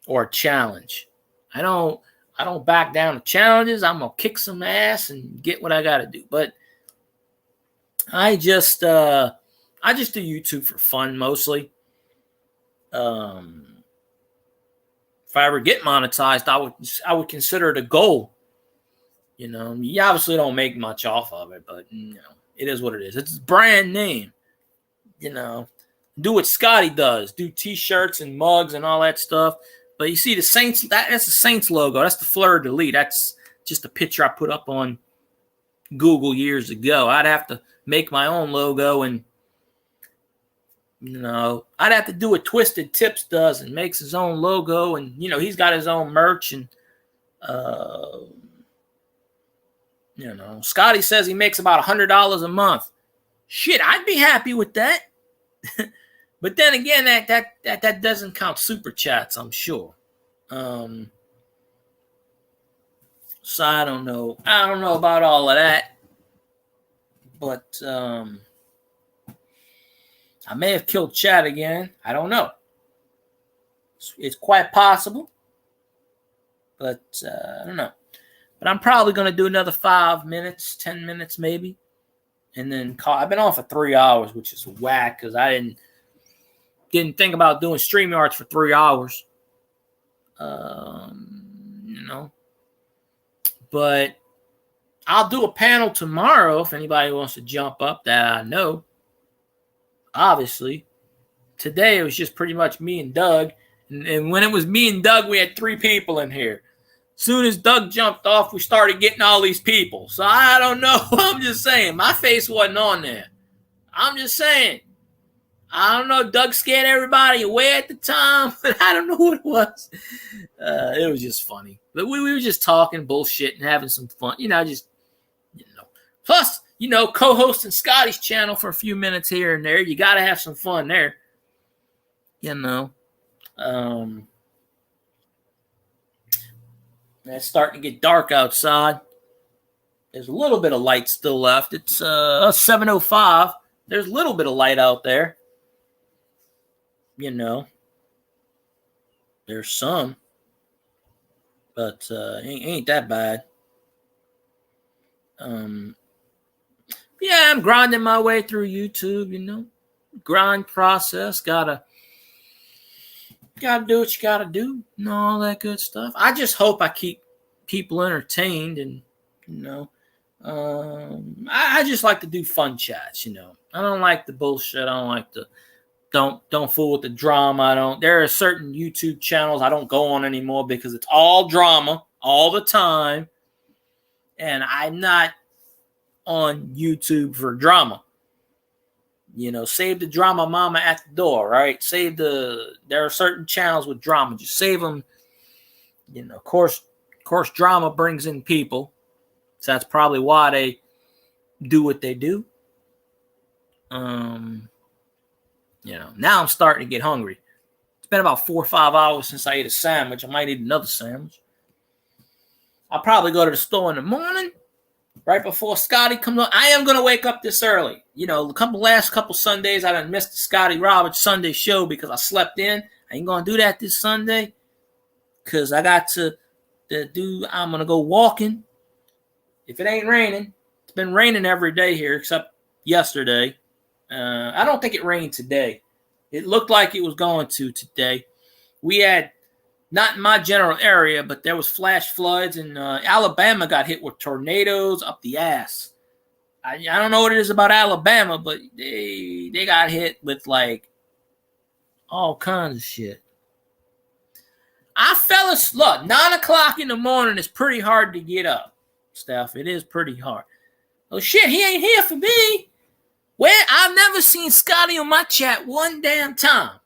or a challenge. I don't back down to challenges. I'm gonna kick some ass and get what I gotta do. But I just do YouTube for fun mostly. If I ever get monetized, I would consider it a goal. You obviously don't make much off of it, but it is what it is. It's a brand name. Do what Scotty does. Do T-shirts and mugs and all that stuff. But you see the Saints, that's the Saints logo. That's the Fleur de Lis. That's just a picture I put up on Google years ago. I'd have to make my own logo and I'd have to do what Twisted Tips does and makes his own logo, and he's got his own merch, and Scotty says he makes about $100 a month. Shit, I'd be happy with that. But then again, that doesn't count super chats, I'm sure. So I don't know. I don't know about all of that. But I may have killed chat again. I don't know. It's quite possible. But I don't know. But I'm probably going to do another 5 minutes, 10 minutes maybe. And then call. I've been on for 3 hours, which is whack because I didn't think about doing StreamYards for 3 hours. But I'll do a panel tomorrow if anybody wants to jump up that I know. Obviously. Today it was just pretty much me and Doug. And when it was me and Doug, we had 3 people in here. Soon as Doug jumped off, we started getting all these people. So I don't know. I'm just saying. My face wasn't on there. I'm just saying. I don't know. Doug scared everybody away at the time, but I don't know what it was. It was just funny. But we were just talking bullshit and having some fun. Plus, co-hosting Scotty's channel for a few minutes here and there. You got to have some fun there. It's starting to get dark outside. There's a little bit of light still left. It's 7:05. There's a little bit of light out there. There's some. But ain't that bad. Yeah, I'm grinding my way through YouTube, Grind process. Gotta do what you gotta do, all that good stuff. I just hope I keep people entertained, and I just like to do fun chats. I don't like the bullshit. I don't like the don't fool with the drama. There are certain YouTube channels I don't go on anymore because it's all drama all the time, and I'm not on YouTube for drama. Save the drama mama at the door, right? There are certain channels with drama. Just save them. Of course, drama brings in people. So that's probably why they do what they do. Now I'm starting to get hungry. It's been about 4 or 5 hours since I ate a sandwich. I might eat another sandwich. I'll probably go to the store in the morning. Right before Scotty comes on. I am going to wake up this early. Last couple Sundays, I done missed the Scotty Roberts Sunday show because I slept in. I ain't going to do that this Sunday because I got I'm going to go walking. If it ain't raining, it's been raining every day here except yesterday. I don't think it rained today. It looked like it was going to today. We had, not in my general area, but there was flash floods, and Alabama got hit with tornadoes up the ass. I don't know what it is about Alabama, but they got hit with like all kinds of shit. I fell asleep. 9 o'clock in the morning is pretty hard to get up, Steph. It is pretty hard. Oh shit, he ain't here for me. Where? I've never seen Scotty on my chat one damn time.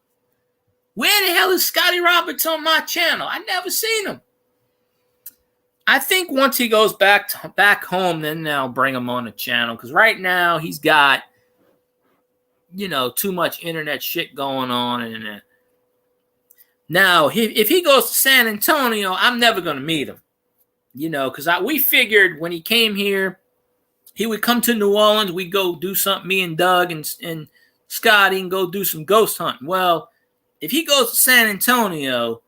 Where the hell is Scotty Roberts on my channel? I never seen him. I think once he goes back home, then I'll bring him on the channel. Because right now he's got, too much internet shit going on. And now, if he goes to San Antonio, I'm never going to meet him. Because we figured when he came here, he would come to New Orleans. We'd go do something, me and Doug and Scotty, and go do some ghost hunting. Well, if he goes to San Antonio,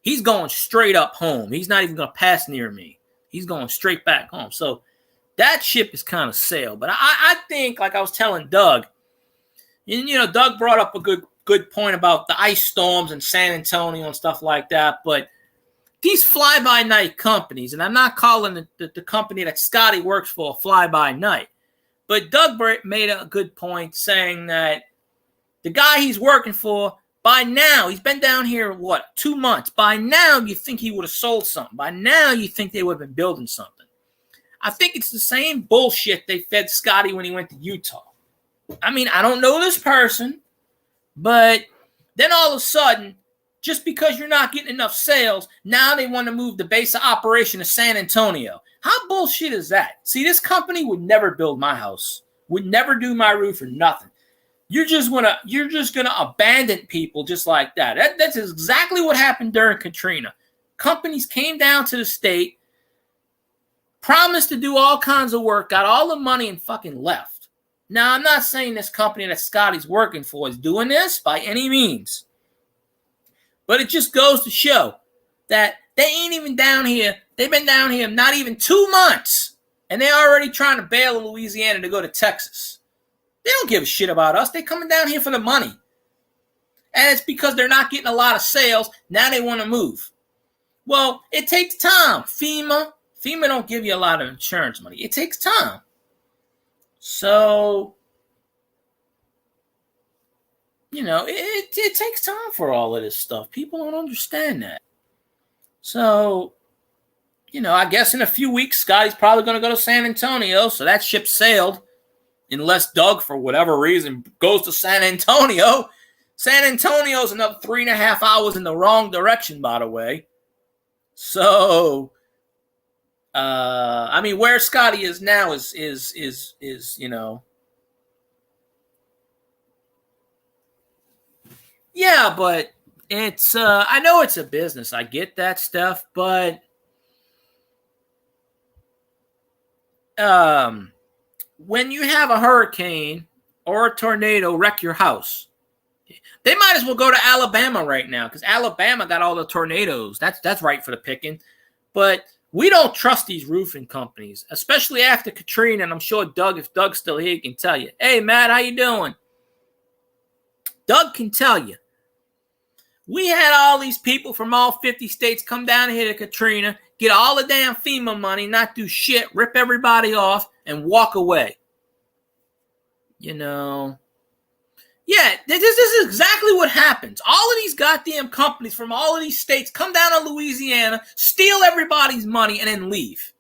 he's going straight up home. He's not even going to pass near me. He's going straight back home. So that ship is kind of sailed. But I think, like I was telling Doug, and Doug brought up a good point about the ice storms in San Antonio and stuff like that. But these fly-by-night companies, and I'm not calling the company that Scotty works for fly-by-night, but Doug made a good point saying that the guy he's working for, by now, he's been down here, 2 months. By now, you think he would have sold something. By now, you think they would have been building something. I think it's the same bullshit they fed Scotty when he went to Utah. I mean, I don't know this person, But then all of a sudden, just because you're not getting enough sales, now they want to move the base of operation to San Antonio. How bullshit is that? See, this company would never build my house, would never do my roof or nothing. You're just gonna abandon people just like that. That's exactly what happened during Katrina. Companies came down to the state, promised to do all kinds of work, got all the money, and fucking left. Now, I'm not saying this company that Scotty's working for is doing this by any means. But it just goes to show that they ain't even down here. They've been down here not even 2 months. And they're already trying to bail in Louisiana to go to Texas. They don't give a shit about us. They're coming down here for the money. And it's because they're not getting a lot of sales. Now they want to move. Well, it takes time. FEMA don't give you a lot of insurance money. It takes time. So, it takes time for all of this stuff. People don't understand that. So, I guess in a few weeks, Scotty's probably going to go to San Antonio. So that ship sailed. Unless Doug, for whatever reason, goes to San Antonio. San Antonio's another 3.5 hours in the wrong direction, by the way. So, where Scotty is now is yeah, but it's, I know it's a business. I get that stuff, but, when you have a hurricane or a tornado wreck your house, they might as well go to Alabama right now because Alabama got all the tornadoes. That's right for the picking. But we don't trust these roofing companies, especially after Katrina. And I'm sure Doug, if Doug's still here, can tell you. Hey, Matt, how you doing? Doug can tell you. We had all these people from all 50 states come down here to Katrina, get all the damn FEMA money, not do shit, rip everybody off, and walk away. Yeah, this is exactly what happens. All of these goddamn companies from all of these states come down to Louisiana, steal everybody's money, and then leave.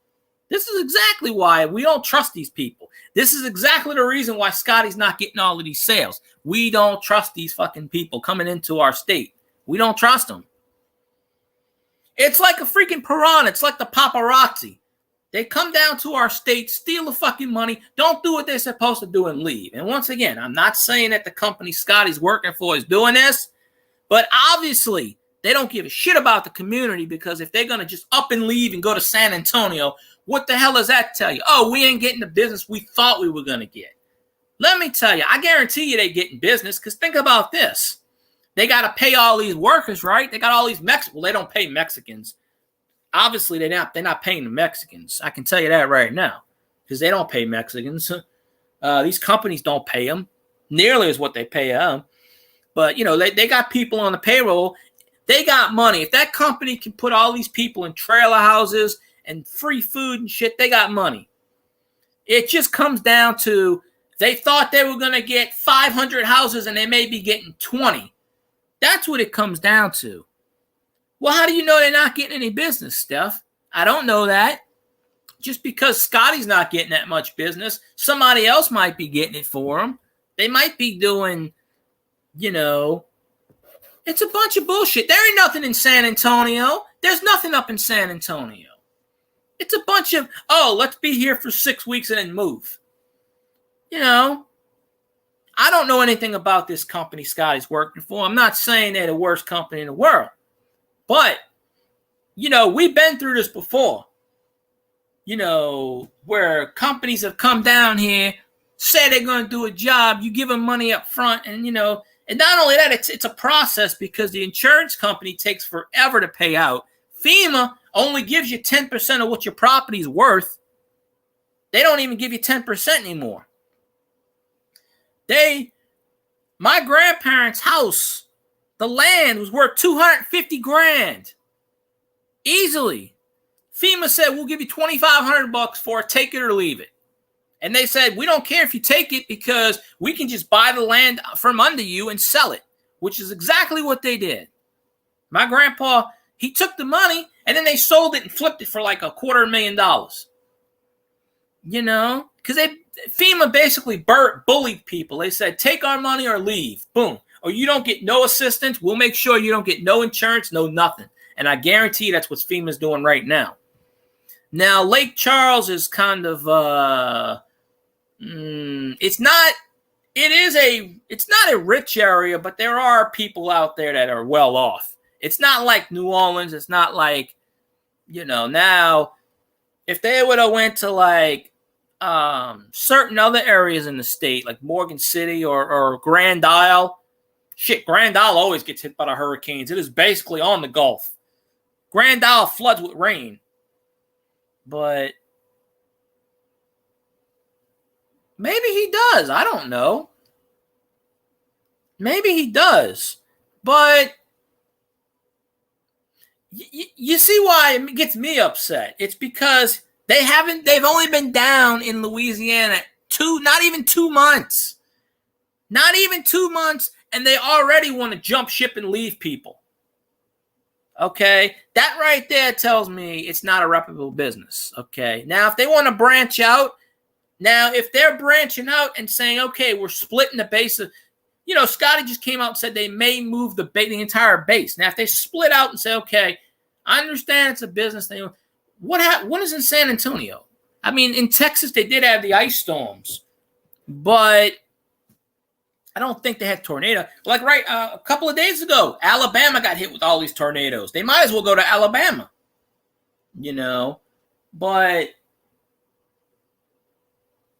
This is exactly why we don't trust these people. This is exactly the reason why Scotty's not getting all of these sales. We don't trust these fucking people coming into our state. We don't trust them. It's like a freaking piranha. It's like the paparazzi. They come down to our state, steal the fucking money, don't do what they're supposed to do, and leave. And once again, I'm not saying that the company Scotty's working for is doing this, but obviously they don't give a shit about the community because if they're going to just up and leave and go to San Antonio, what the hell does that tell you? Oh, we ain't getting the business we thought we were going to get. Let me tell you, I guarantee you they get in business because think about this. They got to pay all these workers, right? They got all these Mexicans. Well, they don't pay Mexicans. Obviously, they're not paying the Mexicans. I can tell you that right now because they don't pay Mexicans. These companies don't pay them nearly as what they pay them. But, they got people on the payroll. They got money. If that company can put all these people in trailer houses and free food and shit, they got money. It just comes down to they thought they were going to get 500 houses and they may be getting 20. That's what it comes down to. Well, how do you know they're not getting any business, Steph? I don't know that. Just because Scotty's not getting that much business, somebody else might be getting it for them. They might be doing, it's a bunch of bullshit. There ain't nothing in San Antonio. There's nothing up in San Antonio. It's a bunch of, let's be here for 6 weeks and then move. I don't know anything about this company Scotty's working for. I'm not saying they're the worst company in the world. But, we've been through this before. Where companies have come down here, say they're going to do a job, you give them money up front, and, and not only that, it's a process because the insurance company takes forever to pay out. FEMA only gives you 10% of what your property's worth. They don't even give you 10% anymore. My grandparents' house, the land was worth $250,000. Easily. FEMA said, we'll give you $2,500 for it, take it or leave it. And they said, we don't care if you take it because we can just buy the land from under you and sell it, which is exactly what they did. My grandpa, he took the money and then they sold it and flipped it for like $250,000. Because FEMA basically bullied people. They said, take our money or leave. Boom. or you don't get no assistance, we'll make sure you don't get no insurance, no nothing. And I guarantee that's what FEMA's doing right now. Now, Lake Charles is kind of, it's not a rich area, but there are people out there that are well off. It's not like New Orleans. It's not like, now if they would have went to like certain other areas in the state, like Morgan City or Grand Isle, Grand Isle always gets hit by the hurricanes. It is basically on the Gulf. Grand Isle floods with rain. But maybe he does. I don't know. Maybe he does. But you see why it gets me upset. It's because they've only been down in Louisiana not even 2 months. Not even 2 months, and they already want to jump ship and leave people. Okay, that right there tells me it's not a reputable business. Okay, now if they want to branch out, if they're branching out and saying, okay, we're splitting the base of, Scotty just came out and said they may move the entire base. Now, if they split out and say, okay, I understand it's a business thing. What is in San Antonio? I mean, in Texas, they did have the ice storms, but I don't think they had tornado. Like a couple of days ago, Alabama got hit with all these tornadoes. They might as well go to Alabama, But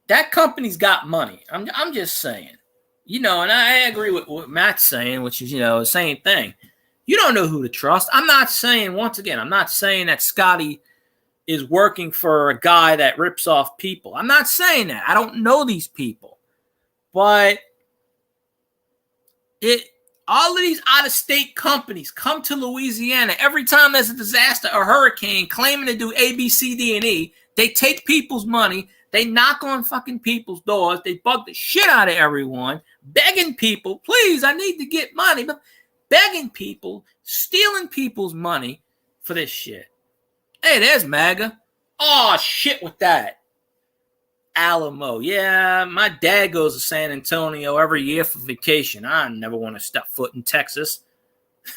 that company's got money. I'm just saying, and I agree with what Matt's saying, which is, the same thing. You don't know who to trust. I'm not saying that Scotty is working for a guy that rips off people. I'm not saying that. I don't know these people, but all of these out-of-state companies come to Louisiana every time there's a disaster or hurricane, claiming to do A, B, C, D, and E. They take people's money. They knock on fucking people's doors. They bug the shit out of everyone, begging people, please, I need to get money. But begging people, stealing people's money for this shit. Hey, there's MAGA. Oh, shit with that. Alamo. Yeah, my dad goes to San Antonio every year for vacation. I never want to step foot in Texas.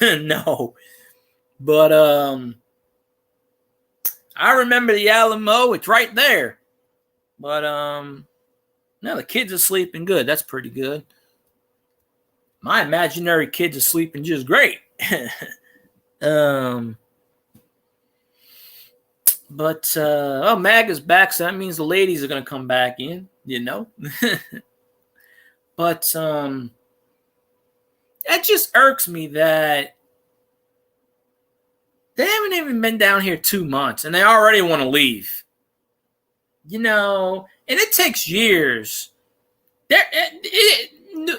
No. But I remember the Alamo. It's right there. But no, the kids are sleeping good. That's pretty good. My imaginary kids are sleeping just great. But MAGA's back, so that means the ladies are gonna come back in, But that just irks me that they haven't even been down here 2 months and they already want to leave. And it takes years.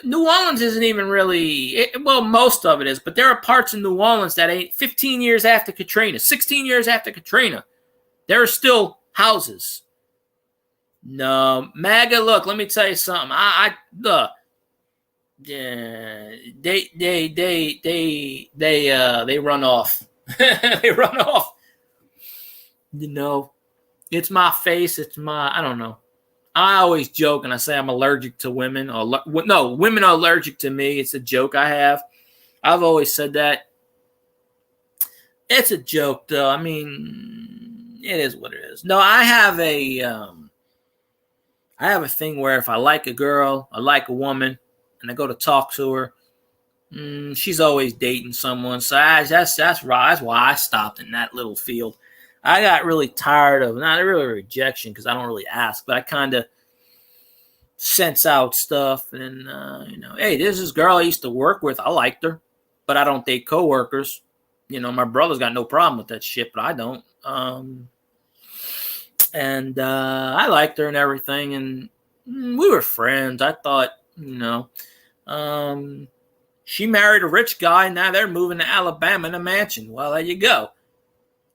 New Orleans isn't even really, most of it is, but there are parts in New Orleans that ain't 15 years after Katrina, 16 years after Katrina. There are still houses. No, MAGA, look, let me tell you something. They run off. They run off. It's my face. I don't know. I always joke and I say I'm allergic to women. No, women are allergic to me. It's a joke I have. I've always said that. It's a joke, though. I mean, it is what it is. No, I have a thing where if I like a girl, I like a woman, and I go to talk to her, she's always dating someone. So that's why I stopped in that little field. I got really tired of, not really rejection because I don't really ask, but I kind of sense out stuff. And, hey, this is this girl I used to work with. I liked her, but I don't date coworkers. My brother's got no problem with that shit, but I don't. And I liked her and everything, and we were friends. I thought, she married a rich guy. Now they're moving to Alabama in a mansion. Well, there you go.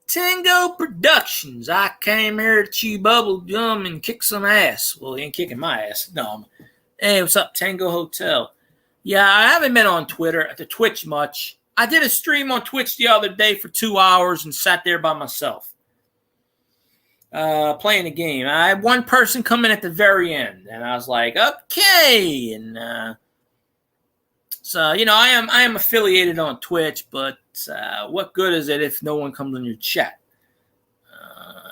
Tango Productions. I came here to chew bubble gum and kick some ass. Well, he ain't kicking my ass. No. Hey, what's up, Tango Hotel? Yeah, I haven't been on Twitter, at the Twitch much. I did a stream on Twitch the other day for 2 hours and sat there by myself. Playing a game. I had one person come in at the very end, and I was like, okay. And So, I am affiliated on Twitch, but what good is it if no one comes on your chat?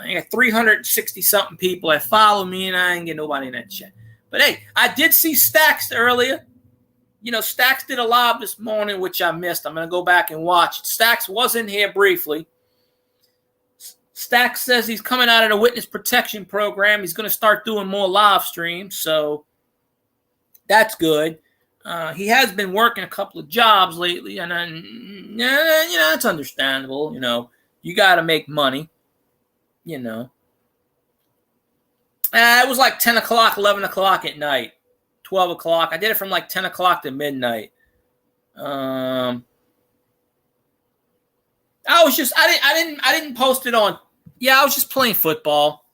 I got 360 something people that follow me, and I ain't get nobody in that chat. But hey, I did see Stacks earlier. Stacks did a live this morning, which I missed. I'm going to go back and watch it. Stacks was in here briefly. Stacks says he's coming out of the witness protection program. He's going to start doing more live streams, so that's good. He has been working a couple of jobs lately, and it's understandable. You got to make money. It was like 10 o'clock, 11 o'clock at night, 12 o'clock. I did it from like 10 o'clock to midnight. I didn't post it on. Yeah, I was just playing football.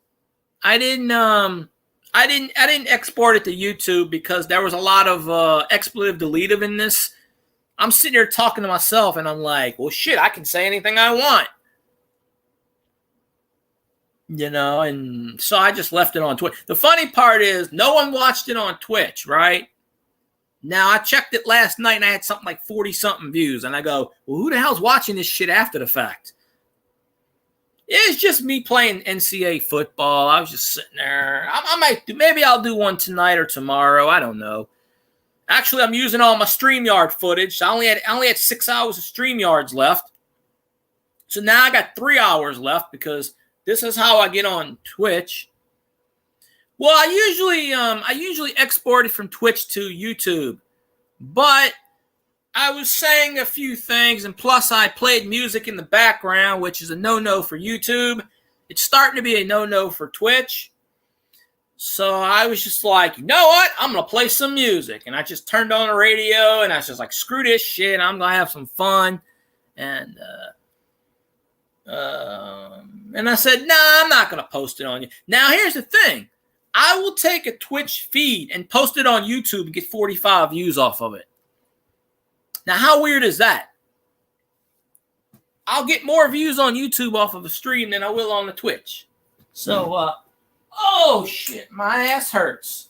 I didn't export it to YouTube because there was a lot of expletive deletive in this. I'm sitting here talking to myself, and I'm like, well, shit, I can say anything I want. And so I just left it on Twitch. The funny part is no one watched it on Twitch, right? Now, I checked it last night, and I had something like 40-something views. And I go, well, who the hell's watching this shit after the fact? It's just me playing NCAA football. I was just sitting there. Maybe I'll do one tonight or tomorrow. I don't know. Actually, I'm using all my StreamYard footage. I only had 6 hours of StreamYards left. So now I got 3 hours left because this is how I get on Twitch. Well, I usually export it from Twitch to YouTube, but I was saying a few things, and plus I played music in the background, which is a no-no for YouTube. It's starting to be a no-no for Twitch. So I was just like, you know what? I'm going to play some music. And I just turned on the radio, and I was just like, screw this shit. I'm going to have some fun. And I said, nah, I'm not going to post it on you. Now, here's the thing. I will take a Twitch feed and post it on YouTube and get 45 views off of it. Now, how weird is that? I'll get more views on YouTube off of a stream than I will on the Twitch. So, oh, shit, my ass hurts.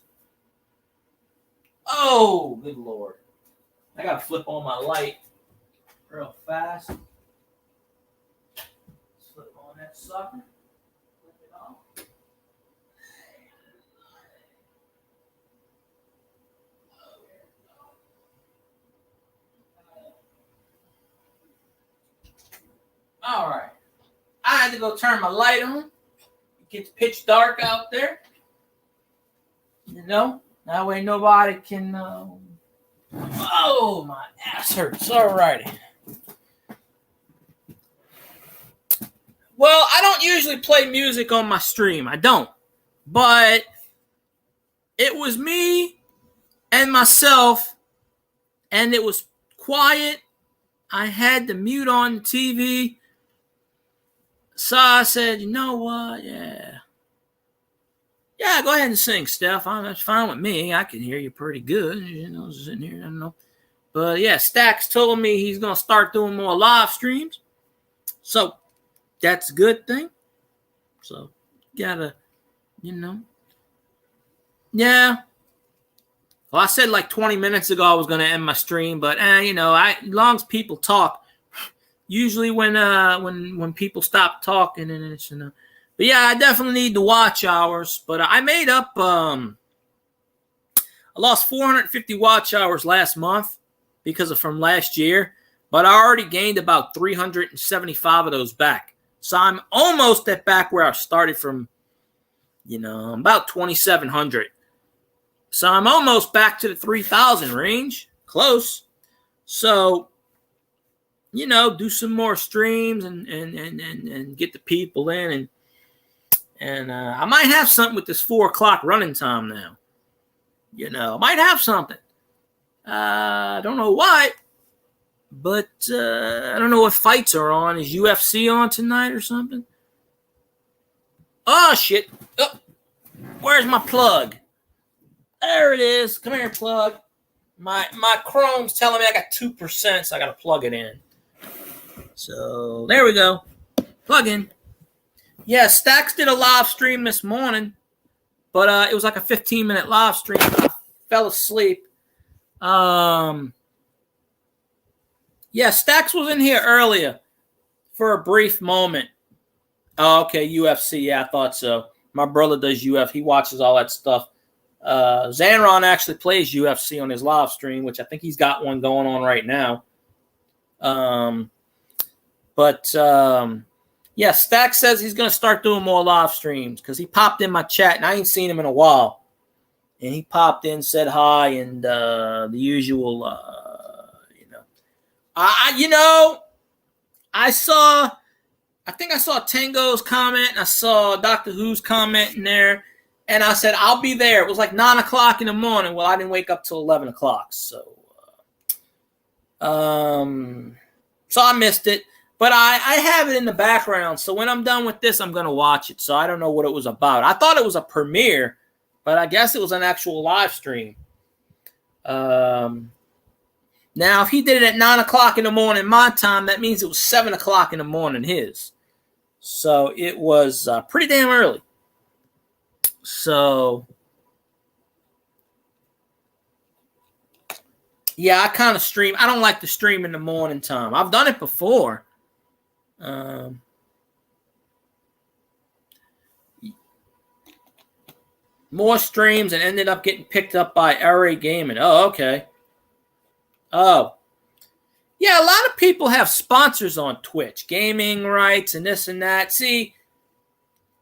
Oh, good Lord. I got to flip on my light real fast. Flip on that sucker. Flip it off. All right. I had to go turn my light on. It gets pitch dark out there. That way nobody can. Oh, my ass hurts. All righty. Well, I don't usually play music on my stream. I don't. But it was me and myself, and it was quiet. I had the mute on the TV. So I said, you know what? Yeah, go ahead and sing, Steph. That's fine with me. I can hear you pretty good. Sitting here, I don't know. But yeah, Stacks told me he's going to start doing more live streams. So that's a good thing. So gotta, yeah. Well, I said like 20 minutes ago I was going to end my stream, but as long as people talk, usually when people stop talking and it's but yeah, I definitely need the watch hours. But I made up. I lost 450 watch hours last month because of from last year, but I already gained about 375 of those back. So I'm almost at back where I started from. About 2,700. So I'm almost back to the 3,000 range, close. So. Do some more streams and get the people in and I might have something with this 4 o'clock running time now. I might have something. I don't know what, but I don't know what fights are on. Is UFC on tonight or something? Oh shit! Oh, where's my plug? There it is. Come here, plug. My Chrome's telling me I got 2%, so I got to plug it in. So there we go. Plug in. Yeah, Stacks did a live stream this morning, but it was like a 15-minute live stream. I fell asleep. Yeah, Stacks was in here earlier for a brief moment. Oh, okay, UFC. Yeah, I thought so. My brother does UFC. He watches all that stuff. Zanron actually plays UFC on his live stream, which I think he's got one going on right now. Yeah, Stack says he's going to start doing more live streams because he popped in my chat, and I ain't seen him in a while. And he popped in, said hi, and the usual, I think I saw Tango's comment, and I saw Doctor Who's comment in there, and I said, I'll be there. It was like 9 o'clock in the morning. Well, I didn't wake up till 11 o'clock, so I missed it. But I have it in the background, so when I'm done with this, I'm going to watch it. So I don't know what it was about. I thought it was a premiere, but I guess it was an actual live stream. Now, if he did it at 9 o'clock in the morning my time, that means it was 7 o'clock in the morning his. So it was pretty damn early. So, yeah, I kind of stream. I don't like to stream in the morning time. I've done it before. More streams and ended up getting picked up by RA Gaming. Oh, okay. Oh. Yeah, a lot of people have sponsors on Twitch, gaming rights and this and that. See,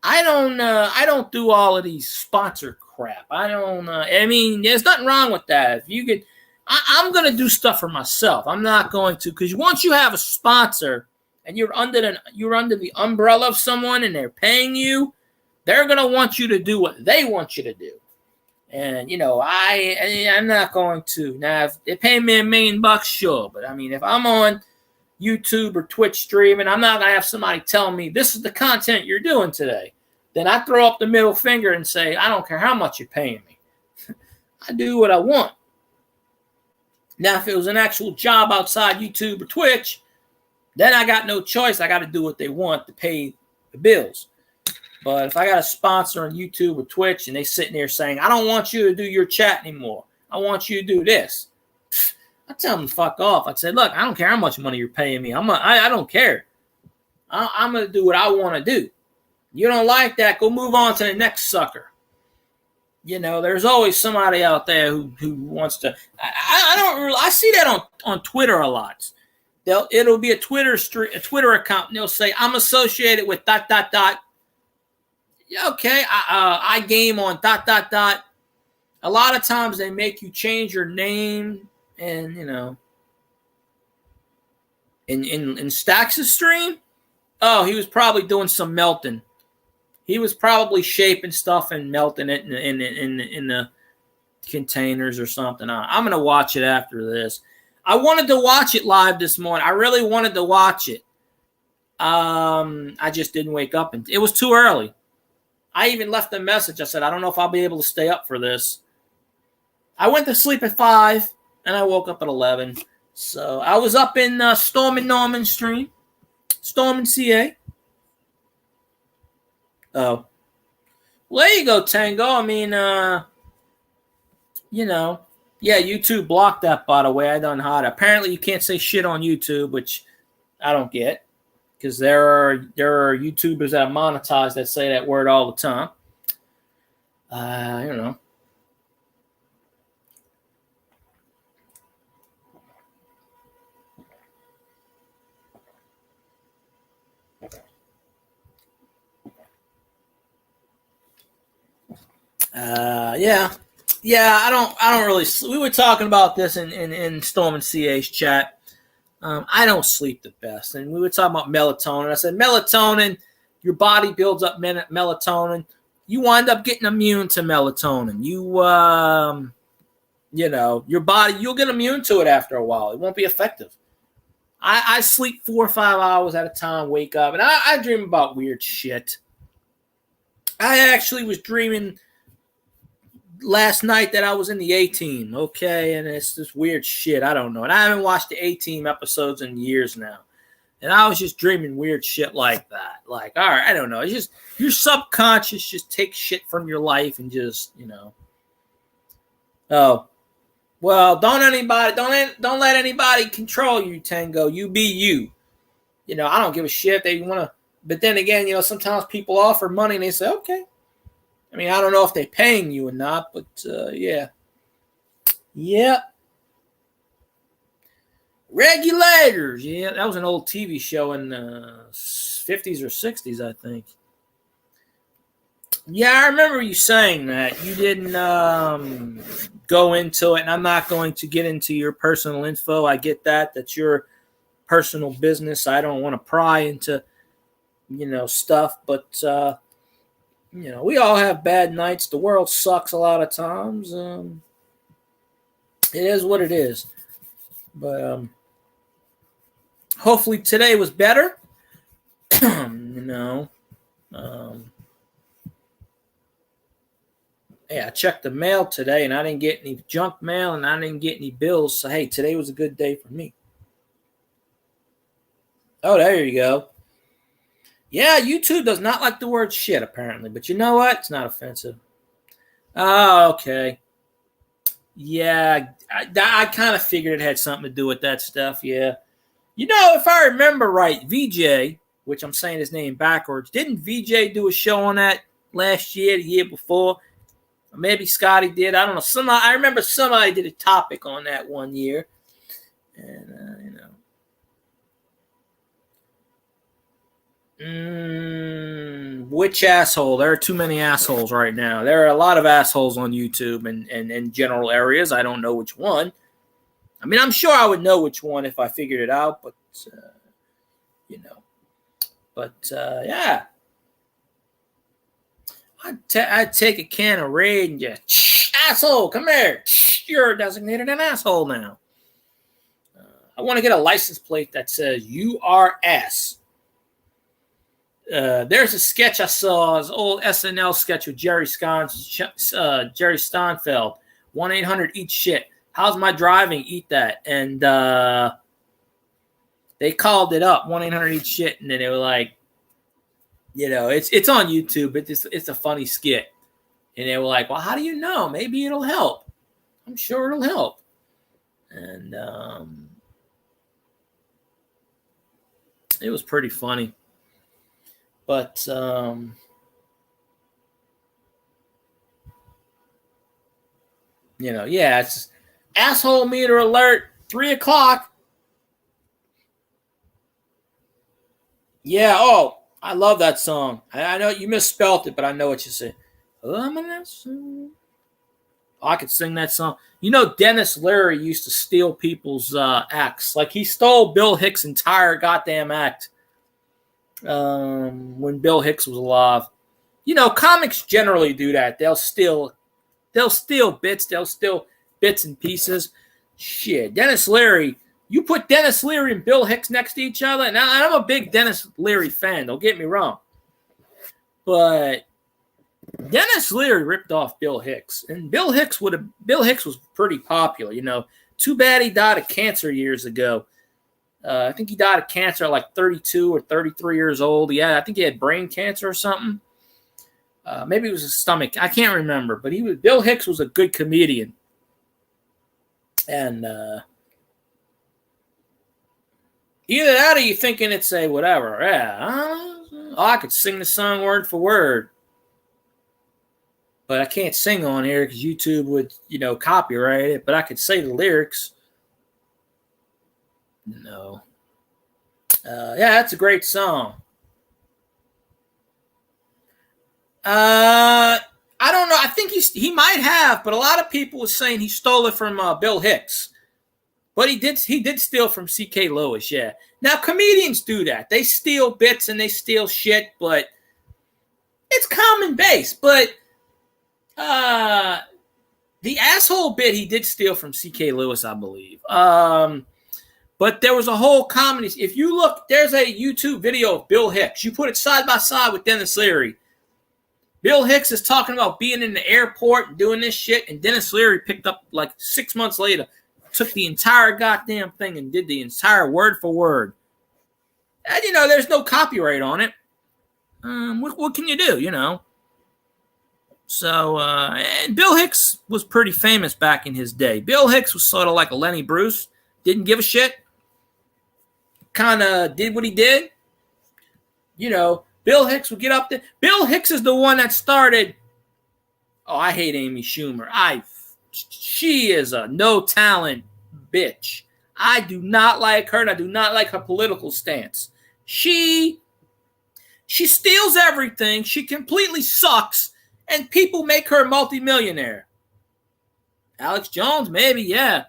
I don't do all of these sponsor crap. I mean, there's nothing wrong with that. If you could, I'm going to do stuff for myself. I'm not going to, because once you have a sponsor and you're under the umbrella of someone and they're paying you, they're going to want you to do what they want you to do. And, I'm not going to. Now, if they pay me $1 million, sure. But, I mean, if I'm on YouTube or Twitch streaming, I'm not going to have somebody tell me this is the content you're doing today. Then I throw up the middle finger and say, I don't care how much you're paying me. I do what I want. Now, if it was an actual job outside YouTube or Twitch, then I got no choice. I got to do what they want to pay the bills. But if I got a sponsor on YouTube or Twitch and they sitting there saying, I don't want you to do your chat anymore. I want you to do this. I tell them to fuck off. I said, look, I don't care how much money you're paying me. I don't care. I'm going to do what I want to do. You don't like that, go move on to the next sucker. There's always somebody out there who wants to. I see that on Twitter a lot. It'll be a Twitter account, and they'll say, I'm associated with ... Okay, I game on ... A lot of times they make you change your name, and in Stacks' stream, oh, he was probably doing some melting. He was probably shaping stuff and melting it in the containers or something. I'm gonna watch it after this. I wanted to watch it live this morning. I really wanted to watch it. I just didn't wake up, and it was too early. I even left a message. I said, I don't know if I'll be able to stay up for this. I went to sleep at 5, and I woke up at 11. So I was up in Storm and Norman stream. Storm and CA. Oh. Well, there you go, Tango. I mean, yeah, YouTube blocked that, by the way. I done hide. Apparently, you can't say shit on YouTube, which I don't get. Because there are YouTubers that are monetized that say that word all the time. Yeah. I don't really. We were talking about this in Storm and CA's chat. I don't sleep the best. And we were talking about melatonin. I said, melatonin, your body builds up melatonin. You wind up getting immune to melatonin. Your body, you'll get immune to it after a while. It won't be effective. I sleep 4 or 5 hours at a time, wake up, and I dream about weird shit. I actually was dreaming last night that I was in the A-Team, okay? And it's this weird shit. I don't know. And I haven't watched the A-Team episodes in years now. And I was just dreaming weird shit like that. Like, all right, I don't know. It's just your subconscious just takes shit from your life and just, Oh. Well, don't let anybody control you, Tango. You be you. You know, I don't give a shit. They want to, but then again, you know, sometimes people offer money and they say, okay. I mean, I don't know if they're paying you or not, but yeah. Yep. Regulators. Yeah, that was an old TV show in the 50s or 60s, I think. Yeah, I remember you saying that. You didn't go into it, and I'm not going to get into your personal info. I get that. That's your personal business. I don't want to pry into, you know, stuff, but, you know, we all have bad nights. The world sucks a lot of times. It is what it is. But hopefully today was better. You know. Yeah, I checked the mail today, and I didn't get any junk mail, and I didn't get any bills. So, hey, today was a good day for me. Oh, there you go. Yeah, YouTube does not like the word shit, apparently. But you know what? It's not offensive. Oh, okay. Yeah, I kind of figured it had something to do with that stuff, yeah. You know, if I remember right, VJ, which I'm saying his name backwards, didn't VJ do a show on that last year, the year before? Maybe Scotty did. I don't know. I remember somebody did a topic on that one year. And, you know. Which asshole? There are too many assholes right now. There are a lot of assholes on YouTube and in general areas. I don't know which one. I mean, I'm sure I would know which one if I figured it out, but, you know. But, yeah. I'd take a can of Raid and just, asshole, come here. You're designated an asshole now. I want to get a license plate that says you are ass. There's a sketch I saw, an old SNL sketch with Jerry Seinfeld. 1-800-EAT shit. How's my driving? Eat that. And they called it up, 1-800-EAT shit, and then they were like, you know, it's on YouTube, but it's a funny skit. And they were like, well, how do you know? Maybe it'll help. I'm sure it'll help. And it was pretty funny. But you know, yeah, it's asshole meter alert, 3:00. Yeah, oh, I love that song. I know you misspelled it, but I know what you said. Oh, I could sing that song. You know, Dennis Leary used to steal people's acts. Like, he stole Bill Hicks' entire goddamn act when Bill Hicks was alive. You know, comics generally do that. They'll steal bits. They'll steal bits and pieces. Shit, Dennis Leary. You put Dennis Leary and Bill Hicks next to each other, and I'm a big Dennis Leary fan. Don't get me wrong, but Dennis Leary ripped off Bill Hicks, and Bill Hicks was pretty popular. You know, too bad he died of cancer years ago. I think he died of cancer at like 32 or 33 years old. Yeah, I think he had brain cancer or something. Maybe it was his stomach. I can't remember, but Bill Hicks was a good comedian, and either that or you thinking it's a whatever. Yeah, I could sing the song word for word, but I can't sing on here because YouTube would, you know, copyright it. But I could say the lyrics. No. Yeah, that's a great song. I don't know. I think he might have, but a lot of people were saying he stole it from Bill Hicks. But he did steal from C.K. Lewis, yeah. Now, comedians do that. They steal bits and they steal shit, but it's common base. But the asshole bit he did steal from C.K. Lewis, I believe. But there was a whole comedy. If you look, there's a YouTube video of Bill Hicks. You put it side by side with Dennis Leary. Bill Hicks is talking about being in the airport and doing this shit, and Dennis Leary picked up like 6 months later, took the entire goddamn thing and did the entire word for word. And, you know, there's no copyright on it. What can you do, you know? So, and Bill Hicks was pretty famous back in his day. Bill Hicks was sort of like a Lenny Bruce. Didn't give a shit. Kind of did what he did. You know, Bill Hicks would get up there. Bill Hicks is the one that started. Oh, I hate Amy Schumer. She is a no talent bitch. I do not like her, and I do not like her political stance. She steals everything. She completely sucks, and people make her a multimillionaire. Alex Jones, maybe, yeah.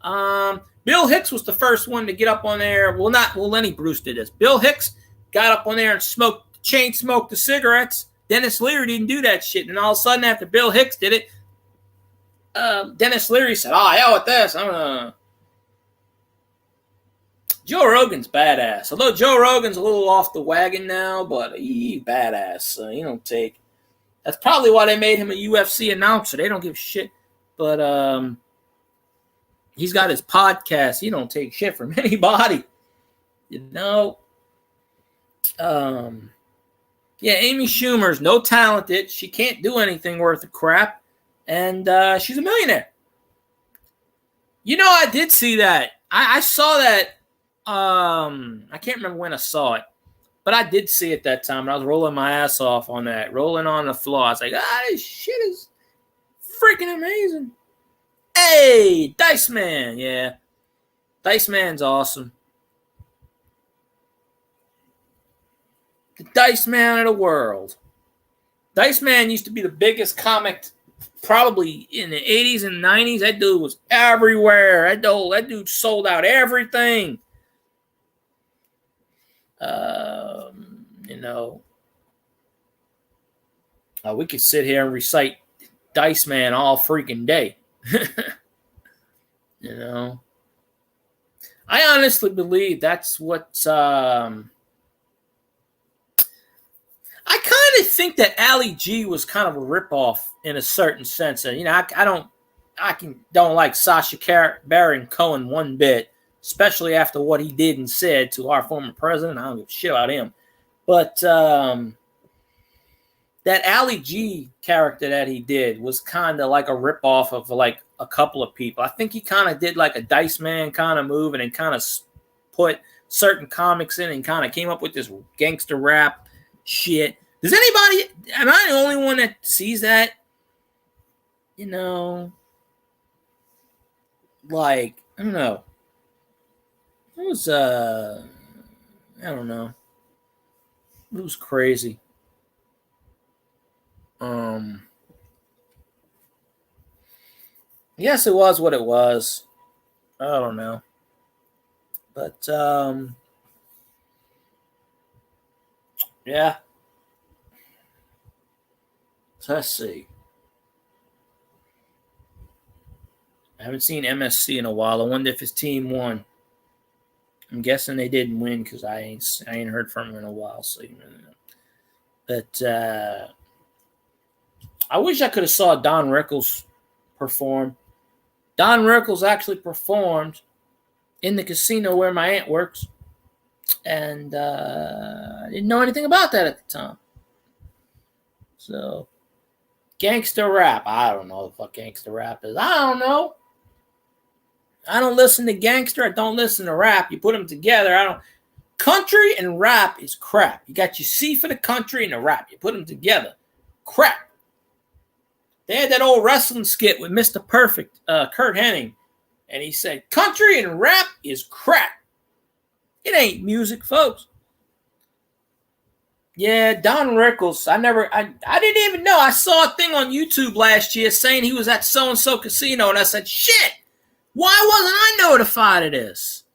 Bill Hicks was the first one to get up on there. Well, Lenny Bruce did this. Bill Hicks got up on there and chain smoked the cigarettes. Dennis Leary didn't do that shit. And all of a sudden, after Bill Hicks did it, Dennis Leary said, hell with this. Joe Rogan's badass. Although Joe Rogan's a little off the wagon now, but he's badass. He don't take. That's probably why they made him a UFC announcer. They don't give a shit. But he's got his podcast. He don't take shit from anybody. You know? Yeah, Amy Schumer's no talented. She can't do anything worth a crap. And she's a millionaire. You know, I did see that. I saw that. I can't remember when I saw it. But I did see it that time. And I was rolling my ass off on that. Rolling on the floor. I was like, this shit is freaking amazing. Hey, Dice Man. Yeah. Dice Man's awesome. The Dice Man of the world. Dice Man used to be the biggest comic probably in the 80s and 90s. That dude was everywhere. That dude sold out everything. You know, we could sit here and recite Dice Man all freaking day. You know, I honestly believe that's what. I kind of think that Ali G was kind of a ripoff in a certain sense. And, you know, I don't like Sacha Baron Cohen one bit, especially after what he did and said to our former president. I don't give a shit about him. But that Ali G character that he did was kind of like a ripoff of like a couple of people. I think he kind of did like a Dice Man kind of move and then kind of put certain comics in and kind of came up with this gangster rap shit. Does anybody, am I the only one that sees that? You know, like, I don't know. It was, I don't know. It was crazy. Yes, it was what it was. I don't know. But, yeah. So let's see. I haven't seen MSC in a while. I wonder if his team won. I'm guessing they didn't win because I ain't heard from him in a while. So, but I wish I could have saw Don Rickles perform. Don Rickles actually performed in the casino where my aunt works. And I didn't know anything about that at the time. So, gangster rap. I don't know what gangster rap is. I don't know. I don't listen to gangster. I don't listen to rap. You put them together. Country and rap is crap. You got your C for the country and the rap. You put them together. Crap. They had that old wrestling skit with Mr. Perfect, Kurt Hennig. And he said, country and rap is crap. It ain't music, folks. Yeah, Don Rickles. I didn't even know. I saw a thing on YouTube last year saying he was at so-and-so casino. And I said, shit, why wasn't I notified of this?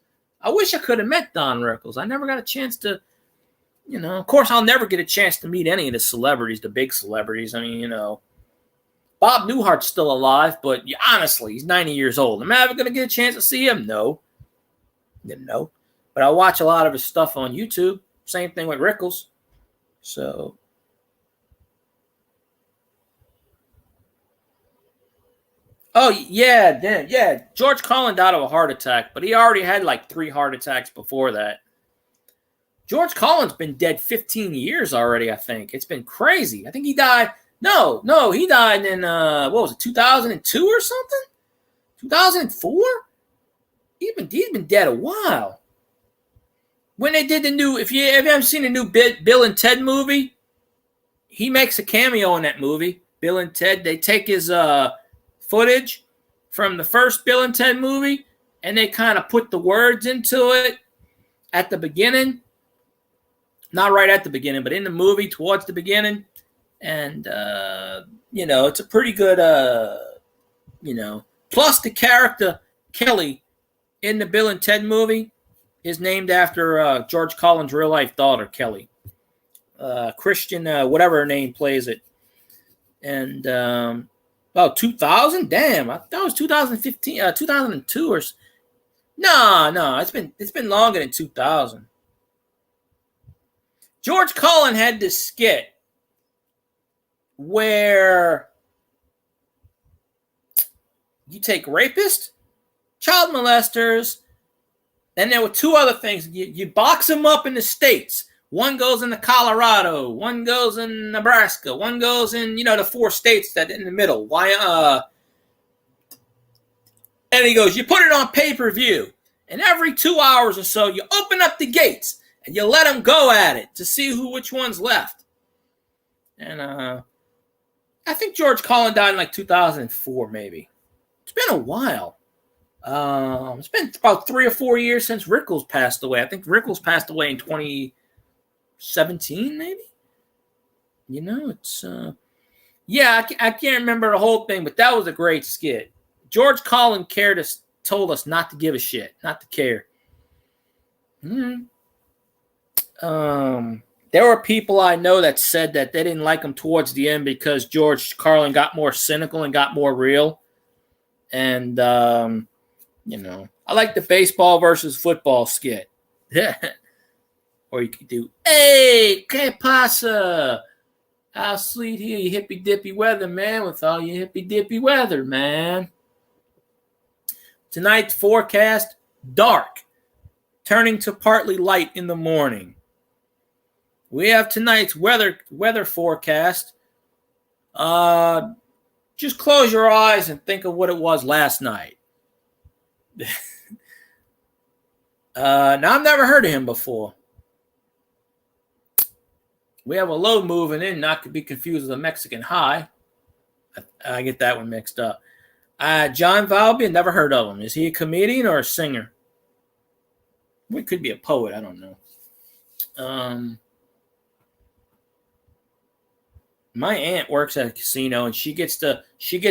I wish I could have met Don Rickles. I never got a chance to, of course, I'll never get a chance to meet any of the celebrities, the big celebrities. I mean, Bob Newhart's still alive, but honestly, he's 90 years old. Am I ever going to get a chance to see him? No. But I watch a lot of his stuff on YouTube. Same thing with Rickles. So, oh, yeah. George Carlin died of a heart attack, but he already had like 3 heart attacks before that. George Carlin's been dead 15 years already, I think. It's been crazy. I think he died No, he died in what was it, 2002 or something? 2004? He's been dead a while. When they did the new, if you haven't seen the new Bill and Ted movie, he makes a cameo in that movie. Bill and Ted, they take his footage from the first Bill and Ted movie, and they kind of put the words into it at the beginning. Not right at the beginning, but in the movie towards the beginning. And, it's a pretty good, plus the character Kelly in the Bill and Ted movie is named after George Carlin's real life daughter, Kelly. Christian, whatever her name, plays it. And 2000? Damn, I thought it was 2015, 2002 or no, it's been longer than 2000. George Carlin had this skit where you take rapists, child molesters, and there were two other things. You box them up in the states. One goes into Colorado, one goes in Nebraska, one goes in, the 4 states that in the middle. And he goes, you put it on pay-per-view, and every 2 hours or so, you open up the gates and you let them go at it to see which one's left. And I think George Carlin died in like 2004, maybe. It's been a while. It's been about 3 or 4 years since Rickles passed away. I think Rickles passed away in 2017, maybe. It's I can't remember the whole thing, but that was a great skit. George Carlin told us not to give a shit, not to care. There were people I know that said that they didn't like him towards the end because George Carlin got more cynical and got more real. And, I like the baseball versus football skit. Or you could do, hey, que pasa? How sweet here, you hippy-dippy weather, man, with all your hippy-dippy weather, man. Tonight's forecast, dark, turning to partly light in the morning. We have tonight's weather forecast. Just close your eyes and think of what it was last night. Now, I've never heard of him before. We have a low moving in, not to be confused with a Mexican high. I get that one mixed up. John Valby, never heard of him. Is he a comedian or a singer? He could be a poet. I don't know. My aunt works at a casino, and she gets to see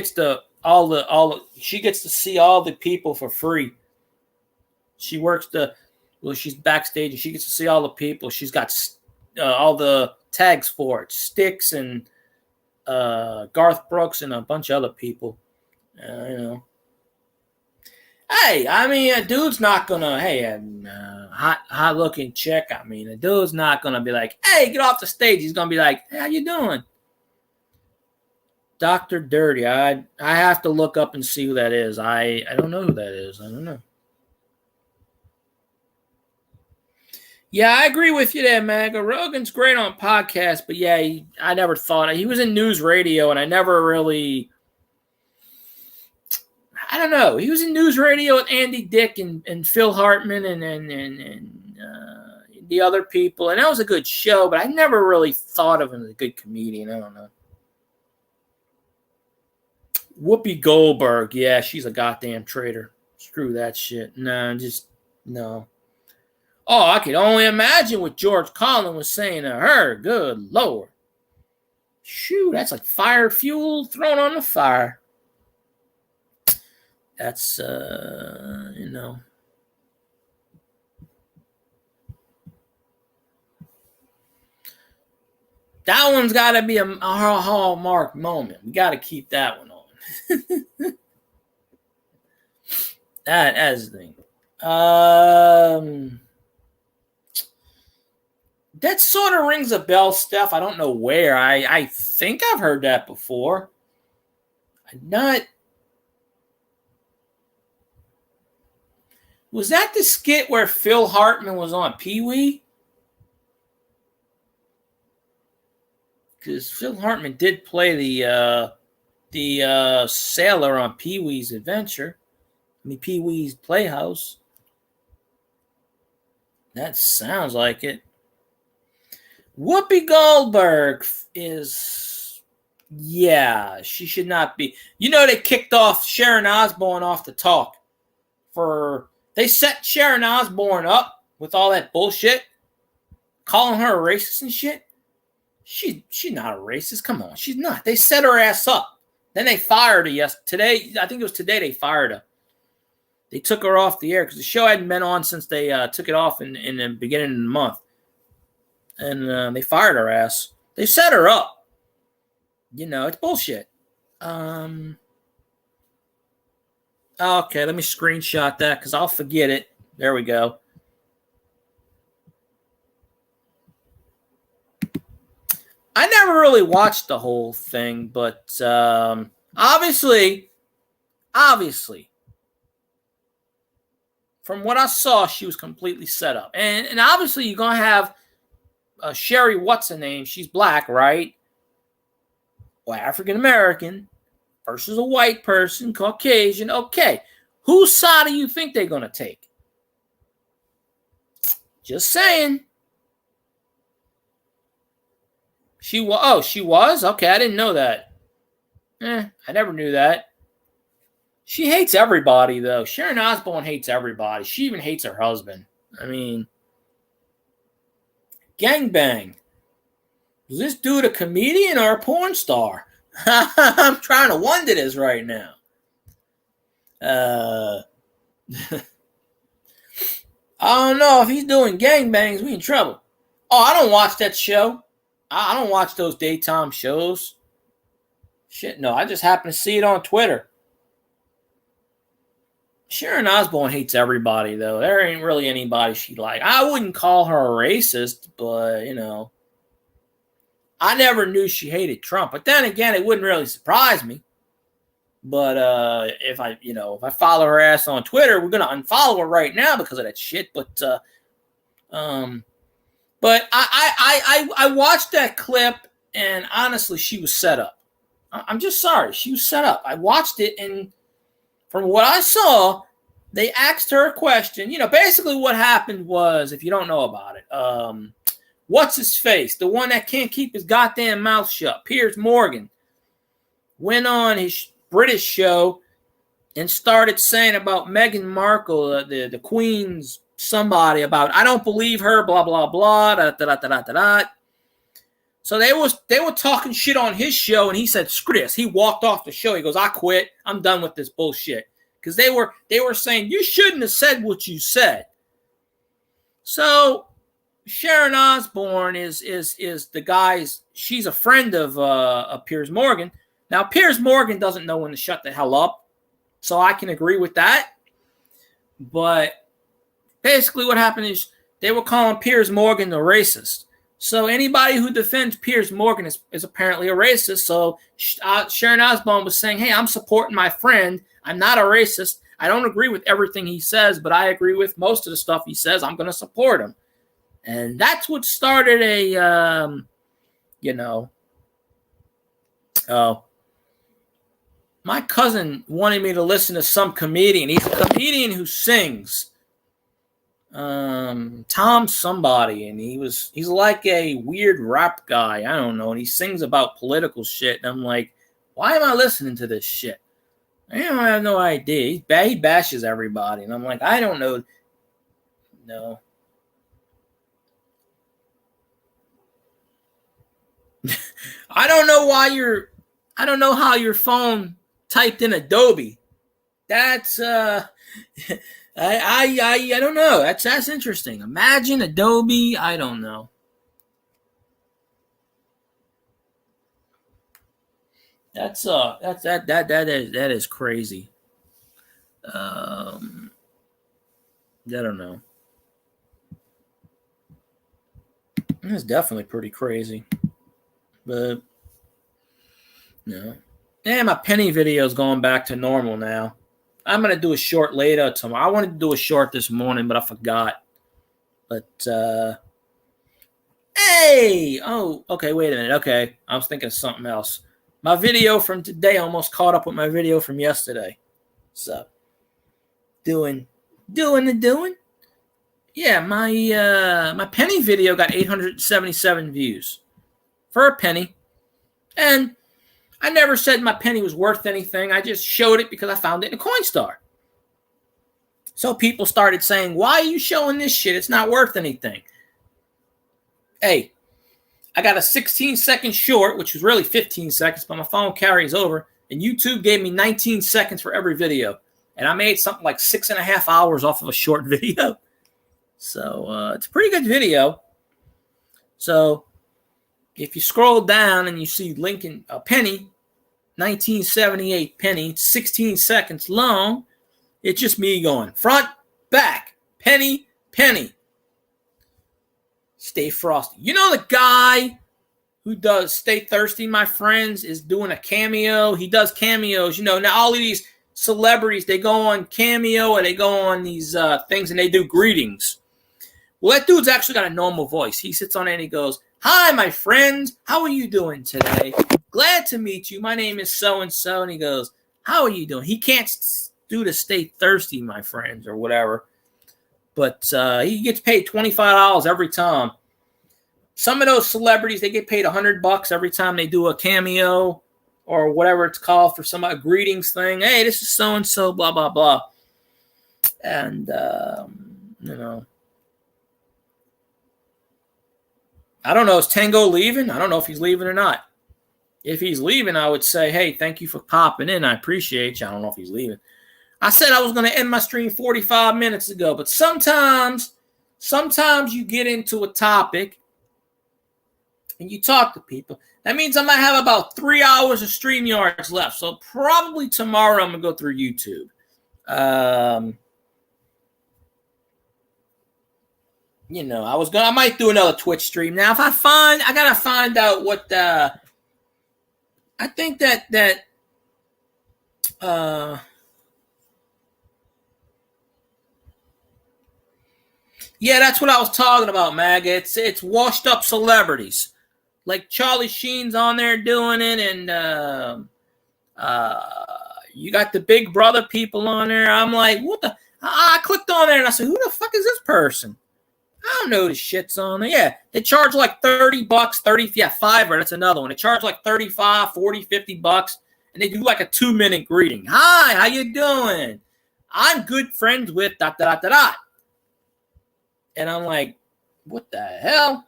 all the people for free. She's backstage, and she gets to see all the people. She's got all the tags for it, Styx and Garth Brooks and a bunch of other people. Hey, I mean, a dude's not gonna. Hey, hot looking chick. I mean, a dude's not gonna be like, hey, get off the stage. He's gonna be like, hey, how you doing? Dr. Dirty. I have to look up and see who that is. I don't know who that is. I don't know. Yeah, I agree with you there, Maga. Rogan's great on podcasts, but yeah, I never thought he was in news radio, and I never really. I don't know. He was in news radio with Andy Dick and Phil Hartman and the other people, and that was a good show, but I never really thought of him as a good comedian. I don't know. Whoopi Goldberg, yeah, she's a goddamn traitor. Screw that shit. No. Oh, I could only imagine what George Carlin was saying to her. Good Lord. Shoot, that's like fire fuel thrown on the fire. That's, That one's got to be a hallmark moment. We got to keep that one on. That is the thing. That sort of rings a bell, Steph. I don't know where. I think I've heard that before. Was that the skit where Phil Hartman was on Pee-wee? because Phil Hartman did play the sailor on Pee-wee's Adventure. Pee-wee's Playhouse. That sounds like it. Whoopi Goldberg is, yeah, she should not be. They kicked off Sharon Osbourne off the talk. They set Sharon Osbourne up with all that bullshit, calling her a racist and shit. She's not a racist. Come on, she's not. They set her ass up. Then they fired her today. I think it was today they fired her. They took her off the air because the show hadn't been on since they took it off in the beginning of the month. And they fired her ass. They set her up. It's bullshit. Okay, let me screenshot that because I'll forget it. There we go. I never really watched the whole thing, but obviously, from what I saw, she was completely set up. And obviously, you're going to have Sherry, what's her name? She's black, right? Well, African-American versus a white person, Caucasian. Okay. Whose side do you think they're going to take? Just saying. She was? Okay, I didn't know that. I never knew that. She hates everybody, though. Sharon Osbourne hates everybody. She even hates her husband. Gangbang. Is this dude a comedian or a porn star? I'm trying to wonder this right now. I don't know if he's doing gangbangs. We in trouble. Oh, I don't watch that show. I don't watch those daytime shows. Shit, no. I just happen to see it on Twitter. Sharon Osbourne hates everybody, though. There ain't really anybody she like. I wouldn't call her a racist, but, I never knew she hated Trump. But then again, it wouldn't really surprise me. But if I follow her ass on Twitter, we're gonna unfollow her right now because of that shit. But I watched that clip, and honestly, she was set up. I'm just sorry, she was set up. I watched it, and from what I saw, they asked her a question. Basically what happened was, if you don't know about it, what's his face? The one that can't keep his goddamn mouth shut, Piers Morgan, went on his British show and started saying about Meghan Markle, the Queen's somebody, about, I don't believe her, blah, blah, blah, da, da, da, da, da, da. So they were talking shit on his show, and he said, screw this. He walked off the show. He goes, I quit. I'm done with this bullshit. Because they were saying, you shouldn't have said what you said. So Sharon Osbourne is the guy's, she's a friend of Piers Morgan. Now, Piers Morgan doesn't know when to shut the hell up, so I can agree with that. But basically what happened is they were calling Piers Morgan a racist. So anybody who defends Piers Morgan is apparently a racist. So Sharon Osbourne was saying, hey, I'm supporting my friend. I'm not a racist. I don't agree with everything he says, but I agree with most of the stuff he says. I'm going to support him. And that's what started my cousin wanted me to listen to some comedian. He's a comedian who sings. Tom somebody, and he's like a weird rap guy. I don't know. And he sings about political shit. And I'm like, why am I listening to this shit? I have no idea. He bashes everybody. And I'm like, I don't know. No. I don't know how your phone typed in Adobe. That's I don't know. That's interesting. Imagine Adobe. I don't know. That is crazy. I don't know. That's definitely pretty crazy. But no. And my penny video is going back to normal now. I'm going to do a short later tomorrow. I wanted to do a short this morning, but I forgot. But Hey! Oh, okay, wait a minute. Okay, I was thinking of something else. My video from today almost caught up with my video from yesterday. So, doing. Yeah, my penny video got 877 views for a penny. And I never said my penny was worth anything. I just showed it because I found it in a Coinstar. So people started saying, why are you showing this shit? It's not worth anything. Hey, I got a 16-second short, which was really 15 seconds, but my phone carries over. And YouTube gave me 19 seconds for every video. And I made something like 6.5 hours off of a short video. So it's a pretty good video. So if you scroll down and you see Lincoln, a penny, 1978 penny, 16 seconds long, it's just me going front, back, penny, penny. Stay frosty. You know the guy who does Stay Thirsty, my friends, is doing a cameo. He does cameos. You know, now all of these celebrities, they go on Cameo or they go on these things and they do greetings. Well, that dude's actually got a normal voice. He sits on it and he goes, hi, my friends. How are you doing today? Glad to meet you. My name is so-and-so. And he goes, how are you doing? He can't do the Stay Thirsty, my friends, or whatever. But he gets paid $25 every time. Some of those celebrities, they get paid $100 every time they do a cameo or whatever it's called for some greetings thing. Hey, this is so-and-so, blah, blah, blah. And, you know, I don't know. Is Tango leaving? I don't know if he's leaving or not. If he's leaving, I would say, hey, thank you for popping in. I appreciate you. I don't know if he's leaving. I said I was going to end my stream 45 minutes ago, but sometimes you get into a topic and you talk to people. That means I might have about 3 hours of StreamYards left. So probably tomorrow I'm going to go through YouTube. You know, I might do another Twitch stream. Now, if I got to find out what I think that yeah, that's what I was talking about, Mag. It's washed up celebrities. Like Charlie Sheen's on there doing it, and you got the Big Brother people on there. I'm like, what the? I clicked on there and I said, who the fuck is this person? I don't know the shit's on there. Yeah, they charge like $30, Fiverr, that's another one. They charge like $35, $40, $50, and they do like a 2-minute greeting. Hi, how you doing? I'm good friends with ... And I'm like, what the hell?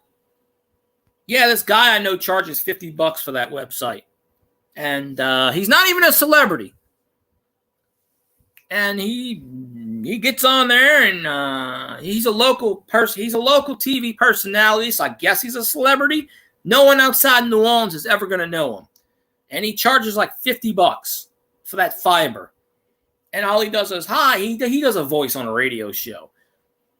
Yeah, this guy I know charges $50 for that website. And he's not even a celebrity. And he gets on there and he's a local person. He's a local TV personality, so I guess he's a celebrity. No one outside New Orleans is ever going to know him. And he charges like $50 for that fiber. And all he does is, hi, he does a voice on a radio show.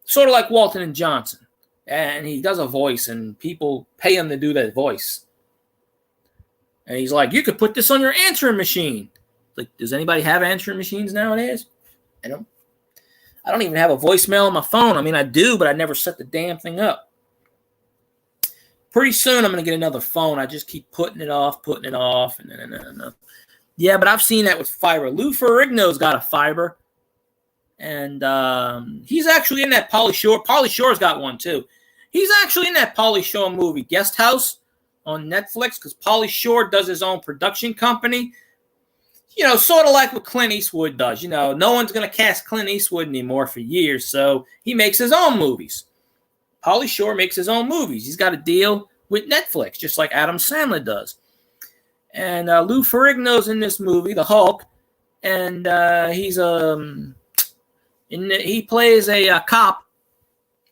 Sort of like Walton and Johnson. And he does a voice, and people pay him to do that voice. And he's like, you could put this on your answering machine. Like, does anybody have answering machines nowadays? I don't even have a voicemail on my phone. I mean, I do, but I never set the damn thing up. Pretty soon, I'm going to get another phone. I just keep putting it off. And yeah, but I've seen that with fiber. Lou Ferrigno's got a fiber. And he's actually in that Pauly Shore. Pauly Shore's got one, too. He's actually in that Pauly Shore movie, Guest House, on Netflix, because Pauly Shore does his own production company. You know, sort of like what Clint Eastwood does. You know, no one's going to cast Clint Eastwood anymore for years, so he makes his own movies. Pauly Shore makes his own movies. He's got a deal with Netflix, just like Adam Sandler does. And Lou Ferrigno's in this movie, The Hulk, and he's he plays a cop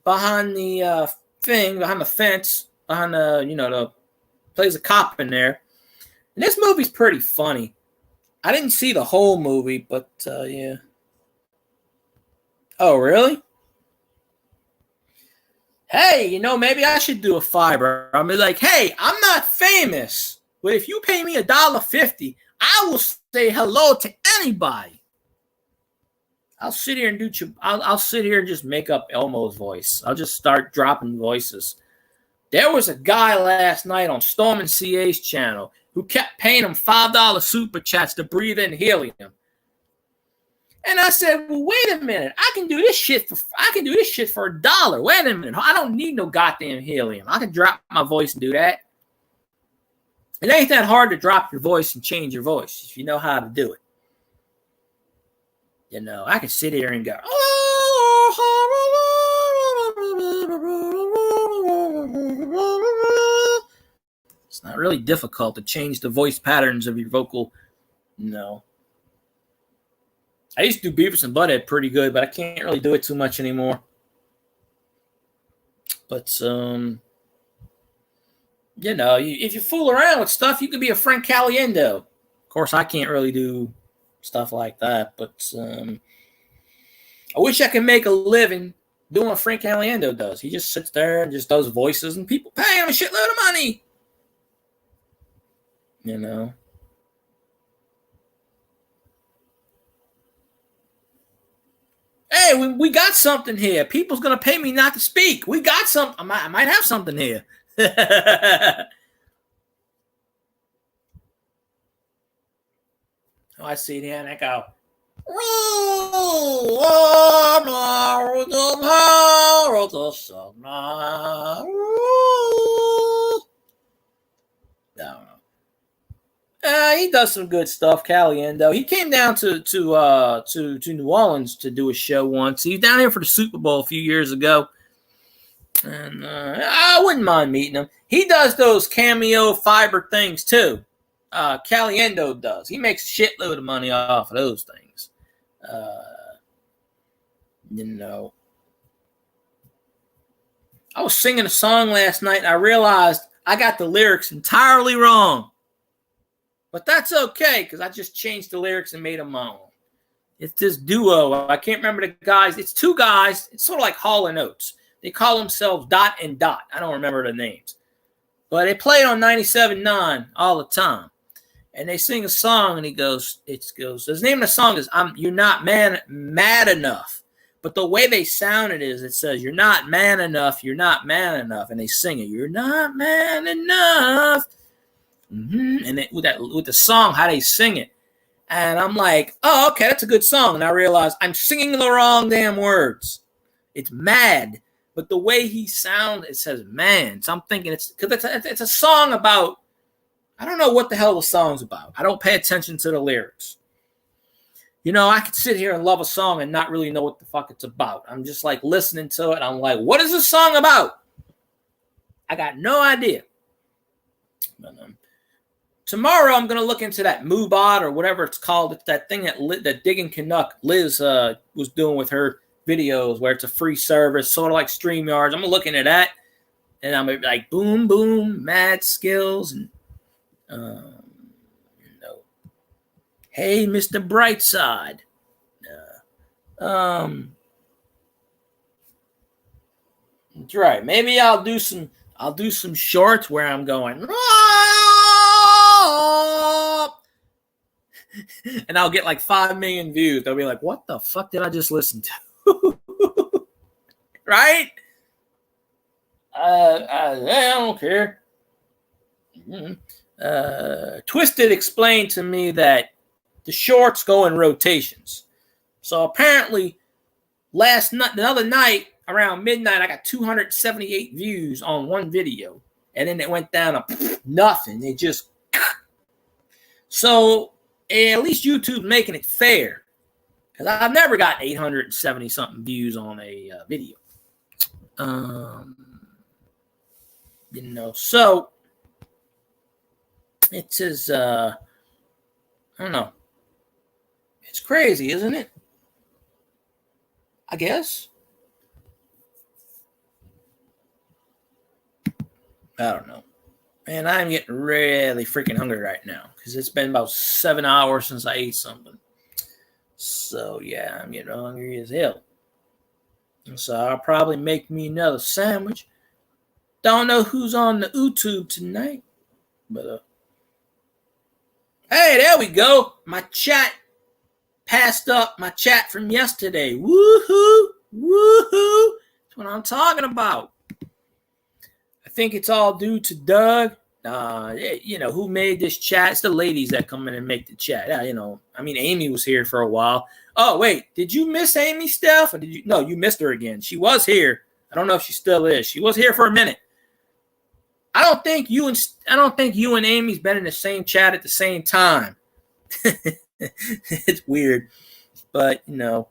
behind the behind the fence, behind plays a cop in there. And this movie's pretty funny. I didn't see the whole movie, but yeah. Oh, really? Hey, maybe I should do a fiber. I'm like, hey, I'm not famous, but if you pay me $1.50, I will say hello to anybody. I'll sit here and I'll sit here and just make up Elmo's voice. I'll just start dropping voices. There was a guy last night on Storm and CA's channel who kept paying him $5 super chats to breathe in helium. And I said, well, wait a minute. I can do this shit for $1. Wait a minute. I don't need no goddamn helium. I can drop my voice and do that. It ain't that hard to drop your voice and change your voice if you know how to do it. You know, I can sit here and go, it's not really difficult to change the voice patterns of your vocal. No. I used to do Beavis and Butthead pretty good, but I can't really do it too much anymore. But, you know, if you fool around with stuff, you could be a Frank Caliendo. Of course, I can't really do stuff like that, but I wish I could make a living doing what Frank Caliendo does. He just sits there and just does voices, and people pay him a shitload of money. You know. Hey, we got something here. People's going to pay me not to speak. We got something. I might have something here. Oh, I see it here, and I go. No. He does some good stuff, Caliendo. He came down to New Orleans to do a show once. He was down here for the Super Bowl a few years ago, and I wouldn't mind meeting him. He does those cameo fiber things too. Caliendo does. He makes a shitload of money off of those things. You know, I was singing a song last night, and I realized I got the lyrics entirely wrong. But that's okay, because I just changed the lyrics and made them my own. It's this duo. I can't remember the guys. It's two guys. It's sort of like Hall & Oates. They call themselves Dot and Dot. I don't remember the names. But they play it on 97.9 all the time. And they sing a song, and it goes, the name of the song is You're Not Mad Enough. But the way they sound it is, it says, you're not man enough, you're not man enough. And they sing it, you're not man enough. Mm-hmm. And with the song, how they sing it. And I'm like, oh, okay, that's a good song. And I realized I'm singing the wrong damn words. It's mad. But the way he sounds, it says man. So I'm thinking it's a song about, I don't know what the hell the song's about. I don't pay attention to the lyrics. You know, I could sit here and love a song and not really know what the fuck it's about. I'm just like listening to it. I'm like, what is this song about? I got no idea. But, tomorrow I'm going to look into that MooBot or whatever it's called. It's that thing that Digging Canuck Liz was doing with her videos where it's a free service, sort of like StreamYards. I'm looking at that, and I'm like, boom, boom, mad skills. And, you know, hey, Mr. Brightside. That's right. Maybe I'll do some shorts where I'm going, and I'll get like 5 million views. They'll be like, what the fuck did I just listen to? Right? I don't care. Twisted explained to me that the shorts go in rotations. So apparently the other night around midnight, I got 278 views on one video. And then it went down to nothing. It just... So at least YouTube's making it fair. Because I've never got 870-something views on a video. You know, so it says, I don't know. It's crazy, isn't it? I guess. I don't know. Man, I'm getting really freaking hungry right now because it's been about 7 hours since I ate something. So, yeah, I'm getting hungry as hell. And so I'll probably make me another sandwich. Don't know who's on the YouTube tonight. But, hey, there we go. My chat passed up my chat from yesterday. Woohoo! Woohoo! That's what I'm talking about. I think it's all due to Doug. Who made this chat? It's the ladies that come in and make the chat. Amy was here for a while. Oh, wait, did you miss Amy, Steph? Or did you? No, you missed her again. She was here. I don't know if she still is. She was here for a minute. I don't think you and Amy's been in the same chat at the same time. It's weird, but I know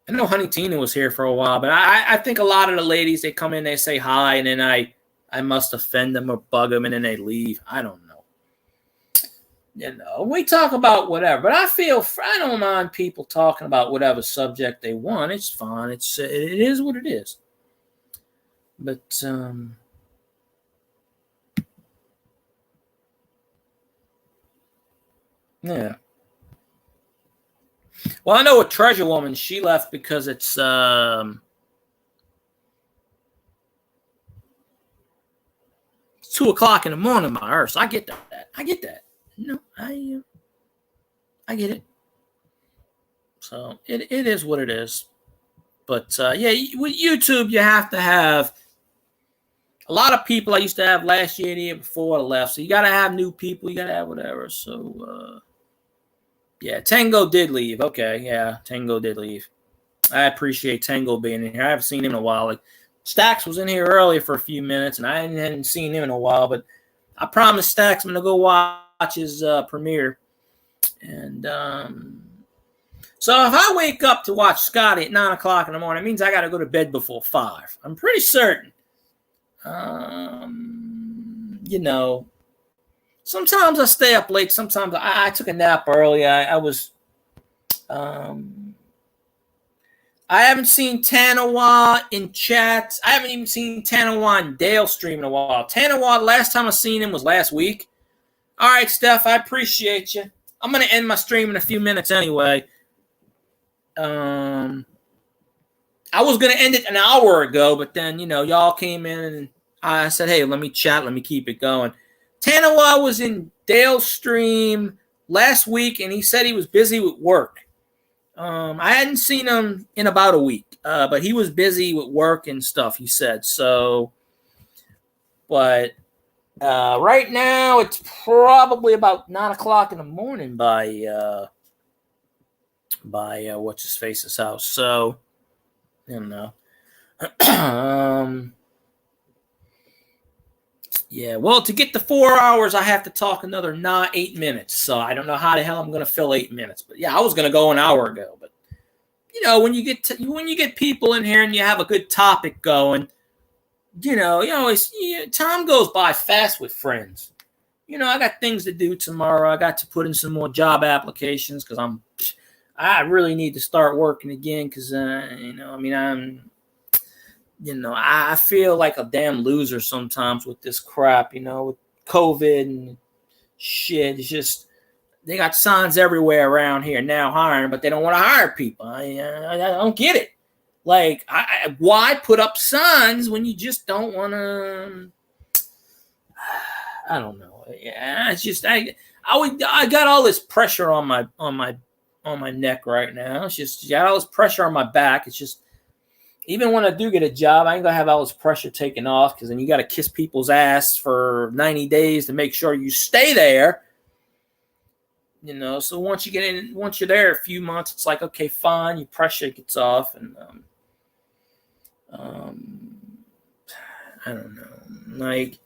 Honey Tina was here for a while, but I think a lot of the ladies, they come in, they say hi, and then I must offend them or bug them, and then they leave. I don't know. We talk about whatever, but I don't mind people talking about whatever subject they want. It's fine. It is what it is. But yeah. Well, I know a Treasure Woman. She left because it's 2:00 in the morning by her. So I get that. I get that. I get it. So it is what it is. But with YouTube, you have to have a lot of people I used to have last year and the year before I left. So you got to have new people. You got to have whatever. So, Tango did leave. Okay, yeah, Tango did leave. I appreciate Tango being in here. I haven't seen him in a while. Like Stacks was in here earlier for a few minutes, and I hadn't seen him in a while. But I promised Stacks I'm going to go watch his premiere. And so if I wake up to watch Scotty at 9 o'clock in the morning, it means I got to go to bed before 5. I'm pretty certain. Sometimes I stay up late. Sometimes I took a nap early. I haven't seen Tanawa in chats. I haven't even seen Tanawa and Dale stream in a while. Tanawa, last time I seen him was last week. All right, Steph, I appreciate you. I'm going to end my stream in a few minutes anyway. I was going to end it an hour ago, but then, y'all came in and I said, hey, let me chat. Let me keep it going. Tanawa was in Dale's stream last week, and he said he was busy with work. I hadn't seen him in about a week, but he was busy with work and stuff, he said. So, but right now it's probably about 9 o'clock in the morning by what's-his-face's house. So, yeah, well, to get the 4 hours, I have to talk another 8 minutes. So I don't know how the hell I'm going to fill 8 minutes. But yeah, I was going to go an hour ago. But when you get people in here and you have a good topic going, time goes by fast with friends. I got things to do tomorrow. I got to put in some more job applications because I really need to start working again because I feel like a damn loser sometimes with this crap, with COVID and shit. It's just, they got signs everywhere around here now hiring, but they don't want to hire people. I don't get it. Like, why put up signs when you just don't want to? I don't know. Yeah, it's just, I got all this pressure on my neck right now. It's just, got all this pressure on my back. It's just, even when I do get a job, I ain't going to have all this pressure taken off because then you got to kiss people's ass for 90 days to make sure you stay there. So once you're there a few months, it's like, okay, fine, your pressure gets off. And I don't know. Like,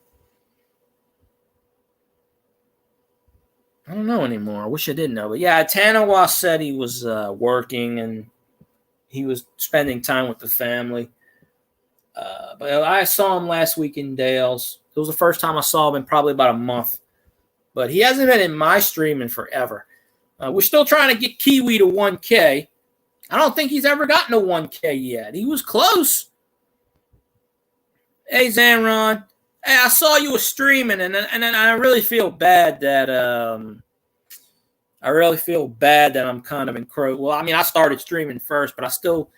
I don't know anymore. I wish I did know. But yeah, Tanawa said he was working and he was spending time with the family. But I saw him last week in Dale's. It was the first time I saw him in probably about a month. But he hasn't been in my stream in forever. We're still trying to get Kiwi to 1K. I don't think he's ever gotten to 1K yet. He was close. Hey, Zanron. Hey, I saw you were streaming, and then I really feel bad that I'm kind of encroaching. Well, I mean, I started streaming first, but I still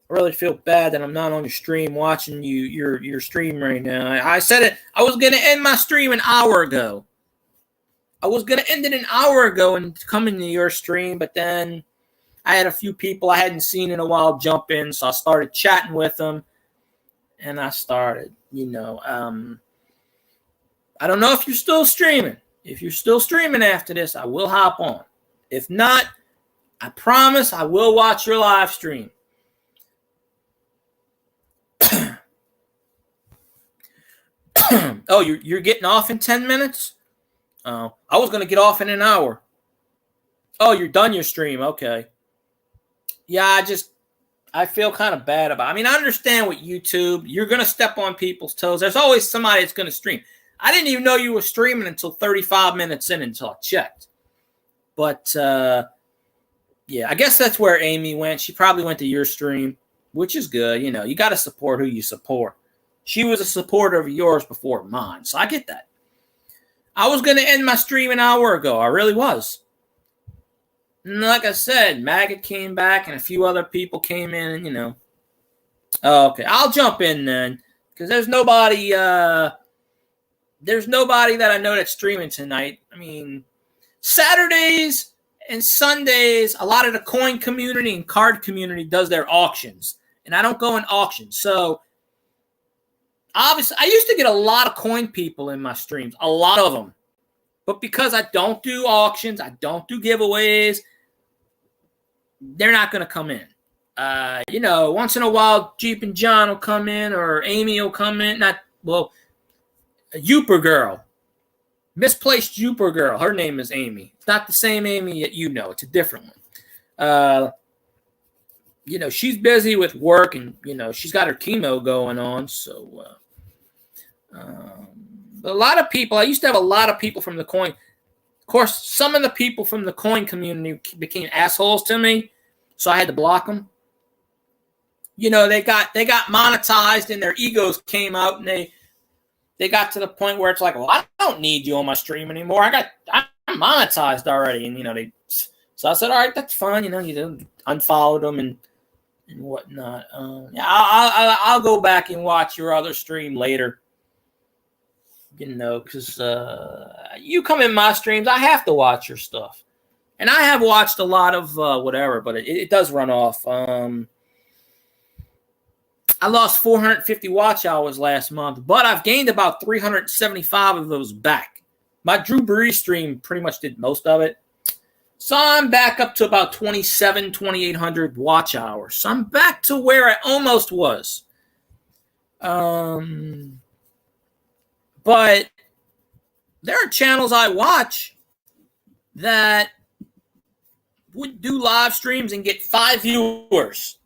really feel bad that I'm not on your stream watching your stream right now. I said it. I was going to end my stream an hour ago. I was going to end it an hour ago and come into your stream, but then I had a few people I hadn't seen in a while jump in, so I started chatting with them. and I started. I don't know if you're still streaming. If you're still streaming after this, I will hop on. If not, I promise I will watch your live stream. Oh, you're getting off in 10 minutes? I was going to get off in an hour. Oh, you're done your stream. Okay. Yeah, I feel kind of bad about it. I mean, I understand with YouTube, you're going to step on people's toes. There's always somebody that's going to stream. I didn't even know you were streaming until 35 minutes in until I checked. But, yeah, I guess that's where Amy went. She probably went to your stream, which is good. You got to support who you support. She was a supporter of yours before mine, so I get that. I was going to end my stream an hour ago. I really was. And like I said, Maggot came back and a few other people came in and, okay, I'll jump in then because there's nobody that I know that's streaming tonight. I mean, Saturdays and Sundays, a lot of the coin community and card community does their auctions, and I don't go in auctions. So, obviously, I used to get a lot of coin people in my streams, a lot of them. But because I don't do auctions, I don't do giveaways, they're not going to come in. Once in a while, Jeep and John will come in or Amy will come in. A Youper girl. Misplaced Youper girl. Her name is Amy. It's not the same Amy that you know. It's a different one. She's busy with work and, she's got her chemo going on. So, a lot of people, I used to have a lot of people from the coin. Of course, some of the people from the coin community became assholes to me, so I had to block them. They got monetized and their egos came out and they got to the point where it's like, well, I don't need you on my stream anymore. I'm monetized already. And, so I said, all right, that's fine. You unfollowed them and whatnot. I'll go back and watch your other stream later. Because you come in my streams, I have to watch your stuff. And I have watched a lot of whatever, but it does run off. I lost 450 watch hours last month, but I've gained about 375 of those back. My Drew Brees stream pretty much did most of it. So I'm back up to about 2,800 watch hours. So I'm back to where I almost was. But there are channels I watch that would do live streams and get 5 viewers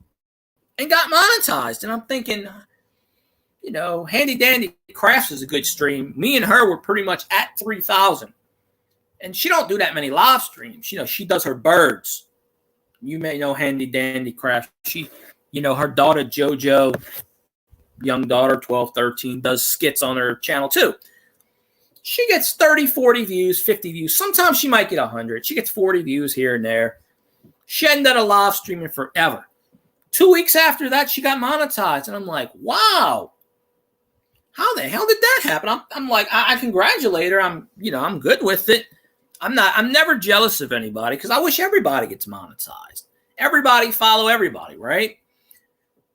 and got monetized. And I'm thinking, Handy Dandy Crafts is a good stream. Me and her were pretty much at 3,000. And she don't do that many live streams. She does her birds. You may know Handy Dandy Crafts. She, her daughter JoJo, young daughter, 12, 13, does skits on her channel too. She gets 30, 40 views, 50 views. Sometimes she might get 100. She gets 40 views here and there. She hadn't done a live streaming forever. 2 weeks after that, she got monetized. And I'm like, wow, how the hell did that happen? I'm like, I congratulate her. I'm good with it. I'm never jealous of anybody because I wish everybody gets monetized. Everybody follow everybody, right?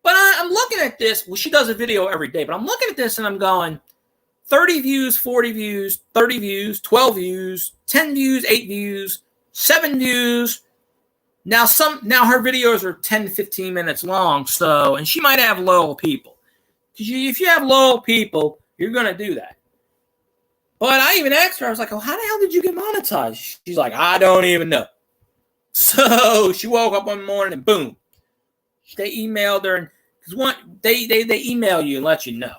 But I'm looking at this. Well, she does a video every day, but I'm looking at this and I'm going 30 views, 40 views, 30 views, 12 views, 10 views, 8 views, 7 views. Now her videos are 10 to 15 minutes long. So, and she might have loyal people. If you have loyal people, you're going to do that. But I even asked her, I was like, oh, how the hell did you get monetized? She's like, I don't even know. So she woke up one morning and boom. They emailed her, because they email you and let you know.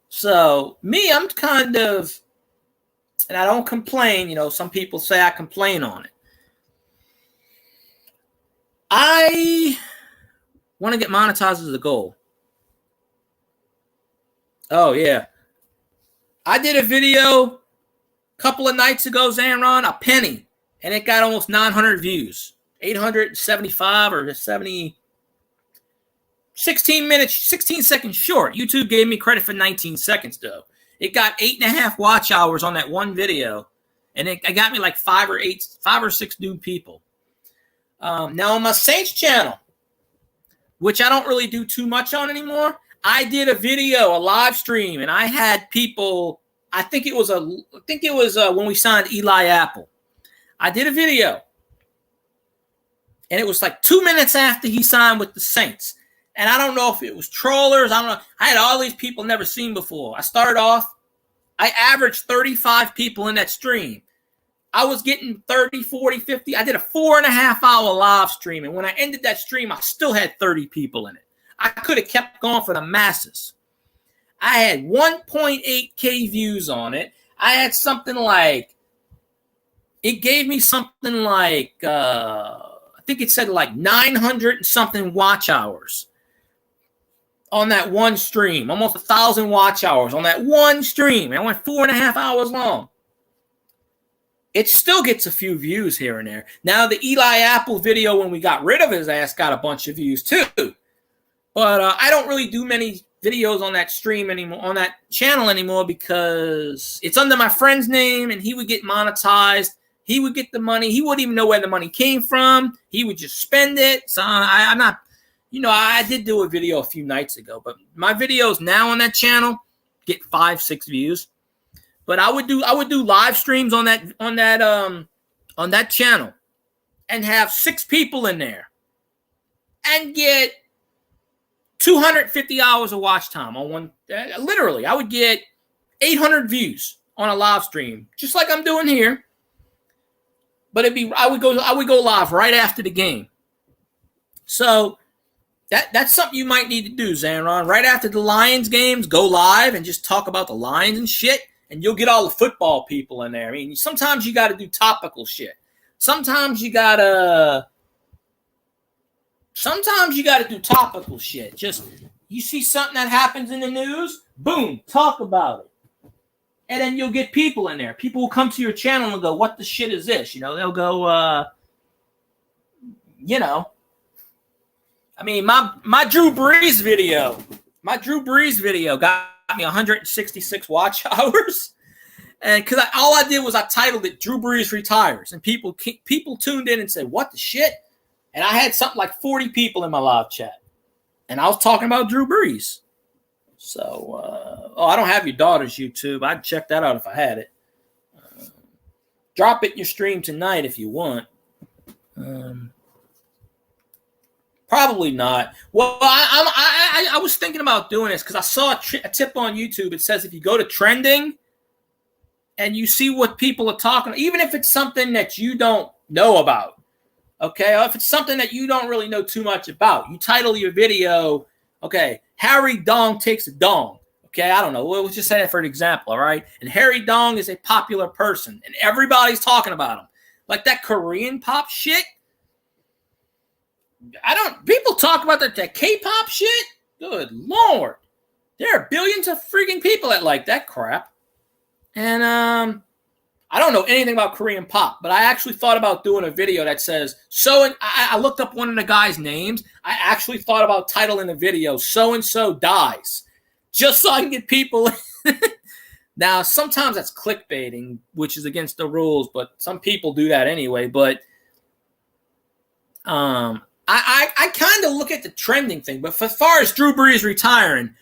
So me, I'm kind of, and I don't complain. Some people say I complain on it. I want to get monetized as a goal. Oh yeah, I did a video a couple of nights ago, Zanron, a penny, and it got almost 900 views. 875 or 70, 16 minutes, 16 seconds short. YouTube gave me credit for 19 seconds, though. It got 8.5 watch hours on that one video, and it got me like 5 or 6 new people. Now on my Saints channel, which I don't really do too much on anymore. I did a video, a live stream, and I had people. I think it was when we signed Eli Apple. I did a video, and it was like 2 minutes after he signed with the Saints. And I don't know if it was trollers. I don't know. I had all these people never seen before. I started off. I averaged 35 people in that stream. I was getting 30, 40, 50. I did a 4.5-hour live stream. And when I ended that stream, I still had 30 people in it. I could have kept going for the masses. I had 1.8K views on it. I had something like, it gave me something like, I think it said like 900 and something watch hours on that one stream. Almost 1,000 watch hours on that one stream. I went 4.5 hours long. It still gets a few views here and there. Now, the Eli Apple video, when we got rid of his ass, got a bunch of views too. But I don't really do many videos on that stream anymore, on that channel anymore, because it's under my friend's name and he would get monetized. He would get the money. He wouldn't even know where the money came from. He would just spend it. So I'm not, I did do a video a few nights ago, but my videos now on that channel get 5-6 views. But I would do live streams on that channel and have 6 people in there and get 250 hours of watch time on one. Literally, I would get 800 views on a live stream, just like I'm doing here. But I would go live right after the game. So that's something you might need to do, Zanron. Right after the Lions games, go live and just talk about the Lions and shit. And you'll get all the football people in there. I mean, sometimes you got to do topical shit. Sometimes you got to do topical shit. Just, you see something that happens in the news, boom, talk about it. And then you'll get people in there. People will come to your channel and go, what the shit is this? They'll go, I mean, my Drew Brees video got me 166 watch hours, and because all I did was I titled it "Drew Brees Retires," and people tuned in and said, "What the shit?" And I had something like 40 people in my live chat, and I was talking about Drew Brees. So, I don't have your daughter's YouTube. I'd check that out if I had it. Drop it in your stream tonight if you want. Probably not. Well, I was thinking about doing this because I saw a tip on YouTube. It says if you go to trending and you see what people are talking, even if it's something that you don't know about, okay, or if it's something that you don't really know too much about, you title your video, okay, Harry Dong takes a dong. Okay, I don't know. We'll just say that for an example, all right? And Harry Dong is a popular person, and everybody's talking about him. Like that Korean pop shit. People talk about that K-pop shit? Good Lord. There are billions of freaking people that like that crap. And I don't know anything about Korean pop, but I actually thought about doing a video that says, I looked up one of the guys' names. I actually thought about titling the video, so-and-so dies, just so I can get people. Now, sometimes that's clickbaiting, which is against the rules, but some people do that anyway. But I kind of look at the trending thing, but as far as Drew Brees retiring,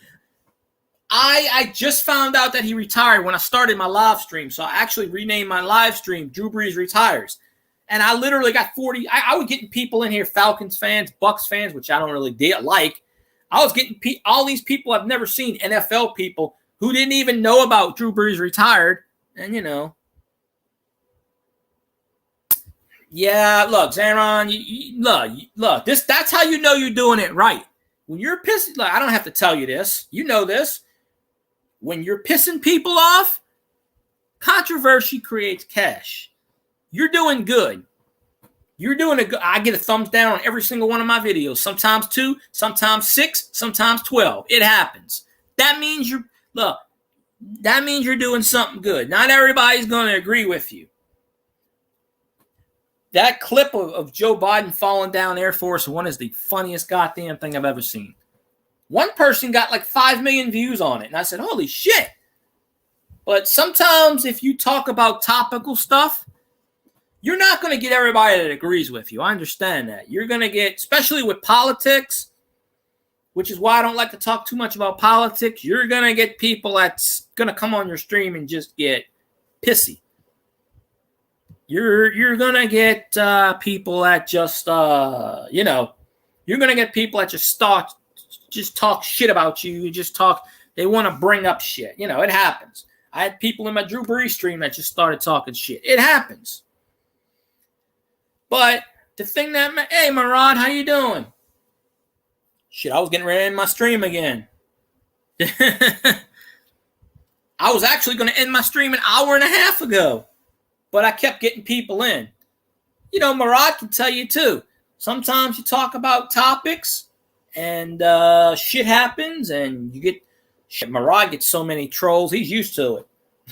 I just found out that he retired when I started my live stream. So I actually renamed my live stream Drew Brees Retires. And I literally got 40. I was getting people in here, Falcons fans, Bucks fans, which I don't really like. I was getting all these people I've never seen, NFL people who didn't even know about Drew Brees retired. And, yeah, look, Zanron, look, that's how you know you're doing it right. When you're pissing, I don't have to tell you this. You know this. When you're pissing people off, controversy creates cash. You're doing good. You're doing a good. I get a thumbs down on every single one of my videos. Sometimes 2, sometimes 6, sometimes 12. It happens. That means you're doing something good. Not everybody's going to agree with you. That clip of Joe Biden falling down Air Force One is the funniest goddamn thing I've ever seen. One person got like 5 million views on it, and I said, holy shit. But sometimes if you talk about topical stuff, you're not going to get everybody that agrees with you. I understand that. You're going to get, especially with politics, which is why I don't like to talk too much about politics. You're going to get people that's going to come on your stream and just get pissy. You're going to get people that just, you're going to get people that just talk shit about you. They want to bring up shit. It happens. I had people in my Drew Brees stream that just started talking shit. It happens. But the thing that, hey, Marad, how you doing? Shit, I was getting ready to end my stream again. I was actually going to end my stream an hour and a half ago, but I kept getting people in. Marad can tell you too. Sometimes you talk about topics and shit happens and you get shit. Marad gets so many trolls. He's used to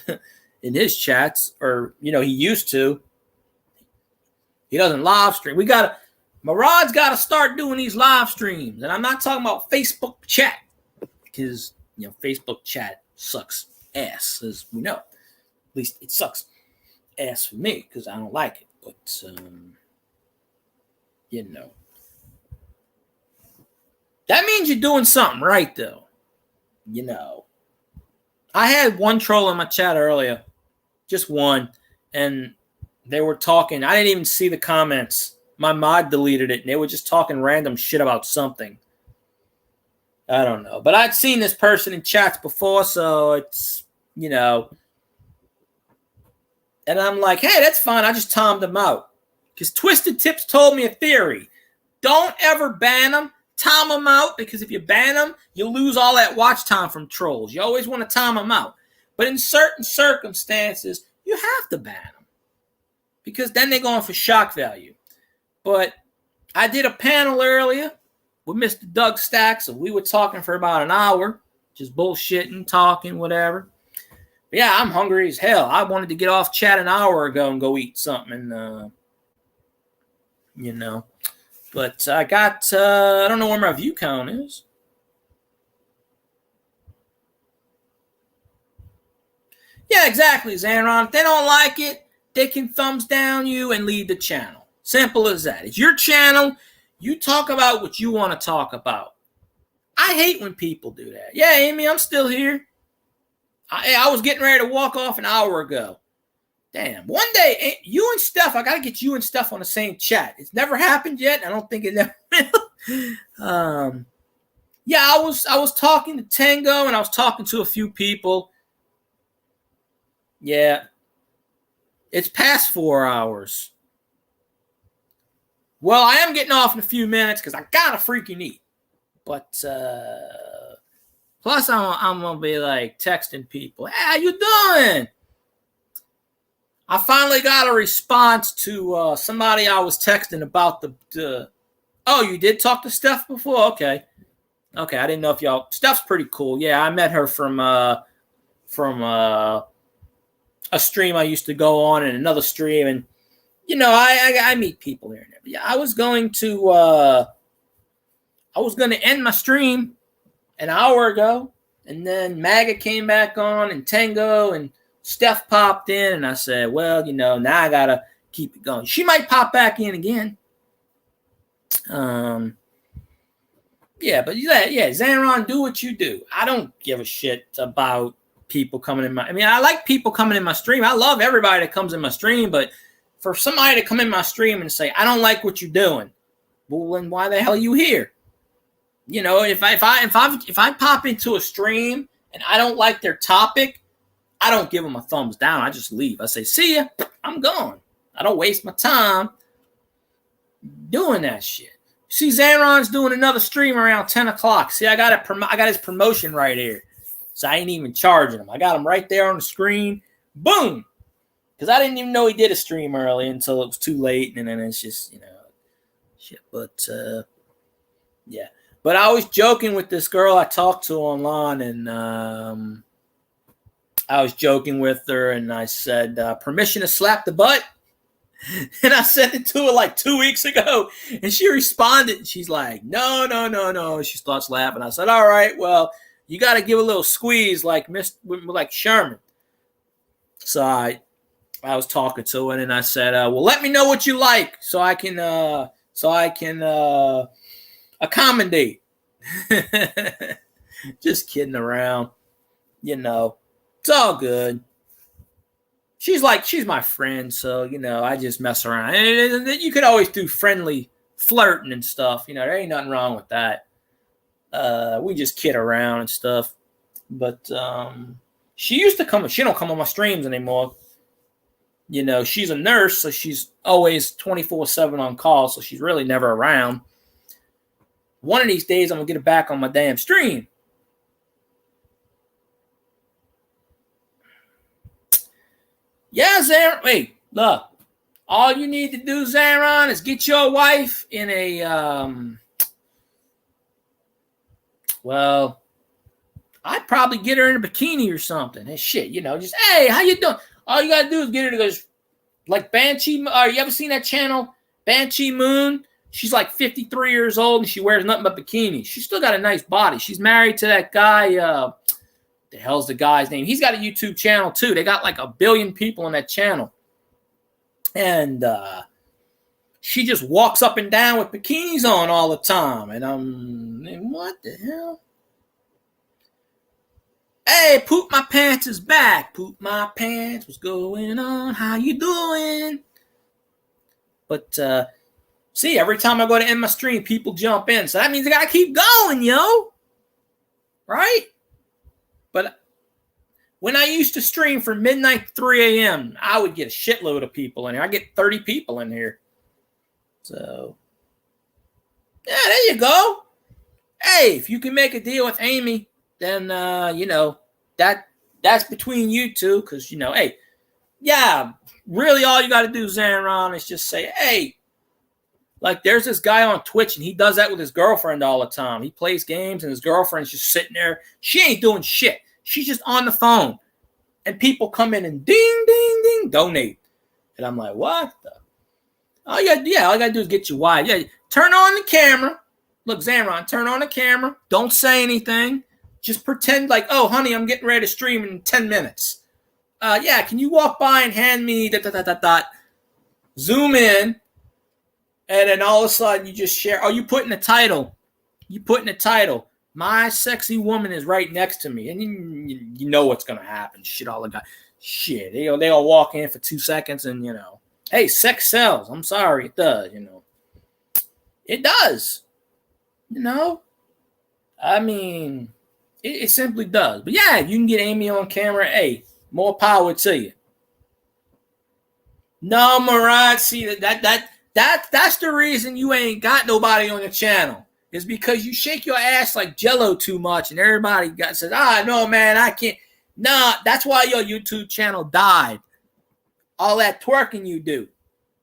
it in his chats, or, he used to. He doesn't live stream. Marad's got to start doing these live streams. And I'm not talking about Facebook chat, because, Facebook chat sucks ass, as we know. At least it sucks ass for me, because I don't like it. But, that means you're doing something right, though. I had one troll in my chat earlier, just one, and they were talking. I didn't even see the comments. My mod deleted it, and they were just talking random shit about something. I don't know. But I'd seen this person in chats before, so it's, And I'm like, hey, that's fine. I just timed them out. Because Twisted Tips told me a theory. Don't ever ban them. Time them out, because if you ban them, you lose all that watch time from trolls. You always want to time them out. But in certain circumstances, you have to ban them, because then they're going for shock value. But I did a panel earlier with Mr. Doug Stacks, and we were talking for about an hour, just bullshitting, talking, whatever. But yeah, I'm hungry as hell. I wanted to get off chat an hour ago and go eat something, But I got, I don't know where my view count is. Yeah, exactly, Xanron. If they don't like it, they can thumbs down you and leave the channel. Simple as that. It's your channel. You talk about what you want to talk about. I hate when people do that. Yeah, Amy, I'm still here. I was getting ready to walk off an hour ago. Damn. One day, you and Steph, I got to get you and Steph on the same chat. It's never happened yet. I don't think it ever will. Yeah, I was talking to Tango, and I was talking to a few people. Yeah. It's past 4 hours. Well, I am getting off in a few minutes because I got to freaking eat. But plus, I'm going to be like texting people. Hey, how you doing? I finally got a response to somebody I was texting about the oh, you did talk to Steph before? Okay. I didn't know if y'all. Steph's pretty cool. Yeah, I met her from a stream I used to go on, and another stream, and I meet people here and there. But yeah, I was going to end my stream an hour ago, and then Maga came back on, and Tango and Steph popped in, and I said, well, now I got to keep it going. She might pop back in again. Yeah, but Xanron, do what you do. I don't give a shit about people coming in I like people coming in my stream. I love everybody that comes in my stream, but for somebody to come in my stream and say, I don't like what you're doing, well, then why the hell are you here? If I pop into a stream and I don't like their topic, I don't give them a thumbs down. I just leave. I say, see ya. I'm gone. I don't waste my time doing that shit. See, Xanron's doing another stream around 10 o'clock. See, I got his promotion right here. So I ain't even charging him. I got him right there on the screen. Boom. Because I didn't even know he did a stream early until it was too late. And then it's just, shit. But, yeah. But I was joking with this girl I talked to online, and I was joking with her, and I said, permission to slap the butt? And I sent it to her like 2 weeks ago, and she responded, and she's like, no. She starts laughing. I said, all right, well, you got to give a little squeeze like Sherman. So I was talking to her, and I said, well, let me know what you like so I can accommodate. Just kidding around. You know, it's all good. She's my friend, so, you know, I just mess around. And you could always do friendly flirting and stuff. You know, there ain't nothing wrong with that. We just kid around and stuff. But she used to come. She don't come on my streams anymore. You know, she's a nurse, so she's always 24/7 on call, so she's really never around. One of these days, I'm going to get her back on my damn stream. Yeah, Zaron. Wait, look. All you need to do, Zaron, is get your wife in a, well, I'd probably get her in a bikini or something. And shit, you know, just, hey, how you doing? All you got to do is get her to go, like Banshee. You ever seen that channel, Banshee Moon? She's like 53 years old, and she wears nothing but bikinis. She's still got a nice body. She's married to that guy, the hell's the guy's name? He's got a YouTube channel too. They got like 1 billion people on that channel. And she just walks up and down with bikinis on all the time. And I'm, what the hell? Hey, Poop My Pants is back. Poop My Pants, what's going on? How you doing? But see, every time I go to end my stream, people jump in. So that means I got to keep going, yo. Right? But when I used to stream from midnight to 3 a.m., I would get a shitload of people in here. I get 30 people in here. So, yeah, there you go. Hey, if you can make a deal with Amy, then, you know, that's between you two. Because, you know, hey, yeah, really all you got to do, Zaron, is just say, hey, like there's this guy on Twitch, and he does that with his girlfriend all the time. He plays games, and his girlfriend's just sitting there. She ain't doing shit. She's just on the phone. And people come in and ding, ding, ding, donate. And I'm like, what the? All you got to do is get your wife. Yeah, turn on the camera. Look, Zaron, turn on the camera. Don't say anything. Just pretend like, oh, honey, I'm getting ready to stream in 10 minutes. Yeah, can you walk by and hand me ... Zoom in. And then all of a sudden you just share. Oh, you put in the title. My sexy woman is right next to me. And you know what's going to happen. Shit, all the guys. Shit, they all walk in for 2 seconds and, you know. Hey, sex sells. I'm sorry, it does, you know. It does. You know. I mean, it simply does. But yeah, you can get Amy on camera. Hey, more power to you. No, Murad, see, that's the reason you ain't got nobody on your channel. Is because you shake your ass like Jello too much, and everybody says, no, man, I can't. Nah, that's why your YouTube channel died. All that twerking you do.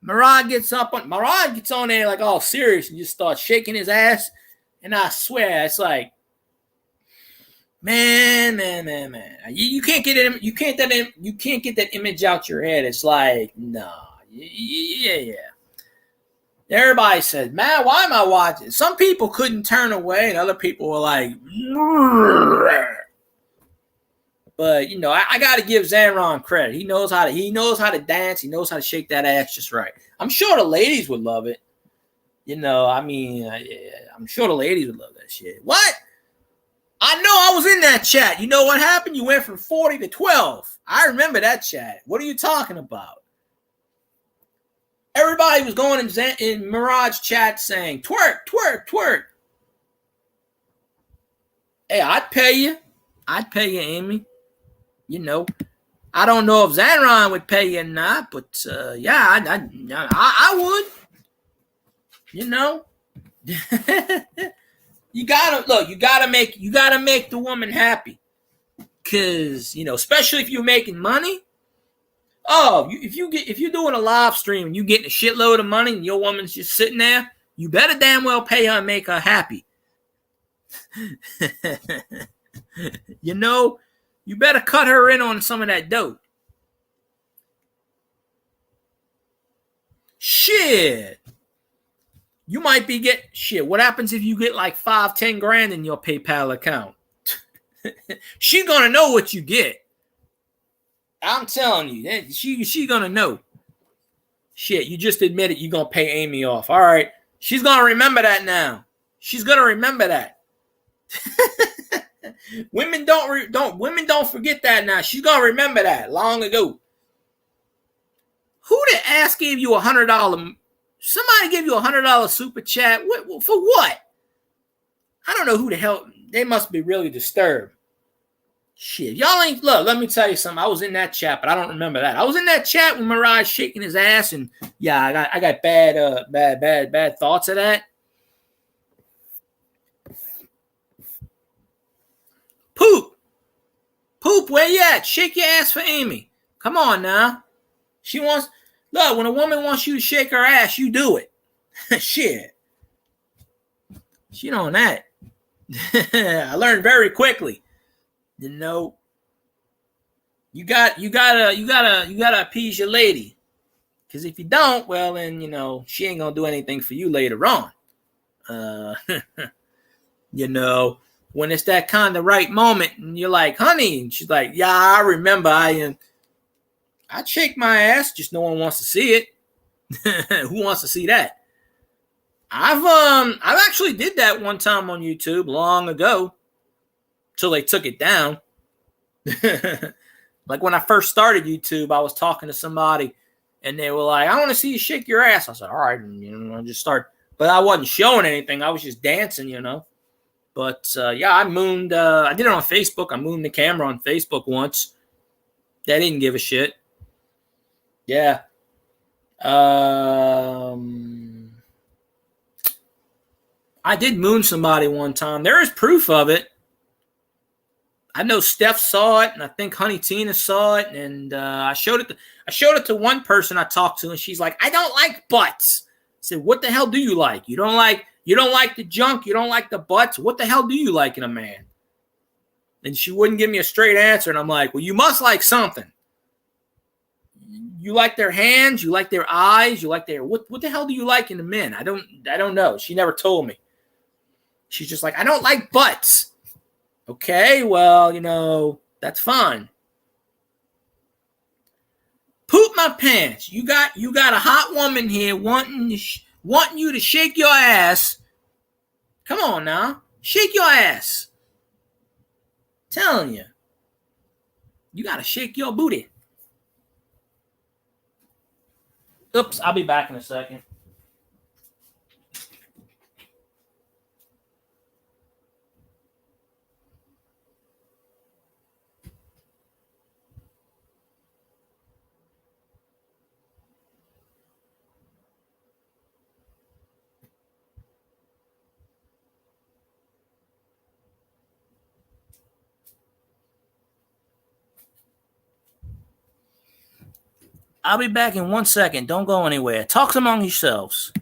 Murad gets on there like all serious and just starts shaking his ass, and I swear it's like, man. You can't get it. You can't get that image out your head. It's like, no, yeah. Everybody said, man, why am I watching? Some people couldn't turn away, and other people were like, but you know, I got to give Zaron credit. He knows how to dance. He knows how to shake that ass just right. I'm sure the ladies would love it. You know, I mean, I'm sure the ladies would love that shit. What? I know I was in that chat. You know what happened? You went from 40 to 12. I remember that chat. What are you talking about? Everybody was going in Mirage chat saying, twerk, twerk, twerk. Hey, I'd pay you, Amy. You know, I don't know if Zaron would pay you or not, but yeah, I would. You know, you gotta make the woman happy, cause you know, especially if you're making money. Oh, if you're doing a live stream and you're getting a shitload of money and your woman's just sitting there, you better damn well pay her and make her happy. You know, you better cut her in on some of that dope. Shit. You might be shit. What happens if you get like 5-10 grand in your PayPal account? She's gonna know what you get. I'm telling you, she gonna know. Shit, you just admitted you're gonna pay Amy off. All right, she's gonna remember that now. She's gonna remember that. Women don't forget that now. She's gonna remember that long ago. Who the ass gave you $100? Somebody gave you $100 super chat. For what? I don't know who the hell. They must be really disturbed. Shit, y'all ain't look. Let me tell you something. I was in that chat, but I don't remember that. I was in that chat when Mirage shaking his ass, and yeah, I got bad thoughts of that. Poop, where you at? Shake your ass for Amy. Come on now. She wants. Look, when a woman wants you to shake her ass, you do it. Shit. She on that. I learned very quickly. You know, you gotta appease your lady. Because if you don't, well, then, you know, she ain't going to do anything for you later on. You know, when it's that kind of right moment and you're like, honey, and she's like, yeah, I remember I'd shake my ass, just no one wants to see it. Who wants to see that? I've actually did that one time on YouTube long ago till they took it down. Like when I first started YouTube, I was talking to somebody and they were like, I want to see you shake your ass. I said, all right. And, you know, I just start, but I wasn't showing anything. I was just dancing, you know. But yeah, I mooned. I did it on Facebook. I mooned the camera on Facebook once. They didn't give a shit. Yeah. I did moon somebody one time. There is proof of it. I know Steph saw it, and I think Honey Tina saw it, and I showed it to one person I talked to, and she's like, "I don't like butts." I said, "What the hell do you like? You don't like the junk. You don't like the butts. What the hell do you like in a man?" And she wouldn't give me a straight answer, and I'm like, "Well, you must like something. You like their hands. You like their eyes. You like their what the hell do you like in the men? I don't know." She never told me. She's just like, "I don't like butts." Okay, well, you know, that's fine. Poop my pants. You got a hot woman here wanting you to shake your ass. Come on now. Shake your ass. Telling you. You got to shake your booty. Oops, I'll be back in a second. I'll be back in 1 second. Don't go anywhere. Talk among yourselves.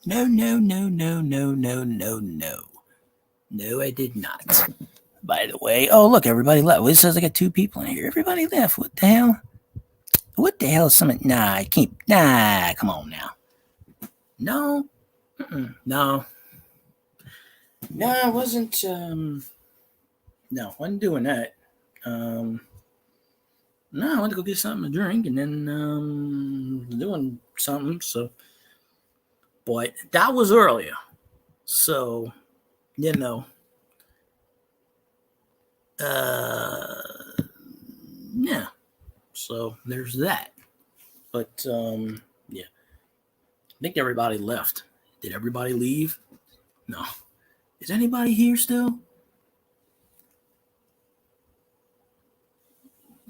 No, I did not. By the way, oh look, everybody left. Well, it says I got 2 people in here. Everybody left. What the hell? What the hell is something? Nah, I can't. Nah, come on now. No, no, I wasn't. No, wasn't doing that. No, I went to go get something to drink and then doing something. So, but that was earlier. So, you know, yeah. So there's that. But yeah, I think everybody left. Did everybody leave? No. Is anybody here still?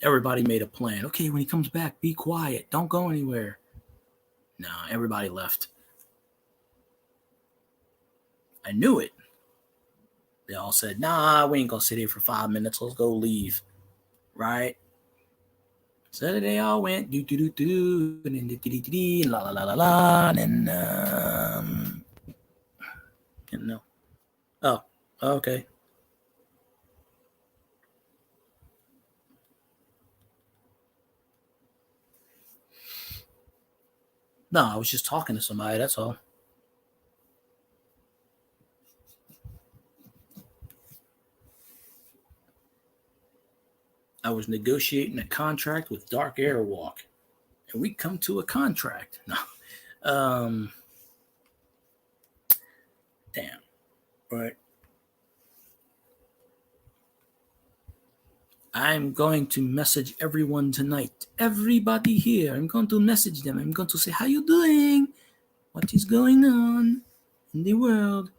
Everybody made a plan. Okay, when he comes back, be quiet. Don't go anywhere. No, everybody left. I knew it. They all said, nah, we ain't gonna sit here for 5 minutes. Let's go leave. Right? So they all went do do do do and then do la la la la la and no. Oh, okay. No, I was just talking to somebody, that's all. I was negotiating a contract with Dark Airwalk. And we come to a contract. No. Damn. Right. I'm going to message everyone tonight. Everybody here. I'm going to message them. I'm going to say, how you doing? What is going on in the world?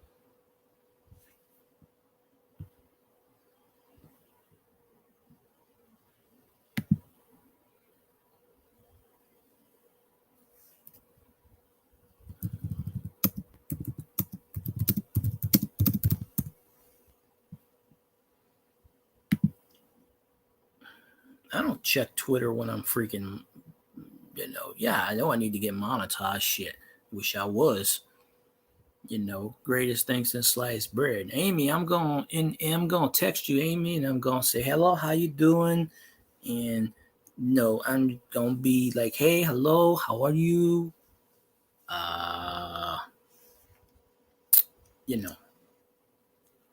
I don't check Twitter when I'm freaking, yeah, I know I need to get monetized. Shit. Wish I was. Greatest thing since sliced bread. Amy, I'm gonna text you, Amy, and I'm gonna say hello, how you doing? And I'm gonna be like, hey, hello, how are you?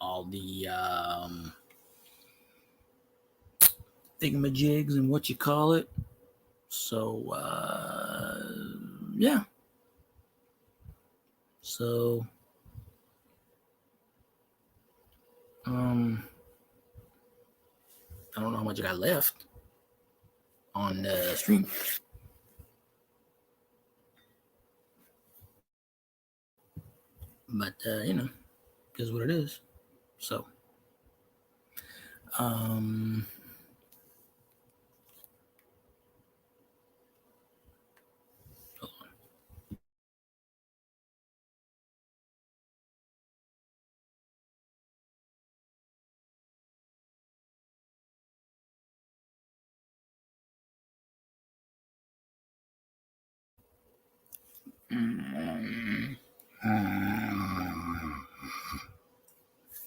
All the thingamajigs and what you call it. So yeah. So I don't know how much I got left on the stream. But is what it is. So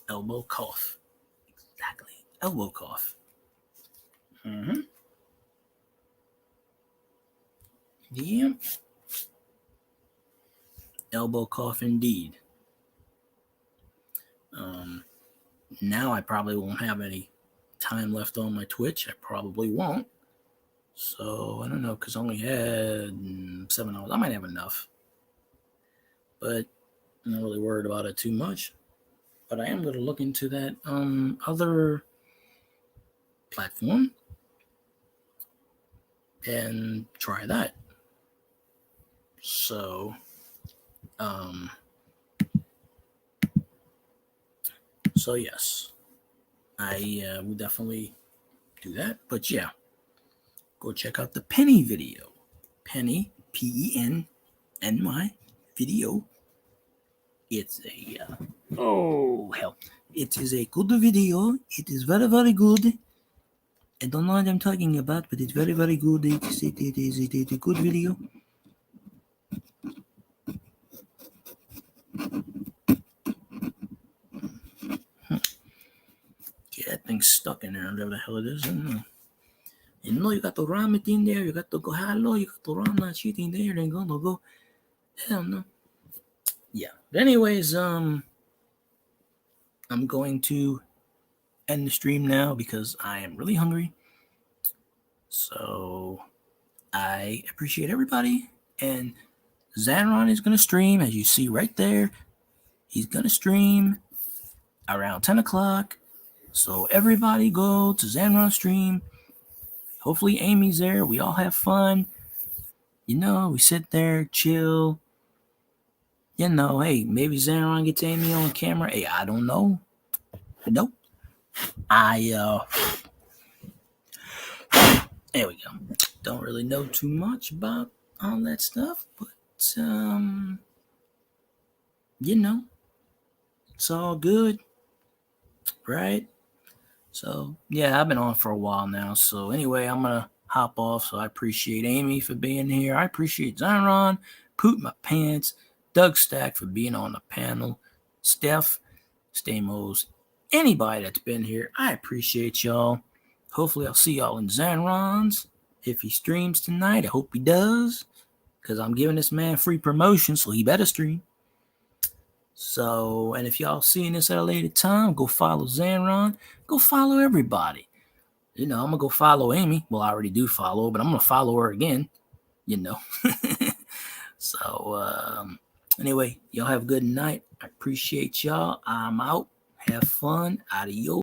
elbow cough. Exactly. Elbow cough. Yeah. Elbow cough indeed. Now I probably won't have any time left on my Twitch. I probably won't. So I don't know, because I only had 7 hours. I might have enough. But I'm not really worried about it too much. But I am going to look into that other platform and try that. So yes, I will definitely do that. But yeah, go check out the Penny video. Penny, Penny video. It's a it is a good video. It is very, very good. I don't know what I'm talking about, but it's very, very good. It is a good video. stuck in there, whatever the hell it is. You got the ramen in there, you got the halo, you got the ramen shit in there, then go. Hell no. Yeah. But anyways, I'm going to end the stream now because I am really hungry. So I appreciate everybody. And Zanron is going to stream, as you see right there. He's going to stream around 10 o'clock. So everybody go to Zanron stream. Hopefully Amy's there. We all have fun. We sit there, chill. Hey, maybe Zanron gets Amy on camera. Hey, I don't know. Nope. There we go. Don't really know too much about all that stuff, but it's all good, right? So yeah, I've been on for a while now. So anyway, I'm gonna hop off. So I appreciate Amy for being here. I appreciate Zanron, Poot My Pants, Doug Stack for being on the panel, Steph, Stamos, anybody that's been here. I appreciate y'all. Hopefully I'll see y'all in Zanron's. If he streams tonight, I hope he does, because I'm giving this man free promotion, so he better stream. So, and if y'all seeing this at a later time, go follow Zanron. Go follow everybody. I'm going to go follow Amy. Well, I already do follow, but I'm going to follow her again, So, anyway, y'all have a good night. I appreciate y'all. I'm out. Have fun. Adios.